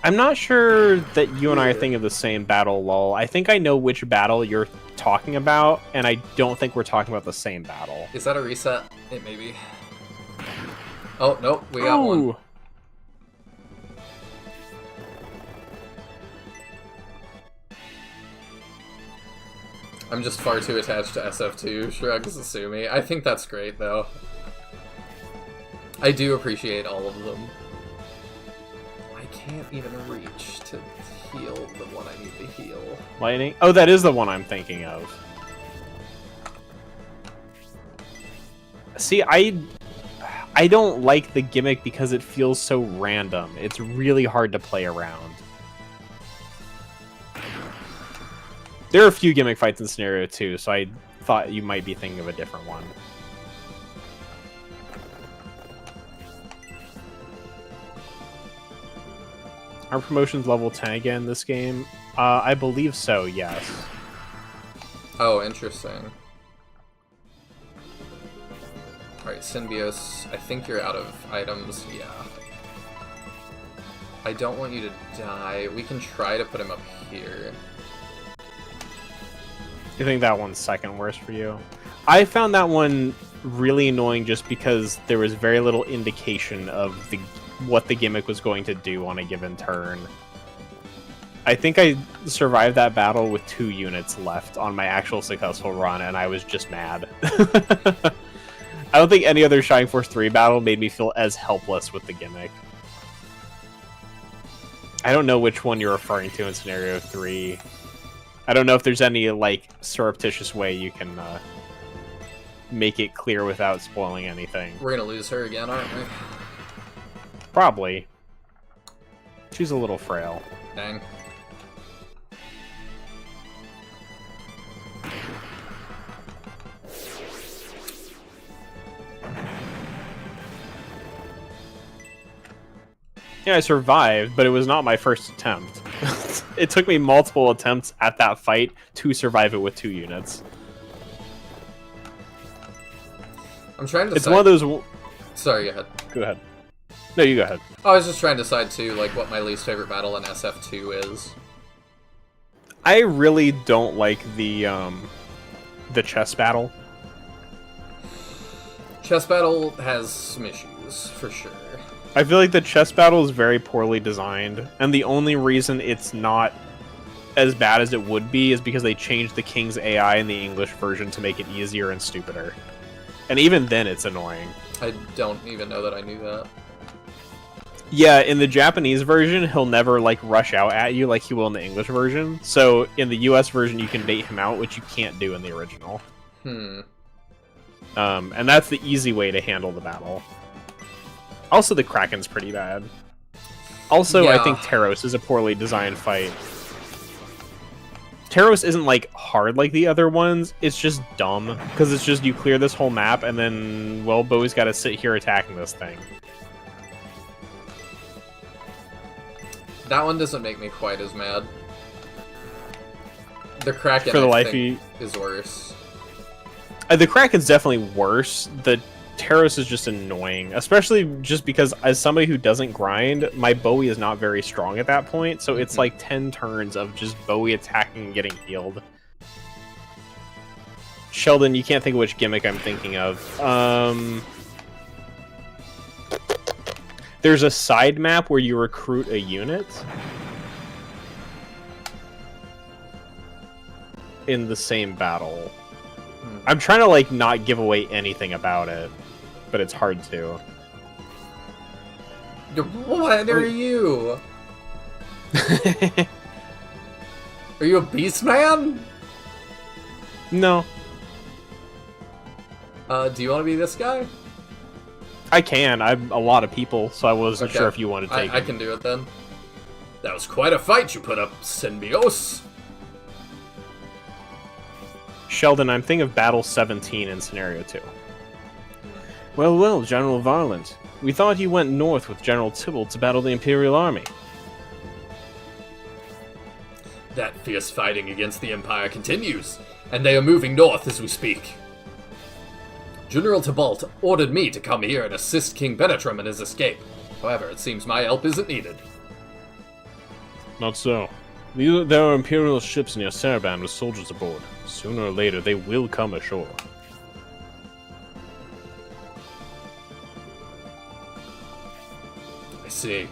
I'm not sure that you and I are thinking of the same battle, lol. I think I know which battle you're talking about, and I don't think we're talking about the same battle. Is that a reset? It may be. Oh, nope, we got one. I'm just far too attached to SF2, shrugs Asumi. I think that's great, though. I do appreciate all of them. I can't even reach to heal the one I need to heal. Lightning? Oh, that is the one I'm thinking of. See, I don't like the gimmick because it feels so random. It's really hard to play around. There are a few gimmick fights in Scenario 2, so I thought you might be thinking of a different one. Are promotions level 10 again this game? I believe so, yes. Oh, interesting. Alright, Symbios, I think you're out of items, yeah. I don't want you to die. We can try to put him up here. You think that one's second worst for you? I found that one really annoying just because there was very little indication of what the gimmick was going to do on a given turn. I think I survived that battle with 2 units left on my actual successful run, and I was just mad. I don't think any other Shining Force 3 battle made me feel as helpless with the gimmick. I don't know which one you're referring to in Scenario 3. I don't know if there's any, like, surreptitious way you can make it clear without spoiling anything. We're gonna lose her again, aren't we? Probably. She's a little frail. Dang. Yeah, I survived, but it was not my first attempt. It took me multiple attempts at that fight to survive it with 2 units. I'm trying to It's decide... one of those... Sorry, go ahead. Go ahead. No, you go ahead. I was just trying to decide, too, like, what my least favorite battle in SF2 is. I really don't like the chess battle. Chess battle has some issues, for sure. I feel like the chess battle is very poorly designed, and the only reason it's not as bad as it would be is because they changed the King's AI in the English version to make it easier and stupider. And even then, it's annoying. I don't even know that I knew that. Yeah, in the Japanese version, he'll never, like, rush out at you like he will in the English version. So, in the US version, you can bait him out, which you can't do in the original. And that's the easy way to handle the battle. Also, the Kraken's pretty bad. Also, yeah. I think Taros is a poorly designed fight. Taros isn't, like, hard like the other ones. It's just dumb. Because it's just you clear this whole map, and then, well, Bowie's got to sit here attacking this thing. That one doesn't make me quite as mad. The Kraken, For the I life think, is worse. The Kraken's definitely worse. The Taros is just annoying, especially just because as somebody who doesn't grind, my Bowie is not very strong at that point, so it's like 10 turns of just Bowie attacking and getting healed. Sheldon, you can't think of which gimmick I'm thinking of. There's a side map where you recruit a unit in the same battle. I'm trying to, like, not give away anything about it, but it's hard to. What are you? Are you a beast man? No. Do you want to be this guy? I can. I'm a lot of people, so I wasn't sure if you wanted to take I it. can do it then. That was quite a fight you put up, Symbios. Sheldon, I'm thinking of Battle 17 in Scenario 2. Well, well, General Varland. We thought you went north with General Tybalt to battle the Imperial Army. That fierce fighting against the Empire continues, and they are moving north as we speak. General Tybalt ordered me to come here and assist King Benetram in his escape. However, it seems my help isn't needed. Not so. There are Imperial ships near Saraband with soldiers aboard. Sooner or later, they will come ashore. I see.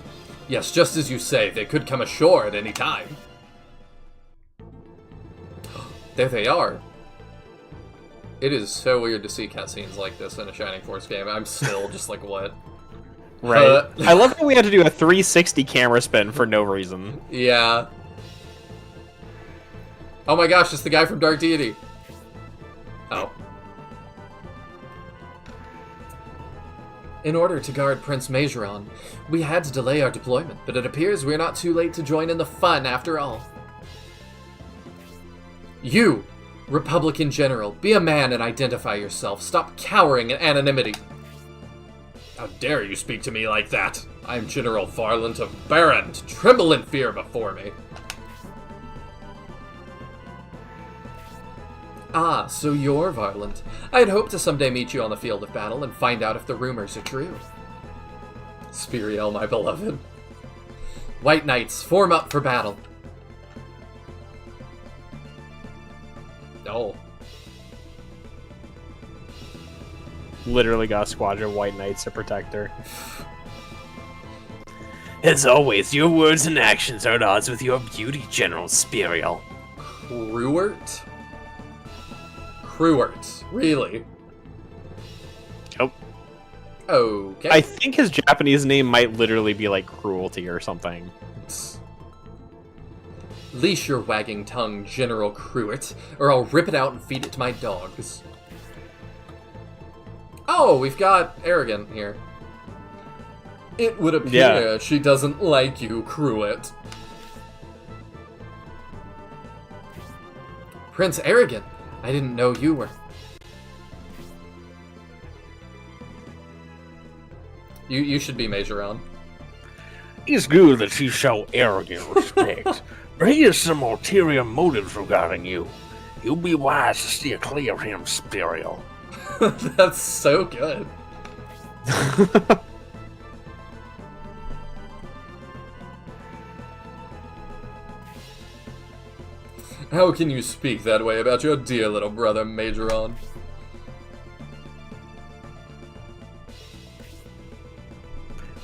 Yes, just as you say, they could come ashore at any time. There they are. It is so weird to see cutscenes like this in a Shining Force game. I'm still just like, what? Right. I love that we had to do a 360 camera spin for no reason. Yeah. Oh my gosh, it's the guy from Dark Deity. Oh. In order to guard Prince Majoron, we had to delay our deployment, but it appears we're not too late to join in the fun after all. You, Republican General, be a man and identify yourself. Stop cowering in anonymity. How dare you speak to me like that? I am General Varland of Barrand. Tremble in fear before me. Ah, so you're Varland. I had hoped to someday meet you on the field of battle and find out if the rumors are true. Spiriel, my beloved. White Knights, form up for battle. Oh. Literally got a squadron of white knights to protect her. As always, your words and actions are at odds with your beauty, General Spiriel. Cruert? Cruert, really? Yep. Okay. I think his Japanese name might literally be like cruelty or something. Leash your wagging tongue, General Cruert, or I'll rip it out and feed it to my dogs. Oh, we've got Arrogant here. It would appear she doesn't like you, Cruet. Prince Arrogant, I didn't know you were... You should be Majoron. It's good that you show arrogant respect, but he has some ulterior motives regarding you. You'll be wise to steer clear of him, Spiriel. That's so good. How can you speak that way about your dear little brother, Majoron?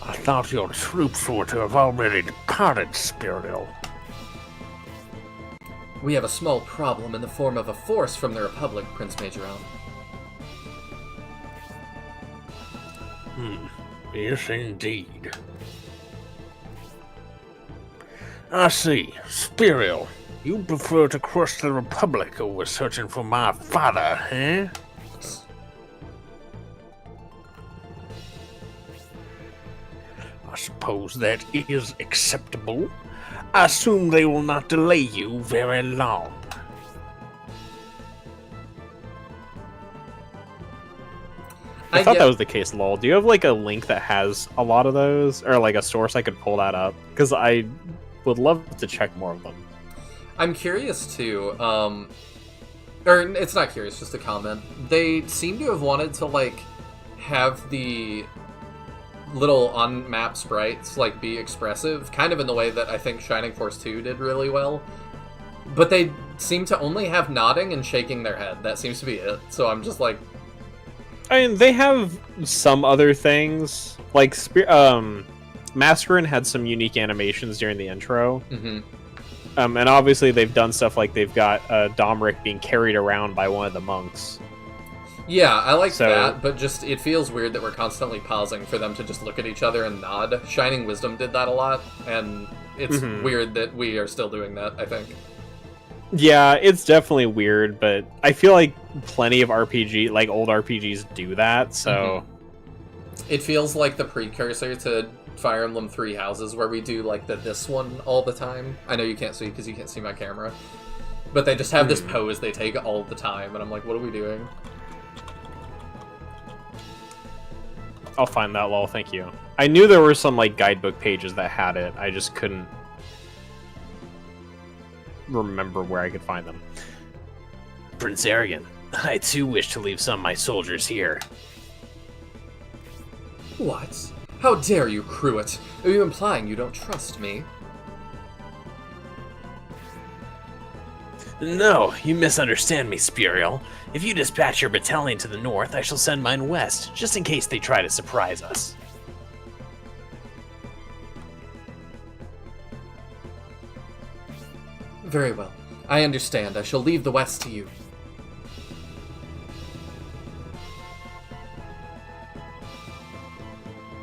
I thought your troops were to have already departed, Spiriel. We have a small problem in the form of a force from the Republic, Prince Majoron. Yes, indeed. I see. Spiriel, you prefer to crush the Republic over searching for my father, eh? I suppose that is acceptable. I assume they will not delay you very long. I thought that was the case, lol. Do you have like a link that has a lot of those? Or like a source I could pull that up? Because I would love to check more of them. I'm curious too, or it's not curious, just a comment. They seem to have wanted to like have the little on-map sprites like be expressive, kind of in the way that I think Shining Force 2 did really well. But they seem to only have nodding and shaking their head. That seems to be it. So I'm just like, I mean, they have some other things. Like, Mascarin had some unique animations during the intro. mm-hmm. And obviously they've done stuff like they've got Domric being carried around by one of the monks. Yeah, I like that, but just it feels weird that we're constantly pausing for them to just look at each other and nod. Shining Wisdom did that a lot, and it's weird that we are still doing that, I think. Yeah, it's definitely weird, but I feel like plenty of RPG, like old RPGs, do that, so... It feels like the precursor to Fire Emblem Three Houses, where we do like this one all the time. I know you can't see because you can't see my camera, but they just have this pose they take all the time, and I'm like, what are we doing? I'll find that, lol, thank you. I knew there were some like guidebook pages that had it, I just couldn't remember where I could find them. Prince Arrogant, I too wish to leave some of my soldiers here. What? How dare you, Cruet? Are you implying you don't trust me? No, you misunderstand me, Spiriel. If you dispatch your battalion to the north, I shall send mine west, just in case they try to surprise us. Very well. I understand. I shall leave the west to you.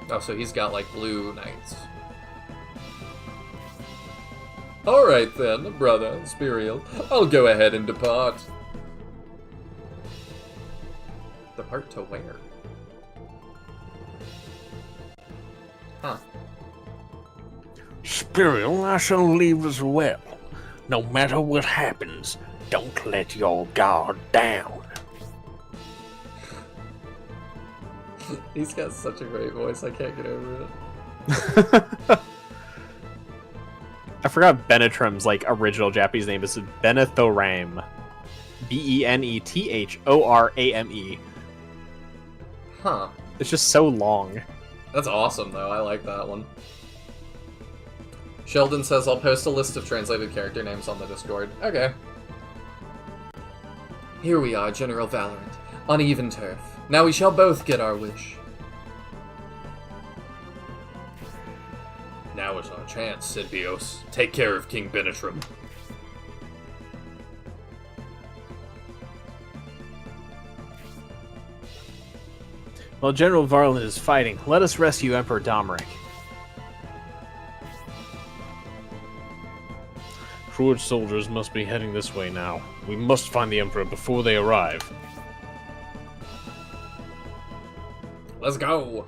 Oh, so he's got, like, blue knights. Alright then, brother, Spiriel. I'll go ahead and depart. Depart to where? Huh. Spiriel, I shall leave as well. No matter what happens, don't let your guard down. He's got such a great voice, I can't get over it. I forgot Benetrim's like original Japanese name is Benethoram. Benethorame. Huh. It's just so long. That's awesome, though. I like that one. Sheldon says, I'll post a list of translated character names on the Discord. Okay. Here we are, General Valorant. On even turf. Now we shall both get our wish. Now is our chance, Sidbios. Take care of King Benetrim. While General Varland is fighting, let us rescue Emperor Domeric. Druid soldiers must be heading this way now. We must find the Emperor before they arrive. Let's go!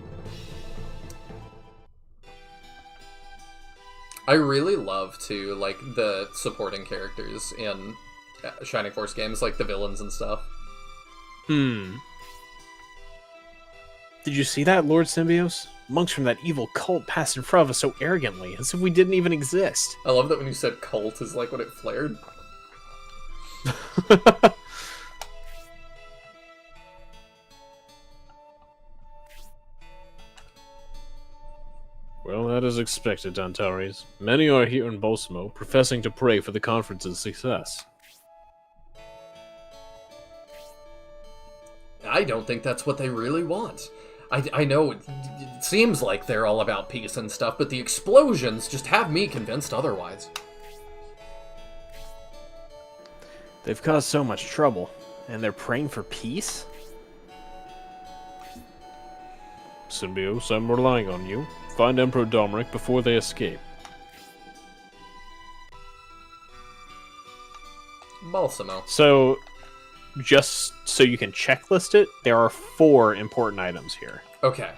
I really love, too, like, the supporting characters in Shining Force games, like the villains and stuff. Did you see that, Lord Symbios? Monks from that evil cult passed in front of us so arrogantly, as if we didn't even exist. I love that when you said cult is like when it flared. Well, that is expected, Antares. Many are here in Balsamo, professing to pray for the conference's success. I don't think that's what they really want. I know it seems like they're all about peace and stuff, but the explosions just have me convinced otherwise. They've caused so much trouble, and they're praying for peace? Symbios, I'm relying on you. Find Emperor Domeric before they escape. Balsamo. So, just so you can checklist it, there are 4 important items here. Okay.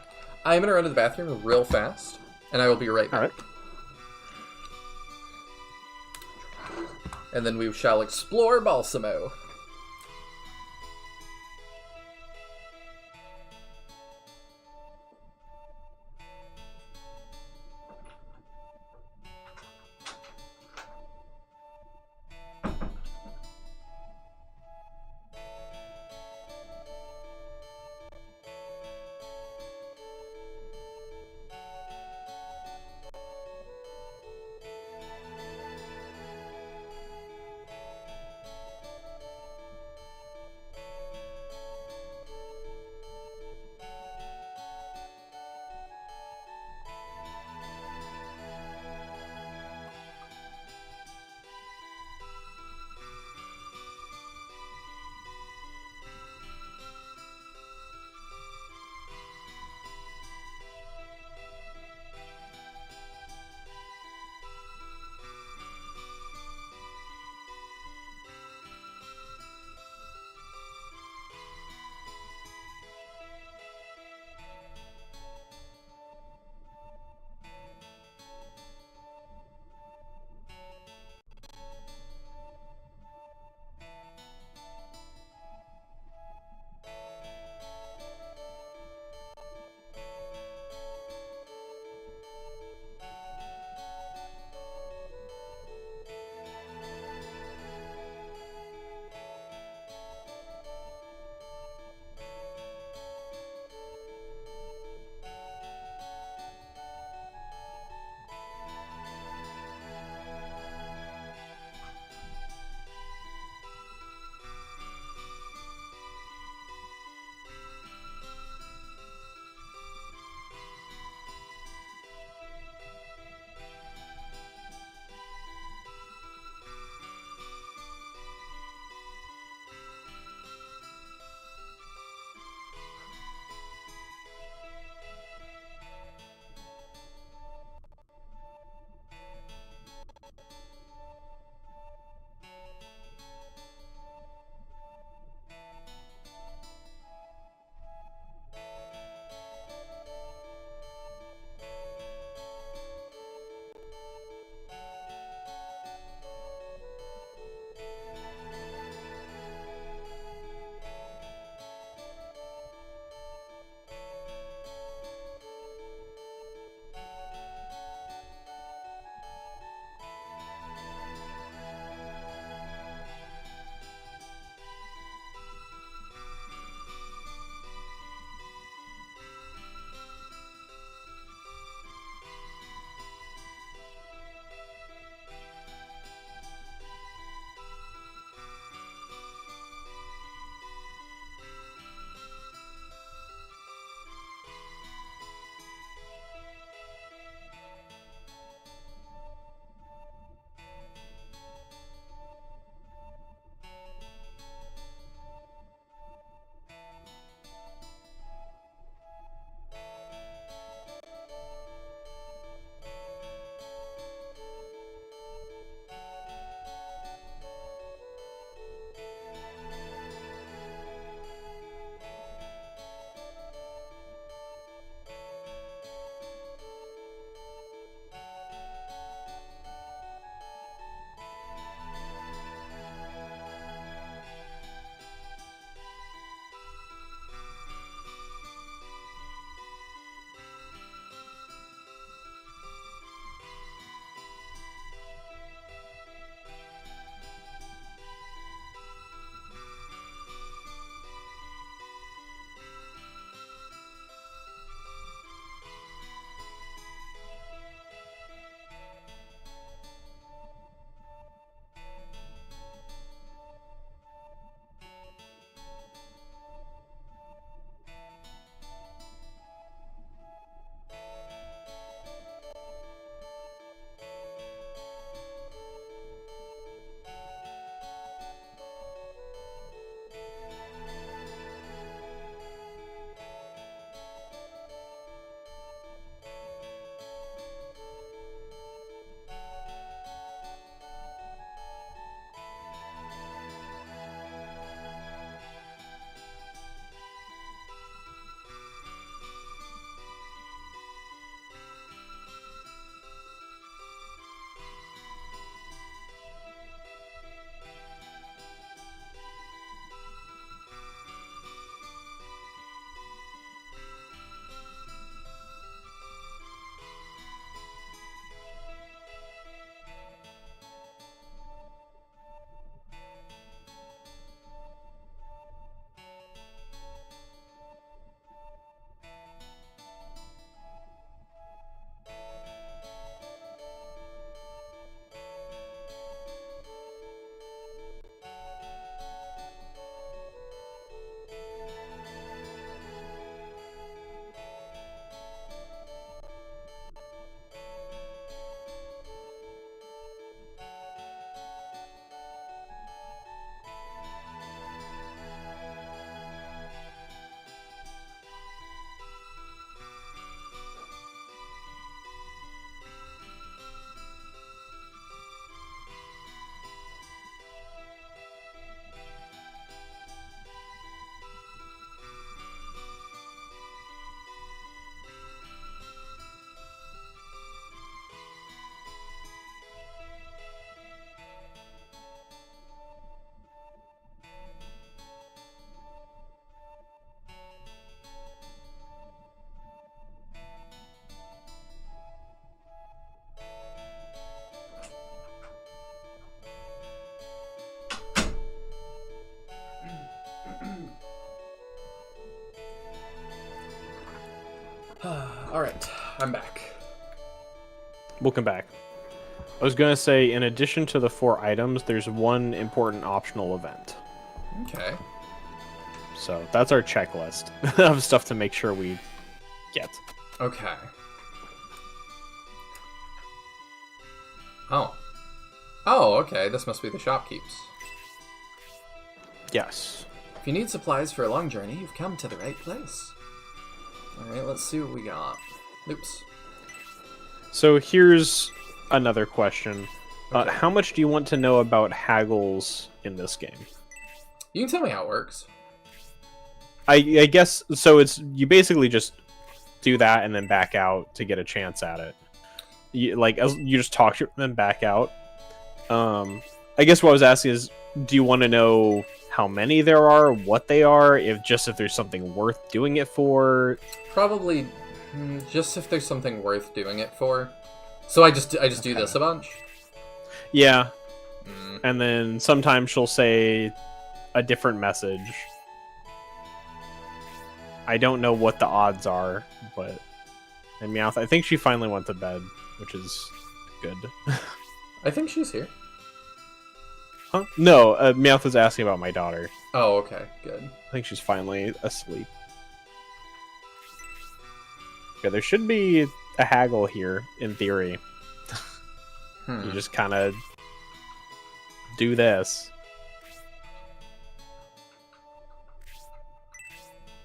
I'm gonna run to the bathroom real fast, and I will be right back. Alright. And then we shall explore Balsamo. Alright, I'm back. Welcome back. I was gonna say, in addition to the 4 items, there's one important optional event. Okay. So that's our checklist of stuff to make sure we get. Okay. Oh. Oh, okay, this must be the shopkeep's. Yes. If you need supplies for a long journey, you've come to the right place. Alright, let's see what we got. Oops. So here's another question. Okay. How much do you want to know about haggles in this game? You can tell me how it works. I guess, so it's, you basically just do that and then back out to get a chance at it. You just talk to it and then back out. I guess what I was asking is, do you want to know how many there are, what they are, if there's something worth doing it for? Probably just if there's something worth doing it for. So I just do this a bunch? Yeah. And then sometimes she'll say a different message. I don't know what the odds are, but... And Meowth, I think she finally went to bed, which is good. I think she's here. Huh? No, Meowth was asking about my daughter. Oh, okay, good. I think she's finally asleep. Yeah, there should be a haggle here, in theory. You just kind of do this.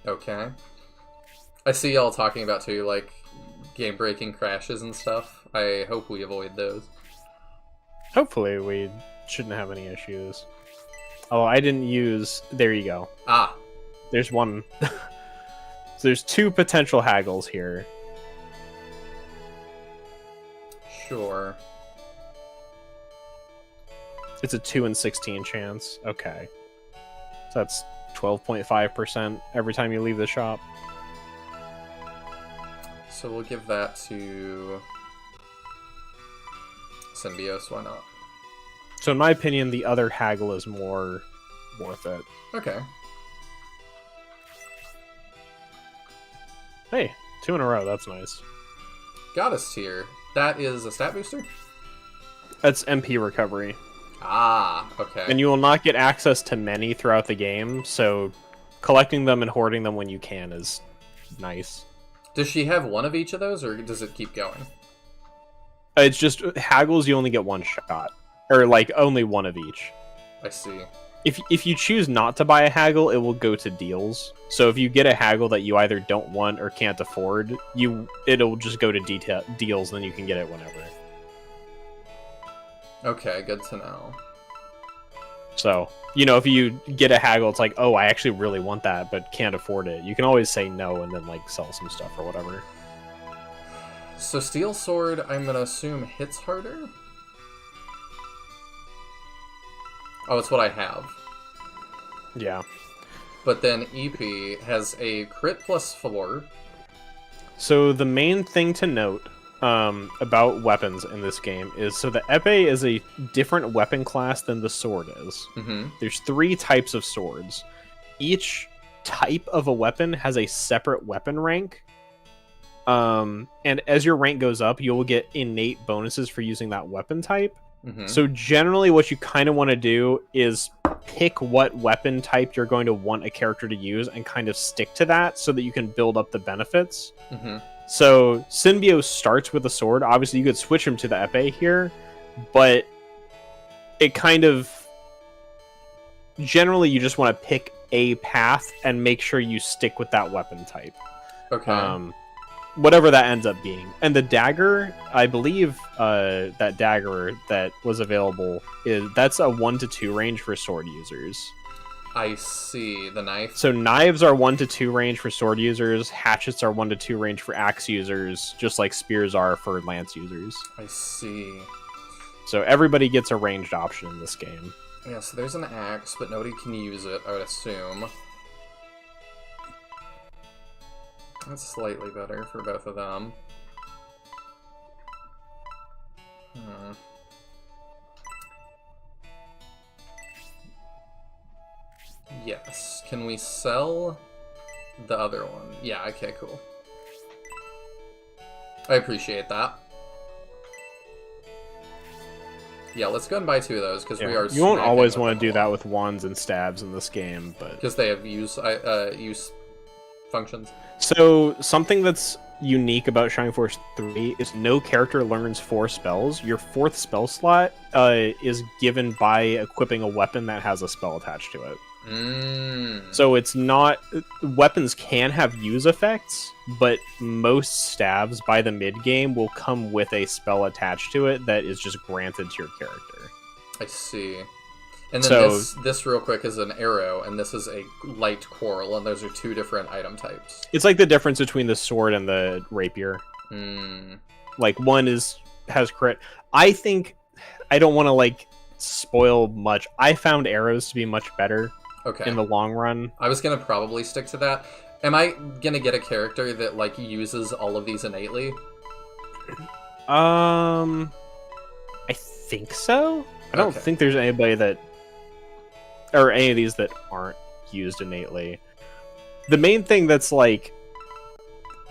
Okay. I see y'all talking about, too, like, game-breaking crashes and stuff. I hope we avoid those. Hopefully we shouldn't have any issues. Oh, I didn't use... There you go. Ah. There's one. So there's 2 potential haggles here. Sure. It's a 2 in 16 chance. Okay. So that's 12.5% every time you leave the shop. So we'll give that to Symbiote, why not? So in my opinion, the other haggle is more worth it. Okay. Hey, 2 in a row, that's nice. Goddess tier. That is a stat booster? That's MP recovery. Ah, okay. And you will not get access to many throughout the game, so collecting them and hoarding them when you can is nice. Does she have one of each of those, or does it keep going? It's just, haggles you only get 1 shot. Or, like, only 1 of each. I see. If you choose not to buy a haggle, it will go to deals. So if you get a haggle that you either don't want or can't afford, it'll just go to deals, and then you can get it whenever. Okay, good to know. So, if you get a haggle, it's like, oh, I actually really want that, but can't afford it. You can always say no and then, like, sell some stuff or whatever. So Steel Sword, I'm gonna assume hits harder? Oh, it's what I have. Yeah. But then EP has a crit +4. So the main thing to note about weapons in this game is, so the epee is a different weapon class than the sword is. Mm-hmm. There's 3 types of swords. Each type of a weapon has a separate weapon rank. And as your rank goes up, you'll get innate bonuses for using that weapon type. Mm-hmm. So generally what you kind of want to do is pick what weapon type you're going to want a character to use and kind of stick to that so that you can build up the benefits. Mm-hmm. So Symbiote starts with a sword. Obviously you could switch him to the epee here, but it kind of... Generally you just want to pick a path and make sure you stick with that weapon type. Okay. Whatever that ends up being. And the dagger, I believe that dagger that was available, that's a 1 to 2 range for sword users. I see. The knife? So knives are 1 to 2 range for sword users, hatchets are 1 to 2 range for axe users, just like spears are for lance users. I see. So everybody gets a ranged option in this game. Yeah, so there's an axe, but nobody can use it, I would assume. That's slightly better for both of them. Yes. Can we sell the other one? Yeah, okay, cool. I appreciate that. Yeah, let's go and buy 2 of those, because we are... You won't smacking always with want to them do a that lot. with wands and stabs in this game, but... Because they have use functions. So, something that's unique about Shining Force 3 is no character learns 4 spells. Your 4th spell slot is given by equipping a weapon that has a spell attached to it. So it's not... Weapons can have use effects, but most stabs by the mid-game will come with a spell attached to it that is just granted to your character. I see. And then So- this real quick is an arrow, and this is a light quarrel, and those are 2 different item types. It's like the difference between the sword and the rapier. Like, one has crit. I think... I don't want to, like, spoil much. I found arrows to be much better Okay. in the long run. I was gonna probably stick to that. Am I gonna get a character that, like, uses all of these innately? I think so. I don't Okay. think there's anybody that... Or any of these that aren't used innately. The main thing that's, like...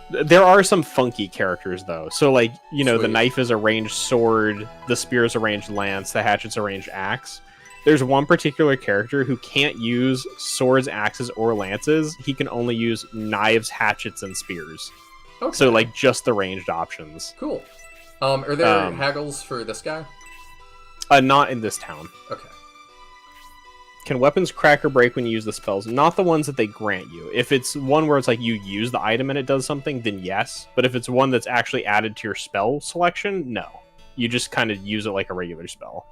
There are some funky characters, though. So, like, you know, the Sweet. knife is a ranged sword, the spear is a ranged lance, the hatchet's a ranged axe. There's one particular character who can't use swords, axes, or lances. He can only use knives, hatchets, and spears. Okay. So, like, just the ranged options. Cool. Are there haggles for this guy? Not in this town. Okay. Can weapons crack or break when you use the spells? Not the ones that they grant you. If it's one where it's like you use the item and it does something, then yes. But if it's one that's actually added to your spell selection, no. You just kind of use it like a regular spell.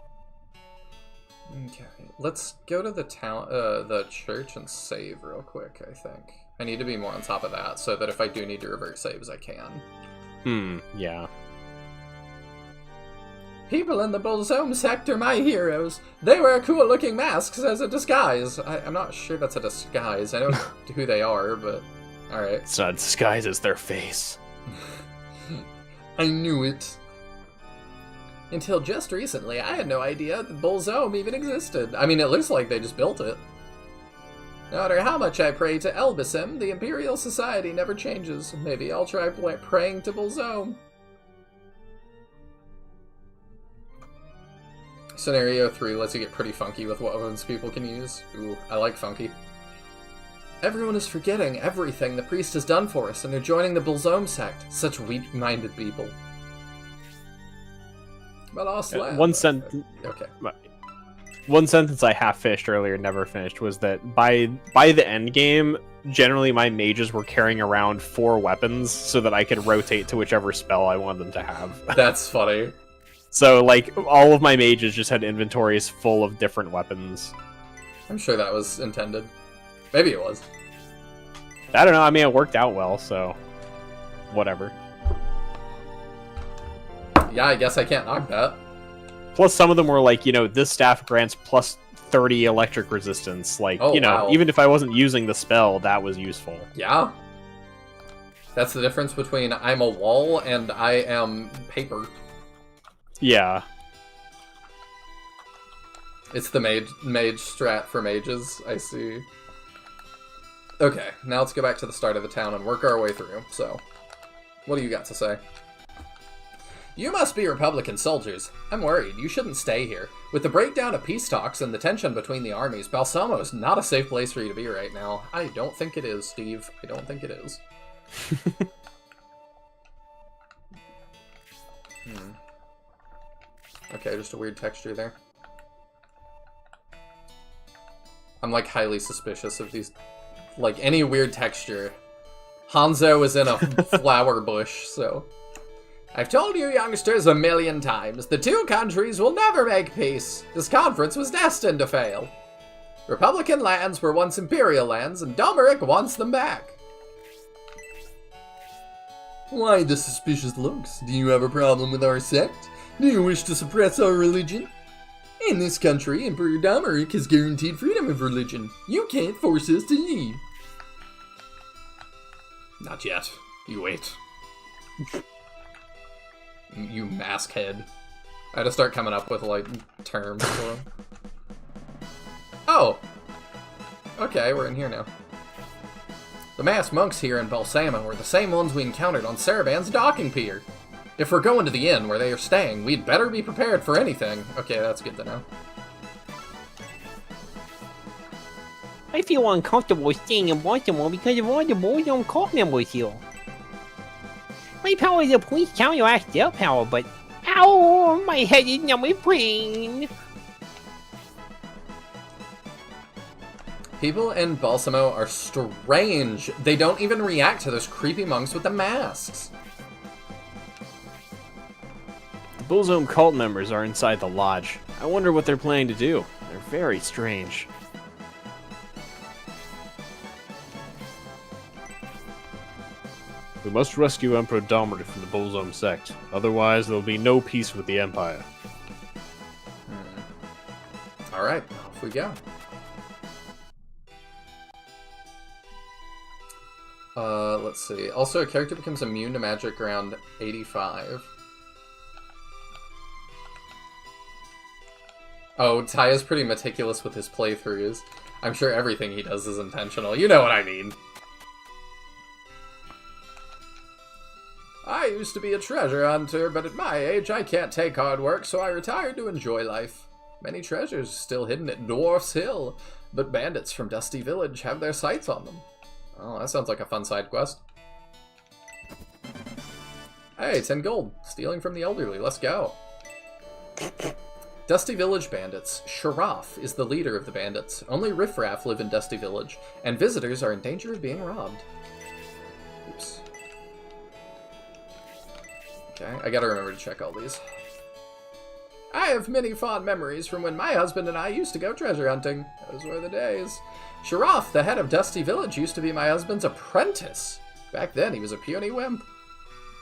Okay. Let's go to the town, the church and save real quick, I think. I need to be more on top of that, so that if I do need to revert saves, I can. Yeah. People in the Bullzome sect are my heroes. They wear cool-looking masks as a disguise. I'm not sure that's a disguise. I know who they are, but... Alright. It's not disguise, it's their face. I knew it. Until just recently, I had no idea the Bullzome even existed. I mean, it looks like they just built it. No matter how much I pray to Elbasim, the Imperial Society never changes. Maybe I'll try praying to Bullzome. Scenario 3 lets you get pretty funky with what weapons people can use. Ooh, I like funky. Everyone is forgetting everything the priest has done for us and are joining the Bullzome sect. Such weak-minded people. My last land. Okay. Okay. One sentence I half-fished earlier, never finished, was that by the end game, generally my mages were carrying around 4 weapons so that I could rotate to whichever spell I wanted them to have. That's funny. So, like, all of my mages just had inventories full of different weapons. I'm sure that was intended. Maybe it was. I don't know, I mean, it worked out well, so... Whatever. Yeah, I guess I can't knock that. Plus, some of them were like, you know, this staff grants plus 30 electric resistance. Like, Oh, you know, wow. even if I wasn't using the spell, that was useful. Yeah. That's the difference between I'm a wall and I am paper. Yeah. It's the mage strat for mages, I see. Okay, now let's go back to the start of the town and work our way through, so... What do you got to say? You must be Republican soldiers. I'm worried. You shouldn't stay here. With the breakdown of peace talks and the tension between the armies, Balsamo is not a safe place for you to be right now. I don't think it is, Steve. I don't think it is. Okay, just a weird texture there. I'm, like, highly suspicious of these... Like, any weird texture. Hanzo is in a flower bush, so... I've told you youngsters a million times, the 2 countries will never make peace. This conference was destined to fail. Republican lands were once Imperial lands, and Domeric wants them back. Why the suspicious looks? Do you have a problem with our sect? Do you wish to suppress our religion? In this country, Emperor Domeric has guaranteed freedom of religion. You can't force us to leave. Not yet. You wait. You mask head. I had to start coming up with, like, terms for him. Oh! Okay, we're in here now. The masked monks here in Balsamo are the same ones we encountered on Saraban's docking pier. If we're going to the inn where they are staying, we'd better be prepared for anything. Okay, that's good to know. I feel uncomfortable staying in Baltimore because of all the boys on cult members here. My power as a police counteracts their power, but ow, my head is now my brain. People in Balsamo are strange. They don't even react to those creepy monks with the masks. The Bullzone cult members are inside the lodge. I wonder what they're planning to do. They're very strange. We must rescue Emperor Domri from the Bullzone sect. Otherwise, there will be no peace with the Empire. Alright, off we go. Let's see. Also, a character becomes immune to magic around 85. Oh, Ty is pretty meticulous with his playthroughs. I'm sure everything he does is intentional. You know what I mean. I used to be a treasure hunter, but at my age I can't take hard work, so I retired to enjoy life. Many treasures still hidden at Dwarf's Hill, but bandits from Dusty Village have their sights on them. Oh, that sounds like a fun side quest. Hey, 10 gold. Stealing from the elderly. Let's go. Dusty Village bandits. Sharaf is the leader of the bandits. Only riffraff live in Dusty Village, and visitors are in danger of being robbed. Oops. Okay, I gotta remember to check all these. I have many fond memories from when my husband and I used to go treasure hunting. Those were the days. Sharaf, the head of Dusty Village, used to be my husband's apprentice. Back then, he was a puny wimp.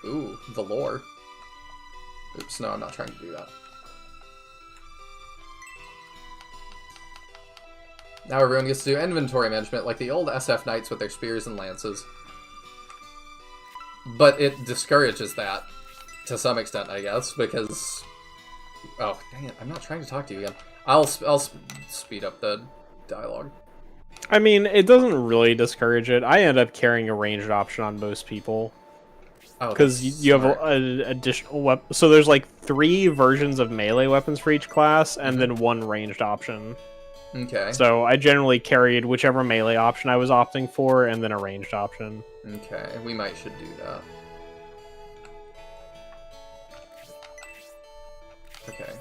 Ooh, the lore. Oops, no, I'm not trying to do that. Now everyone gets to do inventory management like the old SF knights with their spears and lances. But it discourages that, to some extent, I guess, because... Oh, dang it, I'm not trying to talk to you again. I'll speed up the dialogue. I mean, it doesn't really discourage it. I end up carrying a ranged option on most people. Because you have an additional weapon. So there's like 3 versions of melee weapons for each class, and then 1 ranged option. Okay. So I generally carried whichever melee option I was opting for, and then a ranged option. Okay, we should do that. Okay.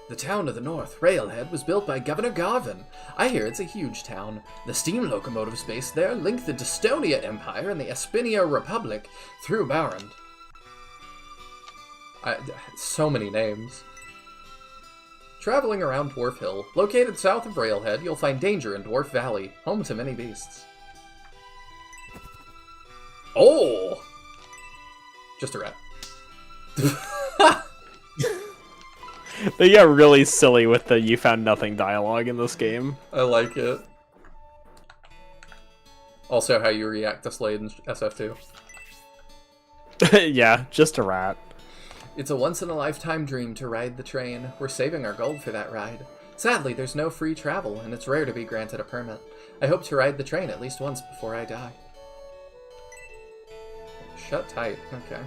The town of the north, Railhead, was built by Governor Garvin. I hear it's a huge town. The steam locomotives based there link the Destonia Empire and the Espinia Republic through Barrand. So many names. Traveling around Dwarf Hill, located south of Railhead, you'll find danger in Dwarf Valley, home to many beasts. Oh! Just a rat. They get really silly with the "you found nothing" dialogue in this game. I like it. Also, how you react to Slade in SF2. Yeah, just a rat. It's a once-in-a-lifetime dream to ride the train. We're saving our gold for that ride. Sadly, there's no free travel, and it's rare to be granted a permit. I hope to ride the train at least once before I die. Shut tight. Okay.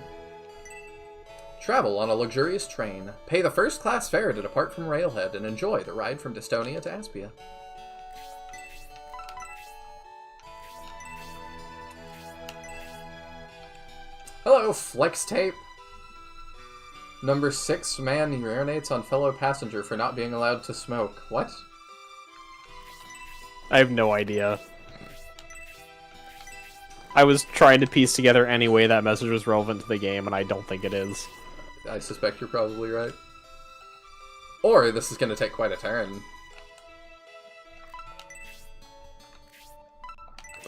Travel on a luxurious train. Pay the first-class fare to depart from Railhead and enjoy the ride from Destonia to Aspia. Hello, Flex Tape. Number 6 man urinates on fellow passenger for not being allowed to smoke. What? I have no idea. I was trying to piece together any way that message was relevant to the game, and I don't think it is. I suspect you're probably right. Or this is going to take quite a turn.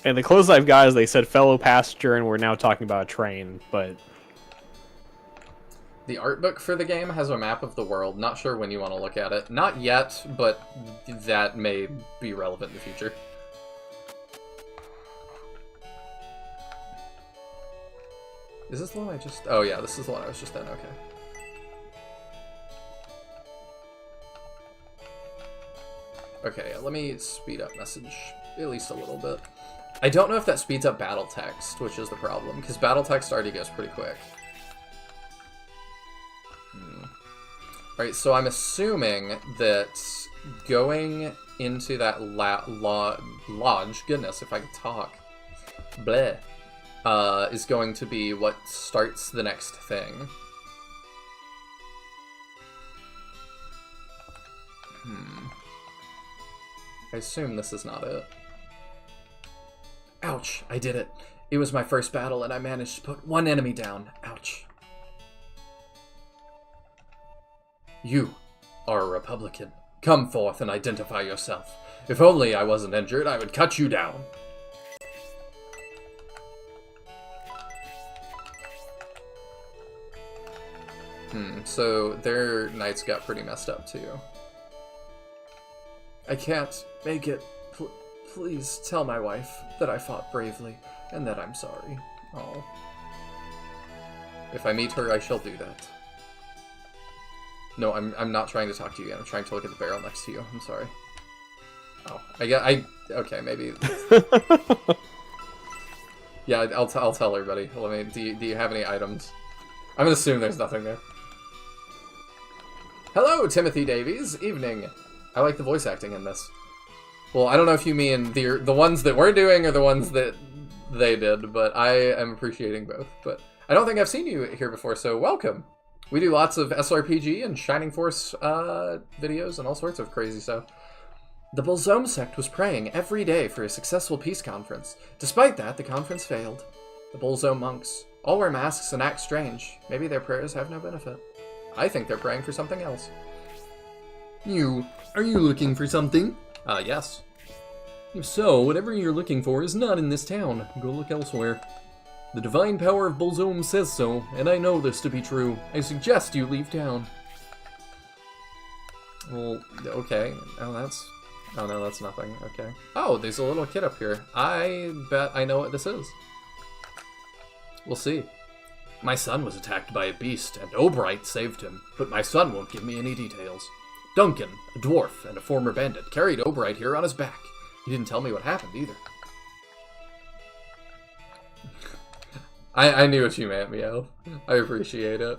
And the closest I've got is they said fellow passenger, and we're now talking about a train, but... The art book for the game has a map of the world. Not sure when you want to look at it. Not yet, but that may be relevant in the future. Is this the one I just... Oh yeah, this is the one I was just in, okay. Okay, let me speed up message at least a little bit. I don't know if that speeds up battle text, which is the problem, because battle text already goes pretty quick. Alright, so I'm assuming that going into that lodge, goodness, if I could talk, bleh, is going to be what starts the next thing. I assume this is not it. Ouch, I did it. It was my first battle and I managed to put one enemy down. Ouch. You are a Republican. Come forth and identify yourself. If only I wasn't injured, I would cut you down. So their knights got pretty messed up too. I can't make it. Please tell my wife that I fought bravely and that I'm sorry. Oh. If I meet her, I shall do that. No, I'm not trying to talk to you yet. I'm trying to look at the barrel next to you. I'm sorry. Oh, okay, maybe. Yeah, I'll tell everybody. Let me. Do you have any items? I'm gonna assume there's nothing there. Hello, Timothy Davies. Evening. I like the voice acting in this. Well, I don't know if you mean the ones that we're doing or the ones that they did, but I am appreciating both. But I don't think I've seen you here before, so welcome. We do lots of SRPG and Shining Force videos and all sorts of crazy stuff. The Bolzome sect was praying every day for a successful peace conference. Despite that, the conference failed. The Bolzome monks all wear masks and act strange. Maybe their prayers have no benefit. I think they're praying for something else. Are you looking for something? Yes. If so, whatever you're looking for is not in this town. Go look elsewhere. The divine power of Bolzome says so, and I know this to be true. I suggest you leave town. Well, okay. Oh, no, that's nothing. Okay. Oh, there's a little kid up here. I bet I know what this is. We'll see. My son was attacked by a beast, and Obright saved him, but my son won't give me any details. Duncan, a dwarf and a former bandit, carried Obright here on his back. He didn't tell me what happened either. I knew what you meant, Meow. I appreciate it.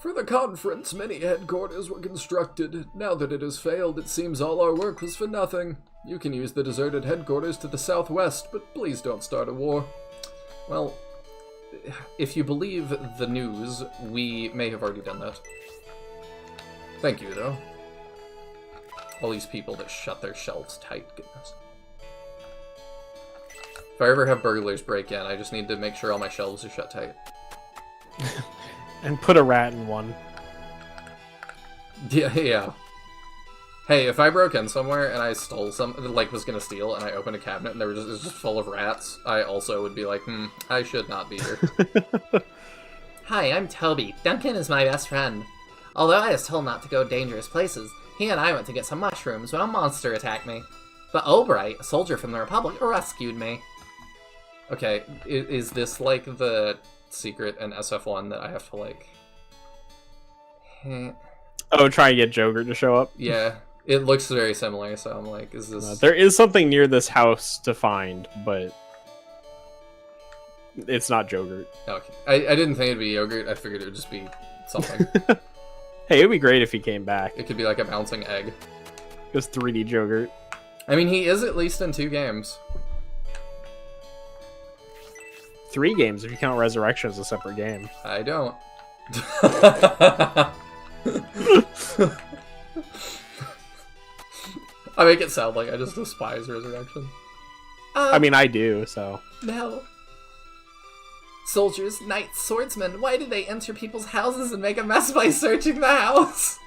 For the conference, many headquarters were constructed. Now that it has failed, it seems all our work was for nothing. You can use the deserted headquarters to the southwest, but please don't start a war. Well, if you believe the news, we may have already done that. Thank you, though. All these people that shut their shelves tight, goodness. If I ever have burglars break in, I just need to make sure all my shelves are shut tight. And put a rat in one. Yeah. Hey, if I broke in somewhere and I stole was gonna steal, and I opened a cabinet and it was just full of rats, I also would be like, I should not be here. Hi, I'm Toby. Duncan is my best friend. Although I was told not to go dangerous places, he and I went to get some mushrooms when a monster attacked me. But Obright, a soldier from the Republic, rescued me. Okay, is this like the secret in SF1 that I have to like... Oh, try and get Jogurt to show up? Yeah, it looks very similar, so I'm like, is this... There is something near this house to find, but... it's not Jogurt. Okay, I didn't think it'd be yogurt, I figured it would just be something. Hey, it'd be great if he came back. It could be like a bouncing egg. Just 3D Jogurt. I mean, he is at least in 2 games. 3 games if you count Resurrection as a separate game. I don't. I make it sound like I just despise Resurrection. I mean, I do, so... No. Soldiers, knights, swordsmen, why do they enter people's houses and make a mess by searching the house?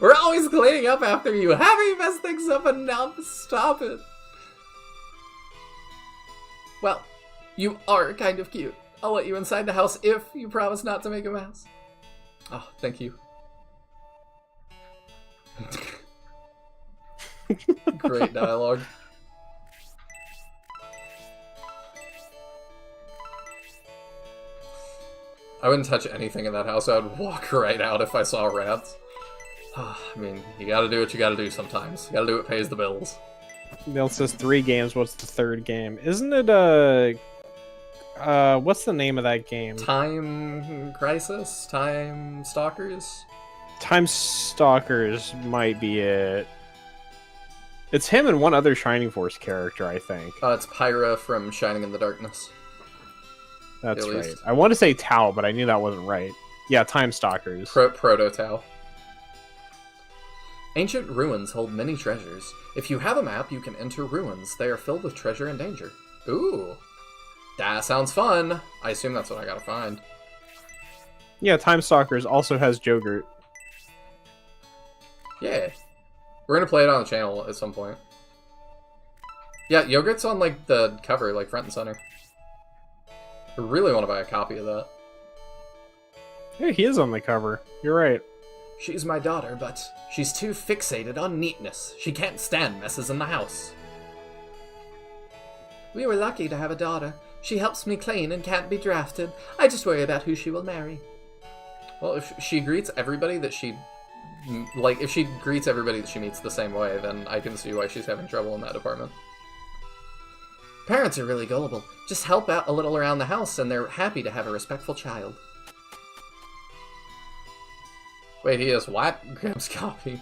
We're always cleaning up after you. Having messed things up enough, stop it. Well, you are kind of cute. I'll let you inside the house if you promise not to make a mess. Oh, thank you. Great dialogue. I wouldn't touch anything in that house. I would walk right out if I saw rats. I mean, you gotta do what you gotta do sometimes. You gotta do what pays the bills. Neil says 3 games. What's the 3rd game? Isn't it What's the name of that game? Time Crisis? Time Stalkers? Time Stalkers might be it. It's him and one other Shining Force character, I think. It's Pyra from Shining in the Darkness. That's At right. least. I want to say Tau, but I knew that wasn't right. Yeah, Time Stalkers. Proto-Tau. Ancient ruins hold many treasures. If you have a map, you can enter ruins. They are filled with treasure and danger. Ooh. That sounds fun. I assume that's what I gotta find. Yeah, Time Stalkers also has Jogurt. Yeah. We're gonna play it on the channel at some point. Yeah, Yogurt's on, like, the cover, like, front and center. I really want to buy a copy of that. Yeah, he is on the cover. You're right. She's my daughter, but she's too fixated on neatness. She can't stand messes in the house. We were lucky to have a daughter. She helps me clean and can't be drafted. I just worry about who she will marry. Well, if she greets everybody that she... Like, if she greets everybody that she meets the same way, then I can see why she's having trouble in that department. Parents are really gullible. Just help out a little around the house and they're happy to have a respectful child. Wait, he is what? Grabs copy.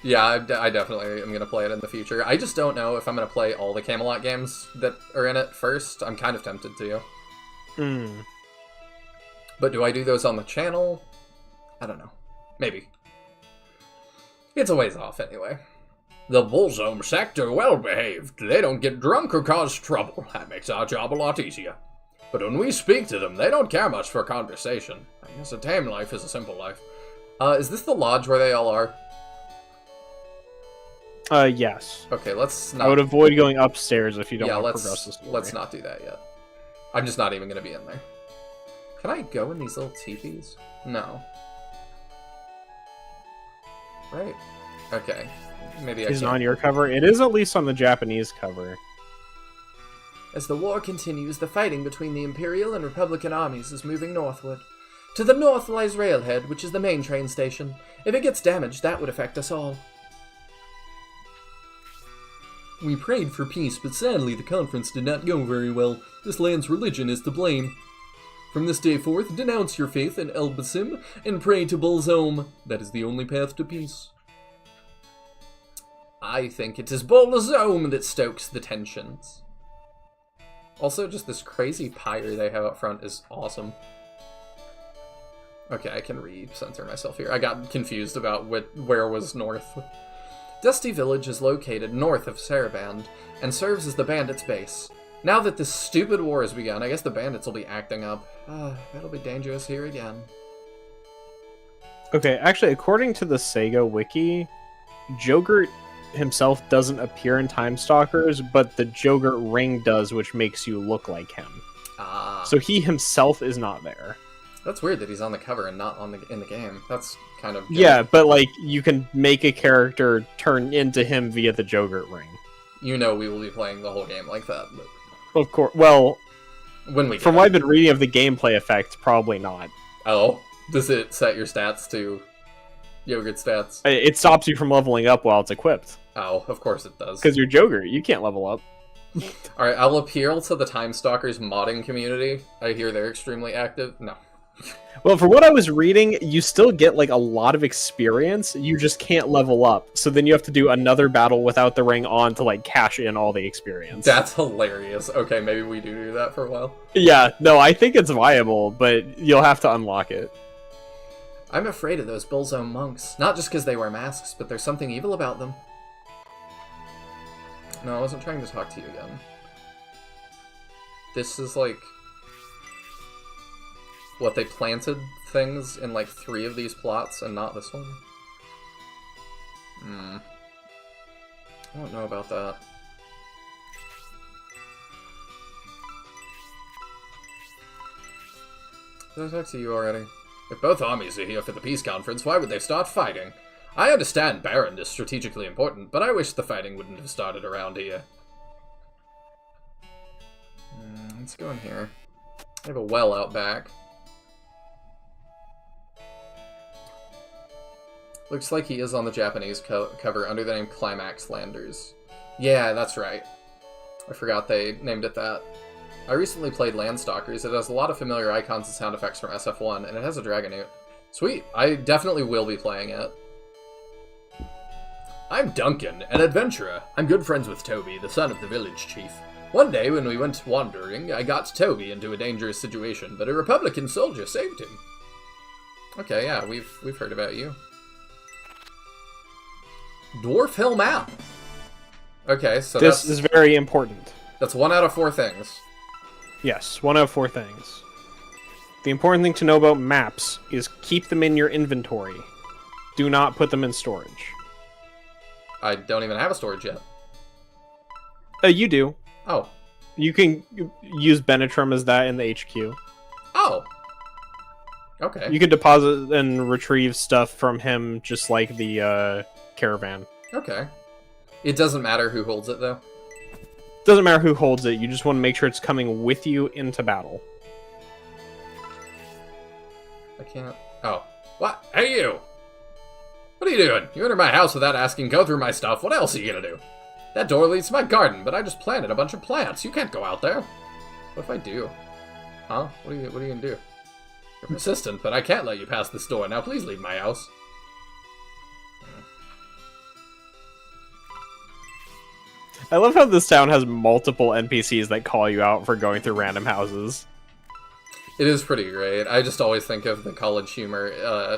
Yeah, I definitely am going to play it in the future. I just don't know if I'm going to play all the Camelot games that are in it first. I'm kind of tempted to. But do I do those on the channel? I don't know. Maybe. It's a ways off anyway. The Bullzome sector well-behaved. They don't get drunk or cause trouble. That makes our job a lot easier. But when we speak to them, they don't care much for conversation. I guess a tame life is a simple life. Is this the lodge where they all are? Yes. Okay, let's not... I would avoid going upstairs if you don't want to progress the story. Let's not do that yet. I'm just not even going to be in there. Can I go in these little teepees? No. Right? Okay. Maybe I Isn't can't. on your cover? It is at least on the Japanese cover. As the war continues, the fighting between the Imperial and Republican armies is moving northward. To the north lies Railhead, which is the main train station. If it gets damaged, that would affect us all. We prayed for peace, but sadly the conference did not go very well. This land's religion is to blame. From this day forth, denounce your faith in El Basim and pray to Bullzome. That is the only path to peace. I think it is Bullzome that stokes the tensions. Also, just this crazy pyre they have up front is awesome. Okay, I can recenter myself here. I got confused about where was north. Dusty Village is located north of Saraband and serves as the bandits' base. Now that this stupid war has begun, I guess the bandits will be acting up. That'll be dangerous here again. Okay, actually, according to the Sega wiki, Jogurt himself doesn't appear in Time Stalkers, but the Jogurt ring does, which makes you look like him. Ah. So he himself is not there. That's weird that he's on the cover and not in the game. That's kind of... Yeah, but like, you can make a character turn into him via the Jogurt ring. You know we will be playing the whole game like that. But... Of course. Well, when we from what I've been reading of the gameplay effect, probably not. Oh, does it set your stats to Yogurt stats? It stops you from leveling up while it's equipped. Oh, of course it does. Because you're Jogurt, you can't level up. Alright, I'll appeal to the Time Stalkers modding community. I hear they're extremely active. No. Well, from what I was reading, you still get like a lot of experience, you just can't level up. So then you have to do another battle without the ring on to like cash in all the experience. That's hilarious. Okay, maybe we do that for a while. Yeah, no, I think it's viable, but you'll have to unlock it. I'm afraid of those Bullzome monks. Not just because they wear masks, but there's something evil about them. No, I wasn't trying to talk to you again. This is like... What, they planted things in like 3 of these plots and not this one? I don't know about that. Did I talk to you already? If both armies are here for the peace conference, why would they start fighting? I understand Barrend is strategically important, but I wish the fighting wouldn't have started around here. Let's go in here. I have a well out back. Looks like he is on the Japanese cover under the name Climax Landers. Yeah, that's right. I forgot they named it that. I recently played Landstalkers. It has a lot of familiar icons and sound effects from SF1, and it has a dragon newt. Sweet. I definitely will be playing it. I'm Duncan, an adventurer. I'm good friends with Toby, the son of the village chief. One day, when we went wandering, I got Toby into a dangerous situation, but a Republican soldier saved him. Okay, yeah, we've heard about you. Dwarf Hill map. Okay, so this is very important. That's 1 out of 4 things. Yes, 1 out of 4 things. The important thing to know about maps is keep them in your inventory. Do not put them in storage. I don't even have a storage yet. You do. Oh. You can use Benetrim as that in the HQ. Oh. Okay. You can deposit and retrieve stuff from him just like the caravan. Okay. It doesn't matter who holds it, though? Doesn't matter who holds it, you just want to make sure it's coming with you into battle. I can't... Oh. What? Hey, you! What are you doing? You entered my house without asking, go through my stuff. What else are you gonna do? That door leads to my garden, but I just planted a bunch of plants. You can't go out there. What if I do? Huh? What are you gonna do? You're persistent, but I can't let you pass this door. Now please leave my house. I love how this town has multiple NPCs that call you out for going through random houses. It is pretty great. I just always think of the college humor,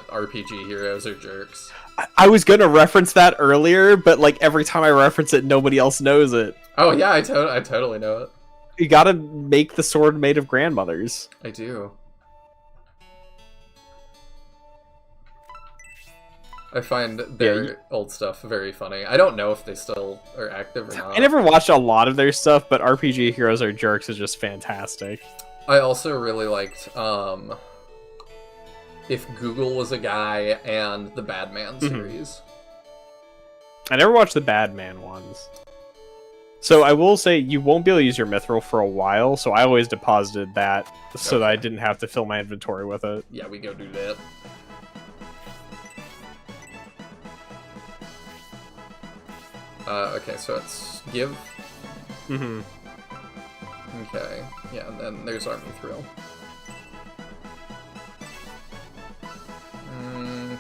RPG heroes are jerks. I was gonna reference that earlier, but like every time I reference it, nobody else knows it. Oh yeah, I totally know it. You gotta make the sword made of grandmothers. I do. I find their old stuff very funny. I don't know if they still are active or not. I never watched a lot of their stuff, but RPG Heroes Are Jerks is just fantastic. I also really liked If Google Was a Guy and the Badman series. I never watched the Badman ones. So I will say you won't be able to use your mithril for a while, so I always deposited that so that I didn't have to fill my inventory with it. Yeah, we go do that. Okay, so it's give. Mm-hmm. Okay, yeah, and then there's our mithril.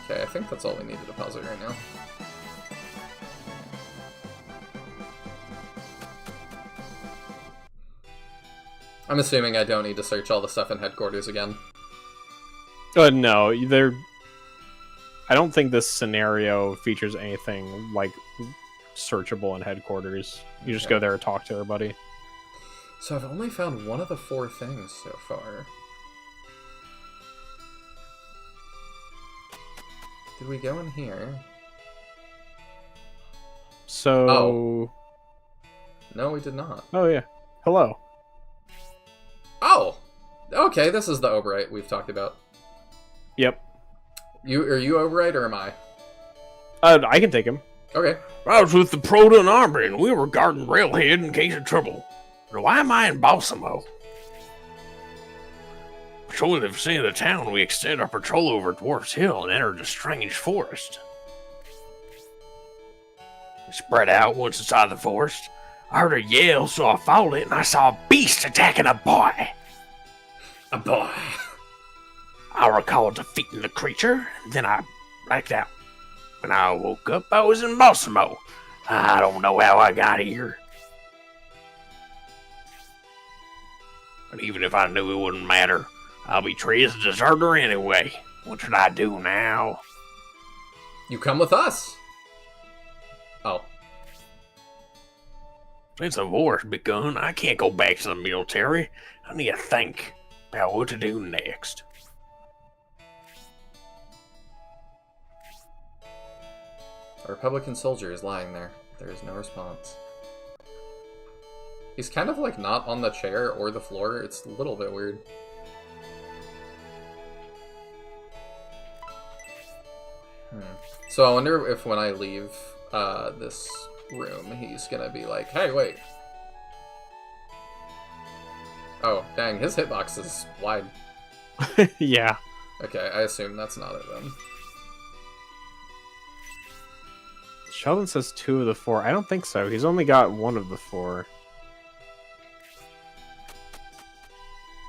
Okay, I think that's all we need to deposit right now. I'm assuming I don't need to search all the stuff in headquarters again. No, I don't think this scenario features anything like searchable in headquarters. You just go there and talk to everybody. So I've only found 1 of the 4 things so far. Did we go in here? So... Oh. No, we did not. Oh, yeah. Hello. Oh! Okay, this is the Oberite we've talked about. Yep. Are you Oberite or am I? I can take him. Okay. I was with the Proton Army, and we were guarding Railhead in case of trouble. But why am I in Balsamo? Patrolling the vicinity of the town, we extended our patrol over Dwarf's Hill and entered a strange forest. We spread out once inside the forest. I heard a yell, so I followed it, and I saw a beast attacking a boy. A boy. I recall defeating the creature, and then I blacked out. When I woke up, I was in Balsamo. I don't know how I got here. But even if I knew, it wouldn't matter. I'll be treated as a deserter anyway. What should I do now? You come with us. Oh. Since the war's begun, I can't go back to the military. I need to think about what to do next. A Republican soldier is lying there. There is no response. He's kind of like not on the chair or the floor. It's a little bit weird. So I wonder if when I leave this room, he's gonna be like, hey, wait. Oh, dang, his hitbox is wide. Yeah. Okay, I assume that's not it then. Sheldon says 2 of the 4. I don't think so. He's only got 1 of the 4.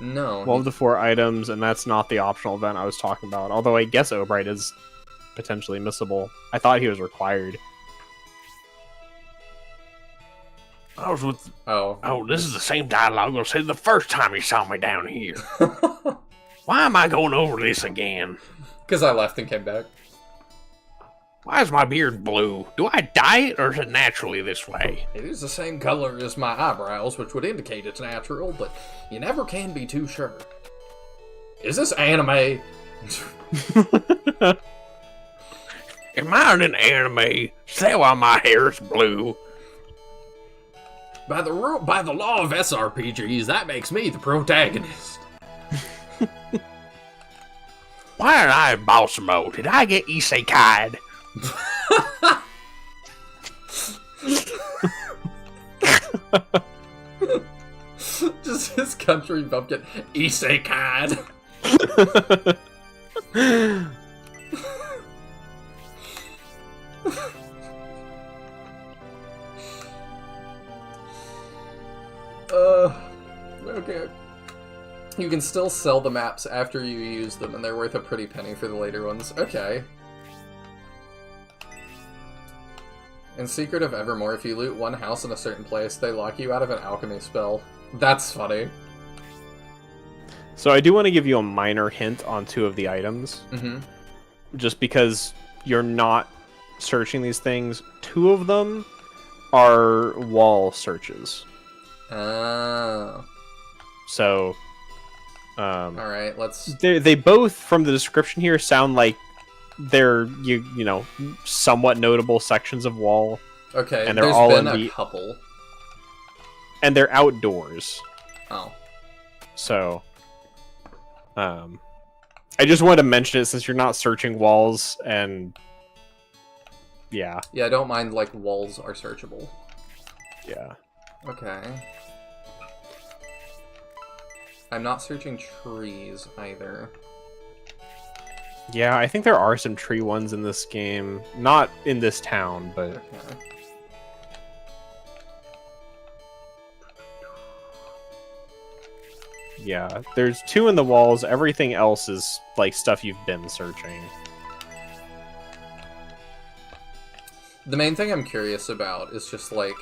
No. One of the 4 items, and that's not the optional event I was talking about. Although I guess Obright is potentially missable. I thought he was required. I was with. Oh. Oh, this is the same dialogue I said the first time he saw me down here. Why am I going over this again? Because I left and came back. Why is my beard blue? Do I dye it, or is it naturally this way? It is the same color as my eyebrows, which would indicate it's natural, but you never can be too sure. Is this anime? Am I in an anime? Say why my hair is blue. By the law of SRPGs, that makes me the protagonist. Why am I in boss mode? Did I get isekai'd? Just his country bumpkin. Isekai'd. Okay. You can still sell the maps after you use them, and they're worth a pretty penny for the later ones. Okay. In Secret of Evermore, if you loot one house in a certain place, they lock you out of an alchemy spell. That's funny. So I do want to give you a minor hint on 2 of the items. Mm-hmm. Just because you're not searching these things. 2 of them are wall searches. Oh. So... Alright, let's... They both, from the description here, sound like they're, you know, somewhat notable sections of wall. Okay, and they're there's all been in a the... couple. And they're outdoors. Oh. So... I just wanted to mention it since you're not searching walls, and... Yeah. Yeah, I don't mind, like, walls are searchable. Yeah. Okay. I'm not searching trees, either. Yeah, I think there are some tree ones in this game. Not in this town, but... Okay. Yeah, there's 2 in the walls. Everything else is, like, stuff you've been searching. The main thing I'm curious about is just, like,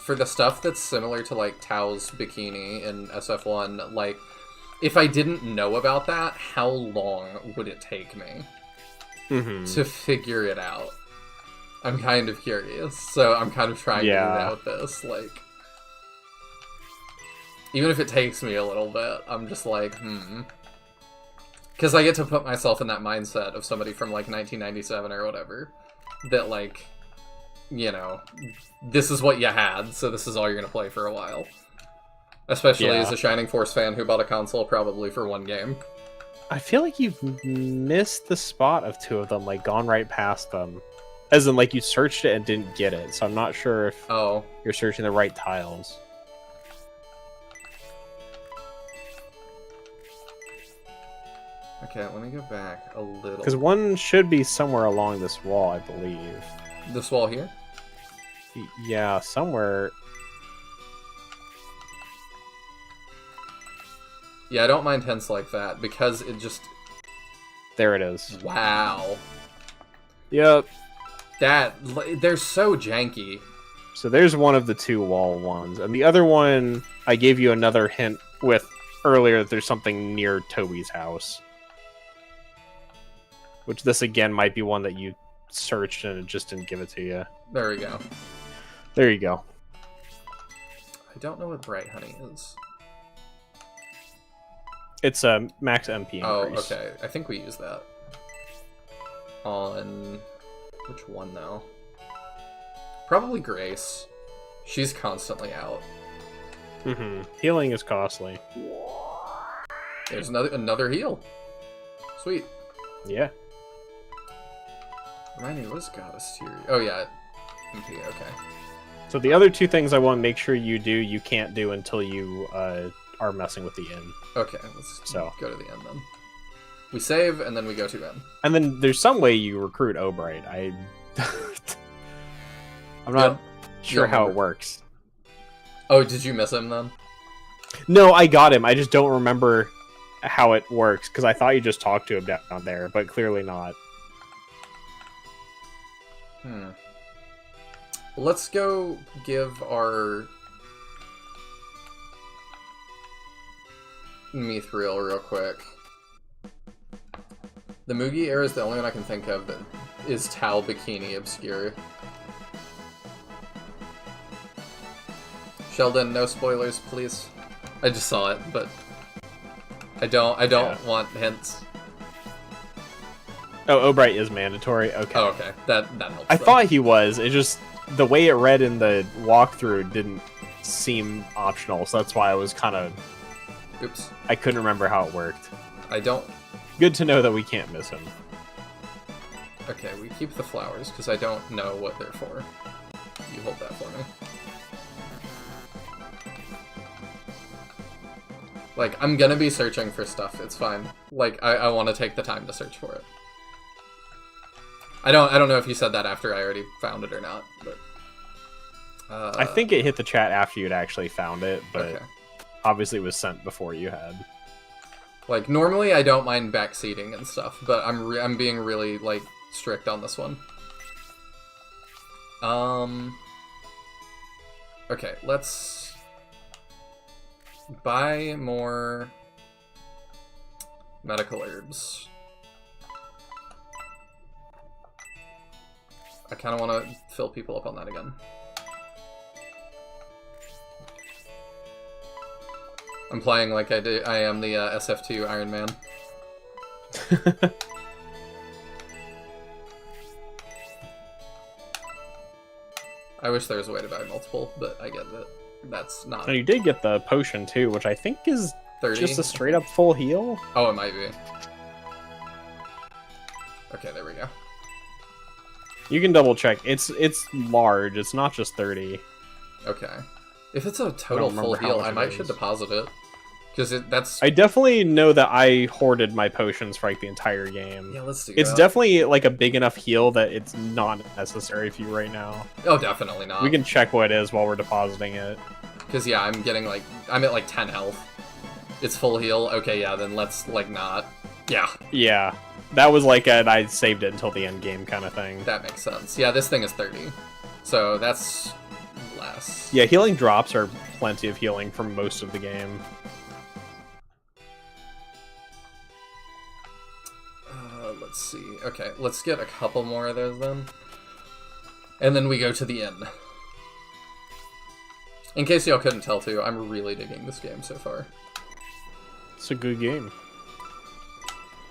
for the stuff that's similar to, like, Tao's bikini in SF1, like, if I didn't know about that, how long would it take me to figure it out? I'm kind of curious, so I'm kind of trying to do that with this, like... Even if it takes me a little bit, I'm just like, Because I get to put myself in that mindset of somebody from, like, 1997 or whatever. That, like, you know, this is what you had, so this is all you're going to play for a while. Especially as a Shining Force fan who bought a console probably for 1 game. I feel like you've missed the spot of 2 of them, like, gone right past them. As in, like, you searched it and didn't get it, so I'm not sure if you're searching the right tiles. Okay, let me go back a little. Because one should be somewhere along this wall, I believe. This wall here? Yeah, somewhere. Yeah, I don't mind hints like that, because it just... There it is. Wow. Yep. They're so janky. So there's one of the 2 wall ones. And the other one, I gave you another hint with earlier that there's something near Toby's house. Which this, again, might be one that you searched and it just didn't give it to you. There we go. There you go. I don't know what Bright Honey is. It's a max MP increase. Oh, okay. I think we use that. On... Which one, though? Probably Grace. She's constantly out. Healing is costly. There's another heal. Sweet. Yeah. Remind me, what is Goddess Fury? Oh, yeah. MP, okay. So the other 2 things I want to make sure you do, you can't do until you are messing with the inn. Okay, let's go to the inn then. We save, and then we go to inn. And then there's some way you recruit Obright. I'm not sure how it works. Oh, did you miss him then? No, I got him. I just don't remember how it works, because I thought you just talked to him down there, but clearly not. Let's go give our Mithril real quick. The Mugi era is the only one I can think of that is Tau Bikini Obscure. Sheldon, no spoilers, please. I just saw it, but I don't want hints. Oh, Obright is mandatory. Okay. Oh, okay. That helps. I then. thought he was. It just the way it read in the walkthrough didn't seem optional, so that's why I was kind of. Oops. I couldn't remember how it worked. I don't. Good to know that we can't miss him. Okay, we keep the flowers because I don't know what they're for. You hold that for me. Like, I'm gonna be searching for stuff, it's fine. Like, I want to take the time to search for it. I don't know if you said that after I already found it or not, but... I think it hit the chat after you'd actually found it, but okay. Obviously it was sent before you had. Like, normally I don't mind backseating and stuff, but I'm being really, like, strict on this one. Okay, let's... buy more medical herbs. I kind of want to fill people up on that again. I'm playing like I am the SF2 Iron Man. I wish there was a way to buy multiple, but I get that that's not. And you did get the potion too, which I think is 30? just a straight up full heal. Oh, it might be. Okay, there we go. You can double check. It's large. It's not just 30. Okay. If it's a total full heal, I might should deposit it. Because that's... I definitely know that I hoarded my potions for like the entire game. Yeah, let's do It's that. definitely like a big enough heal that it's not necessary for you right now. Oh, definitely not. We can check what it is while we're depositing it. Because, yeah, I'm at like 10 health. It's full heal. Okay, yeah, then let's, like, not. Yeah. Yeah. That was like I saved it until the end game kind of thing. That makes sense. Yeah, this thing is 30. So that's less. Yeah, healing drops are plenty of healing for most of the game. Let's see. Okay, let's get a couple more of those then. And then we go to the inn. In case y'all couldn't tell too, I'm really digging this game so far. It's a good game.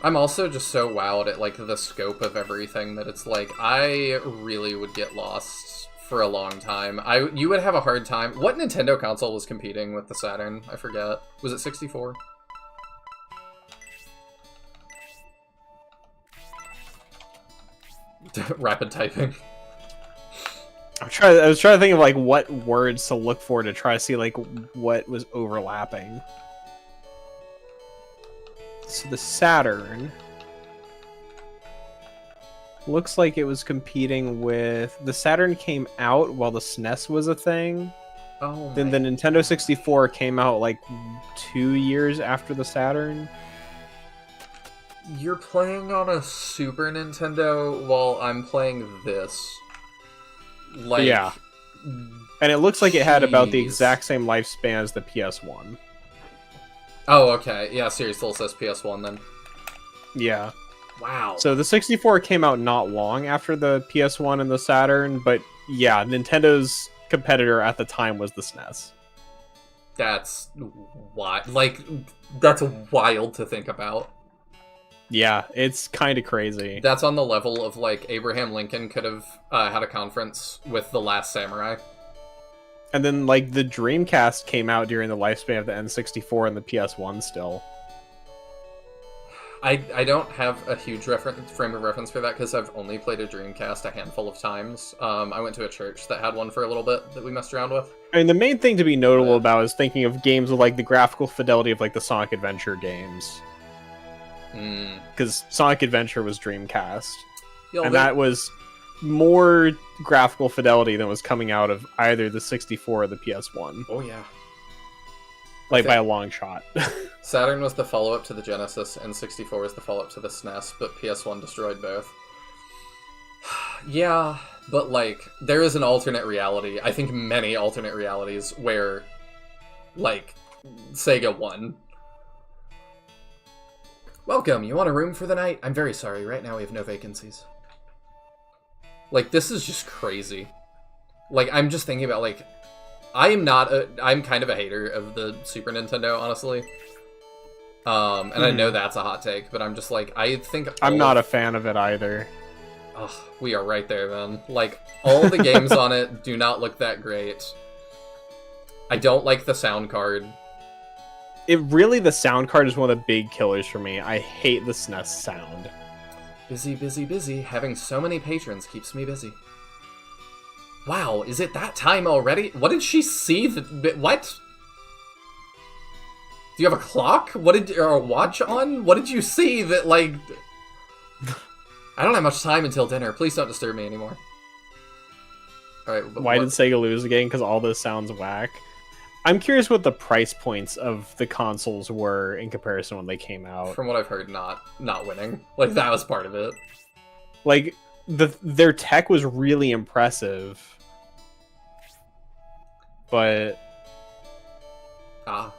I'm also just so wowed at like the scope of everything that it's like I really would get lost for a long time. You would have a hard time. What Nintendo console was competing with the Saturn? I forget. Was it 64? Rapid typing. I was trying to think of like what words to look for to try to see like what was overlapping. So the Saturn looks like it was competing with the Saturn came out while the SNES was a thing. Oh. Then the Nintendo 64 came out like 2 years after the Saturn. You're playing on a Super Nintendo while I'm playing this. Like, yeah. And it looks like it had about the jeez. exact same lifespan as the PS1. Oh, okay. Yeah, Series still says PS1 then. Yeah. Wow. So the 64 came out not long after the PS1 and the Saturn, but yeah, Nintendo's competitor at the time was the SNES. That's wild. Like, that's wild to think about. Yeah, it's kind of crazy. That's on the level of, like, Abraham Lincoln could have had a conference with The Last Samurai. And then, like, the Dreamcast came out during the lifespan of the N64 and the PS1 still. I don't have a huge frame of reference for that because I've only played a Dreamcast a handful of times. I went to a church that had one for a little bit that we messed around with. I mean, the main thing to be notable about is thinking of games with, like, the graphical fidelity of, like, the Sonic Adventure games. Because Sonic Adventure was Dreamcast. And that was more graphical fidelity than was coming out of either the 64 or the PS1. Oh, yeah. like by a long shot. Saturn was the follow-up to the Genesis, and 64 was the follow-up to the SNES, but PS1 destroyed both. Yeah, but like, there is an alternate reality, I think many alternate realities, where, like, Sega won. Welcome, you want a room for the night? I'm very sorry, right now we have no vacancies. Like, this is just crazy. Like, I'm just thinking about, like, I'm kind of a hater of the Super Nintendo, honestly. And I know that's a hot take, but I'm just like, I think... I'm not a fan of it either. Ugh, we are right there, man. Like, all the games on it do not look that great. I don't like the sound card. The sound card is one of the big killers for me. I hate the SNES sound. Busy, busy, busy. Having so many patrons keeps me busy. Wow, is it that time already? What did she see? What? Do you have a clock? Or a watch on? What did you see that, like... I don't have much time until dinner. Please don't disturb me anymore. Alright, Why did Sega lose again? Because all this sounds whack. I'm curious what the price points of the consoles were in comparison when they came out. From what I've heard, not winning. Like, that was part of it. Like, their tech was really impressive. But... Ah.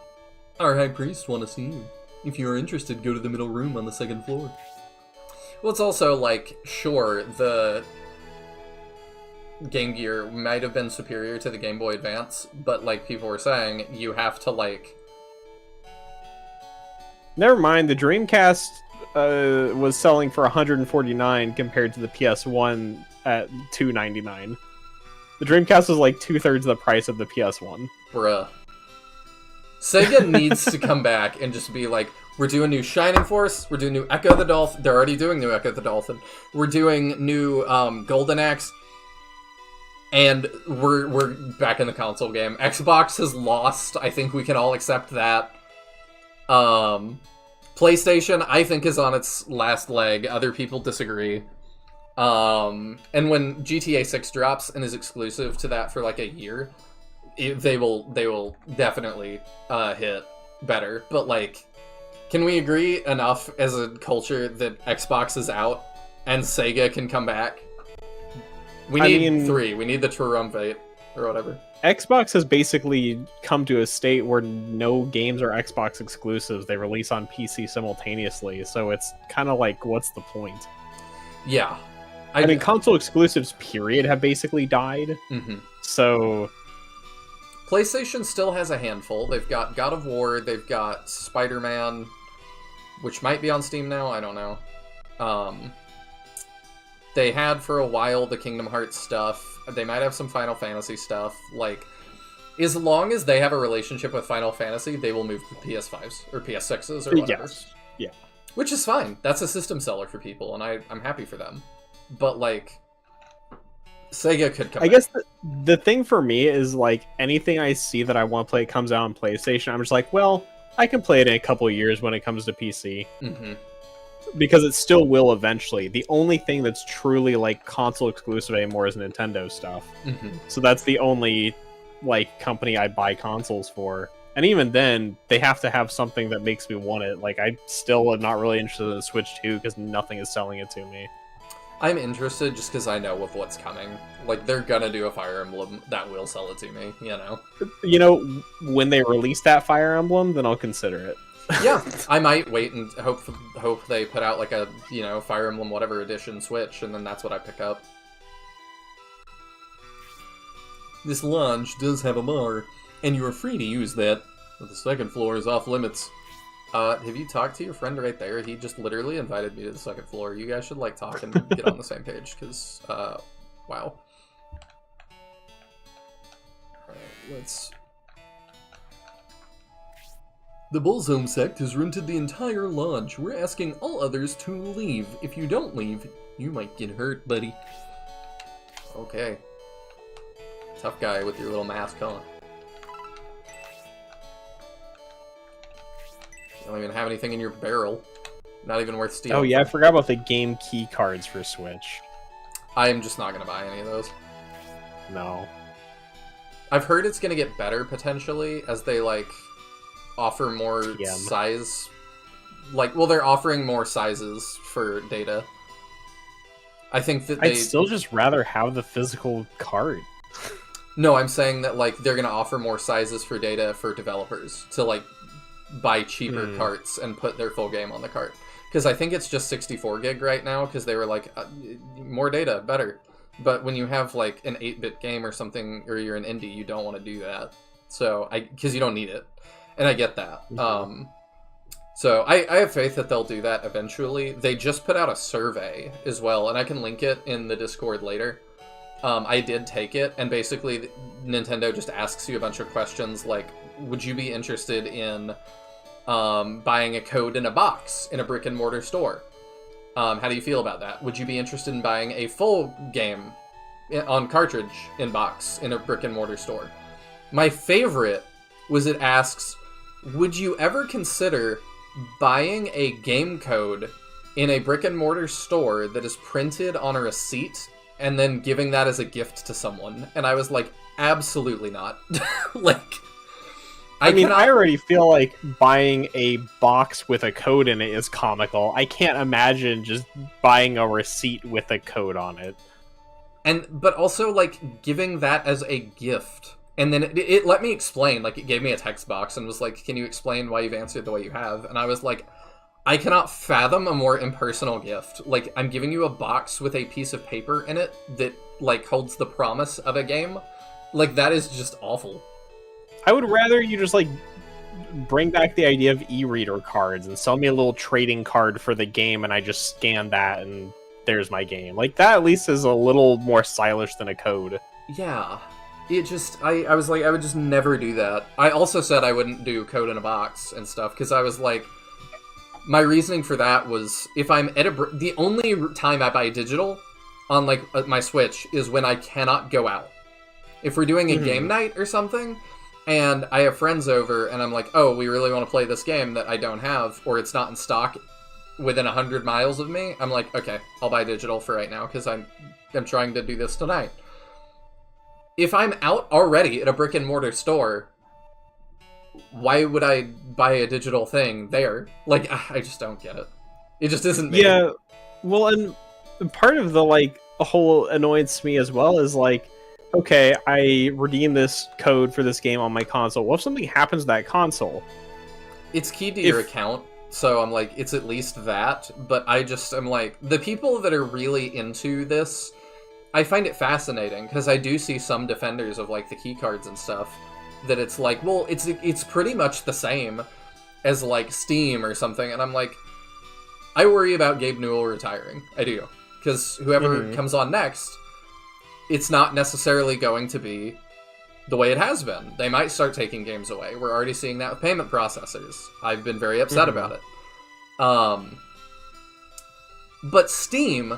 Our High Priest want to see you. If you are interested, go to the middle room on the second floor. Well, it's also, like, sure, the Game Gear might have been superior to the Game Boy Advance, but, like people were saying, you have to, like... Never mind, the Dreamcast was selling for $149 compared to the PS1 at $299. The Dreamcast was like 2/3 of the price of the PS1. Bruh. Sega needs to come back and just be like, we're doing new Shining Force, we're doing new Echo the Dolphin, they're already doing new Echo the Dolphin, we're doing new Golden Axe, and we're back in the console game. Xbox has lost, I think we can all accept that. PlayStation, I think, is on its last leg, other people disagree. And when GTA 6 drops and is exclusive to that for like a year, they will definitely hit better. But like, can we agree enough as a culture that Xbox is out and Sega can come back? We need 3. We need the Triumvirate or whatever. Xbox has basically come to a state where no games are Xbox exclusives. They release on PC simultaneously, so it's kind of like, what's the point? Yeah. I mean, console exclusives, period, have basically died. Mm-hmm. So... PlayStation still has a handful. They've got God of War, they've got Spider-Man, which might be on Steam now, I don't know. They had for a while the Kingdom Hearts stuff. They might have some Final Fantasy stuff. Like, as long as they have a relationship with Final Fantasy, they will move to PS5s or PS6s or whatever. Yes. Yeah. Which is fine. That's a system seller for people, and I'm happy for them. But, like, Sega could come I guess the thing for me is, like, anything I see that I want to play comes out on PlayStation, I'm just like, well, I can play it in a couple of years when it comes to PC. Mm-hmm. Because it still will eventually. The only thing that's truly, like, console exclusive anymore is Nintendo stuff. Mm-hmm. So that's the only, like, company I buy consoles for. And even then, they have to have something that makes me want it. Like, I still am not really interested in the Switch 2 because nothing is selling it to me. I'm interested just because I know of what's coming. Like, they're gonna do a Fire Emblem that will sell it to me, you know? You know, when they release that Fire Emblem, then I'll consider it. Yeah, I might wait and hope they put out, like, a, you know, Fire Emblem whatever edition Switch, and then that's what I pick up. This lounge does have a bar, and you are free to use that, but the second floor is off limits. Have you talked to your friend right there? He just literally invited me to the second floor. You guys should, like, talk and get on the same page, because, wow. Alright, let's... The Bullzone sect has rented the entire lodge. We're asking all others to leave. If you don't leave, you might get hurt, buddy. Okay. Tough guy with your little mask on. You don't even have anything in your barrel. Not even worth stealing. Oh yeah, I forgot about the game key cards for Switch. I'm just not gonna buy any of those. No. I've heard it's gonna get better, potentially, as they, like, offer more TM. size. Like, well, they're offering more sizes for data. I think that I'd still just rather have the physical card. No, I'm saying that, like, they're going to offer more sizes for data for developers to, like, buy cheaper carts and put their full game on the cart. Because I think it's just 64 gig right now, because they were like, more data, better. But when you have, like, an 8-bit game or something, or you're an indie, you don't want to do that. So, because you don't need it. And I get that. So I have faith that they'll do that eventually. They just put out a survey as well, and I can link it in the Discord later. I did take it, and basically Nintendo just asks you a bunch of questions like, would you be interested in buying a code in a box in a brick and mortar store? How do you feel about that? Would you be interested in buying a full game on cartridge in box in a brick and mortar store? My favorite was it asks, would you ever consider buying a game code in a brick and mortar store that is printed on a receipt and then giving that as a gift to someone? And I was like, absolutely not. Like, I already feel like buying a box with a code in it is comical. I can't imagine just buying a receipt with a code on it. But also, like, giving that as a gift. And then it let me explain, like, it gave me a text box and was like, can you explain why you've answered the way you have? And I was like, I cannot fathom a more impersonal gift. Like, I'm giving you a box with a piece of paper in it that, like, holds the promise of a game. Like, that is just awful. I would rather you just, like, bring back the idea of e-reader cards and sell me a little trading card for the game, and I just scan that and there's my game. Like, that at least is a little more stylish than a code. Yeah. It just, I was like, I would just never do that. I also said I wouldn't do code in a box and stuff, because I was like, my reasoning for that was, if I'm at the only time I buy digital on, like, my Switch is when I cannot go out. If we're doing a game night or something, and I have friends over, and I'm like, oh, we really want to play this game that I don't have, or it's not in stock within 100 miles of me, I'm like, okay, I'll buy digital for right now, because I'm trying to do this tonight. If I'm out already at a brick and mortar store, why would I buy a digital thing there? Like, I just don't get it. It just isn't me. Yeah, well, and part of the, like, whole annoyance to me as well is, like, okay, I redeem this code for this game on my console. What if something happens to that console? It's keyed to your account, so I'm like, it's at least that, but I'm like, the people that are really into this, I find it fascinating, because I do see some defenders of, like, the key cards and stuff, that it's like, well, it's pretty much the same as, like, Steam or something, and I'm like, I worry about Gabe Newell retiring. I do. Because whoever comes on next, it's not necessarily going to be the way it has been. They might start taking games away. We're already seeing that with payment processors. I've been very upset about it. But Steam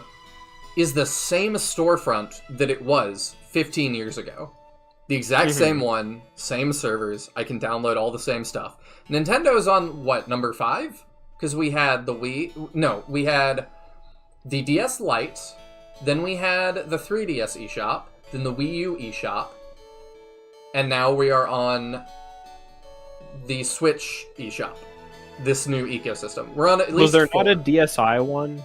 is the same storefront that it was 15 years ago. The exact same one, same servers, I can download all the same stuff. Nintendo's on, what, number 5? Because we had the Wii... No, we had the DS Lite, then we had the 3DS eShop, then the Wii U eShop, and now we are on the Switch eShop. This new ecosystem. We're on at least Was there 4. not a DSi one?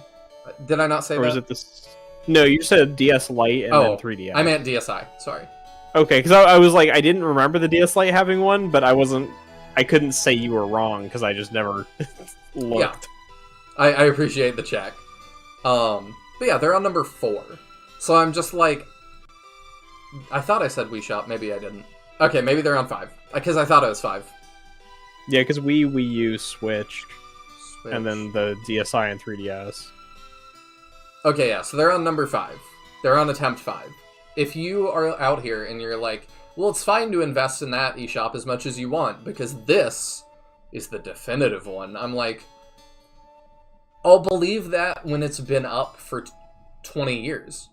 Did I not say or that? Or is it this... No, you said DS Lite and then 3DS. I meant DSi, sorry. Okay, because I was like, I didn't remember the DS Lite having one, but I couldn't say you were wrong, because I just never looked. Yeah. I appreciate the check. But yeah, they're on number 4. So I'm just like, I thought I said Wii Shop, maybe I didn't. Okay, maybe they're on 5, because I thought it was 5. Yeah, because Wii U, Switch, and then the DSi and 3DS. Okay, yeah, so they're on number 5. They're on attempt 5. If you are out here and you're like, well, it's fine to invest in that eShop as much as you want, because this is the definitive one, I'm like, I'll believe that when it's been up for 20 years.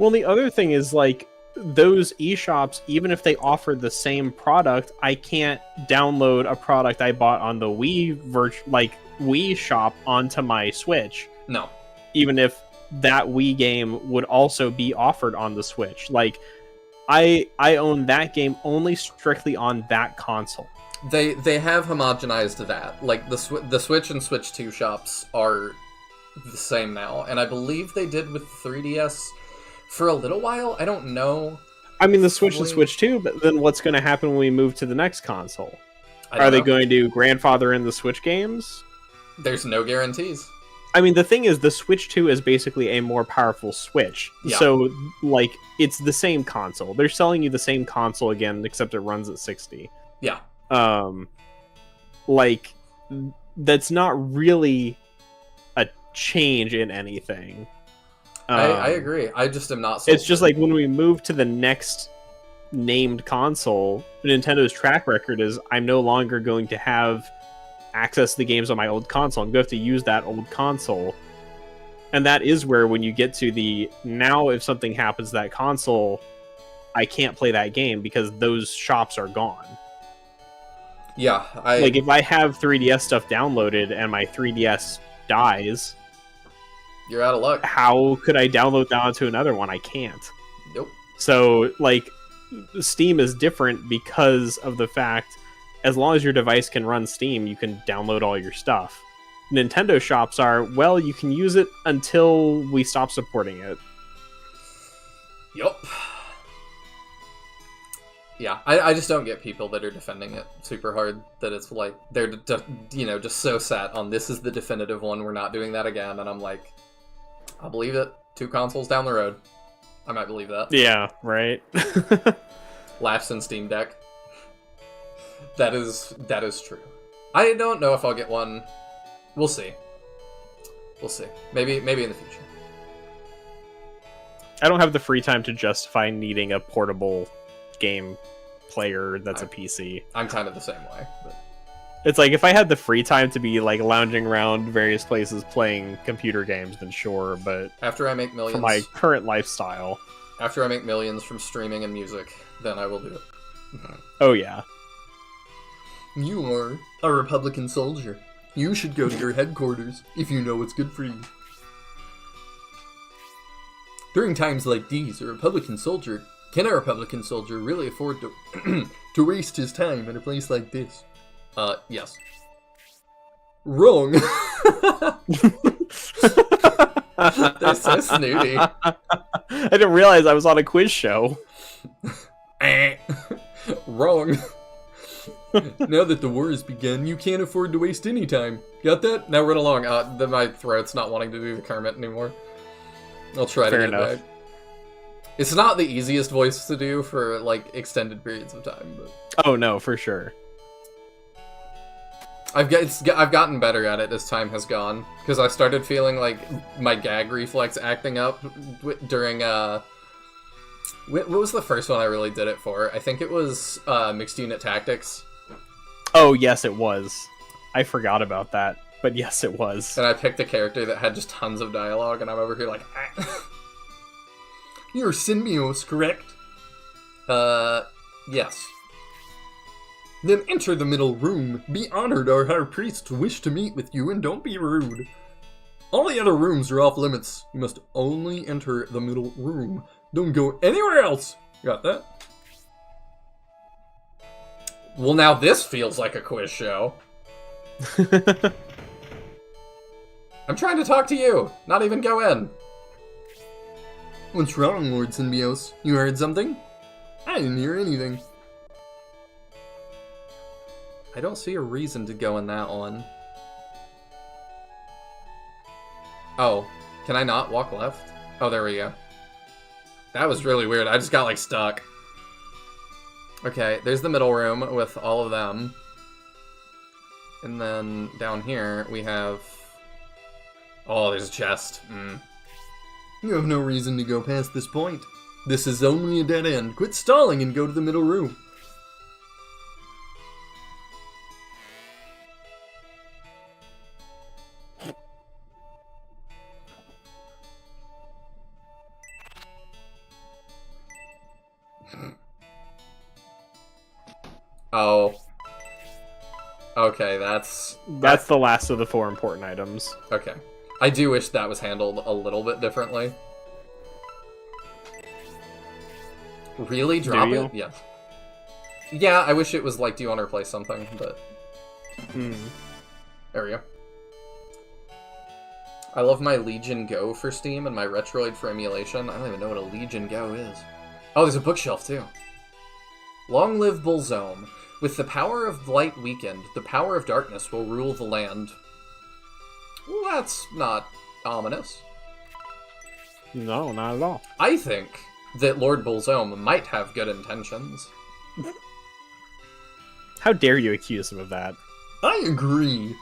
Well, the other thing is, like, those eShops, even if they offer the same product, I can't download a product I bought on the Wii shop onto my Switch. No. Even if that Wii game would also be offered on the Switch. Like, I own that game only strictly on that console. They have homogenized that. Like, the Switch and Switch 2 shops are the same now, and I believe they did with 3DS for a little while. I don't know. I mean, the Switch and Switch 2, but then what's going to happen when we move to the next console? Are they going to grandfather in the Switch games? There's no guarantees. I mean, the thing is, the Switch 2 is basically a more powerful Switch. Yeah. So, like, it's the same console. They're selling you the same console again, except it runs at 60. Yeah. Like, that's not really a change in anything. I agree. I just am not sold. It's just like when we move to the next named console, Nintendo's track record is I'm no longer going to have access to the games on my old console. I'm going to have to use that old console. And that is where when you get to the now if something happens to that console, I can't play that game because those shops are gone. Yeah, like if I have 3DS stuff downloaded and my 3DS dies, you're out of luck. How could I download that onto another one? I can't. Nope. So, like, Steam is different because of the fact, as long as your device can run Steam, you can download all your stuff. Nintendo shops are, well, you can use it until we stop supporting it. Yup. Yeah, I just don't get people that are defending it super hard, that it's like, they're, just so set on this is the definitive one, we're not doing that again, and I'm like, I'll believe it. 2 consoles down the road. I might believe that. Yeah, right. Laughs in Steam Deck. That is true. I don't know if I'll get one. We'll see. We'll see. Maybe in the future. I don't have the free time to justify needing a portable game player that's a PC. I'm kind of the same way, but it's like if I had the free time to be like lounging around various places playing computer games, then sure, but after I make millions for my current lifestyle, after I make millions from streaming and music, then I will do it. Oh yeah. You are a Republican soldier. You should go to your headquarters if you know what's good for you. During times like these, can a Republican soldier really afford to to waste his time in a place like this? Yes. Wrong. They're so snooty. I didn't realize I was on a quiz show. Wrong. Now that the war has begun, you can't afford to waste any time. Got that? Now run along. My throat's not wanting to do the Kermit anymore. I'll try to get back. It's not the easiest voice to do for, like, extended periods of time, but... Oh, no, for sure. I've gotten better at it as time has gone, because I started feeling like my gag reflex acting up during, what was the first one I really did it for? I think it was, Mixed Unit Tactics. Oh, yes, it was. I forgot about that, but yes, it was. And I picked a character that had just tons of dialogue, and I'm over here like, You're Synbios, correct? Yes. Then enter the middle room. Be honored, our high priests wish to meet with you, and don't be rude. All the other rooms are off limits. You must only enter the middle room. Don't go anywhere else. Got that? Well, now this feels like a quiz show. I'm trying to talk to you, not even go in. What's wrong, Lord Synbios? You heard something? I didn't hear anything. I don't see a reason to go in that one. Oh, can I not walk left? Oh, there we go. That was really weird. I just got, like, stuck. Okay, there's the middle room with all of them. And then down here, we have... Oh, there's a chest. You have no reason to go past this point. This is only a dead end. Quit stalling and go to the middle room. Oh. Okay, that's the last of the 4 important items. Okay. I do wish that was handled a little bit differently. Really? Drop it? Yes. Yeah, I wish it was like, do you want to replace something? But Hmm. there we go. I love my Legion Go for Steam and my Retroid for emulation. I don't even know what a Legion Go is. Oh, there's a bookshelf, too. Long live Bullzome. With the power of light weakened, the power of darkness will rule the land. Well, that's not ominous. No, not at all. I think that Lord Bullzome might have good intentions. How dare you accuse him of that? I agree.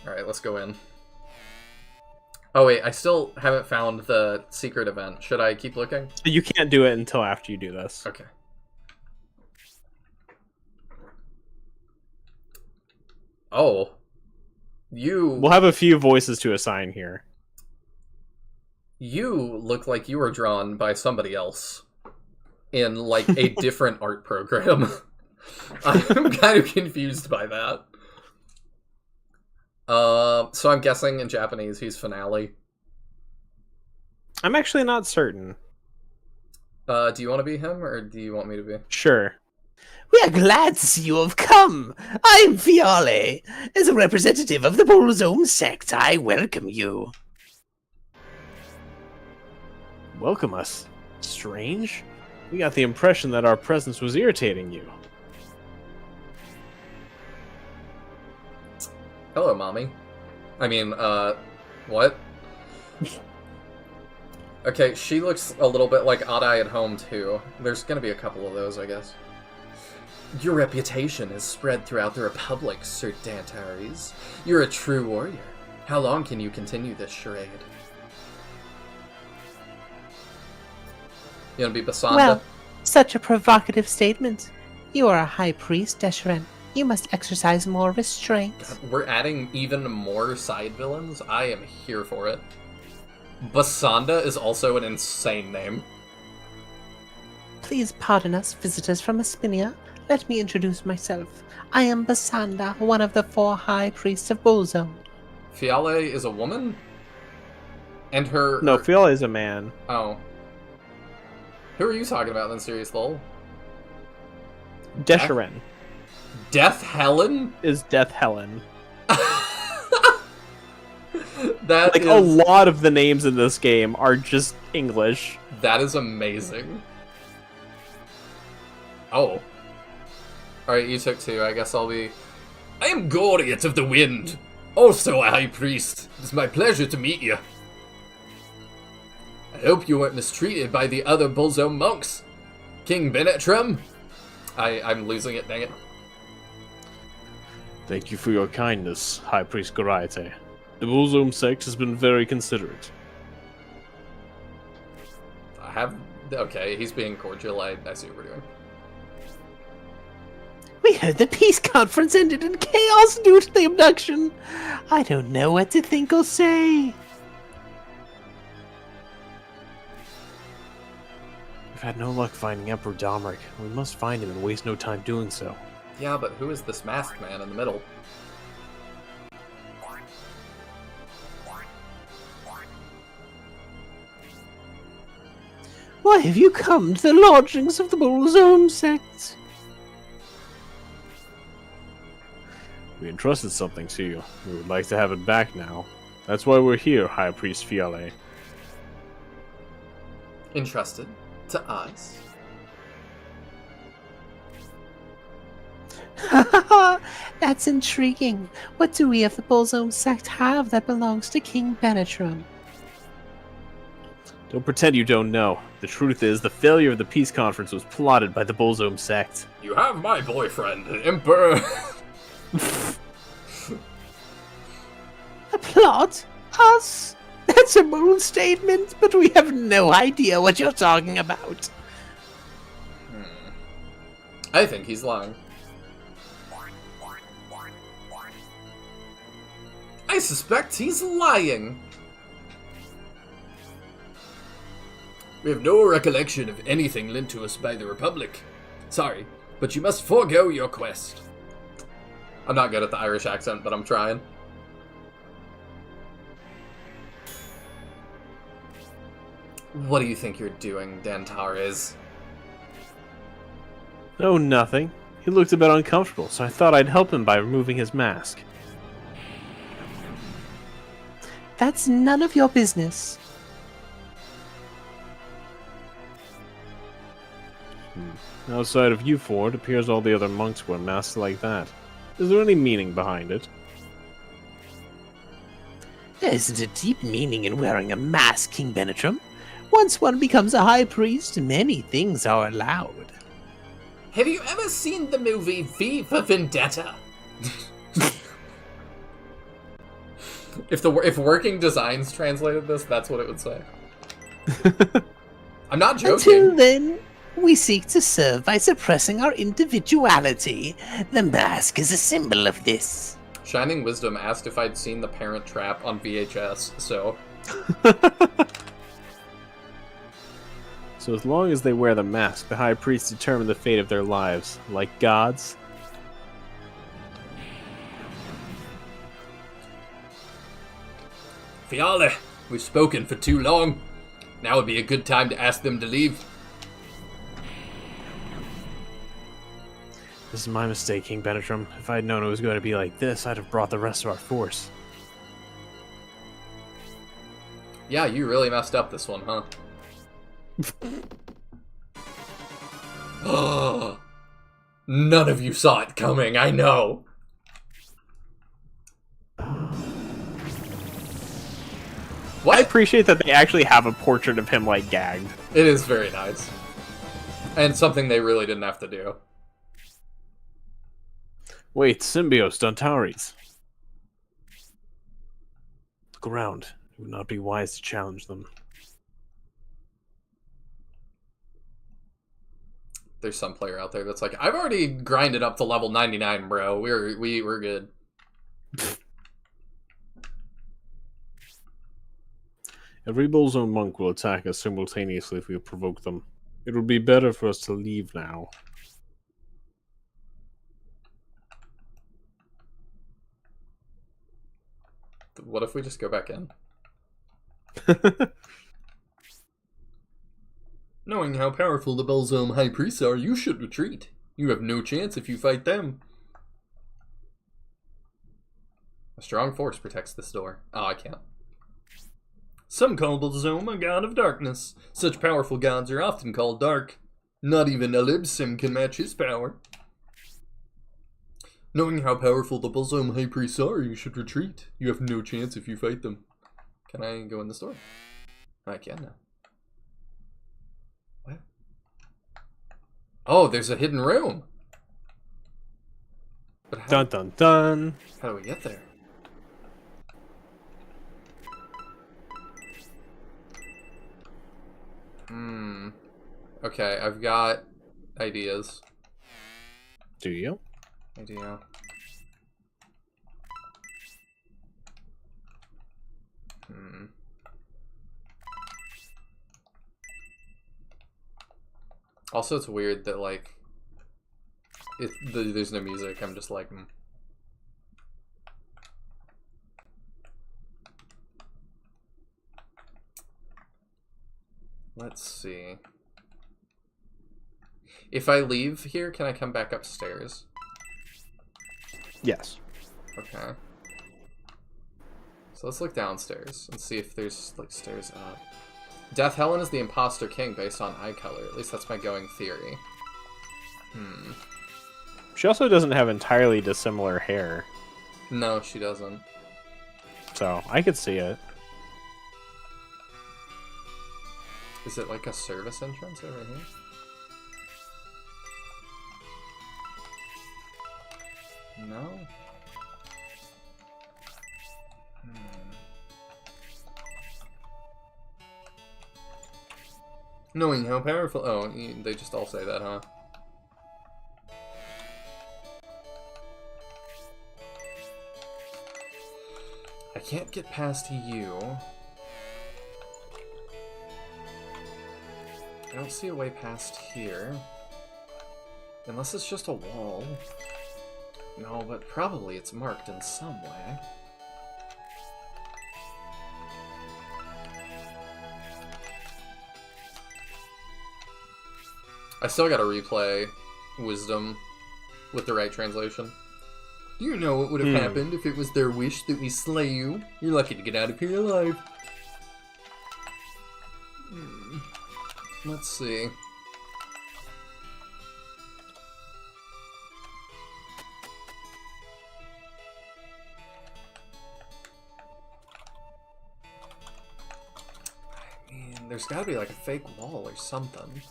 Alright, let's go in. Oh wait, I still haven't found the secret event. Should I keep looking? You can't do it until after you do this. Okay. Oh. We'll have a few voices to assign here. You look like you were drawn by somebody else in, like, a different art program. I'm kind of confused by that. So I'm guessing in Japanese he's Finale. I'm actually not certain. Do you want to be him, or do you want me to be? Sure. We are glad to see you have come. I'm Fiale. As a representative of the Bullzome sect, I welcome you. Welcome us. Strange? We got the impression that our presence was irritating you. Hello, Mommy. I mean, what? Okay, she looks a little bit like Odd-Eye at home, too. There's gonna be a couple of those, I guess. Your reputation is spread throughout the Republic, Sir Dantares. You're a true warrior. How long can you continue this charade? You wanna be Basanda? Well, such a provocative statement. You are a high priest, Desharan. You must exercise more restraint. God, we're adding even more side villains? I am here for it. Basanda is also an insane name. Please pardon us, visitors from Aspinia. Let me introduce myself. I am Basanda, one of the 4 high priests of Bullzome. Fiale is a woman? And her... No, Fiala is a man. Oh. Who are you talking about then, Serious Lol? Desharan Death Helen? is Death Helen. That Like, is... a lot of the names in this game are just English. That is amazing. Oh. Alright, you took 2. I guess I'll be... I am Goriot of the Wind. Also a High Priest. It is my pleasure to meet you. I hope you weren't mistreated by the other Bullzome monks. King Benetram? I'm losing it, dang it. Thank you for your kindness, High Priest Garaite. The Bullzome sect has been very considerate. I have... Okay, he's being cordial. I see what we're doing. We heard the peace conference ended in chaos due to the abduction. I don't know what to think or say. We've had no luck finding Emperor Domric. We must find him and waste no time doing so. Yeah, but who is this masked man in the middle? Why have you come to the lodgings of the Bullzome sect? We entrusted something to you. We would like to have it back now. That's why we're here, High Priest Fiale. Entrusted to us? That's intriguing. What do we of the Bullzome sect have that belongs to King Benetram? Don't pretend you don't know. The truth is, the failure of the peace conference was plotted by the Bullzome sect. You have my boyfriend, Emperor. A plot? Us? That's a bold statement, but we have no idea what you're talking about. I think he's lying. I suspect he's lying. We have no recollection of anything lent to us by the Republic. Sorry, but you must forego your quest. I'm not good at the Irish accent, but I'm trying. What do you think you're doing, Dantares? Oh, nothing. He looked a bit uncomfortable, so I thought I'd help him by removing his mask. That's none of your business. Outside of you four, it appears all the other monks wear masks like that. Is there any meaning behind it? There isn't a deep meaning in wearing a mask, King Benetram. Once one becomes a high priest, many things are allowed. Have you ever seen the movie V for Vendetta? If Working Designs translated this, that's what it would say. I'm not joking. Until then, we seek to serve by suppressing our individuality. The mask is a symbol of this. Shining Wisdom asked if I'd seen The Parent Trap on VHS, so... So as long as they wear the mask, the high priests determine the fate of their lives, like gods. Fiale, we've spoken for too long. Now would be a good time to ask them to leave. This is my mistake, King Benetram. If I'd known it was going to be like this, I'd have brought the rest of our force. Yeah, you really messed up this one, huh? Oh, none of you saw it coming, I know. What? I appreciate that they actually have a portrait of him, like, gagged. It is very nice. And something they really didn't have to do. Wait, Symbios, Dontaris. Look around. It would not be wise to challenge them. There's some player out there that's like, I've already grinded up to level 99, bro. We're good. Every Bullzone monk will attack us simultaneously if we provoke them. It would be better for us to leave now. What if we just go back in? Knowing how powerful the Belzome High Priests are, you should retreat. You have no chance if you fight them. A strong force protects this door. Oh, I can't. Some call Belzome a god of darkness. Such powerful gods are often called dark. Not even Elibsim can match his power. Knowing how powerful the Belzome High Priests are, you should retreat. You have no chance if you fight them. Can I go in this door? I can now. What? Oh, there's a hidden room. But how, Dun dun dun. how do we get there? Okay, I've got ideas. Do you? Idea. Also, it's weird that, like, there's no music. I'm just like, Let's see. If I leave here, can I come back upstairs? Yes. Okay. So let's look downstairs and see if there's, like, stairs up. Death Helen is the imposter king based on eye color. At least that's my going theory. She also doesn't have entirely dissimilar hair, No, she doesn't. so I could see it. Is it like a service entrance over here? No? Knowing how powerful... Oh, they just all say that, huh? I can't get past you. I don't see a way past here. Unless it's just a wall. No, but probably it's marked in some way. I still gotta replay wisdom with the right translation. Do you know what would have happened if it was their wish that we slay you? You're lucky to get out of here alive. Let's see. I mean, there's gotta be like a fake wall or something.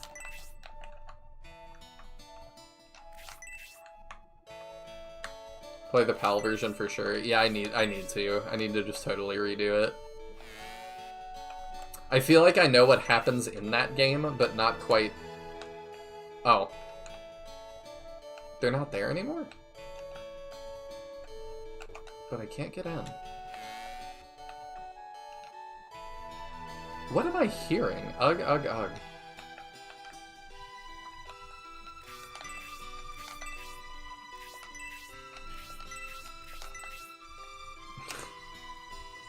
Play the PAL version for sure. Yeah, I need to. I need to just totally redo it. I feel like I know what happens in that game, but not quite... Oh. They're not there anymore? But I can't get in. What am I hearing? Ugh, ugh, ugh.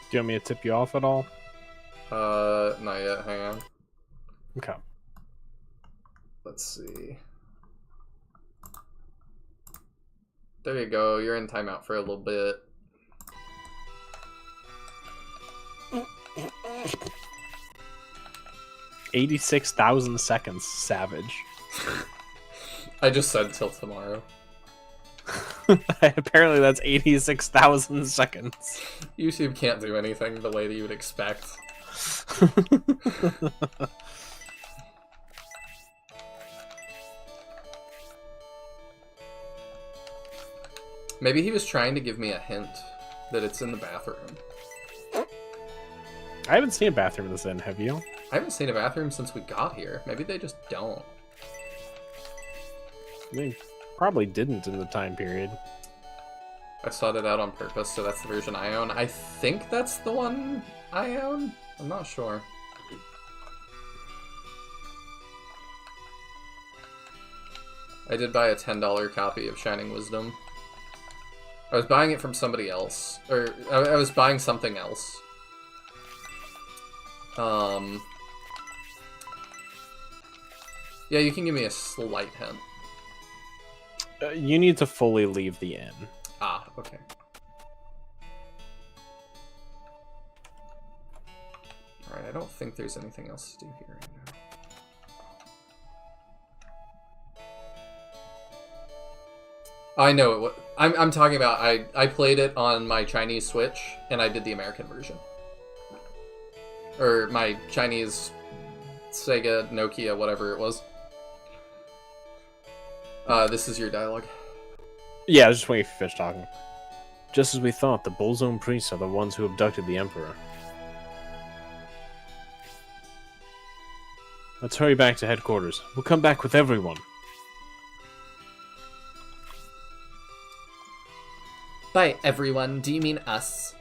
Do you want me to tip you off at all? Not yet. Hang on. Okay. Let's see. There you go. You're in timeout for a little bit. $86,000 seconds, savage. I just said till tomorrow. Apparently that's 86,000 seconds. YouTube can't do anything the way that you would expect. Maybe he was trying to give me a hint that it's in the bathroom. I haven't seen a bathroom in this inn, have you? I haven't seen a bathroom since we got here. Maybe they just don't. They probably didn't in the time period. I sought it out on purpose, so that's the version I own. I think that's the one I own? I'm not sure. I did buy a $10 copy of Shining Wisdom. I was buying it from somebody else. Or, I was buying something else. Yeah, you can give me a slight hint. You need to fully leave the inn. Ah, okay. Alright, I don't think there's anything else to do here right now. I know it. I'm talking about. I played it on my Chinese Switch, and I did the American version, or my Chinese Sega, Nokia, whatever it was. This is your dialogue. Yeah, I was just waiting for Fish talking. Just as we thought, the Bullzone priests are the ones who abducted the Emperor. Let's hurry back to headquarters. We'll come back with everyone. By everyone, do you mean us?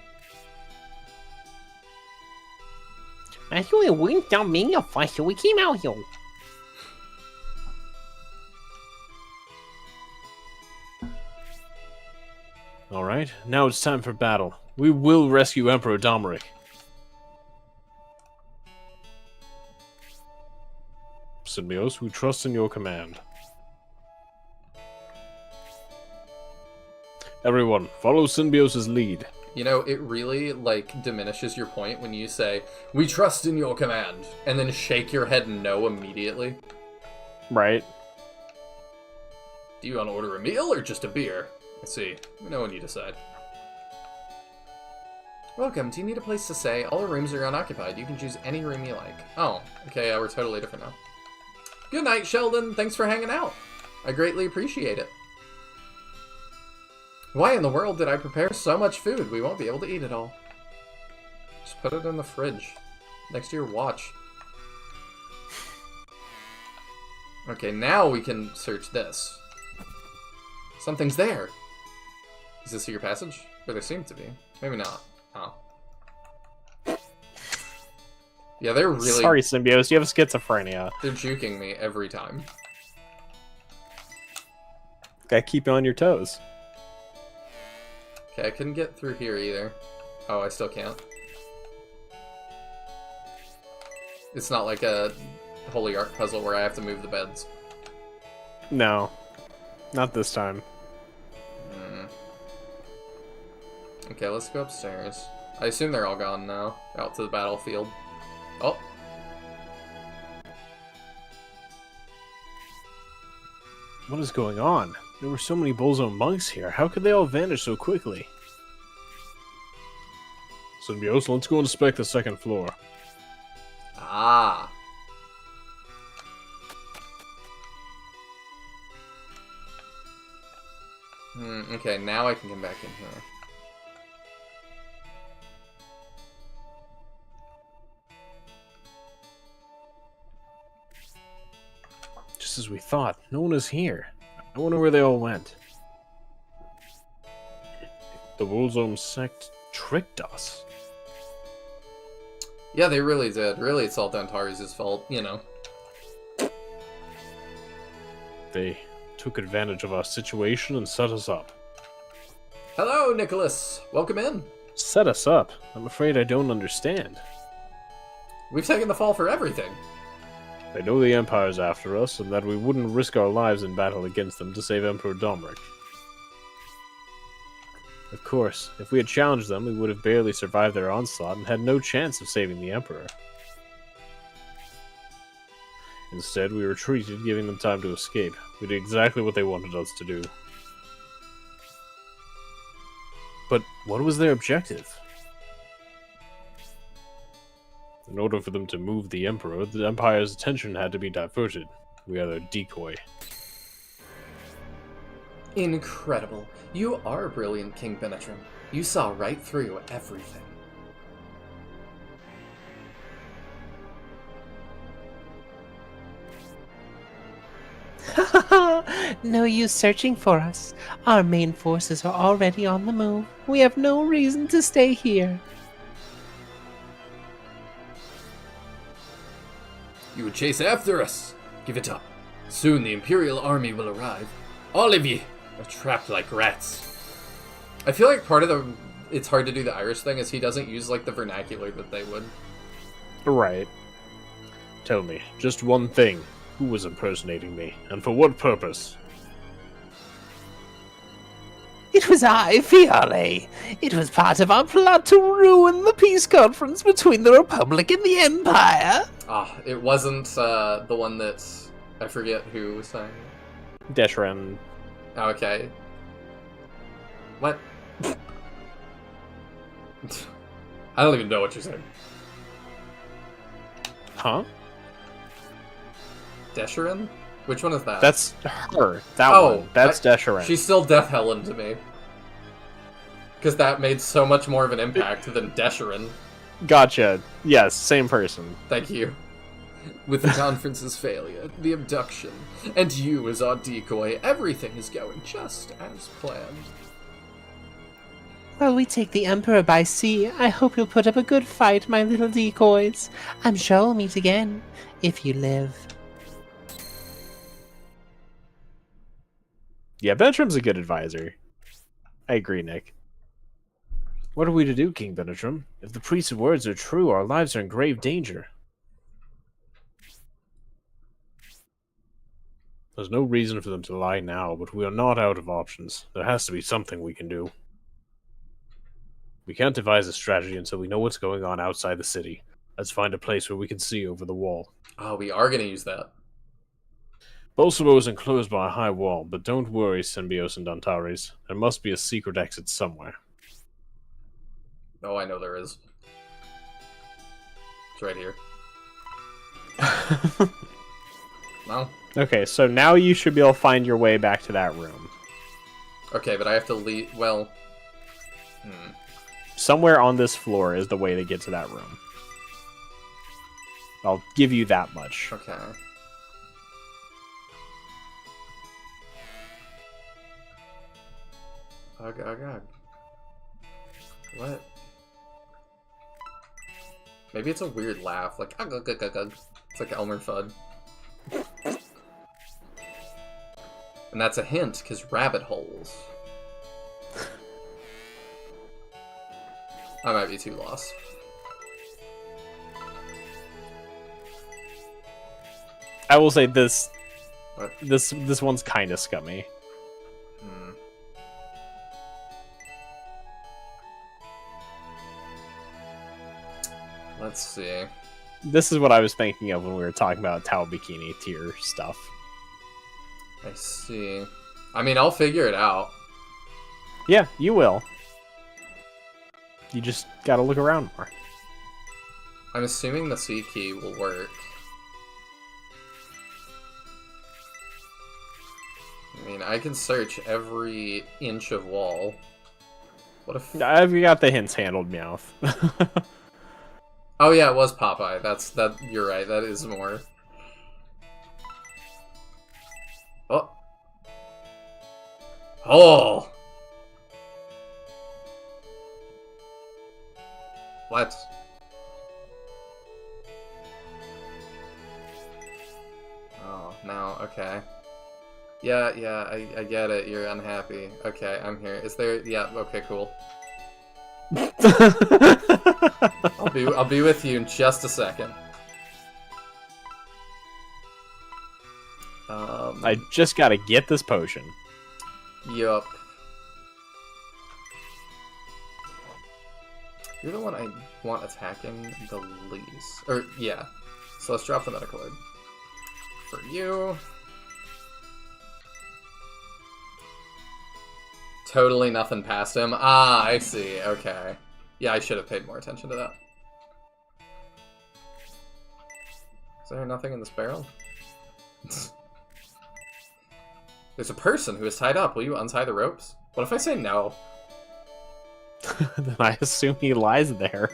Actually, we don't mean a fuss, so we came out here. Alright, now it's time for battle. We will rescue Emperor Domeric. Symbiote, we trust in your command. Everyone, follow Symbiote's lead. You know, it really, like, diminishes your point when you say, "We trust in your command," and then shake your head no immediately. Right. Do you want to order a meal or just a beer? Let's see. No one you decide. Welcome. Do you need a place to stay? All the rooms are unoccupied. You can choose any room you like. Oh, okay, yeah, we're totally different now. Good night, Sheldon. Thanks for hanging out. I greatly appreciate it. Why in the world did I prepare so much food? We won't be able to eat it all. Just put it in the fridge, next to your watch. Okay, now we can search this. Something's there. Is this your passage? Or there seems to be. Maybe not. Oh. Yeah, they're really... Sorry, Symbiote, you have schizophrenia. They're juking me every time. Gotta keep you on your toes. Okay, I couldn't get through here either. Oh, I still can't. It's not like a Holy Ark puzzle where I have to move the beds. No. Not this time. Okay, let's go upstairs. I assume they're all gone now. Out to the battlefield. Oh. What is going on? There were so many Bullzone monks here. How could they all vanish so quickly? Symbiose, let's go inspect the second floor. Ah. Okay, now I can come back in here. Just as we thought, no one is here. I wonder where they all went. The Bullzone sect tricked us. Yeah, they really did. Really, it's all Dantari's fault, you know. They took advantage of our situation and set us up. Hello, Nicholas. Welcome in. Set us up? I'm afraid I don't understand. We've taken the fall for everything. They know the Empire's after us, and that we wouldn't risk our lives in battle against them to save Emperor Domric. Of course, if we had challenged them, we would have barely survived their onslaught and had no chance of saving the Emperor. Instead, we retreated, giving them time to escape. We did exactly what they wanted us to do. But what was their objective? In order for them to move the Emperor, the Empire's attention had to be diverted. We are their decoy. Incredible. You are brilliant, King Benetrim. You saw right through everything. No use searching for us. Our main forces are already on the move. We have no reason to stay here. You would chase after us. Give it up. Soon the Imperial army will arrive. All of ye are trapped like rats. I feel like part of it's hard to do the Irish thing is he doesn't use like the vernacular that they would. Right. Tell me, just one thing. Who was impersonating me, and for what purpose? It was I, Fiale. It was part of our plot to ruin the peace conference between the Republic and the Empire. Ah, it wasn't the one that I forget who was saying. Deshran. Oh, okay. What? I don't even know what you're saying. Huh? Desherin? Which one is that? That's her. That Oh, one. That's Desherin. She's still Death Helen to me. Because that made so much more of an impact than Desherin. Gotcha. Yes, same person. Thank you. With the conference's failure, the abduction, and you as our decoy, everything is going just as planned. While we take the Emperor by sea, I hope you'll put up a good fight, my little decoys. I'm sure we'll meet again, if you live. Yeah, Benetrim's a good advisor. I agree, Nick. What are we to do, King Benetrim? If the priest's words are true, our lives are in grave danger. There's no reason for them to lie now, but we are not out of options. There has to be something we can do. We can't devise a strategy until we know what's going on outside the city. Let's find a place where we can see over the wall. Oh, we are going to use that. Bolsovo is enclosed by a high wall, but don't worry, Symbiose and Dantares. There must be a secret exit somewhere. Oh, I know there is. It's right here. No? Okay, so now you should be able to find your way back to that room. Okay, but I have to leave. Well. Somewhere on this floor is the way to get to that room. I'll give you that much. Okay. Oh god. What? Maybe it's a weird laugh, like ugh, ugh, ugh, ugh, ugh. It's like Elmer Fudd. And that's a hint, because rabbit holes. I might be too lost. I will say this. What? This one's kind of scummy. Let's see. This is what I was thinking of when we were talking about Tao Bikini tier stuff. I see. I mean, I'll figure it out. Yeah, you will. You just gotta look around more. I'm assuming the C key will work. I mean, I can search every inch of wall. What if... I've got the hints handled, Meowth. Oh yeah, it was Popeye. You're right, that is more. Oh. Oh! What? Oh, no, okay. Yeah, I get it. You're unhappy. Okay, I'm here. Is there... Yeah, okay, cool. I'll be with you in just a second. I just gotta get this potion. Yup. You're the one I want attacking the least. Or, yeah. So let's drop the Metacard. For you. Totally nothing past him. Ah, I see. Okay. Yeah, I should have paid more attention to that. Is there nothing in this barrel? There's a person who is tied up. Will you untie the ropes? What if I say no? Then I assume he lies there.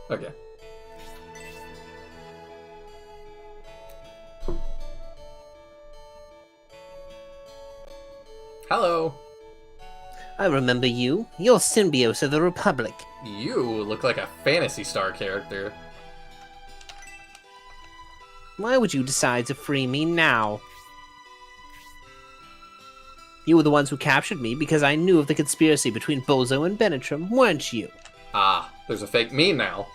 Okay. Hello. I remember you. You're Symbios of the Republic. You look like a Phantasy Star character. Why would you decide to free me now? You were the ones who captured me because I knew of the conspiracy between Bozo and Benetram, weren't you? Ah, there's a fake me now.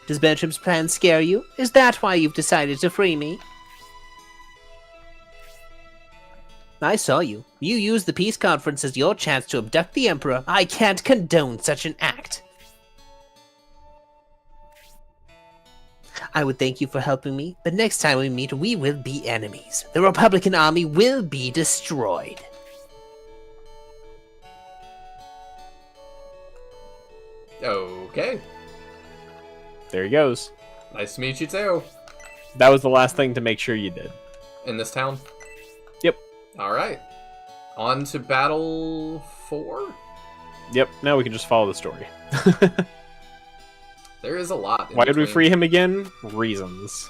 Does Benetram's plan scare you? Is that why you've decided to free me? I saw you. You used the peace conference as your chance to abduct the Emperor. I can't condone such an act. I would thank you for helping me, but next time we meet, we will be enemies. The Republican army will be destroyed. Okay. There he goes. Nice to meet you too. That was the last thing to make sure you did. In this town? Yep. Alright. On to battle 4? Yep, now we can just follow the story. There is a lot. Why did we free him again? Reasons.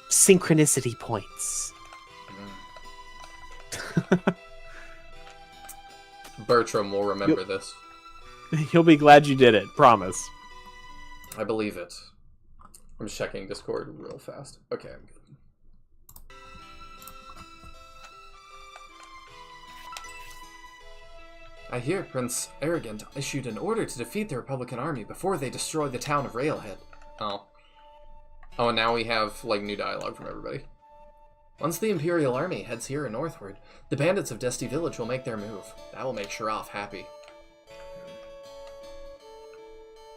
Synchronicity points. Bertram will remember this. He'll be glad you did it, promise. I believe it. I'm just checking Discord real fast. Okay, I'm good. I hear Prince Arrogant issued an order to defeat the Republican army before they destroy the town of Railhead. Oh. Oh, and now we have, like, new dialogue from everybody. Once the Imperial army heads here and northward, the bandits of Dusty Village will make their move. That will make Sharath happy.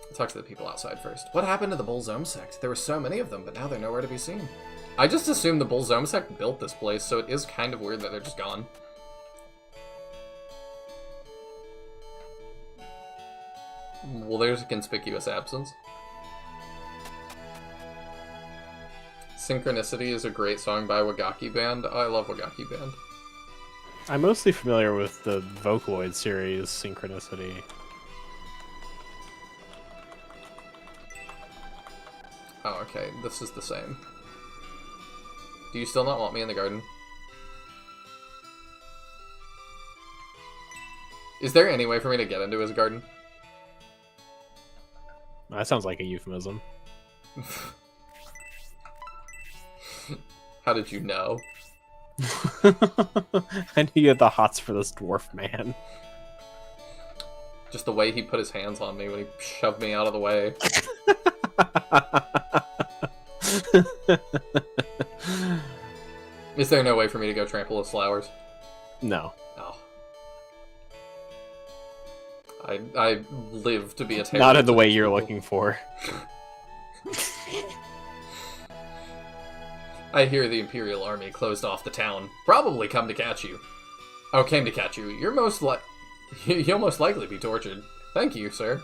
I'll talk to the people outside first. What happened to the Bullzome sect? There were so many of them, but now they're nowhere to be seen. I just assumed the Bullzome sect built this place, so it is kind of weird that they're just gone. Well, there's a conspicuous absence. Synchronicity is a great song by Wagaki Band. I love Wagaki Band. I'm mostly familiar with the Vocaloid series, Synchronicity. Oh, okay. This is the same. Do you still not want me in the garden? Is there any way for me to get into his garden? That sounds like a euphemism. How did you know? I knew you had the hots for this dwarf man. Just the way he put his hands on me when he shoved me out of the way. Is there no way for me to go trample with flowers? No. Oh. I live to be a terror. Not in the to way these you're people. looking for. I hear the Imperial Army closed off the town. Probably come to catch you. Oh, came to catch you. You'll most likely be tortured. Thank you, sir.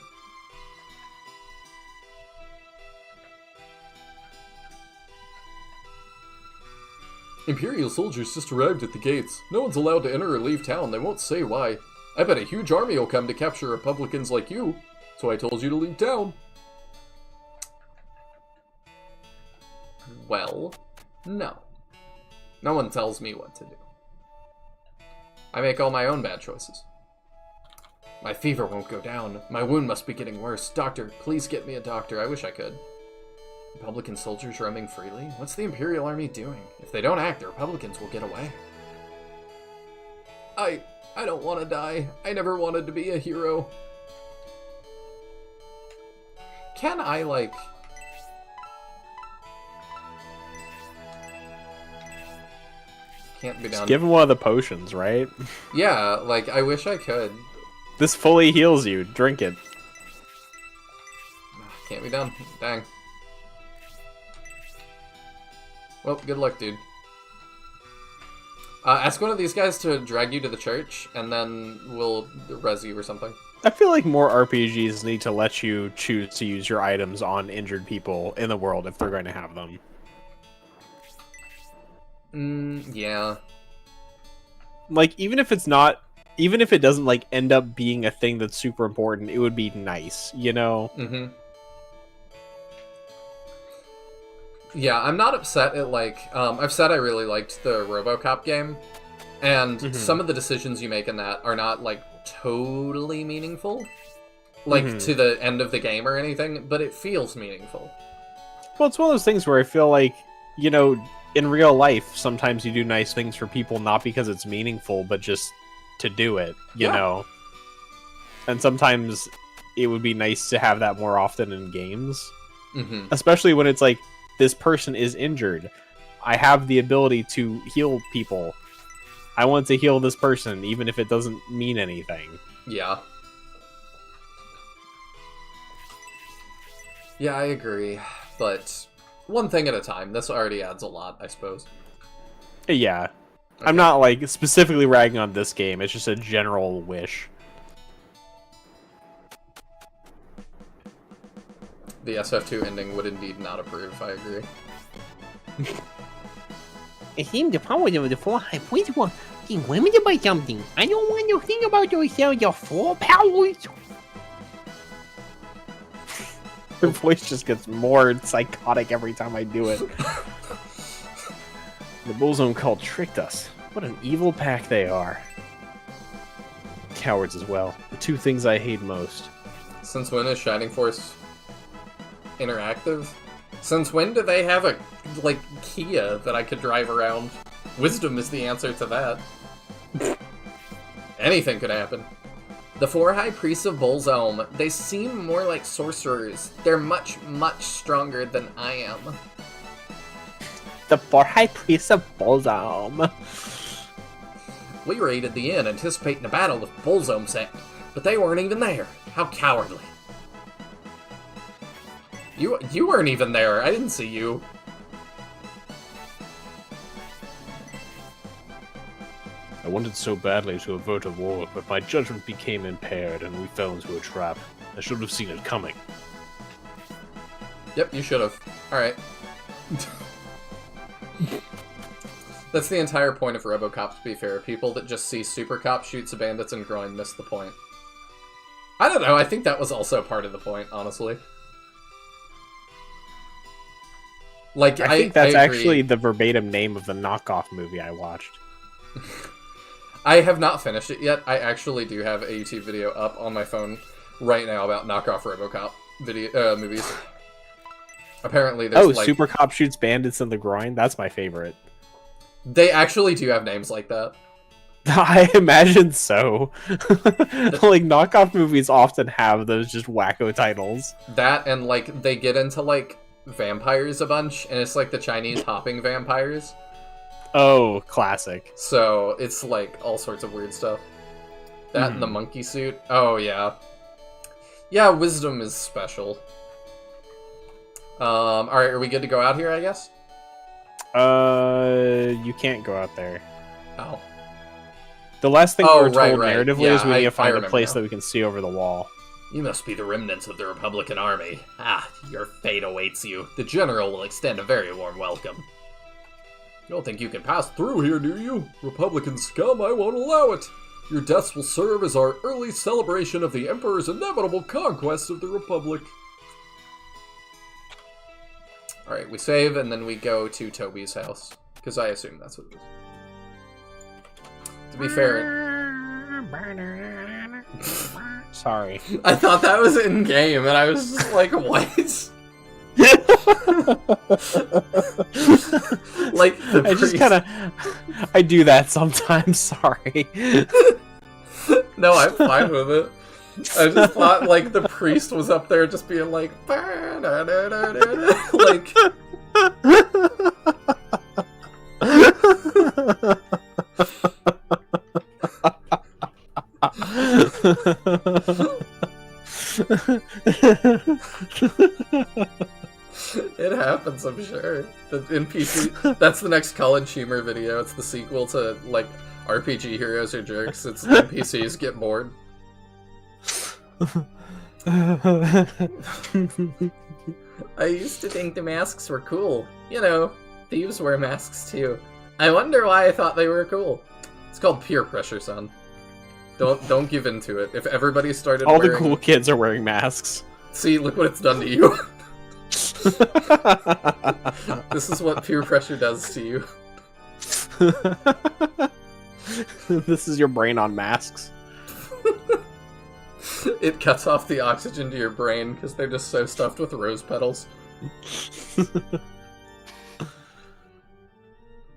Imperial soldiers just arrived at the gates. No one's allowed to enter or leave town. They won't say why. I bet a huge army will come to capture Republicans like you. So I told you to leave town. Well, no. No one tells me what to do. I make all my own bad choices. My fever won't go down. My wound must be getting worse. Doctor, please get me a doctor. I wish I could. Republican soldiers roaming freely? What's the Imperial Army doing? If they don't act, the Republicans will get away. I don't want to die. I never wanted to be a hero. Can I, like... Can't be Just done. give him one of the potions, right? Yeah, like, I wish I could. This fully heals you. Drink it. Can't be done. Dang. Well, good luck, dude. Ask one of these guys to drag you to the church, and then we'll res you or something. I feel like more RPGs need to let you choose to use your items on injured people in the world if they're going to have them. Yeah. Like, even if it doesn't, like, end up being a thing that's super important, it would be nice, you know? Mm-hmm. Yeah, I'm not upset at, like, I've said I really liked the RoboCop game, and some of the decisions you make in that are not, like, totally meaningful, like, to the end of the game or anything, but it feels meaningful. Well, it's one of those things where I feel like, you know, in real life, sometimes you do nice things for people not because it's meaningful, but just to do it, you know? And sometimes it would be nice to have that more often in games. Especially when it's like, this person is injured. I have the ability to heal people. I want to heal this person, even if it doesn't mean anything. Yeah. Yeah, I agree, but one thing at a time. This already adds a lot, I suppose. Yeah. Okay. I'm not, like, specifically ragging on this game. It's just a general wish. The SF2 ending would indeed not approve, I agree. It seems the power of the four high points were being limited by something. I don't want to think about yourself, your four powers. Her voice just gets more psychotic every time I do it. The Bullzone cult tricked us. What an evil pack they are. Cowards as well. The two things I hate most. Since when is Shining Force interactive? Since when do they have a, like, Kia that I could drive around? Wisdom is the answer to that. Anything could happen. The four High Priests of Bullzone, they seem more like sorcerers. They're much, much stronger than I am. The four high priests of Bullzone. We raided the inn anticipating a battle with Bullzone sent, but they weren't even there. How cowardly. You weren't even there. I didn't see you. I wanted so badly to avert a war, but my judgment became impaired and we fell into a trap. I should have seen it coming. Yep, you should have. Alright. That's the entire point of RoboCop, to be fair. People that just see Super Cop shoots a bandits in groin miss the point. I don't know, I think that was also part of the point, honestly. Like, I think that's I agree. actually the verbatim name of the knockoff movie I watched. I have not finished it yet. I actually do have a YouTube video up on my phone right now about knockoff RoboCop movies. Apparently there's like... Super Cop shoots bandits in the groin? That's my favorite. They actually do have names like that. I imagine so. Like, knockoff movies often have those just wacko titles. That, and, like, they get into, like, vampires a bunch, and it's, like, the Chinese hopping vampires. Oh, classic. So it's like all sorts of weird stuff. That and the monkey suit. Oh yeah. Yeah, wisdom is special. Alright, are we good to go out here, I guess? You can't go out there. Oh. The last thing we were told right. narratively Yeah, is we need to find a remember place now. that we can see over the wall. You must be the remnants of the Republican army. Ah, your fate awaits you. The general will extend a very warm welcome. You don't think you can pass through here, do you? Republican scum, I won't allow it. Your deaths will serve as our early celebration of the Emperor's inevitable conquest of the Republic. Alright, we save, and then we go to Toby's house. Because I assume that's what it is. To be fair... Sorry. I thought that was in-game, and I was just like, what? Like, the I just priest... kind of... I do that sometimes, sorry. No, I'm fine with it. I just thought, like, the priest was up there just being like... like... It happens, I'm sure. The NPC... That's the next Colin Cheemer video. It's the sequel to, like, RPG Heroes Are Jerks. It's NPCs get bored. I used to think the masks were cool. You know, thieves wear masks too. I wonder why I thought they were cool. It's called peer pressure, son. Don't give in to it. If everybody started All wearing... the cool kids are wearing masks. See, look what it's done to you. This is what peer pressure does to you. This is your brain on masks. It cuts off the oxygen to your brain because they're just so stuffed with rose petals.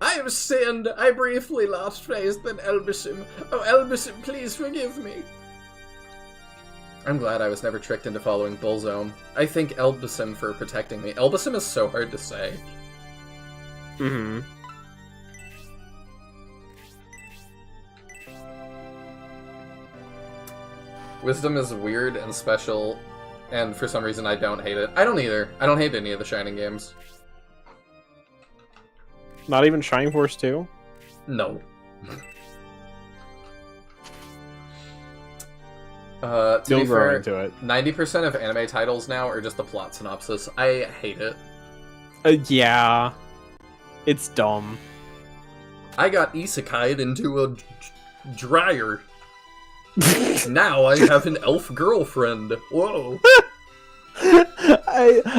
I have sinned. I briefly lost faith in Elbissim. Oh, Elbissim, please forgive me. I'm glad I was never tricked into following Bullzome. I thank Elbissim for protecting me. Elbissim is so hard to say. Mm-hmm. Wisdom is weird and special, and for some reason I don't hate it. I don't either. I don't hate any of the Shining games. Not even Shining Force 2? No. To Still be growing fair, to it. 90% of anime titles now are just a plot synopsis. I hate it. Yeah. It's dumb. I got isekai'd into a dryer. Now I have an elf girlfriend. Whoa.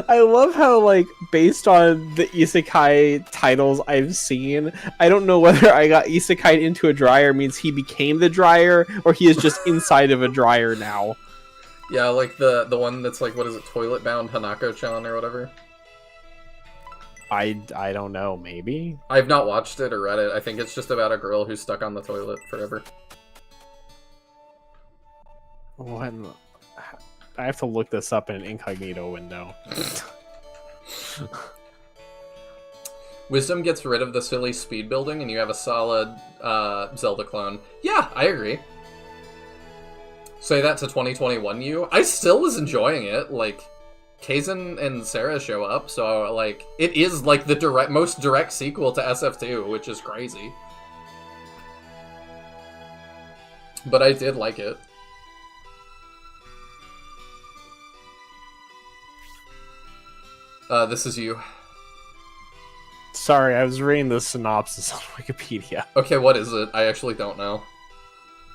I love how, like, based on the isekai titles I've seen, I don't know whether I got isekai'd into a dryer means he became the dryer, or he is just inside of a dryer now. Yeah, like the one that's like, what is it, Toilet Bound Hanako-chan or whatever? I don't know, maybe? I've not watched it or read it. I think it's just about a girl who's stuck on the toilet forever. What? I have to look this up in an incognito window. Wisdom gets rid of the silly speed building and you have a solid Zelda clone. Yeah, I agree. Say that to 2021 you. I still was enjoying it. Like, Kaizen and Sarah show up, so, like, it is, like, the most direct sequel to SF2, which is crazy. But I did like it. This is you. Sorry, I was reading the synopsis on Wikipedia. Okay, what is it? I actually don't know.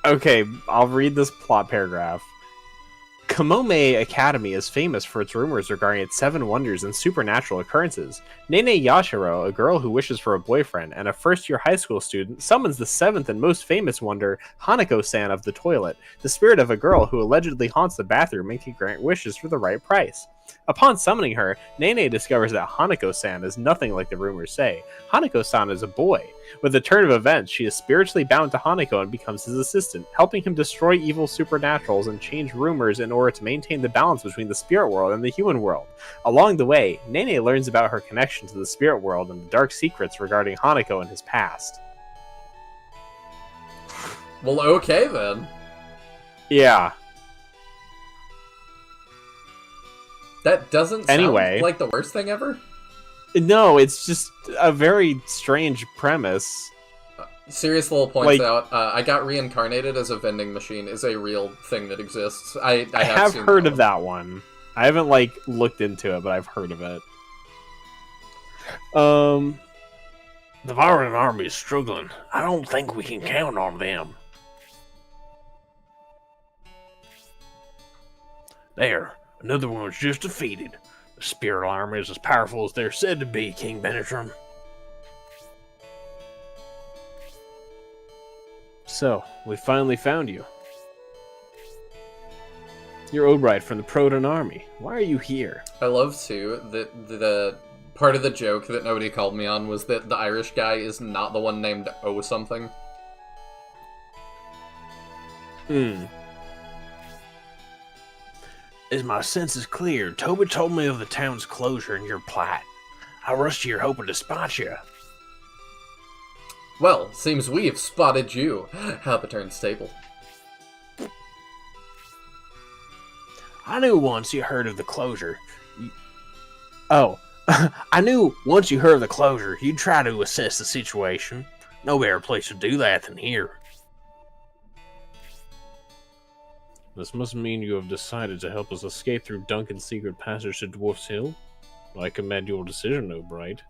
Okay, I'll read this plot paragraph. Kamome Academy is famous for its rumors regarding its 7 wonders and supernatural occurrences. Nene Yashiro, a girl who wishes for a boyfriend, and a first-year high school student, summons the 7th and most famous wonder, Hanako-san of the toilet, the spirit of a girl who allegedly haunts the bathroom and can grant wishes for the right price. Upon summoning her, Nene discovers that Hanako-san is nothing like the rumors say. Hanako-san is a boy. With the turn of events, she is spiritually bound to Hanako and becomes his assistant, helping him destroy evil supernaturals and change rumors in order to maintain the balance between the spirit world and the human world. Along the way, Nene learns about her connection to the spirit world and the dark secrets regarding Hanako and his past. Well, okay then. Yeah. That doesn't Anyway. sound like the worst thing ever. No, it's just a very strange premise. Serious Little points out, I got reincarnated as a vending machine is a real thing that exists. I have seen heard of that one. I haven't, looked into it, but I've heard of it. The Varan army is struggling. I don't think we can count on them. There, another one was just defeated. The spirit army is as powerful as they're said to be, King Benetram. So, we finally found you. You're Obright from the Proton Army. Why are you here? I love, too, that the part of the joke that nobody called me on was that the Irish guy is not the one named O something. As my senses cleared, Toby told me of the town's closure and your plight. I rushed here hoping to spot you. Well, seems we have spotted you. Halberton Stable. I knew once you heard of the closure. I knew once you heard of the closure, you'd try to assess the situation. No better place to do that than here. This must mean you have decided to help us escape through Duncan's secret passage to Dwarf's Hill. I commend your decision, Obright.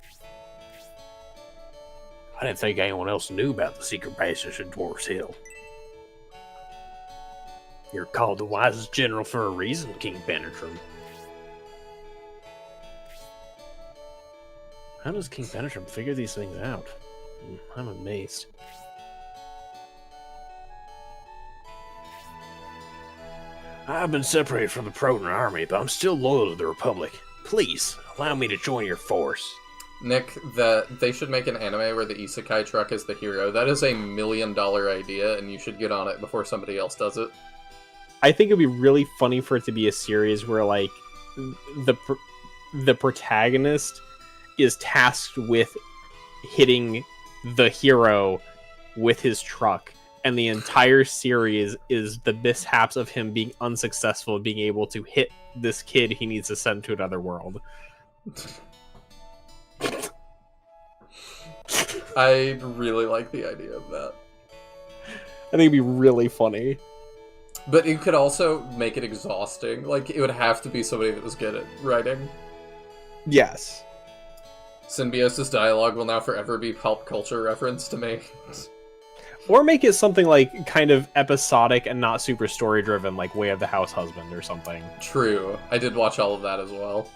I didn't think anyone else knew about the secret passage to Dwarf's Hill. You're called the wisest general for a reason, King Benetram. How does King Benetram figure these things out? I'm amazed. I've been separated from the Proton army, but I'm still loyal to the Republic. Please, allow me to join your force. Nick, they should make an anime where the isekai truck is the hero. That is $1 million idea, and you should get on it before somebody else does it. I think it'd be really funny for it to be a series where, the protagonist is tasked with hitting the hero with his truck, and the entire series is the mishaps of him being unsuccessful, being able to hit this kid he needs to send to another world. I really like the idea of that. I think it'd be really funny. But it could also make it exhausting. It would have to be somebody that was good at writing. Yes. Symbiosis dialogue will now forever be pop culture reference to me. Or make it something kind of episodic and not super story driven, like Way of the House Husband or something. True. I did watch all of that as well.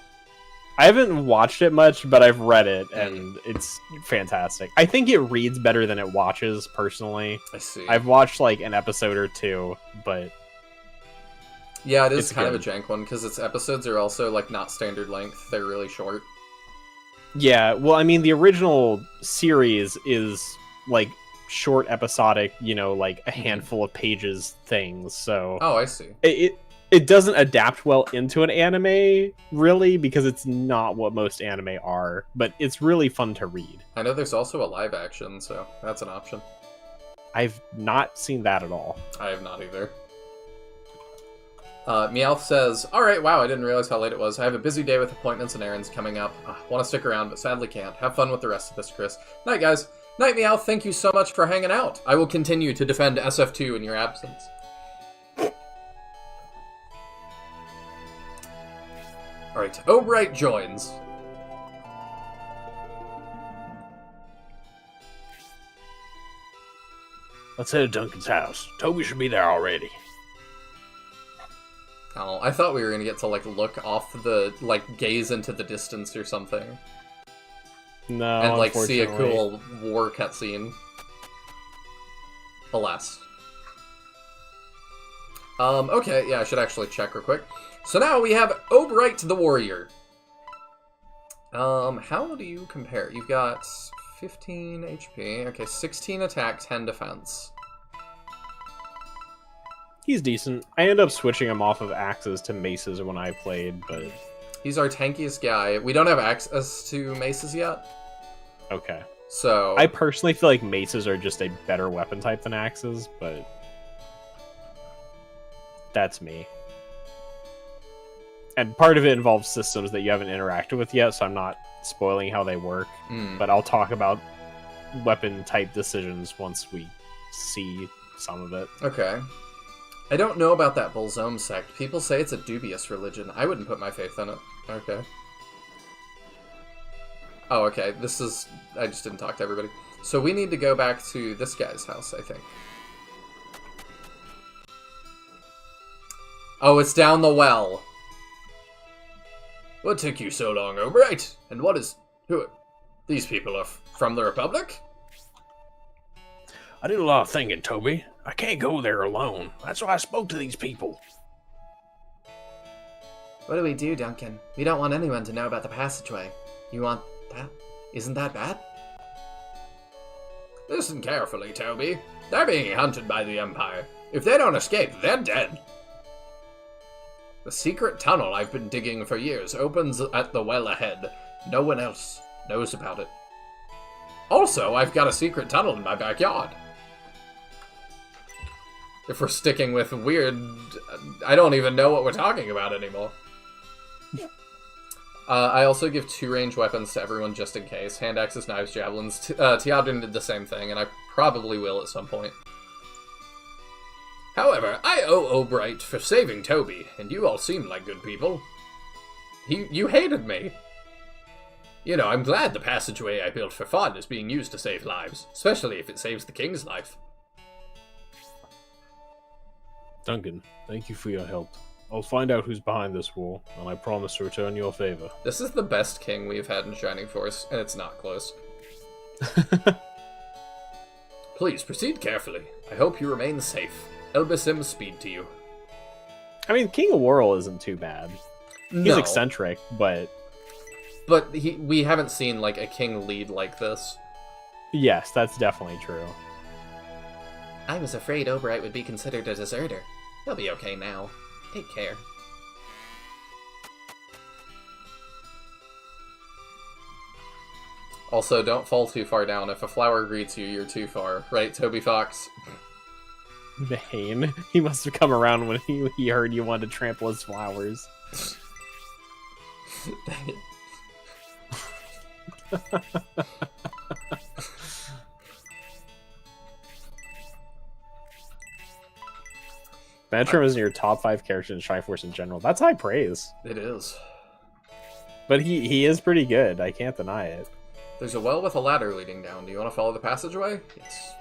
I haven't watched it much, but I've read it, and it's fantastic. I think it reads better than it watches, personally. I see. I've watched, an episode or two, but... Yeah, it is kind of a jank one, because its episodes are also, not standard length. They're really short. Yeah, well, I mean, the original series is, short episodic, a handful of pages things, so... Oh, I see. It doesn't adapt well into an anime, really, because it's not what most anime are, but it's really fun to read. I know there's also a live action, so that's an option. I've not seen that at all. I have not either. Meowth says, "Alright, wow, I didn't realize how late it was. I have a busy day with appointments and errands coming up. Want to stick around, but sadly can't. Have fun with the rest of this, Chris. Night, guys. Night, Meowth. Thank you so much for hanging out. I will continue to defend SF2 in your absence." Alright, Obright joins. Let's head to Duncan's house. Toby should be there already. Oh, I thought we were gonna get to, look off the, gaze into the distance or something. No, And, see a cool war cutscene. Alas. Okay, yeah, I should actually check real quick. So now we have Obright the Warrior. How do you compare? You've got 15 HP, okay, 16 attack, 10 defense. He's decent. I ended up switching him off of axes to maces when I played, but... He's our tankiest guy. We don't have access to maces yet. Okay. So... I personally feel like maces are just a better weapon type than axes, but... That's me. And part of it involves systems that you haven't interacted with yet, so I'm not spoiling how they work. But I'll talk about weapon type decisions once we see some of it. Okay. I don't know about that Bolzome sect. People say it's a dubious religion. I wouldn't put my faith in it. Okay. Oh, okay. This is... I just didn't talk to everybody. So we need to go back to this guy's house, I think. Oh, it's down the well. What took you so long, Obright? And what is... Who... These people are from the Republic? I did a lot of thinking, Toby. I can't go there alone. That's why I spoke to these people. What do we do, Duncan? We don't want anyone to know about the passageway. You want that? Isn't that bad? Listen carefully, Toby. They're being hunted by the Empire. If they don't escape, they're dead. The secret tunnel I've been digging for years opens at the well ahead. No one else knows about it. Also, I've got a secret tunnel in my backyard. If we're sticking with weird... I don't even know what we're talking about anymore. I also give 2 ranged weapons to everyone just in case. Hand axes, knives, javelins. Teodrin did the same thing, and I probably will at some point. However, I owe Obright for saving Toby, and you all seem like good people. You hated me. You know, I'm glad the passageway I built for fun is being used to save lives, especially if it saves the king's life. Duncan, thank you for your help. I'll find out who's behind this war, and I promise to return your favor. This is the best king we've had in Shining Force, and it's not close. Please, proceed carefully. I hope you remain safe. Elbasim, speed to you. I mean, King of Whirl isn't too bad. He's No. eccentric, but... But we haven't seen, like, a king lead like this. Yes, that's definitely true. I was afraid Obright would be considered a deserter. He'll be okay now. Take care. Also, don't fall too far down. If a flower greets you, you're too far. Right, Toby Fox? Bane. He must have come around when he heard you wanted to trample his flowers. Dang it. Bantrim is in your top 5 characters in Shining Force in general. That's high praise. It is. But he is pretty good. I can't deny it. There's a well with a ladder leading down. Do you want to follow the passageway? Yes.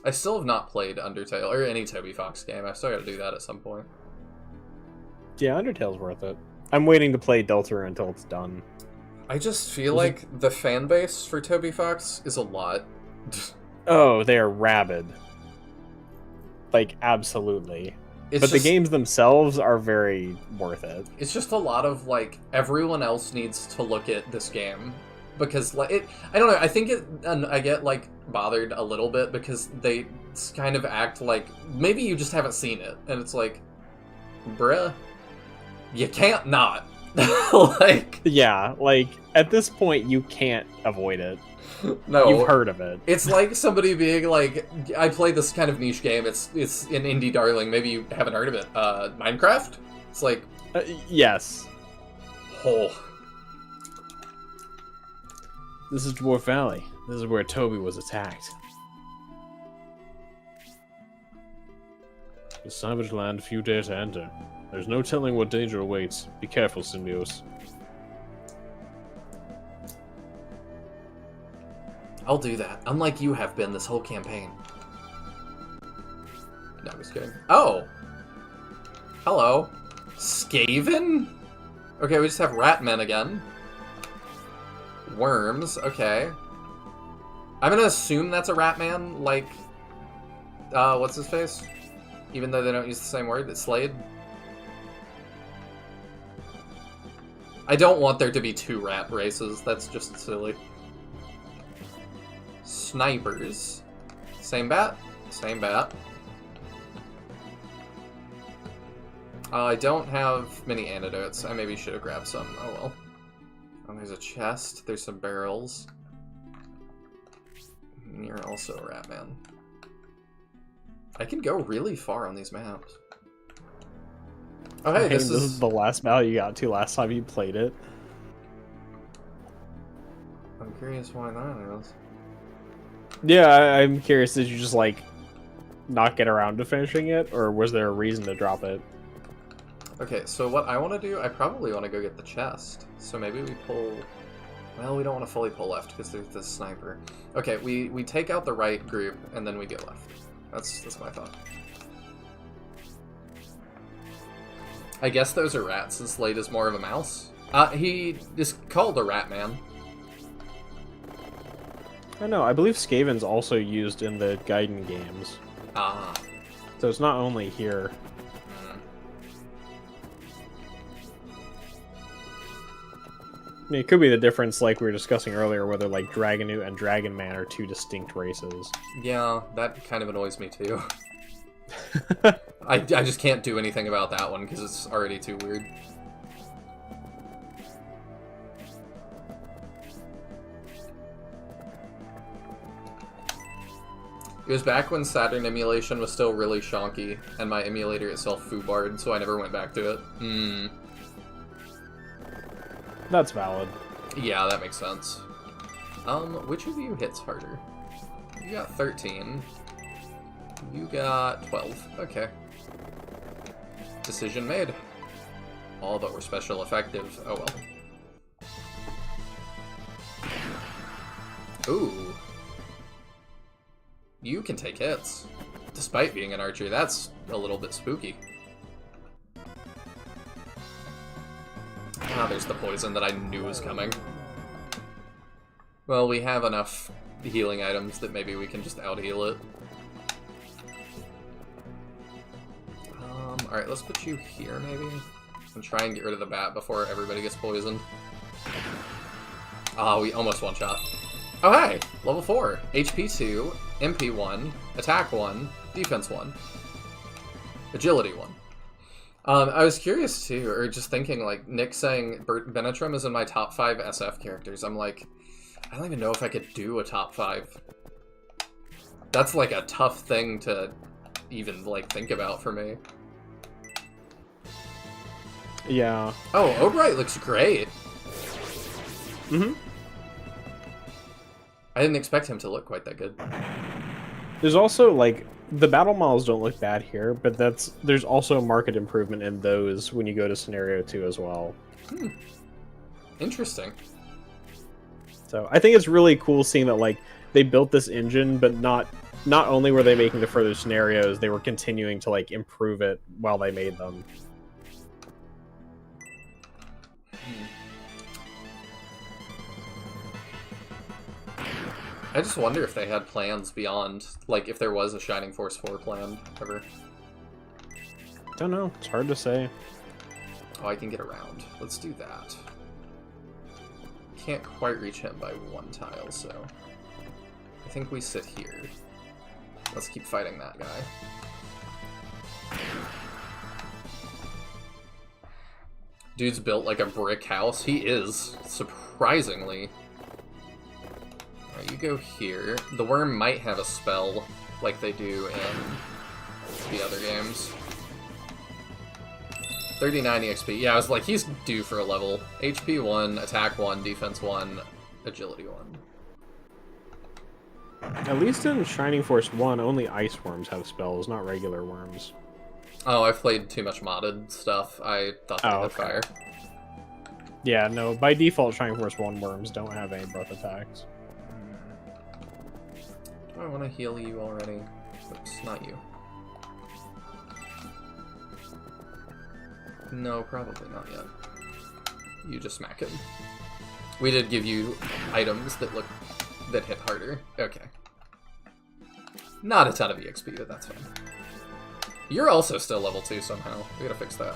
I still have not played Undertale, or any Toby Fox game. I still gotta do that at some point. Yeah, Undertale's worth it. I'm waiting to play Delta until it's done. I just feel like the fan base for Toby Fox is a lot. Oh, they are rabid. Like, absolutely. It's but just, the games themselves are very worth it. It's just a lot of, like, everyone else needs to look at this game. Because, like, I don't know, I think and I get, like, bothered a little bit because they kind of act like, maybe you just haven't seen it. And it's like, bruh, you can't not. Like... Yeah, like, at this point, you can't avoid it. No. You've heard of it. It's like somebody being like, I play this kind of niche game, it's an indie darling, maybe you haven't heard of it, Minecraft? It's like... Yes. Oh. This is Dwarf Valley. This is where Toby was attacked. The savage land few dare to enter. There's no telling what danger awaits. Be careful, Symbios. I'll do that, unlike you have been this whole campaign. No, I'm just kidding. Oh! Hello. Skaven? Okay, we just have Ratmen again. Worms, okay. I'm gonna assume that's a rat man, like, what's his face? Even though they don't use the same word, it's Slade. I don't want there to be 2 rat races, that's just silly. Snipers. Same bat? Same bat. I don't have many antidotes. I maybe should have grabbed some. Oh well. Oh, there's a chest. There's some barrels. You're also a rat man. I can go really far on these maps. Oh hey, This is the last battle you got to last time you played it. I'm curious why that is. Yeah, I'm curious, did you just, like, not get around to finishing it, or was there a reason to drop it? Okay, so what I want to do, I probably want to go get the chest. So maybe we pull... Well, we don't want to fully pull left, because there's this sniper. Okay, we take out the right group, and then we get left. That's my thought. I guess those are rats, since Slade is more of a mouse. He is called a rat man. I know, I believe Skaven's also used in the Gaiden games. Ah. So it's not only here. I mean, it could be the difference, like we were discussing earlier, whether, like, Dragonute and Dragon Man are 2 distinct races. Yeah, that kind of annoys me, too. I just can't do anything about that one, because it's already too weird. It was back when Saturn emulation was still really shonky, and my emulator itself foobarred, so I never went back to it. That's valid. Yeah, that makes sense. Which of you hits harder? You got 13. You got 12. Okay. Decision made. All but were special effective. Oh well. Ooh. You can take hits. Despite being an archer, that's a little bit spooky. Ah, there's the poison that I knew was coming. Well, we have enough healing items that maybe we can just out-heal it. Alright, let's put you here, maybe? And try and get rid of the bat before everybody gets poisoned. Ah, we almost one-shot. Oh, hey! Level 4. HP 2, MP 1, Attack 1, Defense 1. Agility 1. I was curious, too, or just thinking, like, Nick saying Benetrim is in my top 5 SF characters. I'm like, I don't even know if I could do a top 5. That's, like, a tough thing to even, like, think about for me. Yeah. Oh, Obright looks great. Mm-hmm. I didn't expect him to look quite that good. There's also, like, the battle models don't look bad here, but there's also a market improvement in those when you go to Scenario 2 as well. Interesting. So I think it's really cool seeing that, like, they built this engine, but not only were they making the further scenarios, they were continuing to, like, improve it while they made them. I just wonder if they had plans beyond, like, if there was a Shining Force 4 plan ever. Don't know. It's hard to say. Oh, I can get around. Let's do that. Can't quite reach him by 1 tile, so I think we sit here. Let's keep fighting that guy. Dude's built like a brick house. He is, surprisingly. Alright, you go here. The worm might have a spell like they do in the other games. 39 EXP. Yeah, I was like, he's due for a level. HP 1, Attack 1, Defense 1, Agility 1. At least in Shining Force 1, only ice worms have spells, not regular worms. Oh, I've played too much modded stuff. I thought they had fire. Yeah, no, by default, Shining Force 1 worms don't have any breath attacks. Do I want to heal you already? Oops, not you. No, probably not yet. You just smack him. We did give you items that hit harder. Okay. Not a ton of EXP, but that's fine. You're also still level 2 somehow. We gotta fix that.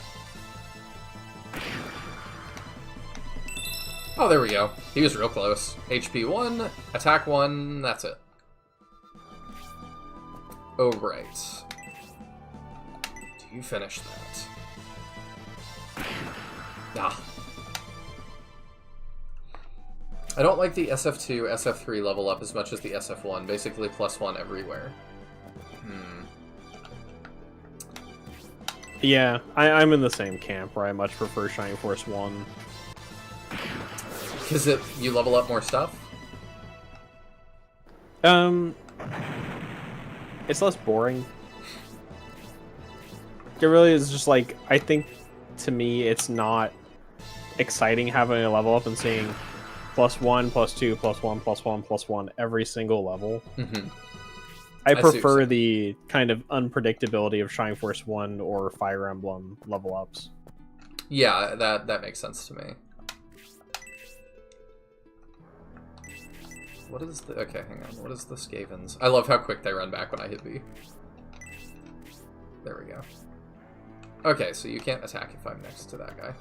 Oh, there we go. He was real close. HP 1, attack 1, that's it. Oh, right. Do you finish that? Ah. I don't like the SF2, SF3 level up as much as the SF1. Basically +1 everywhere. Yeah, I'm in the same camp where I much prefer Shining Force 1. Because you level up more stuff? It's less boring. It really is just like, I think, to me, it's not exciting having a level up and seeing +1, +2, +1, +1, +1 every single level. Mm-hmm. I prefer the kind of unpredictability of Shining Force 1 or Fire Emblem level ups. Yeah, that makes sense to me. What is the... Okay, hang on. What is the Skavens? I love how quick they run back when I hit B. There we go. Okay, so you can't attack if I'm next to that guy.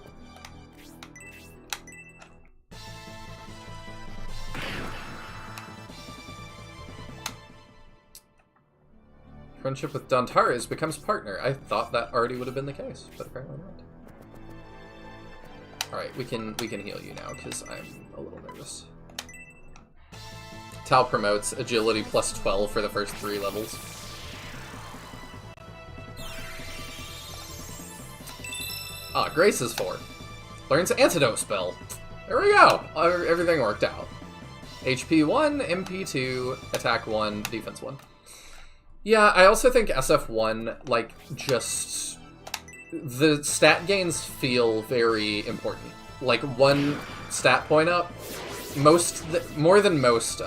Friendship with Dontaris becomes partner. I thought that already would have been the case, but apparently not. Alright, we can heal you now, because I'm a little nervous. Tal promotes agility +12 for the first 3 levels. Ah, Grace is 4. Learns Antidote spell. There we go! Everything worked out. HP 1, MP 2, attack 1, defense 1. Yeah, I also think SF1, like, just... The stat gains feel very important. Like, 1 stat point up, more than most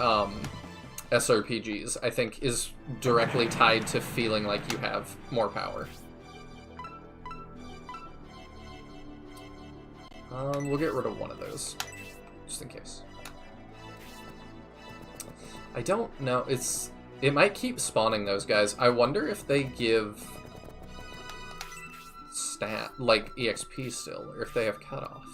SRPGs, I think, is directly tied to feeling like you have more power. We'll get rid of one of those, just in case. I don't know, it might keep spawning those guys. I wonder if they give like, EXP still, or if they have cutoff.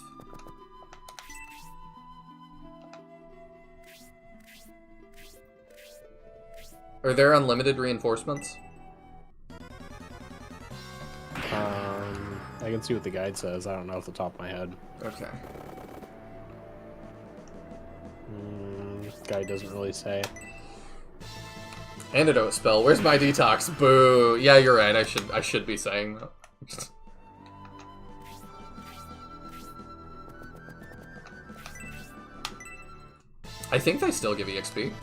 Are there unlimited reinforcements? I can see what the guide says. I don't know off the top of my head. Okay. Guide doesn't really say. Antidote spell. Where's my detox? Boo. Yeah, you're right. I should be saying that. I think they still give EXP.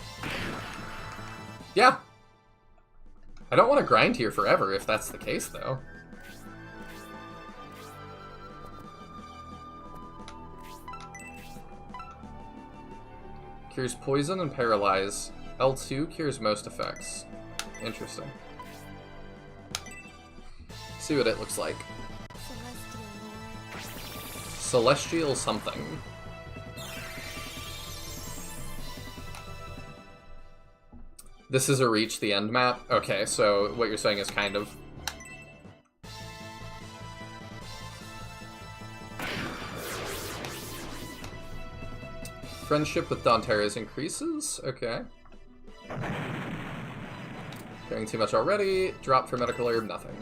Yeah. I don't want to grind here forever if that's the case, though. Cures poison and paralyze. L2 cures most effects. Interesting. See what it looks like. Celestial something. This is a reach the end map? Okay, so what you're saying is kind of. Friendship with Dontaris increases? Okay. Caring too much already. Drop for medical herb, nothing.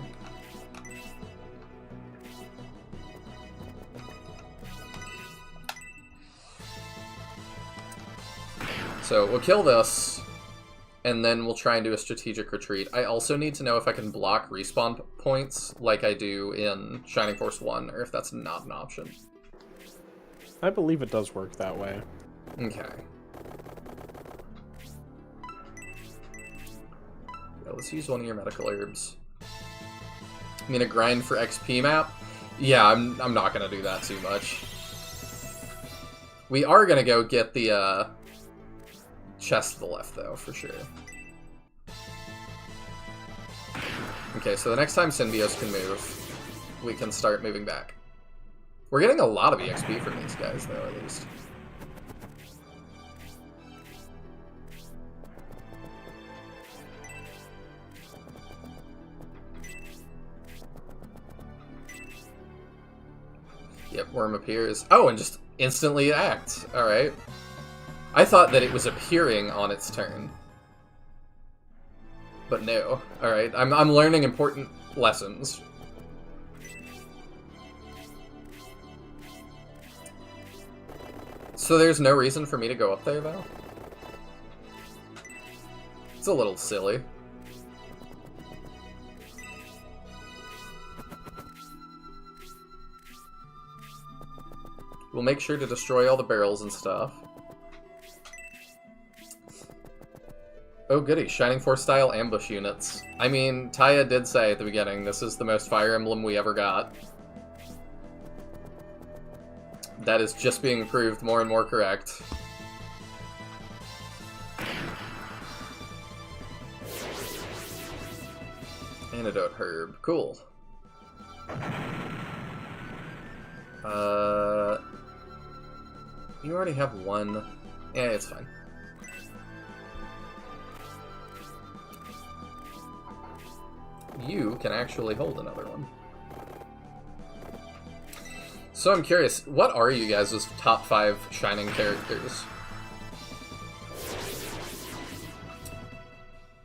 So we'll kill this, and then we'll try and do a strategic retreat. I also need to know if I can block respawn points like I do in Shining Force 1, or if that's not an option. I believe it does work that way. Okay. Yeah, let's use one of your medical herbs. I mean, a grind for XP map? Yeah, I'm not gonna do that too much. We are gonna go get the chest to the left, though, for sure. Okay, so the next time Synbios can move, we can start moving back. We're getting a lot of EXP from these guys, though, at least. Yep, worm appears. Oh, and just instantly acts. Alright. I thought that it was appearing on its turn. But no. Alright, I'm learning important lessons. So there's no reason for me to go up there, though? It's a little silly. We'll make sure to destroy all the barrels and stuff. Oh goody, Shining Force style ambush units. I mean, Taya did say at the beginning, this is the most Fire Emblem we ever got. That is just being proved more and more correct. Antidote Herb. Cool. You already have one. Yeah, it's fine. You can actually hold another one. So I'm curious, what are you guys' top 5 Shining characters?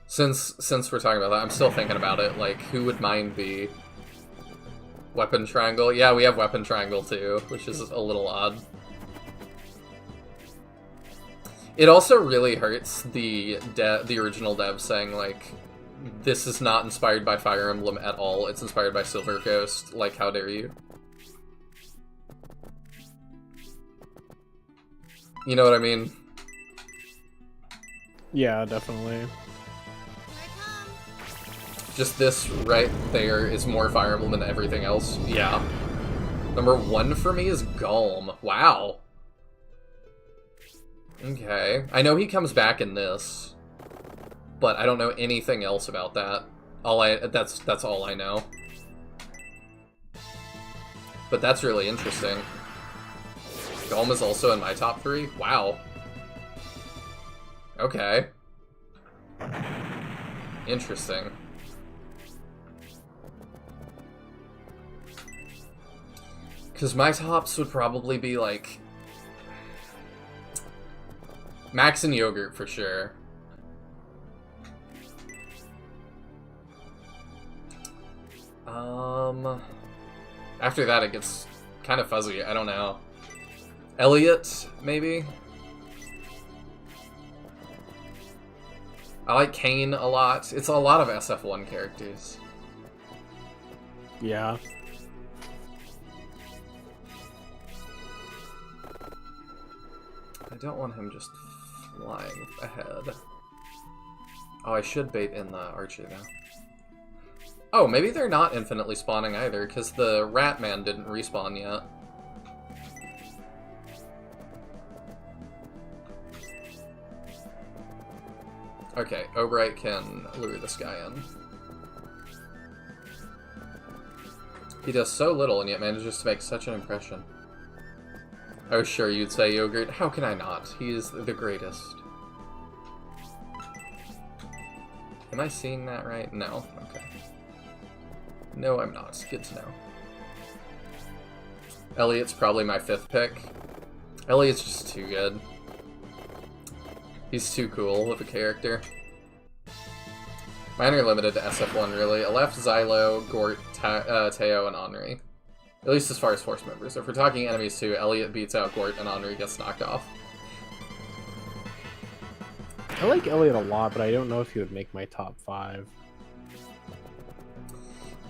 Since we're talking about that, I'm still thinking about it, like, who would mine be? Weapon Triangle? Yeah, we have Weapon Triangle too, which is a little odd. It also really hurts the original dev saying, like, this is not inspired by Fire Emblem at all, it's inspired by Silver Ghost, like, how dare you? You know what I mean? Yeah, definitely. Just this right there is more Fire Emblem than everything else. Yeah. Number 1 for me is Galm. Wow. Okay. I know he comes back in this, but I don't know anything else about that. That's all I know. But that's really interesting. Galm is also in my top 3? Wow. Okay. Interesting. Because my tops would probably be, like, Max and Yogurt, for sure. After that, it gets kind of fuzzy. I don't know. Elliot, maybe? I like Kane a lot. It's a lot of SF1 characters. Yeah. I don't want him just flying ahead. Oh, I should bait in the archer, though. Oh, maybe they're not infinitely spawning either, because the Rat Man didn't respawn yet. Okay, Obright can lure this guy in. He does so little and yet manages to make such an impression. I was sure you'd say Yogurt. How can I not? He is the greatest. Am I seeing that right? No. Okay. No, I'm not. Good to know. Elliot's probably my 5th pick. Elliot's just too good. He's too cool of a character. Mine are limited to SF1, really. Aleph, Xylo, Gort, Teo, and Henri. At least as far as force members. If we're talking enemies too, Elliot beats out Gort and Henri gets knocked off. I like Elliot a lot, but I don't know if he would make my top 5.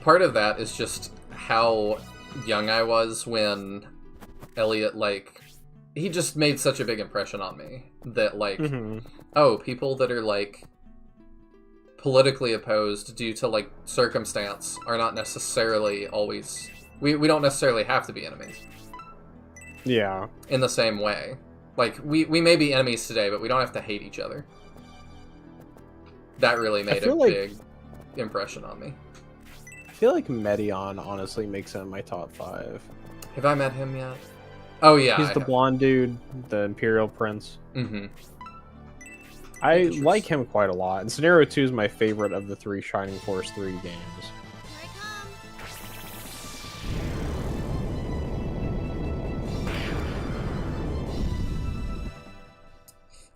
Part of that is just how young I was when Elliot, like, he just made such a big impression on me that, like, oh, people that are, like, politically opposed due to, like, circumstance are not necessarily always... We don't necessarily have to be enemies. Yeah. In the same way. Like, we may be enemies today, but we don't have to hate each other. That really made a big impression on me. I feel like Medion honestly makes it in my top 5. Have I met him yet? Oh, yeah. He's the blonde dude, the Imperial Prince. Mm-hmm. I like him quite a lot. And Scenario 2 is my favorite of the 3 Shining Force 3 games.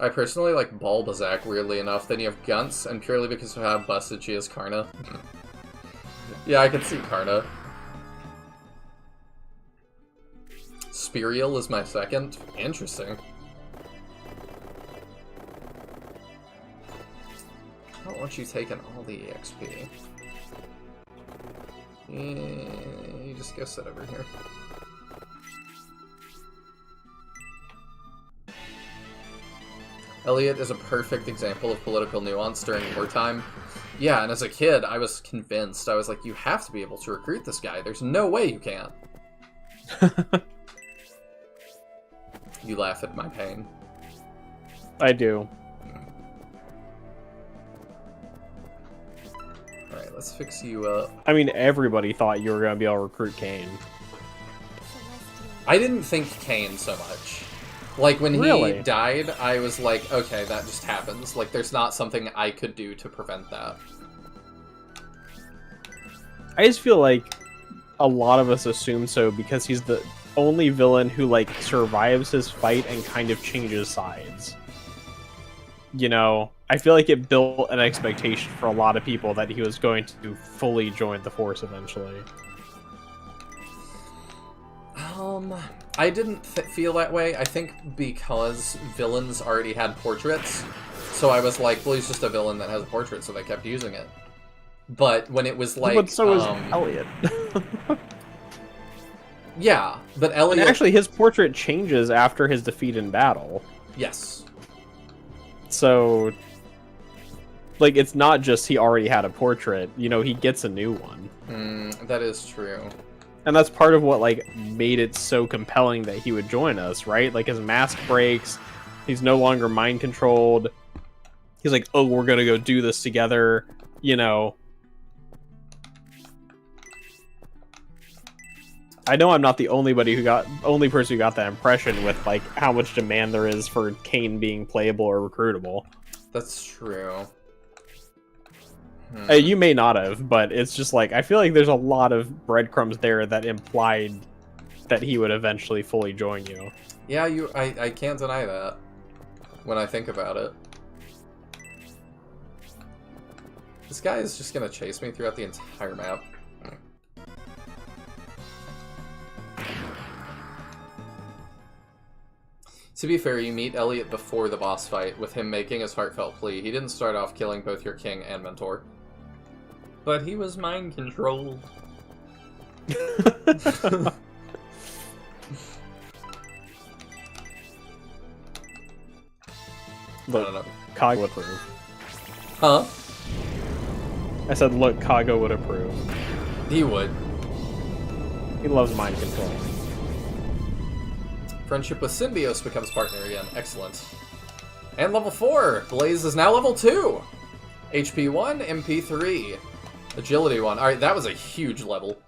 I personally like Bulbazak, weirdly enough. Then you have Gunts, and purely because of how busted she is, Karna. Yeah, I can see Karna. Spirial is my second. Interesting. I don't want you taking all the EXP. You just go sit over here. Elliot is a perfect example of political nuance during wartime. Yeah, and as a kid, I was convinced. I was like, you have to be able to recruit this guy. There's no way you can't. You laugh at my pain. I do. Alright, let's fix you up. I mean, everybody thought you were going to be able to recruit Kane. I didn't think Kane so much. Like, when he died, I was like, okay, that just happens. Like, there's not something I could do to prevent that. I just feel like a lot of us assume so because he's the only villain who, like, survives his fight and kind of changes sides. You know, I feel like it built an expectation for a lot of people that he was going to fully join the Force eventually. I didn't feel that way. I think because villains already had portraits, so I was like, well, he's just a villain that has a portrait, so they kept using it. But when it was like... But so is Elliot. Yeah, but Elliot... And actually, his portrait changes after his defeat in battle. Yes. So... Like, it's not just he already had a portrait. You know, he gets a new one. That is true. And that's part of what, like, made it so compelling that he would join us, right? Like, his mask breaks, he's no longer mind-controlled. He's like, oh, we're gonna go do this together, you know. I know I'm not the only person who got that impression with, like, how much demand there is for Kane being playable or recruitable. That's true. You may not have, but it's just like, I feel like there's a lot of breadcrumbs there that implied that he would eventually fully join you. Yeah, I can't deny that when I think about it. This guy is just gonna chase me throughout the entire map. To be fair, you meet Elliot before the boss fight, with him making his heartfelt plea. He didn't start off killing both your king and mentor. But he was mind-controlled. Look, Kago would approve. Huh? I said, look, Kago would approve. He would. He loves mind control. Friendship with Symbios becomes partner again. Excellent. And level 4! Blaze is now level 2! HP 1, MP 3. Agility 1. Alright, that was a huge level.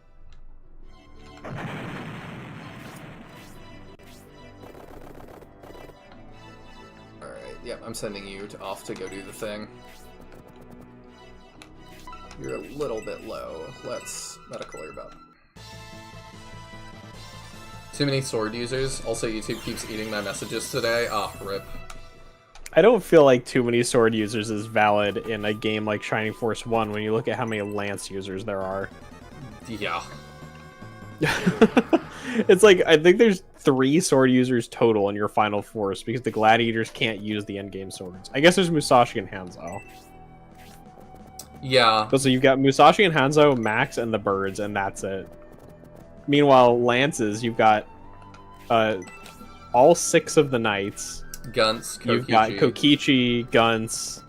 Alright, yep, I'm sending you off to go do the thing. You're a little bit low. Let's medical herb up. Too many sword users. Also, YouTube keeps eating my messages today. Ah, rip. I don't feel like too many sword users is valid in a game like Shining Force 1 when you look at how many lance users there are. Yeah. It's like, I think there's 3 sword users total in your final force because the gladiators can't use the endgame swords. I guess there's Musashi and Hanzo. Yeah. So you've got Musashi and Hanzo, Max, and the birds, and that's it. Meanwhile, lances, you've got all 6 of the knights. Gunts, Kokichi. You've got Kokichi, Gunts.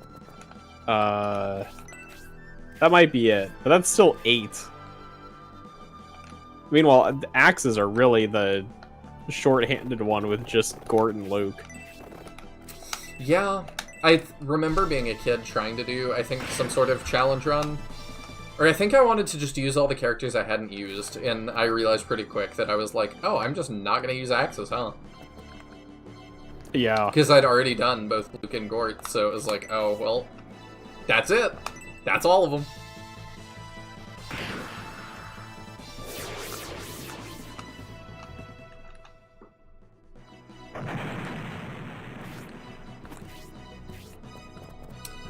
That might be it, but that's still 8. Meanwhile, the axes are really the short-handed one with just Gort and Luke. Yeah, I remember being a kid trying to do, I think, some sort of challenge run. Or I think I wanted to just use all the characters I hadn't used, and I realized pretty quick that I was like, oh, I'm just not going to use axes, huh? Yeah. Because I'd already done both Luke and Gort, so it was like, oh, well, that's it. That's all of them.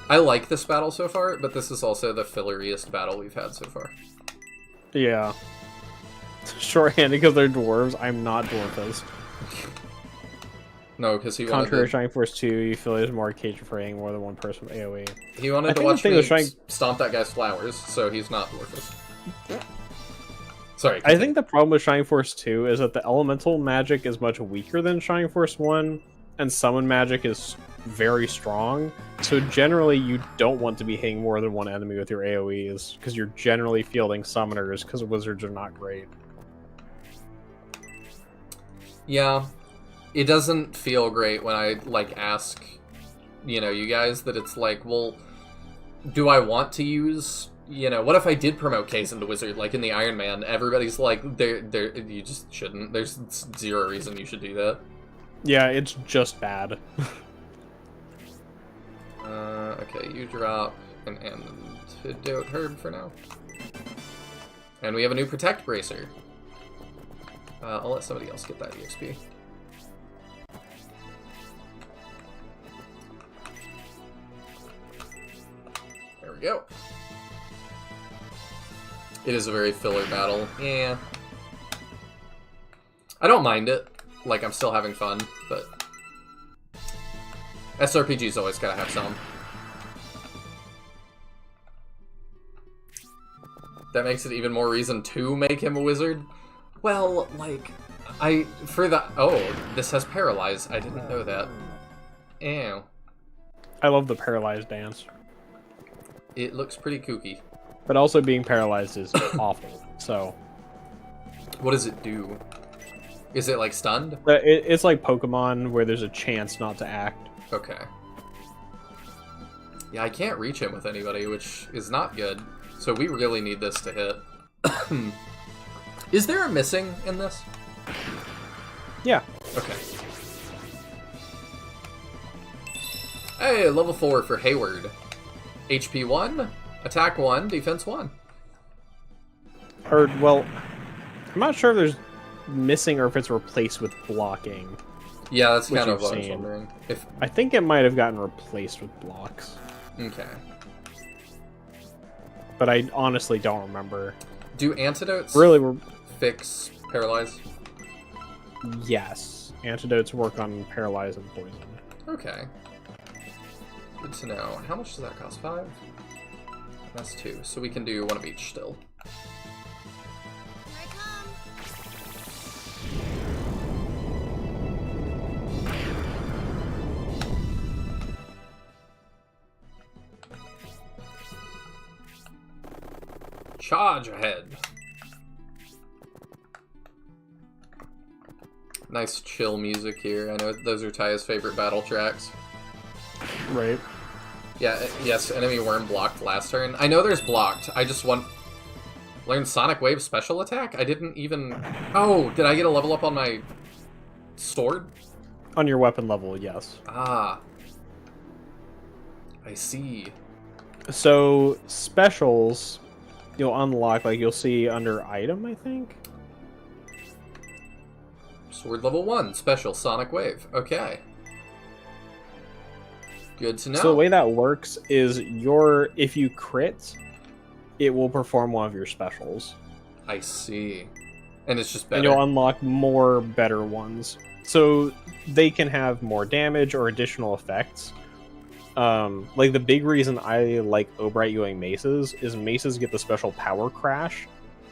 I like this battle so far, but this is also the filleriest battle we've had so far. Yeah. Shorthanded because they're dwarves. I'm not dwarfist. No, because he Contrary to wanted Shining Force 2, you feel there's more occasion for hitting more than one person with AoE. he wanted to watch me stomp that guy's flowers, so he's not dwarfist. Sorry. I think the problem with Shining Force 2 is that the elemental magic is much weaker than Shining Force 1, and summon magic is very strong. So generally, you don't want to be hitting more than one enemy with your AoEs, because you're generally fielding summoners, because wizards are not great. Yeah. It doesn't feel great when I, like, ask, you know, you guys that it's like, well, do I want to use, you know, what if I did promote Case into Wizard, like in the Iron Man? Everybody's like, you just shouldn't. There's zero reason you should do that. Yeah, it's just bad. Okay, you drop an antidote herb for now. And we have a new Protect Bracer. I'll let somebody else get that EXP. There we go. It is a very filler battle. Yeah. I don't mind it. Like, I'm still having fun, but SRPG's always gotta have some. That makes it even more reason to make him a wizard. Well, like, oh, this has Paralyze. I didn't know that. Ew. I love the paralyzed dance. It looks pretty kooky. But also being paralyzed is awful, so... What does it do? Is it, like, stunned? It's like Pokemon, where there's a chance not to act. Okay. Yeah, I can't reach him with anybody, which is not good. So we really need this to hit. Is there a missing in this? Yeah. Okay. Hey, level 4 for Hayward. HP 1, attack 1, defense 1. Or, well, I'm not sure if there's missing or if it's replaced with blocking. Yeah, that's kind of you've what I was seen. wondering. I think it might have gotten replaced with blocks. Okay. But I honestly don't remember. Do antidotes Really, fix paralyze? yes. Antidotes work on paralyze and poison. Okay. Good to know. How much does that cost? 5? That's 2. So we can do one of each still. Charge ahead. Nice chill music here. I know those are Taya's favorite battle tracks. Right. Yeah, yes, enemy worm blocked last turn. I know there's blocked. I just want... Learn Sonic Wave special attack? I didn't even... Oh, did I get a level up on my sword? On your weapon level, yes. Ah. I see. So, specials, you'll unlock, like, you'll see under item, I think? Sword level 1, special Sonic Wave. Okay. Good to know. So the way that works is if you crit, it will perform one of your specials. I see. And it's just better. And you'll unlock more better ones. So they can have more damage or additional effects. Like the big reason I like Obright Ewing maces is maces get the special power crash,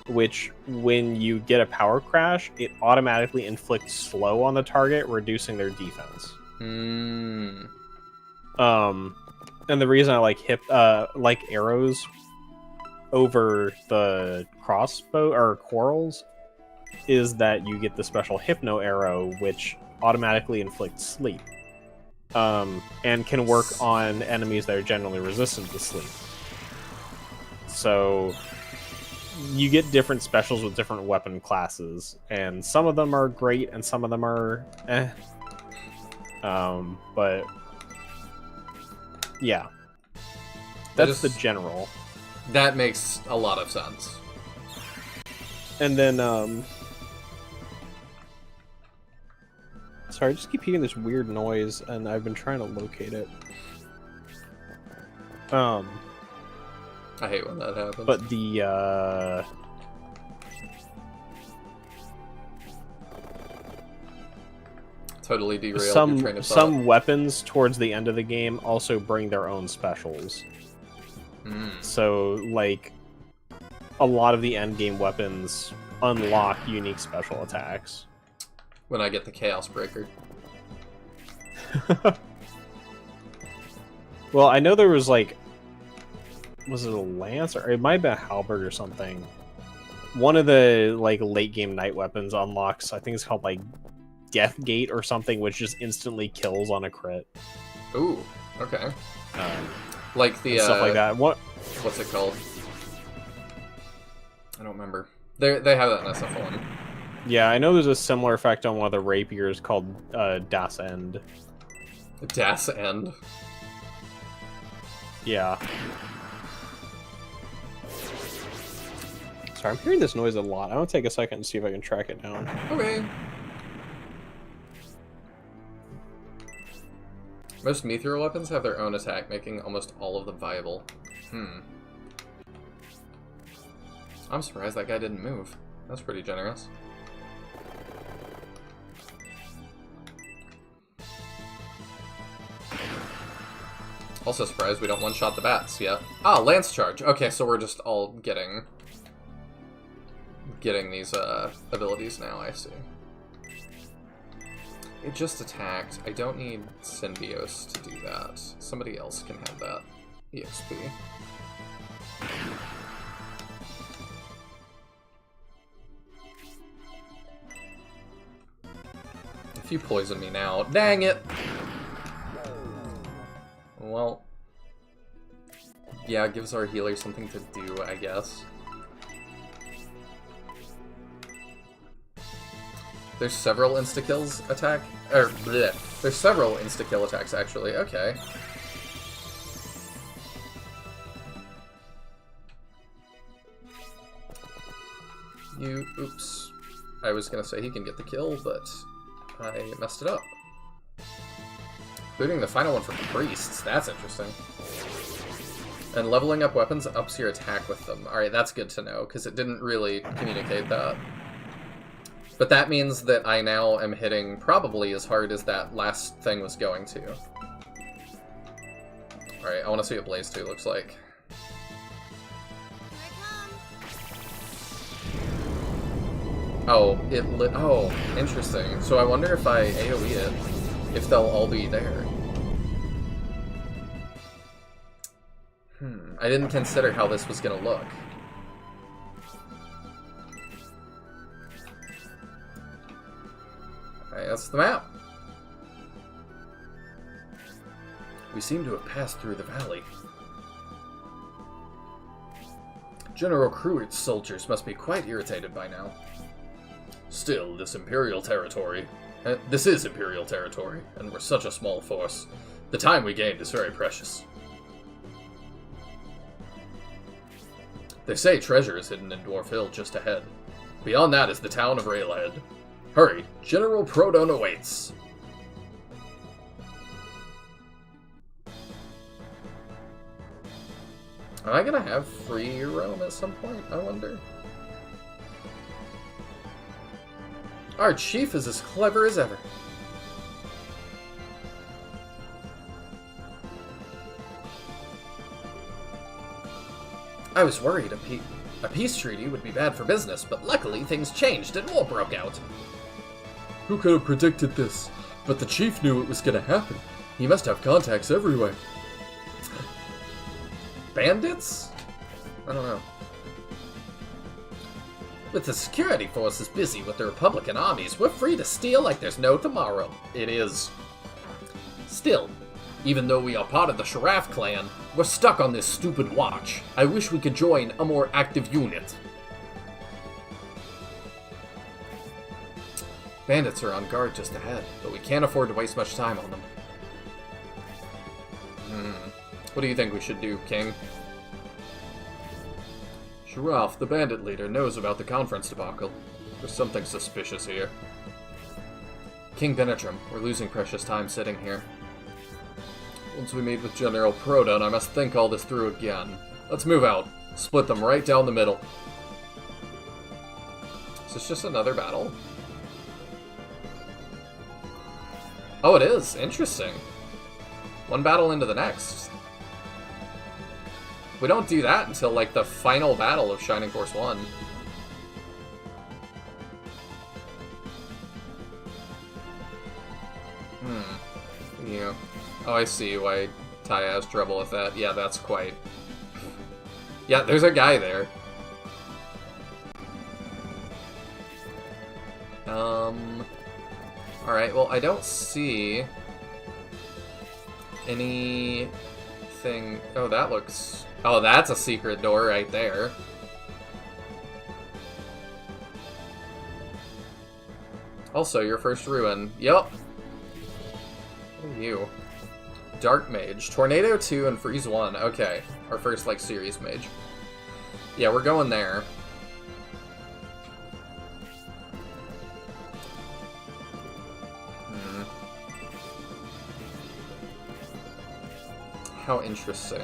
which when you get a power crash, it automatically inflicts slow on the target, reducing their defense. And the reason I like arrows over the crossbow or quarrels is that you get the special hypno arrow, which automatically inflicts sleep. And can work on enemies that are generally resistant to sleep. So you get different specials with different weapon classes, and some of them are great and some of them are eh. But yeah, that's the general. That makes a lot of sense. And then sorry, I just keep hearing this weird noise, and I've been trying to locate it. Um, I hate when that happens. but the totally derailed your train of thought. some weapons towards the end of the game also bring their own specials. So, like, a lot of the end game weapons unlock unique special attacks. When I get the Chaos Breaker. Well, I know there was, like, was it a lance, or it might have been a halberd or something. One of the, like, late game night weapons unlocks, I think it's called, like, Death Gate or something, which just instantly kills on a crit. Ooh, okay. Like the stuff like that. What's it called? I don't remember. They have that in SF1. Yeah, I know there's a similar effect on one of the rapiers called Das End. Das End. Yeah. Sorry, I'm hearing this noise a lot. I'm gonna take a second and see if I can track it down. Okay. Most Mithril weapons have their own attack, making almost all of them viable. I'm surprised that guy didn't move. That's pretty generous. Also surprised we don't one-shot the bats yet. Ah, Lance Charge. Okay, so we're just all getting these abilities now, I see. It just attacked. I don't need Synbios to do that. Somebody else can have that EXP. If you poison me now, dang it! Well, yeah, it gives our healer something to do, I guess. There's several insta-kills attack, or bleh. There's several insta-kill attacks, actually. Okay. Oops. I was gonna say he can get the kill, but I messed it up. Including the final one for priests. That's interesting. And leveling up weapons ups your attack with them. Alright, that's good to know, because it didn't really communicate that. But that means that I now am hitting probably as hard as that last thing was going to. Alright, I want to see what Blaze 2 looks like. Oh, it lit. Oh, interesting. So I wonder if I AoE it, if they'll all be there. I didn't consider how this was gonna look. Alright, that's the map. We seem to have passed through the valley. General Cruitt's soldiers must be quite irritated by now. Still, this is Imperial territory, and we're such a small force. The time we gained is very precious. They say treasure is hidden in Dwarf Hill just ahead. Beyond that is the town of Railhead. Hurry, General Prodon awaits. Am I gonna have free roam at some point, I wonder? Our chief is as clever as ever. I was worried a peace treaty would be bad for business, but luckily things changed and war broke out. Who could have predicted this? But the chief knew it was going to happen. He must have contacts everywhere. Bandits? I don't know. With the security forces busy with the Republican armies, we're free to steal like there's no tomorrow. It is. Still, even though we are part of the Sharaf clan, we're stuck on this stupid watch. I wish we could join a more active unit. Bandits are on guard just ahead, but we can't afford to waste much time on them. What do you think we should do, King? Sharaf, the bandit leader, knows about the conference debacle. There's something suspicious here. King Benetram, we're losing precious time sitting here. Once we meet with General Proton, I must think all this through again. Let's move out. Split them right down the middle. Is this just another battle? Oh, it is. Interesting. One battle into the next. We don't do that until, like, the final battle of Shining Force 1. Yeah. Oh, I see why Ty has trouble with that. Yeah, that's quite... Yeah, there's a guy there. Alright, well, I don't see anything... Oh, that looks... Oh, that's a secret door right there. Also, your first ruin. Yup. You. Dark Mage. Tornado 2 and Freeze 1. Okay. Our first, like, serious mage. Yeah, we're going there. How interesting.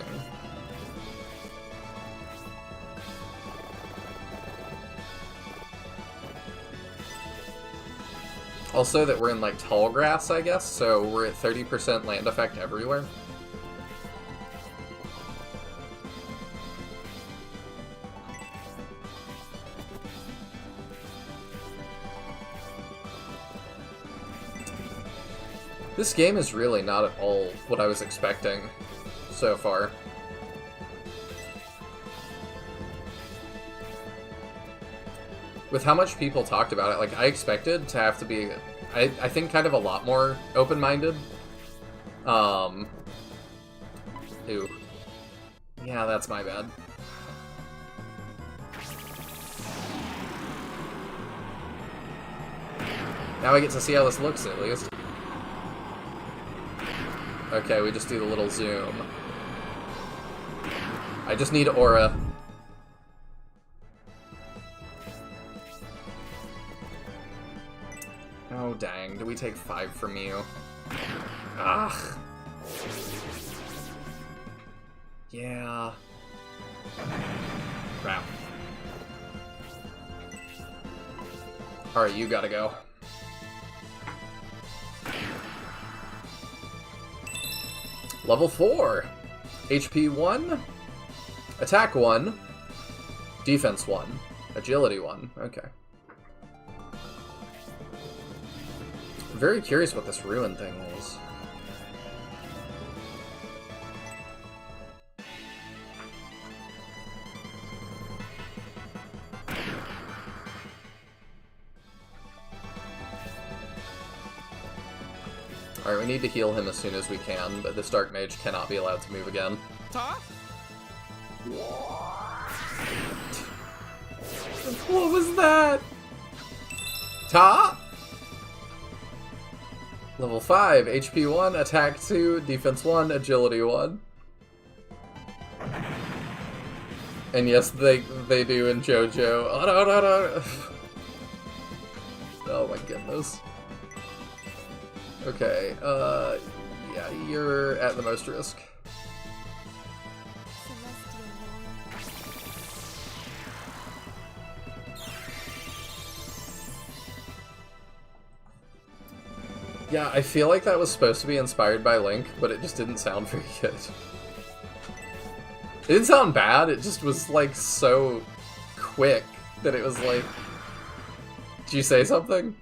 Also that we're in, like, tall grass, I guess, so we're at 30% land effect everywhere. This game is really not at all what I was expecting so far. With how much people talked about it, like, I expected to have to be, I think, kind of a lot more open-minded. Ooh. Yeah, that's my bad. Now I get to see how this looks, at least. Okay, we just do the little zoom. I just need aura. Oh, dang. Do we take 5 from you? Ugh. Yeah. Crap. Alright, you gotta go. Level 4! HP 1, Attack 1, Defense 1, Agility 1. Okay. I'm very curious what this ruin thing is. Alright, we need to heal him as soon as we can, but this Dark Mage cannot be allowed to move again. What was that? Ta? Level 5, HP 1, Attack 2, Defense 1, Agility 1. And yes, they do in JoJo. Oh, no, no, no. Oh my goodness. Okay, yeah, you're at the most risk. Yeah, I feel like that was supposed to be inspired by Link, but it just didn't sound very good. It didn't sound bad, it just was, like, so quick that it was like... Did you say something?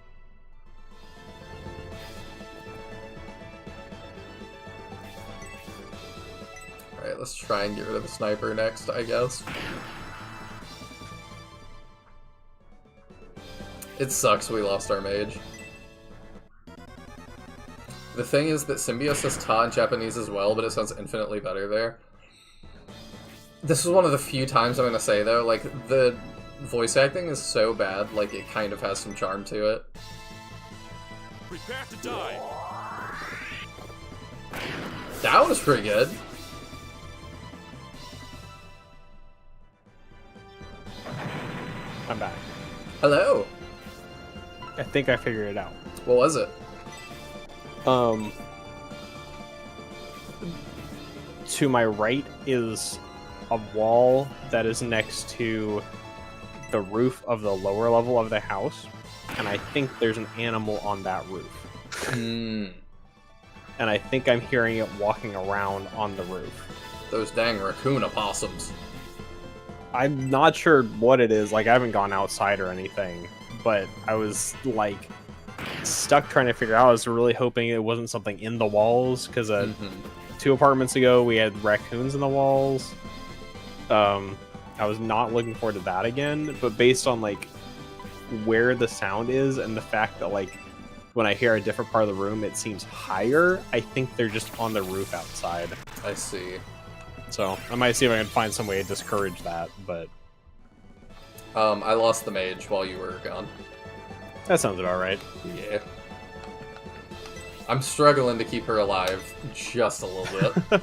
Alright, let's try and get rid of the sniper next, I guess. It sucks we lost our mage. The thing is that Symbiosis Ta in Japanese as well, but it sounds infinitely better there. This is one of the few times I'm gonna say, though, like, the voice acting is so bad, like, it kind of has some charm to it. Prepare to die. That was pretty good. I'm back. Hello. I think I figured it out. What was it? to my right is a wall that is next to the roof of the lower level of the house, and I think there's an animal on that roof. Hmm. And I think I'm hearing it walking around on the roof. Those dang raccoon opossums. I'm not sure what it is. Like, I haven't gone outside or anything, but I was like stuck trying to figure out. I was really hoping it wasn't something in the walls, because 2 apartments ago we had raccoons in the walls. I was not looking forward to that again, but based on like where the sound is and the fact that like when I hear a different part of the room it seems higher, I think they're just on the roof outside. I see. So I might see if I can find some way to discourage that, but I lost the mage while you were gone. that sounds about right. Yeah. I'm struggling to keep her alive just a little bit.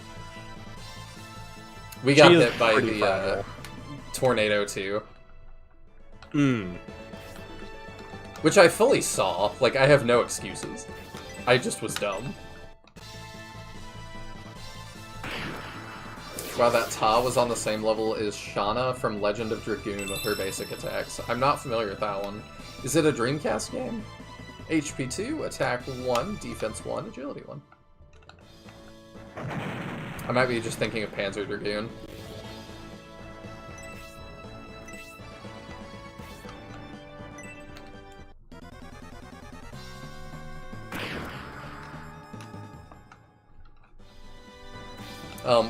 We got She is hit by pretty the fragile. tornado too, Hmm. which I fully saw. Like, I have no excuses. I just was dumb. Wow, that Ta was on the same level as Shauna from Legend of Dragoon with her basic attacks. I'm not familiar with that one. Is it a Dreamcast game? HP 2, attack 1, defense 1, agility 1. I might be just thinking of Panzer Dragoon.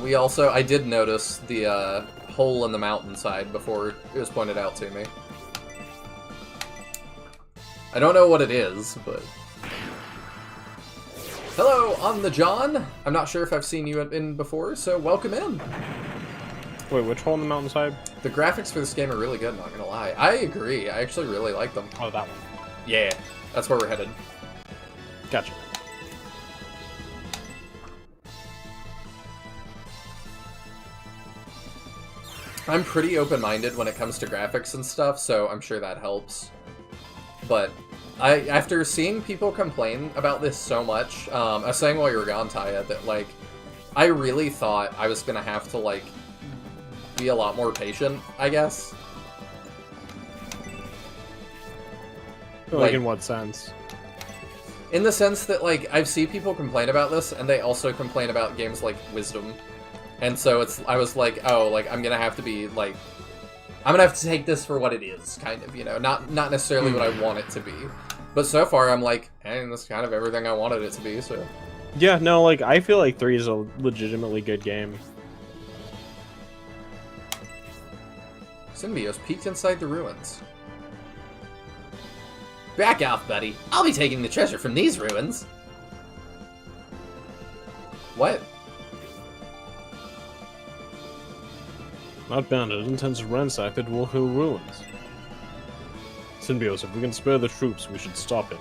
We also, I did notice the hole in the mountainside before it was pointed out to me. I don't know what it is, but... Hello, on the John! I'm not sure if I've seen you in before, so welcome in! Wait, which hole in the mountainside? The graphics for this game are really good, not gonna lie. I agree, I actually really like them. Oh, that one. Yeah, that's where we're headed. Gotcha. I'm pretty open-minded when it comes to graphics and stuff, so I'm sure that helps. But after seeing people complain about this so much, I was saying while you were gone, Taya, that like I really thought I was gonna have to like be a lot more patient, I guess. Like in what sense? In the sense that like I've seen people complain about this, and they also complain about games like Wisdom. And so I was like, oh, like, I'm gonna have to be, like, I'm gonna have to take this for what it is, kind of, you know, not necessarily what I want it to be. But so far, I'm like, hey, that's kind of everything I wanted it to be, so. Yeah, no, like, I feel like 3 is a legitimately good game. Symbios peeked inside the ruins. Back off, buddy. I'll be taking the treasure from these ruins. What? That bandit intends to ransack the Dwarf Hill ruins. Symbios, if we can spare the troops, we should stop it.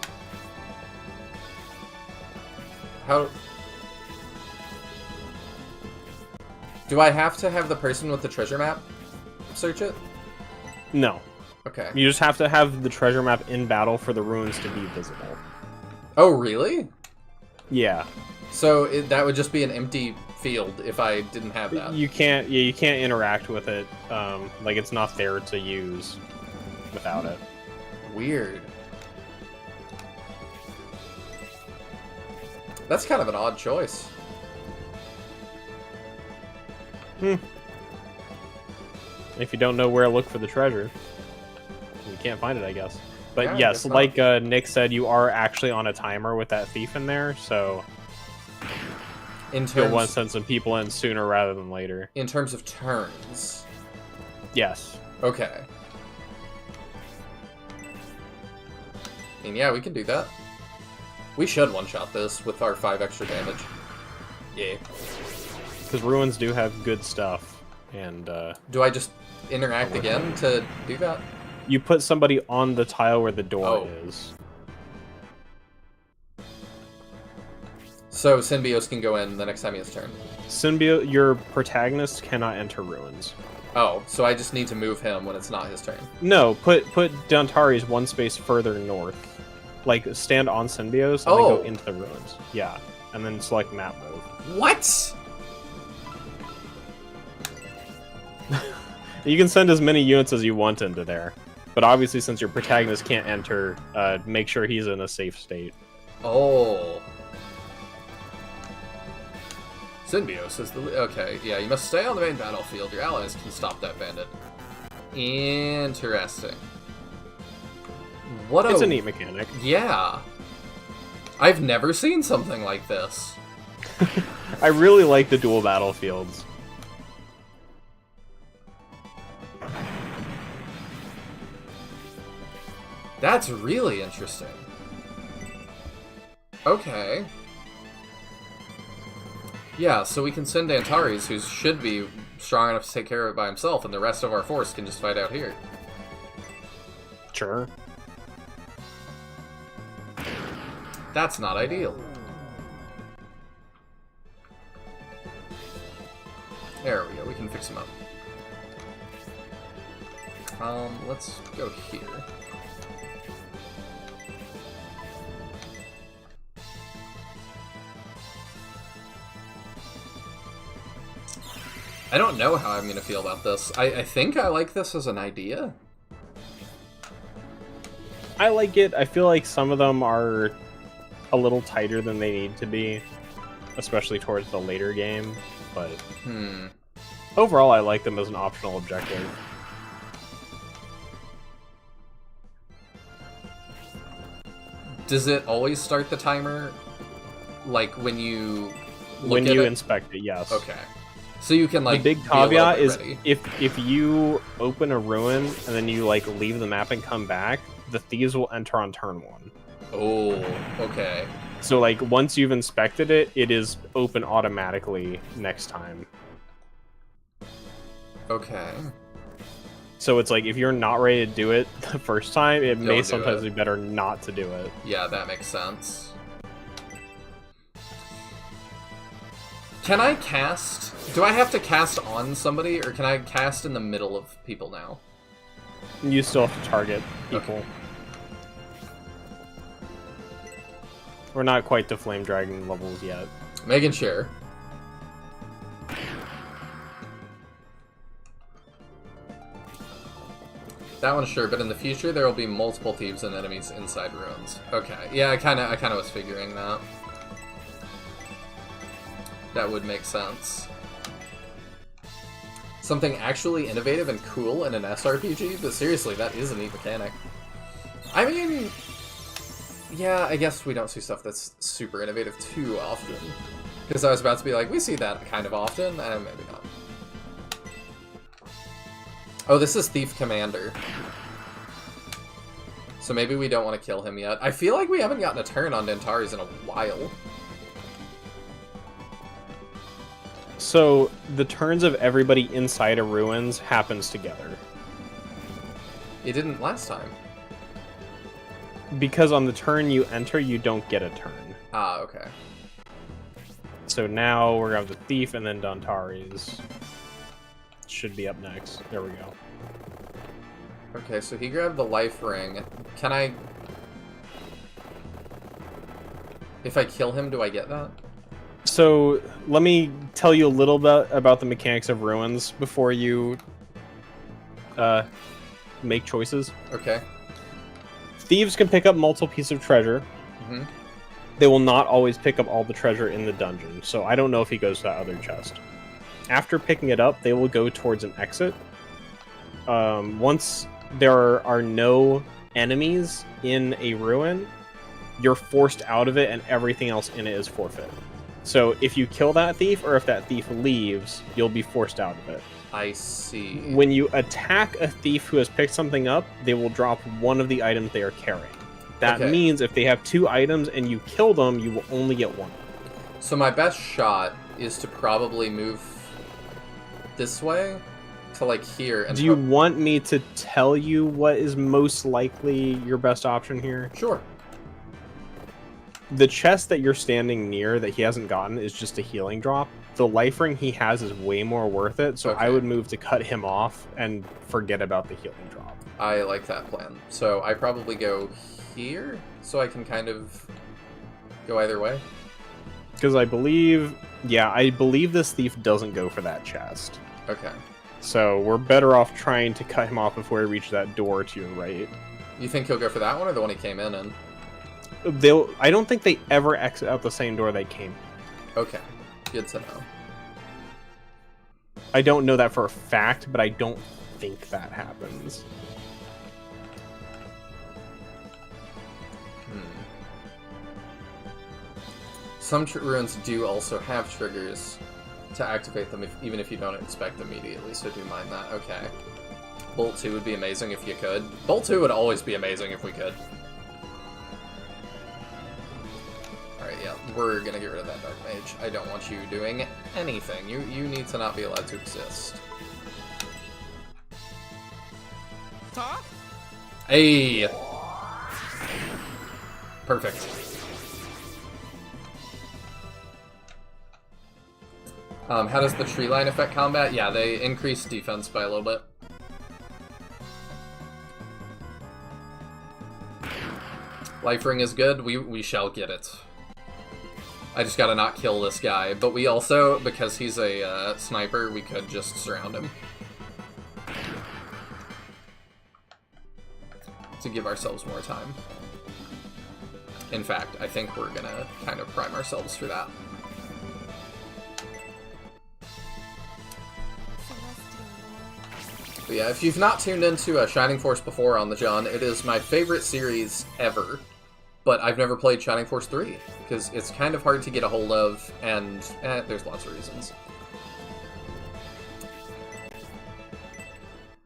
How... Do I have to have the person with the treasure map search it? No. Okay. You just have to have the treasure map in battle for the ruins to be visible. Oh, really? Yeah. So that would just be an empty field if I didn't have that. You can't interact with it. Like, it's not there to use without it. Weird. That's kind of an odd choice. If you don't know where to look for the treasure, you can't find it, I guess. But Yeah, I yes, guess not. like Nick said, you are actually on a timer with that thief in there, so In you'll want to terms, send some people in sooner rather than later. in terms of turns. Yes. Okay. I mean, yeah, we can do that. We should one-shot this with our 5 extra damage. Yeah. Because ruins do have good stuff, and Do I just interact again to do that? you put somebody on the tile where the door Oh. is. So Symbios can go in the next time he has turn. Your protagonist cannot enter ruins. Oh, so I just need to move him when it's not his turn. No, put Dantari's one space further north. Like, stand on Symbios and then Oh. go into the ruins. Yeah, and then select map move. What? You can send as many units as you want into there. But obviously, since your protagonist can't enter, make sure he's in a safe state. Oh. Symbios is the... Okay, yeah, you must stay on the main battlefield. Your allies can stop that bandit. Interesting. It's a neat mechanic. Yeah. I've never seen something like this. I really like the dual battlefields. That's really interesting. Okay. Yeah, so we can send Antares, who should be strong enough to take care of it by himself, and the rest of our force can just fight out here. Sure. That's not ideal. There we go, we can fix him up. Let's go here. I don't know how I'm going to feel about this. I think I like this as an idea. I like it. I feel like some of them are a little tighter than they need to be, especially towards the later game, but overall I like them as an optional objective. Does it always start the timer, like when you inspect it? Yes. Okay. So you can, like, the big caveat is ready. if you open a ruin and then you like leave the map and come back, the thieves will enter on turn 1. Oh, okay. So like once you've inspected it, it is open automatically next time. Okay. So it's like if you're not ready to do it the first time, it may do sometimes it. be better not to do it. Yeah, that makes sense. Can I cast... Do I have to cast on somebody, or can I cast in the middle of people now? You still have to target people. Okay. We're not quite to Flame Dragon levels yet. Making sure. That one, sure, but in the future there will be multiple thieves and enemies inside ruins. Okay, yeah, I kind of was figuring that. That would make sense. Something actually innovative and cool in an SRPG, but seriously, that is a neat mechanic. I mean, yeah, I guess we don't see stuff that's super innovative too often. Because I was about to be like, we see that kind of often, and maybe not. Oh, this is Thief Commander. So maybe we don't want to kill him yet. I feel like we haven't gotten a turn on Antares in a while. So the turns of everybody inside of ruins happens together. It didn't last time. Because on the turn you enter, you don't get a turn. Ah, okay. So now we're going to Thief and then Dantares. Should be up next. There we go. Okay, so he grabbed the life ring. Can I... If I kill him, do I get that? So let me tell you a little bit about the mechanics of ruins before you make choices. Okay. Thieves can pick up multiple pieces of treasure. Mm-hmm. They will not always pick up all the treasure in the dungeon, so I don't know if he goes to that other chest. After picking it up, they will go towards an exit. Once there are no enemies in a ruin, you're forced out of it and everything else in it is forfeit. So if you kill that thief, or if that thief leaves, you'll be forced out of it. I see. When you attack a thief who has picked something up, they will drop one of the items they are carrying. That Okay. means if they have 2 items and you kill them, you will only get 1. So my best shot is to probably move this way to, like, here. And Do you want me to tell you what is most likely your best option here? Sure. The chest that you're standing near that he hasn't gotten is just a healing drop. The life ring he has is way more worth it, so I Okay. would move to cut him off and forget about the healing drop. I like that plan. So I probably go here, so I can kind of go either way. Because I believe this thief doesn't go for that chest. Okay. So we're better off trying to cut him off before we reach that door to your right. You think he'll go for that one or the one he came in? I don't think they ever exit out the same door they came. Okay, good to know. I don't know that for a fact, but I don't think that happens. Some runes do also have triggers to activate them, even if you don't expect immediately, so do mind that. Okay. Bolt 2 would be amazing if you could. Bolt 2 would always be amazing if we could. Alright, yeah, we're gonna get rid of that Dark Mage. I don't want you doing anything. You need to not be allowed to exist. Hey! Perfect. How does the tree line affect combat? Yeah, they increase defense by a little bit. Life ring is good. We shall get it. I just gotta not kill this guy. But we also, because he's a sniper, we could just surround him. To give ourselves more time. In fact, I think we're gonna kind of prime ourselves for that. But yeah, if you've not tuned into Shining Force before on the John, it is my favorite series ever. But I've never played Shining Force 3, because it's kind of hard to get a hold of, and there's lots of reasons.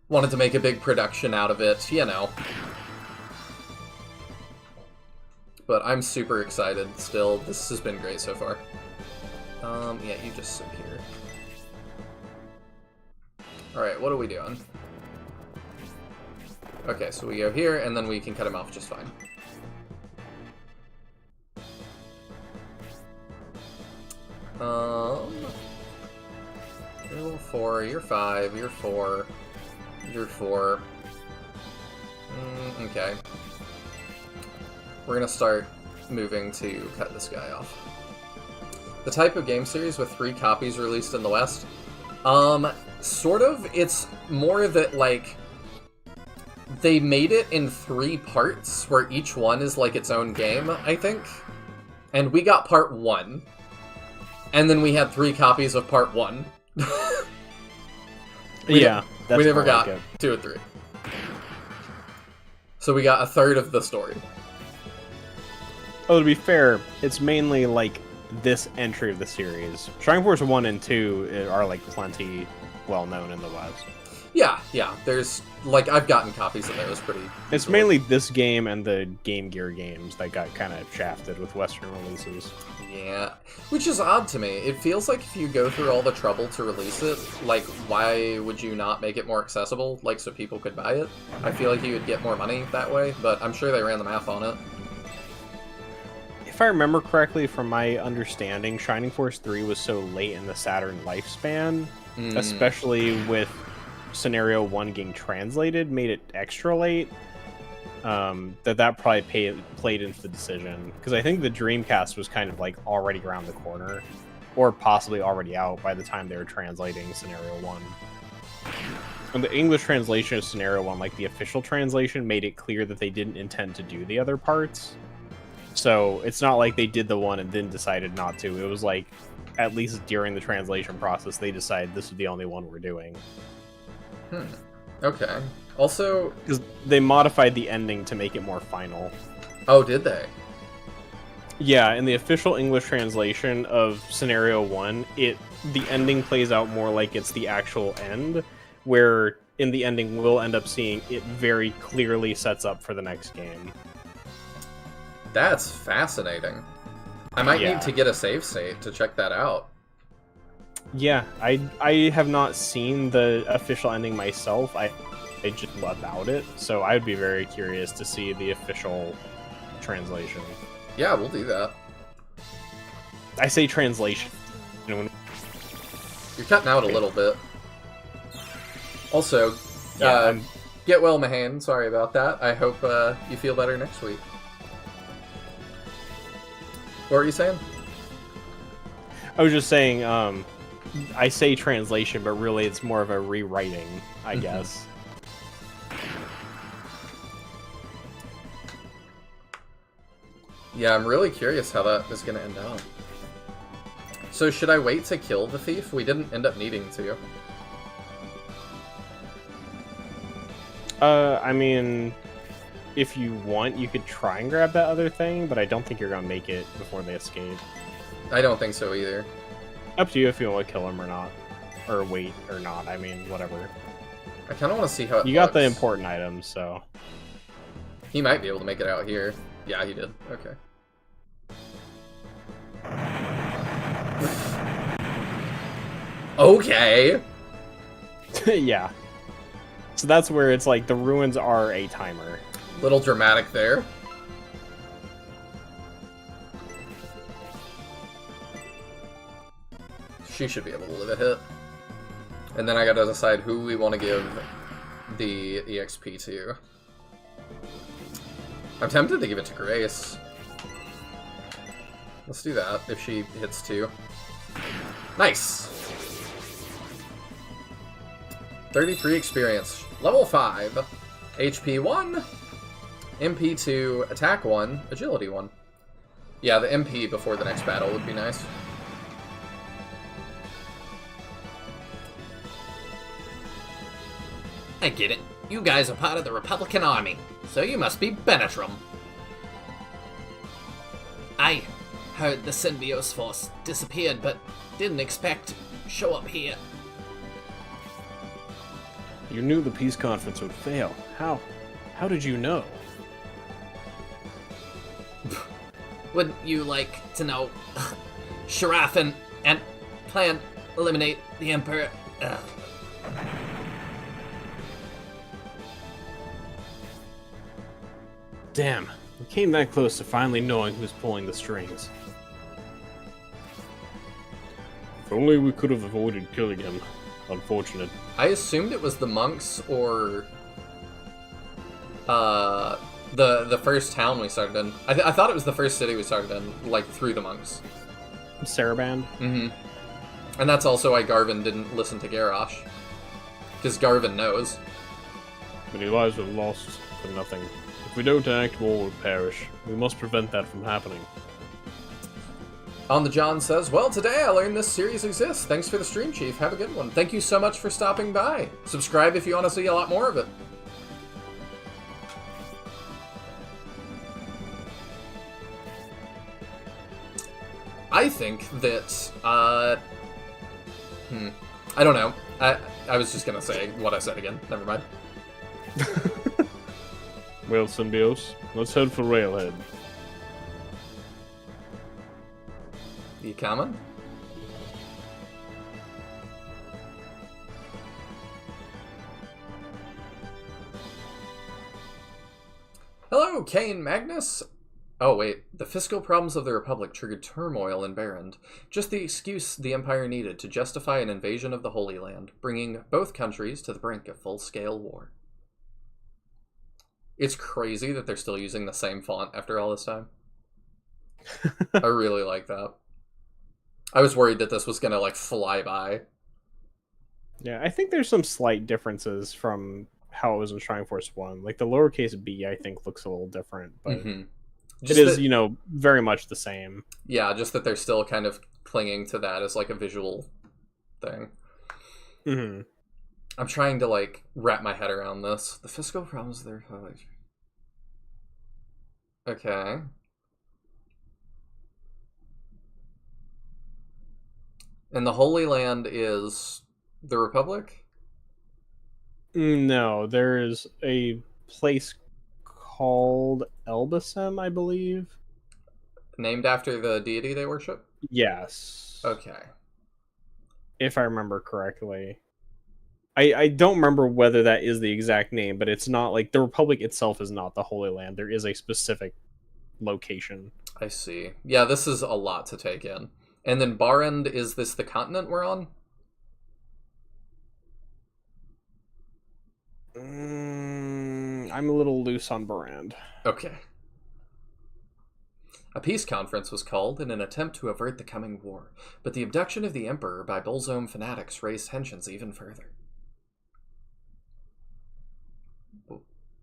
Wanted to make a big production out of it, you know. But I'm super excited still. This has been great so far. Yeah, you just sit here. Alright, what are we doing? Okay, so we go here, and then we can cut him off just fine. You're level 4, you're 5, you're 4, you're 4. Okay. We're gonna start moving to cut this guy off. The type of game series with 3 copies released in the West? Sort of. It's more that, like, they made it in 3 parts, where each one is, like, its own game, I think. And we got part 1. And then we had 3 copies of part 1. Yeah, we never got like 2 or 3. So we got a third of the story. Oh, to be fair, it's mainly, like, this entry of the series. Shining Force 1 and 2 are, like, plenty well-known in the West. Yeah, there's, like, I've gotten copies of those pretty It's easily. mainly this game and the Game Gear games that got kind of shafted with Western releases. Yeah, which is odd to me. It feels like if you go through all the trouble to release it, like, why would you not make it more accessible, like, so people could buy it? I feel like you would get more money that way, but I'm sure they ran the math on it. If I remember correctly, from my understanding, Shining Force 3 was so late in the Saturn lifespan, especially with Scenario 1 getting translated, made it extra late, that probably played into the decision. Because I think the Dreamcast was kind of, like, already around the corner, or possibly already out by the time they were translating Scenario 1. And the English translation of Scenario 1, like the official translation, made it clear that they didn't intend to do the other parts. So it's not like they did the one and then decided not to. It was like, at least during the translation process, they decided this is the only one we're doing. Okay. Also... Because they modified the ending to make it more final. Oh, did they? Yeah, in the official English translation of Scenario 1, the ending plays out more like it's the actual end, where in the ending we'll end up seeing it very clearly sets up for the next game. That's fascinating. I might need to get a save state to check that out. Yeah, I have not seen the official ending myself. I just know about it, so I'd be very curious to see the official translation. Yeah, we'll do that. I say translation. You're cutting out a little bit. Also, get well, Mahan. Sorry about that. I hope you feel better next week. What were you saying? I was just saying, I say translation, but really it's more of a rewriting, I guess. Yeah, I'm really curious how that is going to end up. So should I wait to kill the thief? We didn't end up needing to. I mean, if you want, you could try and grab that other thing, but I don't think you're gonna make it before they escape. I don't think so either. Up to you if you want to kill him or not. Or wait or not, I mean, whatever. I kind of want to see how it You got the looks. important items, so... He might be able to make it out here. Yeah, he did. Okay. Okay! Yeah. So that's where it's like, the ruins are a timer. Little dramatic there. She should be able to live a hit. And then I gotta decide who we want to give the EXP to. I'm tempted to give it to Grace. Let's do that, if she hits 2. Nice! 33 experience. Level 5. HP 1. MP 2. Attack 1. Agility 1. Yeah, the MP before the next battle would be nice. I get it. You guys are part of the Republican Army, so you must be Benetrum. I heard the Symbiote force disappeared, but didn't expect to show up here. You knew the peace conference would fail. How? How did you know? Wouldn't you like to know? Sharaf and plan eliminate the Emperor. Damn, we came that close to finally knowing who's pulling the strings. If only we could have avoided killing him. Unfortunate. I assumed it was the monks or the first town we started in. I thought it was the first city we started in, like through the monks. Saraband? Mm-hmm. And that's also why Garvin didn't listen to Garrosh. Because Garvin knows. Many lives were lost for nothing. If we don't act, more will perish. We must prevent that from happening. On the John says, well, today I learned this series exists. Thanks for the stream, Chief. Have a good one. Thank you so much for stopping by. Subscribe if you want to see a lot more of it. I think that, I don't know. I was just gonna say what I said again. Never mind. Well, Symbios, let's head for Railhead. You coming? Hello, Kane Magnus. Oh, wait. The fiscal problems of the Republic triggered turmoil in Barrand. Just the excuse the Empire needed to justify an invasion of the Holy Land, bringing both countries to the brink of full-scale war. It's crazy that they're still using the same font after all this time. I really like that. I was worried that this was gonna, like, fly by. Yeah, I think there's some slight differences from how it was in Shrine Force 1. Like, the lowercase b, I think, looks a little different, but it is, you know, very much the same. Yeah, just that they're still kind of clinging to that as, like, a visual thing. Mm-hmm. I'm trying to, like, wrap my head around this. The fiscal problems there. Okay. And the Holy Land is the Republic? No, there is a place called Elbasem, I believe. Named after the deity they worship? Yes. Okay. If I remember correctly. I don't remember whether that is the exact name, but it's not like the Republic itself is not the Holy Land. There is a specific location. I see. Yeah, this is a lot to take in. And then Barrand, is this the continent we're on? I'm a little loose on Barrand. Okay. A peace conference was called in an attempt to avert the coming war, but the abduction of the Emperor by Bolzome fanatics raised tensions even further.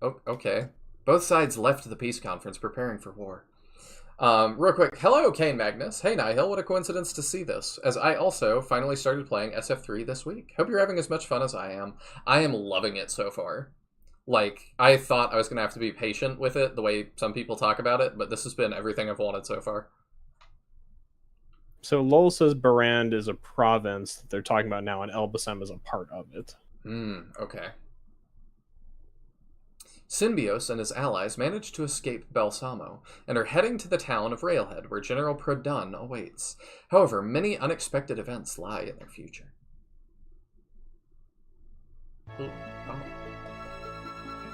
Oh, okay. Both sides left the peace conference preparing for war. Real quick, hello Kane Magnus. Hey Nihil, what a coincidence to see this, as I also finally started playing SF3 this week. Hope you're having as much fun as I am. I am loving it so far. Like, I thought I was going to have to be patient with it, the way some people talk about it, but this has been everything I've wanted so far. So Lowell says Barand is a province that they're talking about now, and Elbasem is a part of it. Okay. Symbios and his allies managed to escape Balsamo, and are heading to the town of Railhead, where General Produn awaits. However, many unexpected events lie in their future.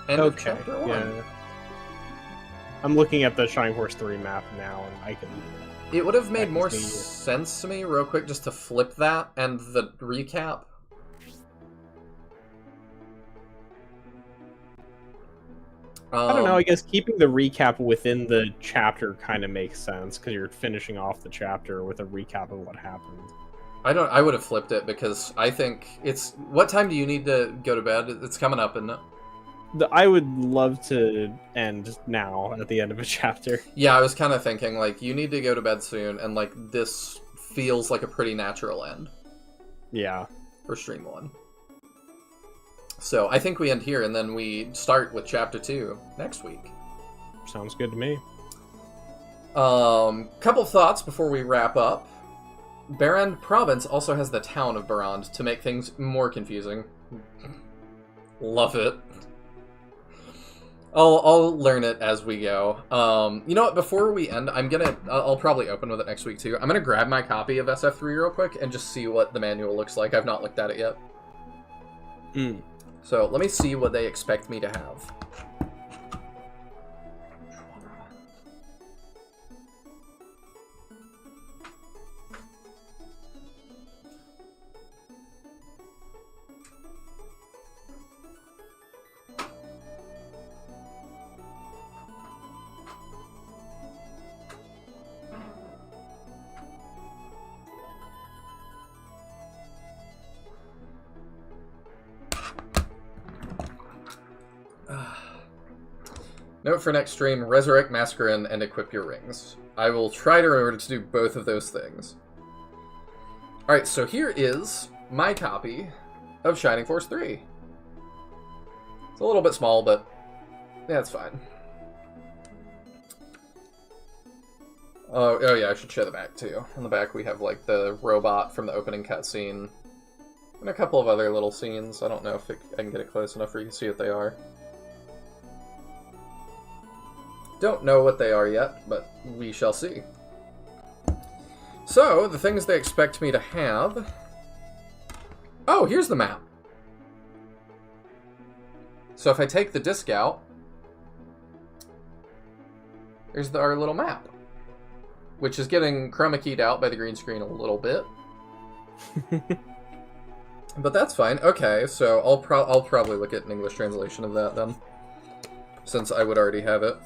End of chapter 1. Yeah. I'm looking at the Shining Force 3 map now, and I can... It would have made more sense to me, real quick, just to flip that and the recap. I don't know, I guess keeping the recap within the chapter kind of makes sense, because you're finishing off the chapter with a recap of what happened. I would have flipped it, because I think it's... What time do you need to go to bed? It's coming up, isn't it? I would love to end now at the end of a chapter. Yeah, I was kind of thinking, like, you need to go to bed soon, and, like, this feels like a pretty natural end. Yeah. For Stream 1. So, I think we end here, and then we start with Chapter 2 next week. Sounds good to me. Couple thoughts before we wrap up. Barand Province also has the town of Barand to make things more confusing. Love it. I'll learn it as we go. You know what? Before we end, I'll probably open with it next week too. I'm gonna grab my copy of SF3 real quick and just see what the manual looks like. I've not looked at it yet. So let me see what they expect me to have. Note for next stream, resurrect Mascarin and equip your rings. I will try to remember to do both of those things. Alright, so here is my copy of Shining Force 3. It's a little bit small, but yeah, it's fine. Oh yeah, I should show the back too. In the back we have like the robot from the opening cutscene. And a couple of other little scenes. I don't know if I can get it close enough for you to see what they are. Don't know what they are yet, but we shall see. So, the things they expect me to have... Oh, here's the map. So if I take the disc out, there's our little map. Which is getting chroma keyed out by the green screen a little bit. But that's fine. Okay, so I'll probably look at an English translation of that then. Since I would already have it.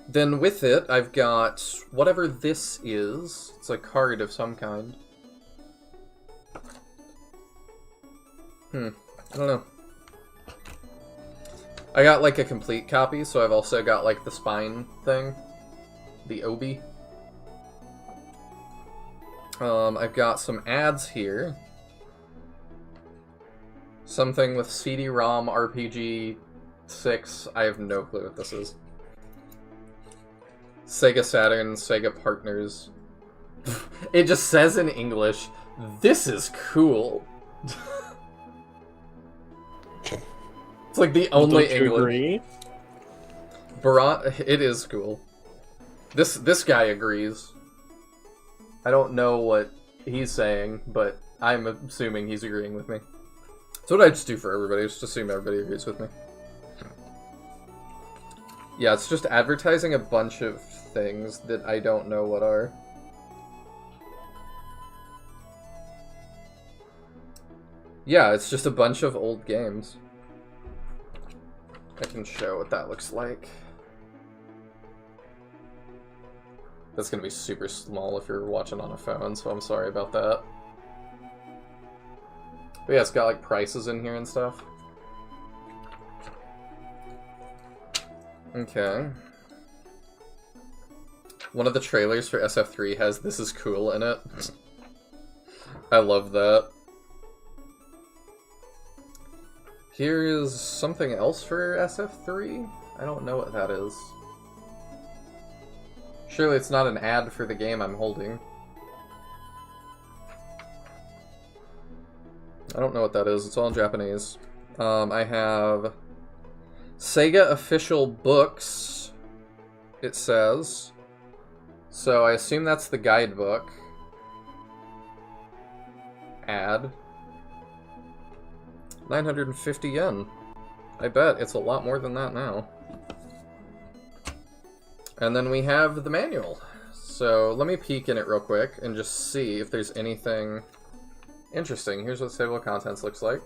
Then with it, I've got whatever this is. It's a card of some kind. I don't know. I got like a complete copy, so I've also got like the spine thing. The obi. I've got some ads here. Something with CD-ROM RPG 6. I have no clue what this is. Sega Saturn, Sega Partners. It just says in English, this is cool. It's like the only Don't you English. agree? It is cool. This guy agrees. I don't know what he's saying, but I'm assuming he's agreeing with me. That's what I just do for everybody, just assume everybody agrees with me. Yeah, it's just advertising a bunch of things that I don't know what are. Yeah, it's just a bunch of old games. I can show what that looks like. That's gonna be super small if you're watching on a phone, so I'm sorry about that. But yeah, it's got like prices in here and stuff. Okay. One of the trailers for SF3 has "This is cool" in it. I love that. Here is something else for SF3? I don't know what that is. Surely it's not an ad for the game I'm holding. I don't know what that is. It's all in Japanese. I have Sega official books, it says. So I assume that's the guidebook. Ad. 950 yen. I bet it's a lot more than that now. And then we have the manual. So let me peek in it real quick and just see if there's anything interesting. Here's what the table of contents looks like.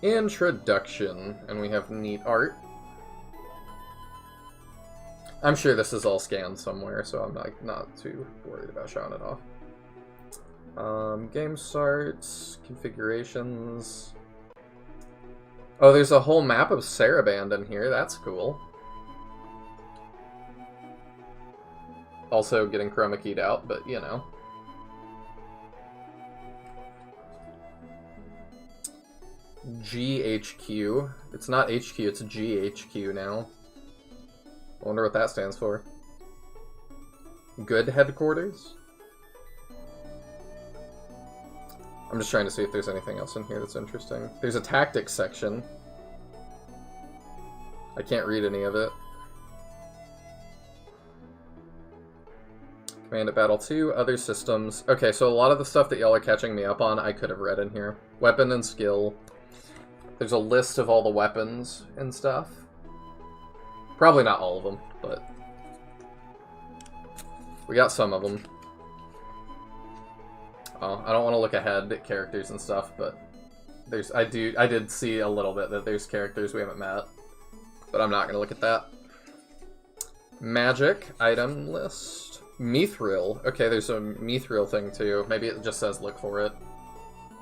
Introduction. And we have neat art. I'm sure this is all scanned somewhere, so I'm not too worried about showing it off. Game starts, configurations. Oh, there's a whole map of Saraband in here. That's cool. Also getting chroma keyed out, but you know. GHQ. It's not HQ, it's GHQ now. I wonder what that stands for. Good headquarters? I'm just trying to see if there's anything else in here that's interesting. There's a tactics section. I can't read any of it. Command at Battle 2, other systems. Okay, so a lot of the stuff that y'all are catching me up on, I could have read in here. Weapon and skill. There's a list of all the weapons and stuff. Probably not all of them, but we got some of them. Oh, I don't want to look ahead at characters and stuff, but I did see a little bit that there's characters we haven't met, but I'm not going to look at that. Magic item list. Mithril. Okay, there's a Mithril thing too. Maybe it just says look for it.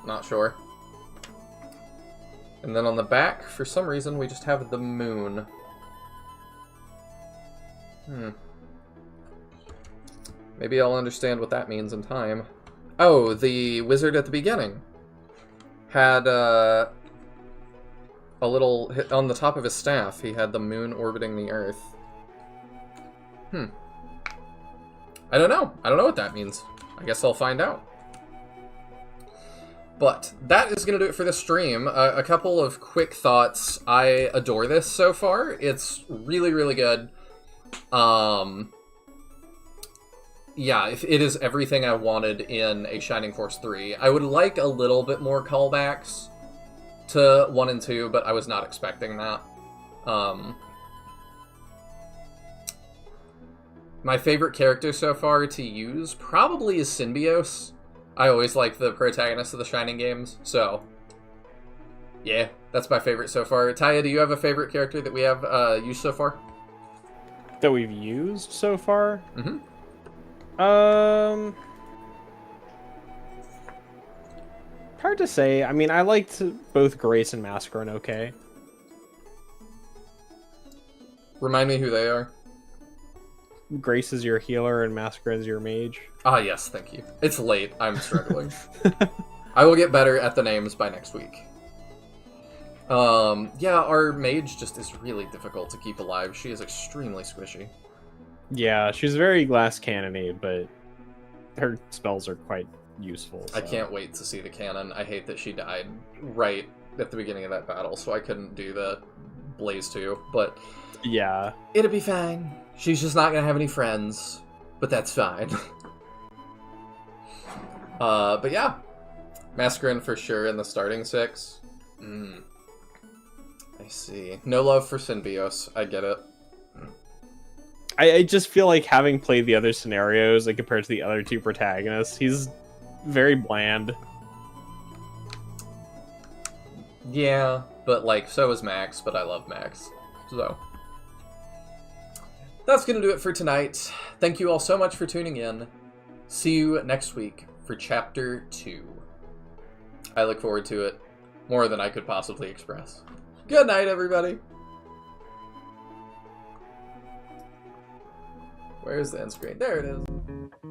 Not sure. And then on the back, for some reason, we just have the moon. Maybe I'll understand what that means in time. Oh, the wizard at the beginning had a little hit on the top of his staff. He had the moon orbiting the Earth. I don't know. I don't know what that means. I guess I'll find out. But that is going to do it for the stream. A couple of quick thoughts. I adore this so far. It's really, really good. Yeah, it is everything I wanted in a Shining Force 3. I would like a little bit more callbacks to 1 and 2, but I was not expecting that. My favorite character so far to use probably is Symbios. I always like the protagonist of the Shining games, so yeah, that's my favorite so far. Taya, do you have a favorite character that we have used so far? That we've used so far? Mm-hmm. Hard to say. I mean, I liked both Grace and Mascarin okay. Remind me who they are. Grace is your healer and Mascarin is your mage. Ah, yes, thank you. It's late. I'm struggling. I will get better at the names by next week. Yeah, our mage just is really difficult to keep alive. She is extremely squishy. Yeah, she's very glass cannon-y, but her spells are quite useful. So. I can't wait to see the cannon. I hate that she died right at the beginning of that battle, so I couldn't do the Blaze 2, but yeah, it'll be fine. She's just not gonna have any friends, but that's fine. But yeah, Mascarin for sure in the starting 6. I see. No love for Symbios. I get it. I just feel like having played the other scenarios, like compared to the other two protagonists, he's very bland. Yeah. But, like, so is Max, but I love Max. So, that's going to do it for tonight. Thank you all so much for tuning in. See you next week for Chapter 2. I look forward to it more than I could possibly express. Good night, everybody. Where's the end screen? There it is.